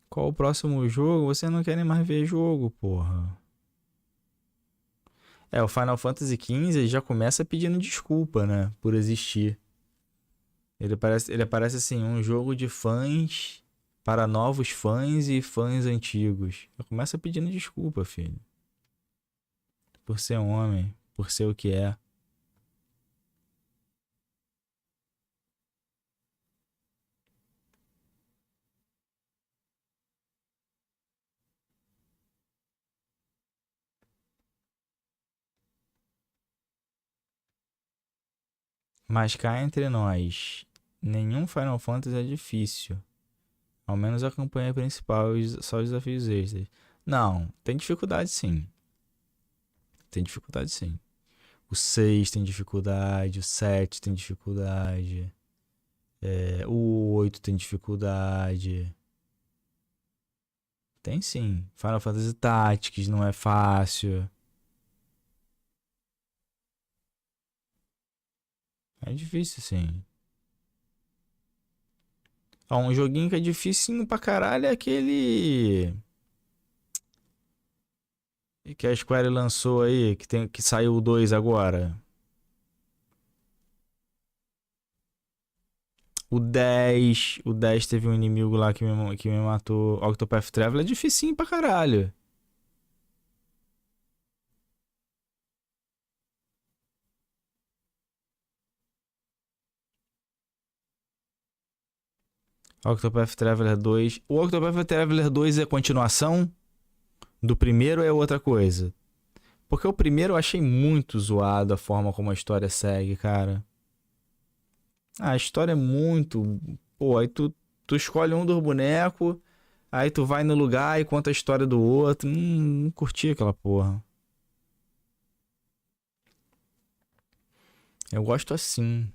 Qual o próximo jogo? Você não quer nem mais ver jogo, porra. O Final Fantasy XV já começa pedindo desculpa, né? Por existir. Ele aparece assim, um jogo de fãs para novos fãs e fãs antigos. Já começa pedindo desculpa, filho. por ser homem, por ser o que é. Mas cá entre nós, nenhum Final Fantasy é difícil. Ao menos a campanha principal e só os desafios extras. Não, tem dificuldade sim. Tem dificuldade sim. O 6 tem dificuldade, o 7 tem dificuldade, o 8 tem dificuldade. Tem sim. Final Fantasy Tactics não é fácil. É difícil sim. Ó, um joguinho que é dificinho pra caralho é aquele que a Square lançou aí, que saiu o 2 agora. O 10 teve um inimigo lá que me matou. Octopath Traveler é dificinho pra caralho. Octopath Traveler 2. O Octopath Traveler 2 é continuação do primeiro ou é outra coisa? Porque o primeiro eu achei muito zoado a forma como a história segue, cara. A história é muito. Pô, aí tu escolhe um dos bonecos, aí tu vai no lugar e conta a história do outro. Não curti aquela porra. Eu gosto assim.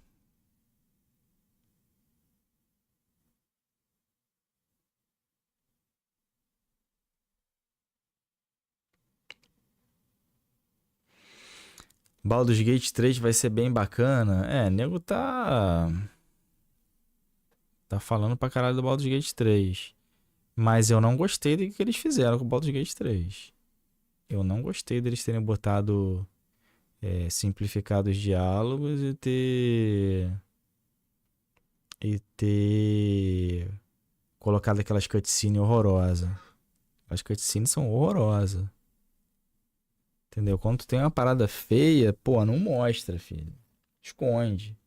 Baldur's Gate 3 vai ser bem bacana. Nego tá falando pra caralho do Baldur's Gate 3. Mas eu não gostei do que eles fizeram com o Baldur's Gate 3. Eu não gostei deles terem botado simplificado os diálogos e ter colocado aquelas cutscenes horrorosas. As cutscenes são horrorosas. Entendeu? Quando tu tem uma parada feia, pô, não mostra, filho. Esconde.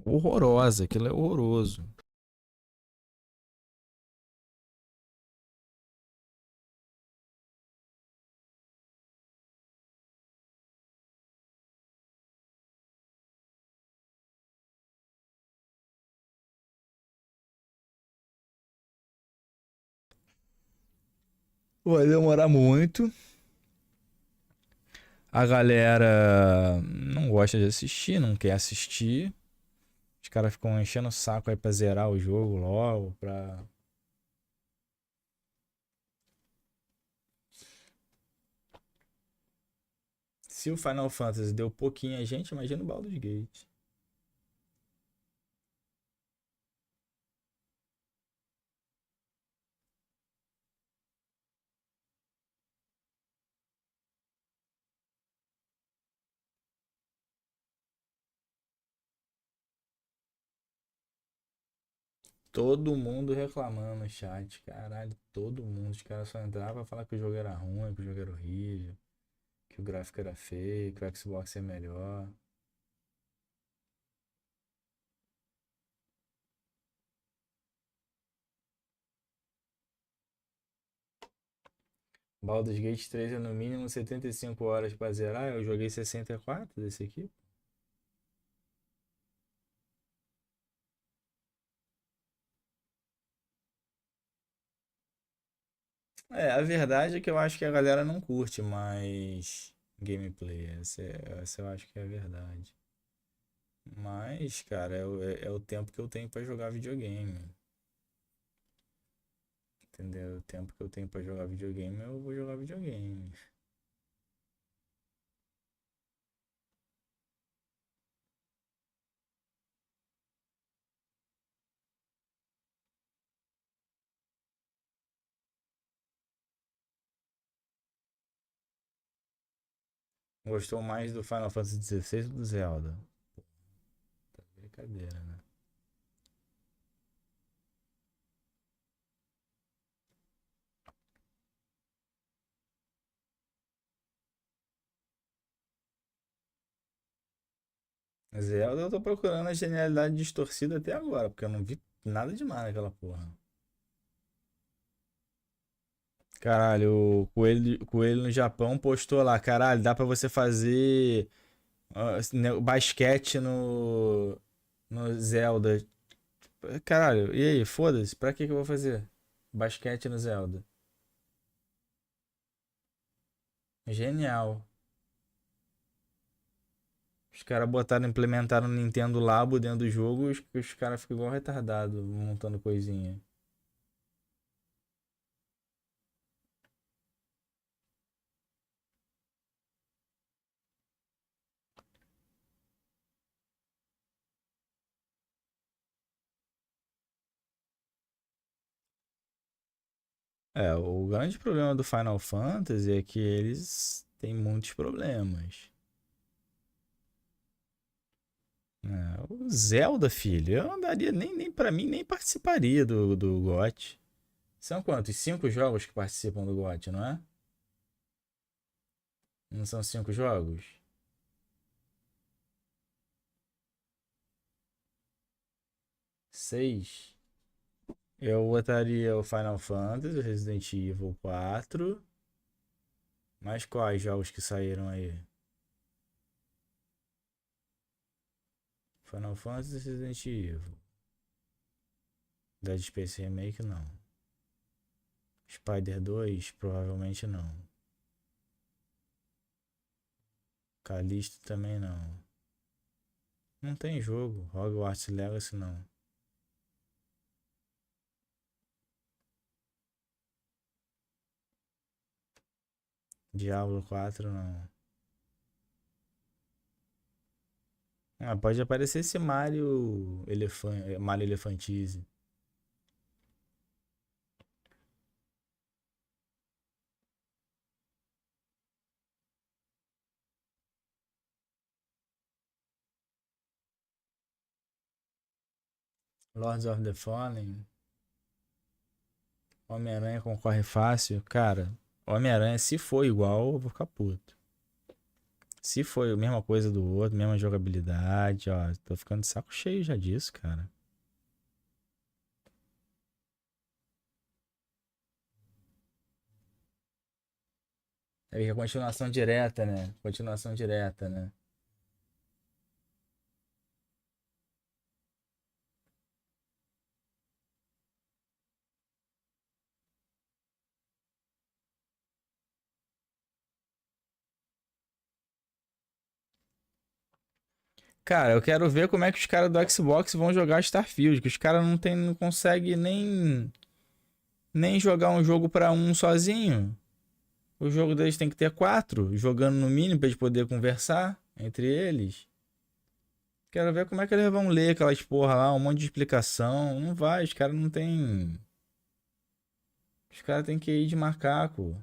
Horrorosa, aquilo é horroroso. Vai demorar muito. A galera não gosta de assistir, não quer assistir. Os caras ficam enchendo o saco aí pra zerar o jogo logo, pra... Se o Final Fantasy deu pouquinha gente, imagina o Baldur's Gate. Todo mundo reclamando no chat, caralho, todo mundo. Os caras só entravam pra falar que o jogo era ruim, que o jogo era horrível, que o gráfico era feio, que o Xbox é melhor. Baldur's Gate 3 é no mínimo 75 horas pra zerar. Eu joguei 64 desse aqui. A verdade é que eu acho que a galera não curte mais gameplay. Essa eu acho que é a verdade. Mas, cara, é o tempo que eu tenho pra jogar videogame. Entendeu? O tempo que eu tenho pra jogar videogame, eu vou jogar videogame. Gostou mais do Final Fantasy XVI ou do Zelda? Tá brincadeira, né? Zelda, eu tô procurando a genialidade distorcida até agora, porque eu não vi nada demais naquela porra. Caralho, o Coelho no Japão postou lá, caralho, dá pra você fazer basquete no Zelda. Caralho, e aí, foda-se, pra que que eu vou fazer basquete no Zelda? Genial. Os caras botaram, implementaram o Nintendo Labo dentro do jogo, os caras ficam igual retardado montando coisinha. É, o grande problema do Final Fantasy é que eles têm muitos problemas. É, o Zelda, filho, eu não daria nem pra mim, nem participaria do GOT. São quantos? 5 jogos que participam do GOT, não é? Não são 5 jogos? Seis. Eu botaria o Final Fantasy, o Resident Evil 4. Mas quais jogos que saíram aí? Final Fantasy e Resident Evil. Dead Space Remake não. Spider 2 provavelmente não. Callisto também não. Não tem jogo. Hogwarts Legacy não. Diablo 4 não. Ah, pode aparecer esse Mario Elefantise. Lords of the Fallen. Homem-Aranha concorre fácil. Cara, Homem-Aranha, se for igual, eu vou ficar puto. Se for a mesma coisa do outro, mesma jogabilidade, ó, tô ficando de saco cheio já disso, cara. É que a continuação direta, né? Continuação direta, né? Cara, eu quero ver como é que os caras do Xbox vão jogar Starfield, que os caras não conseguem nem jogar um jogo pra um sozinho. O jogo deles tem que ter 4, jogando no mínimo pra eles poderem conversar entre eles. Quero ver como é que eles vão ler aquelas porra lá, um monte de explicação. Não vai, os caras não tem. Os caras têm que ir de macaco.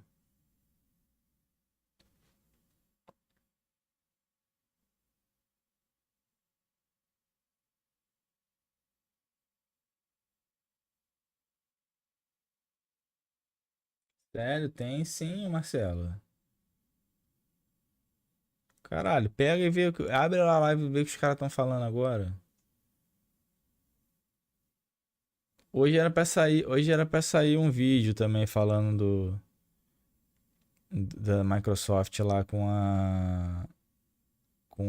Sério, tem sim, Marcelo. Caralho, pega e vê. Abre lá a live e vê o que os caras estão falando agora. Hoje era pra sair um vídeo também falando da Microsoft lá com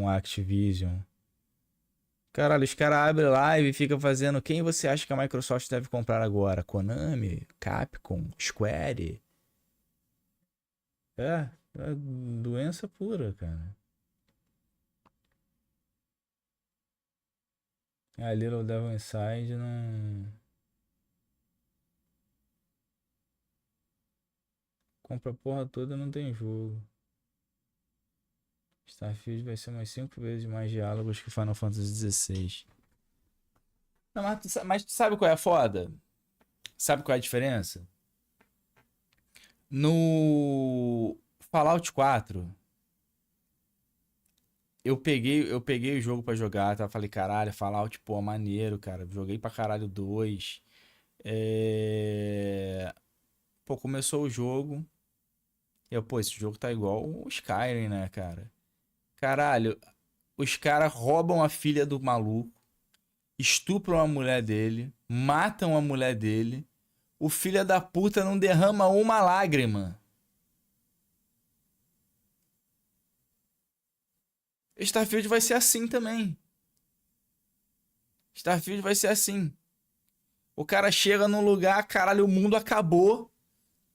a Activision. Caralho, os caras abrem live e ficam fazendo quem você acha que a Microsoft deve comprar agora? Konami? Capcom? Square? É doença pura, cara. A Little Devil Inside não. Compra a porra toda, não tem jogo. Starfield vai ser umas 5 vezes mais diálogos que Final Fantasy XVI. Não, mas tu sabe qual é a foda? Sabe qual é a diferença? No Fallout 4, eu peguei o jogo pra jogar, tá? Falei, caralho, Fallout, pô, maneiro, cara. Joguei pra caralho 2. Pô, começou o jogo. Pô, esse jogo tá igual o Skyrim, né, cara? Caralho, os caras roubam a filha do maluco, estupram a mulher dele, matam a mulher dele. O filho da puta não derrama uma lágrima. Starfield vai ser assim também. Starfield vai ser assim. O cara chega num lugar, caralho, o mundo acabou.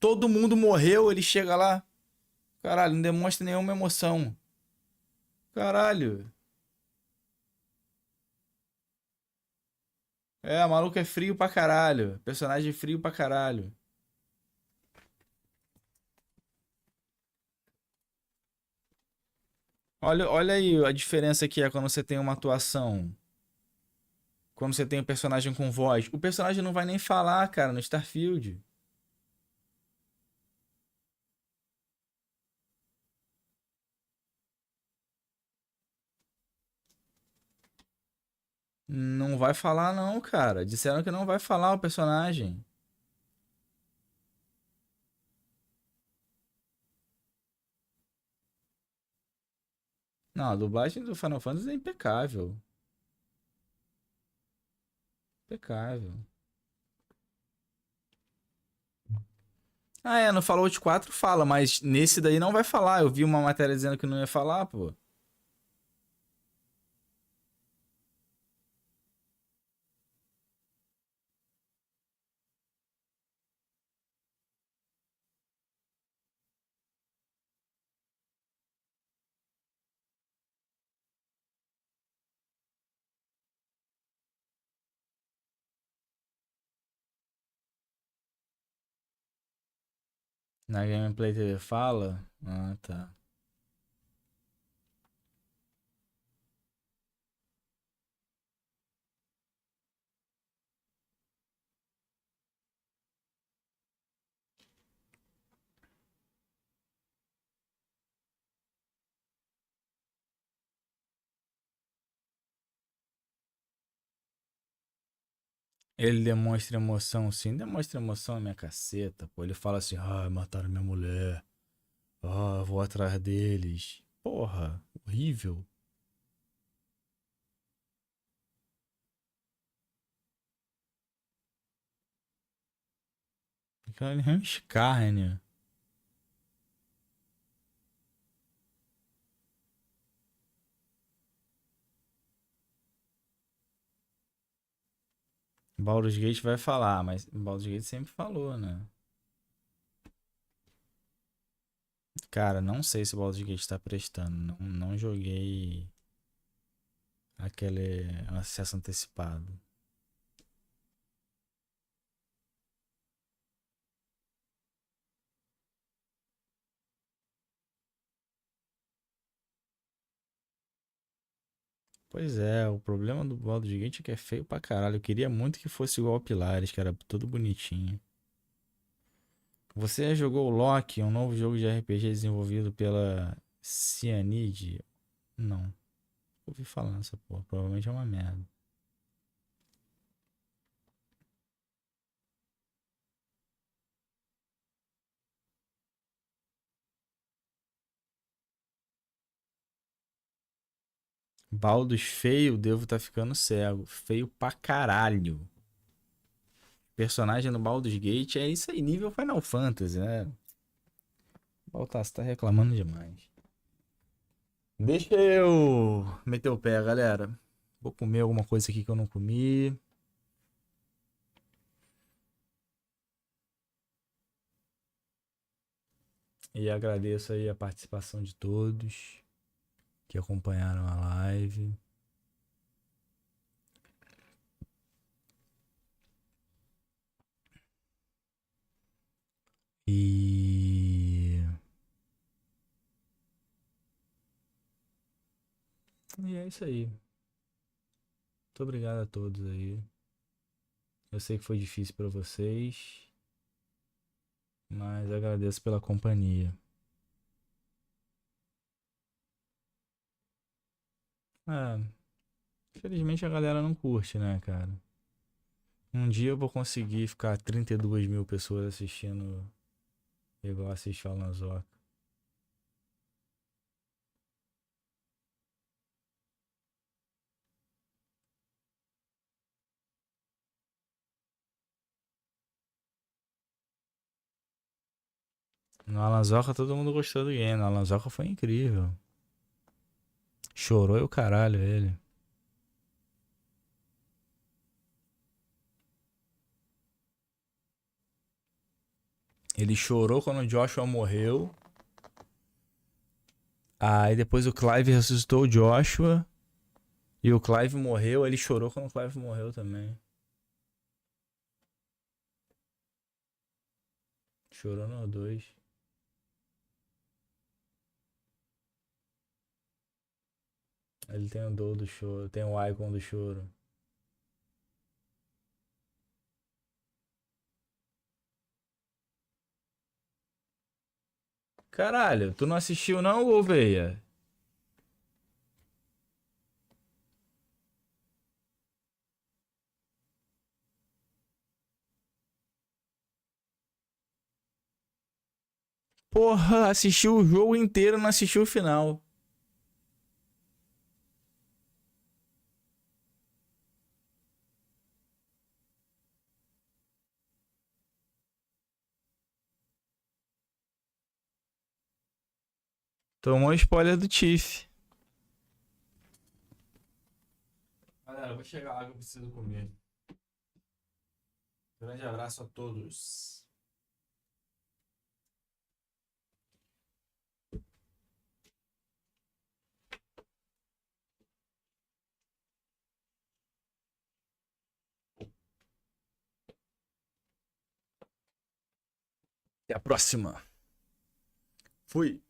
Todo mundo morreu, ele chega lá. Caralho, não demonstra nenhuma emoção. Caralho. É, o maluco é frio pra caralho. Personagem frio pra caralho. Olha aí a diferença que é quando você tem uma atuação. Quando você tem um personagem com voz. O personagem não vai nem falar, cara, no Starfield. Não vai falar não, cara. Disseram que não vai falar o personagem. Não, a dublagem do Final Fantasy é impecável. Impecável. Ah, é, no Fallout 4 fala, mas nesse daí não vai falar. Eu vi uma matéria dizendo que não ia falar, pô. Na gameplay TV fala? Ah, tá. Ele demonstra emoção, sim. Demonstra emoção, minha caceta, pô. Ele fala assim, ah, mataram minha mulher. Ah, vou atrás deles. Porra, horrível. Aquela é um escárnio. Baldur's Gate vai falar, mas Baldur's Gate sempre falou, né? Cara, não sei se o Baldur's Gate tá prestando. Não joguei aquele acesso antecipado. Pois é, o problema do Baldur's Gate é que é feio pra caralho. Eu queria muito que fosse igual ao Pilares, que era tudo bonitinho. Você já jogou o Loki, um novo jogo de RPG desenvolvido pela Cyanide? Não. Ouvi falar nessa porra. Provavelmente é uma merda. Baldur's feio, devo tá ficando cego. Feio pra caralho. Personagem no Baldur's Gate é isso aí, nível Final Fantasy, né? Baltar, você tá reclamando demais. Deixa eu meter o pé, galera. Vou comer alguma coisa aqui que eu não comi. E agradeço aí a participação de todos que acompanharam a live. E é isso aí. Muito obrigado a todos aí. Eu sei que foi difícil para vocês, mas agradeço pela companhia. É, infelizmente a galera não curte, né, cara? Um dia eu vou conseguir ficar 32 mil pessoas assistindo igual assiste Falando Zoca. No Alanzoca todo mundo gostou do game. No Alanzoca foi incrível. Chorou e o caralho ele. Ele chorou quando o Joshua morreu. Aí depois o Clive ressuscitou o Joshua. E o Clive morreu. Ele chorou quando o Clive morreu também. Chorou nos dois. Ele tem o dor do choro. Tem o icon do choro. Caralho, tu não assistiu não, oveia? Porra, assistiu o jogo inteiro, não assistiu o final. Tomou spoiler do Tiff. Galera, eu vou chegar lá que eu preciso comer. Grande abraço a todos. Até a próxima. Fui.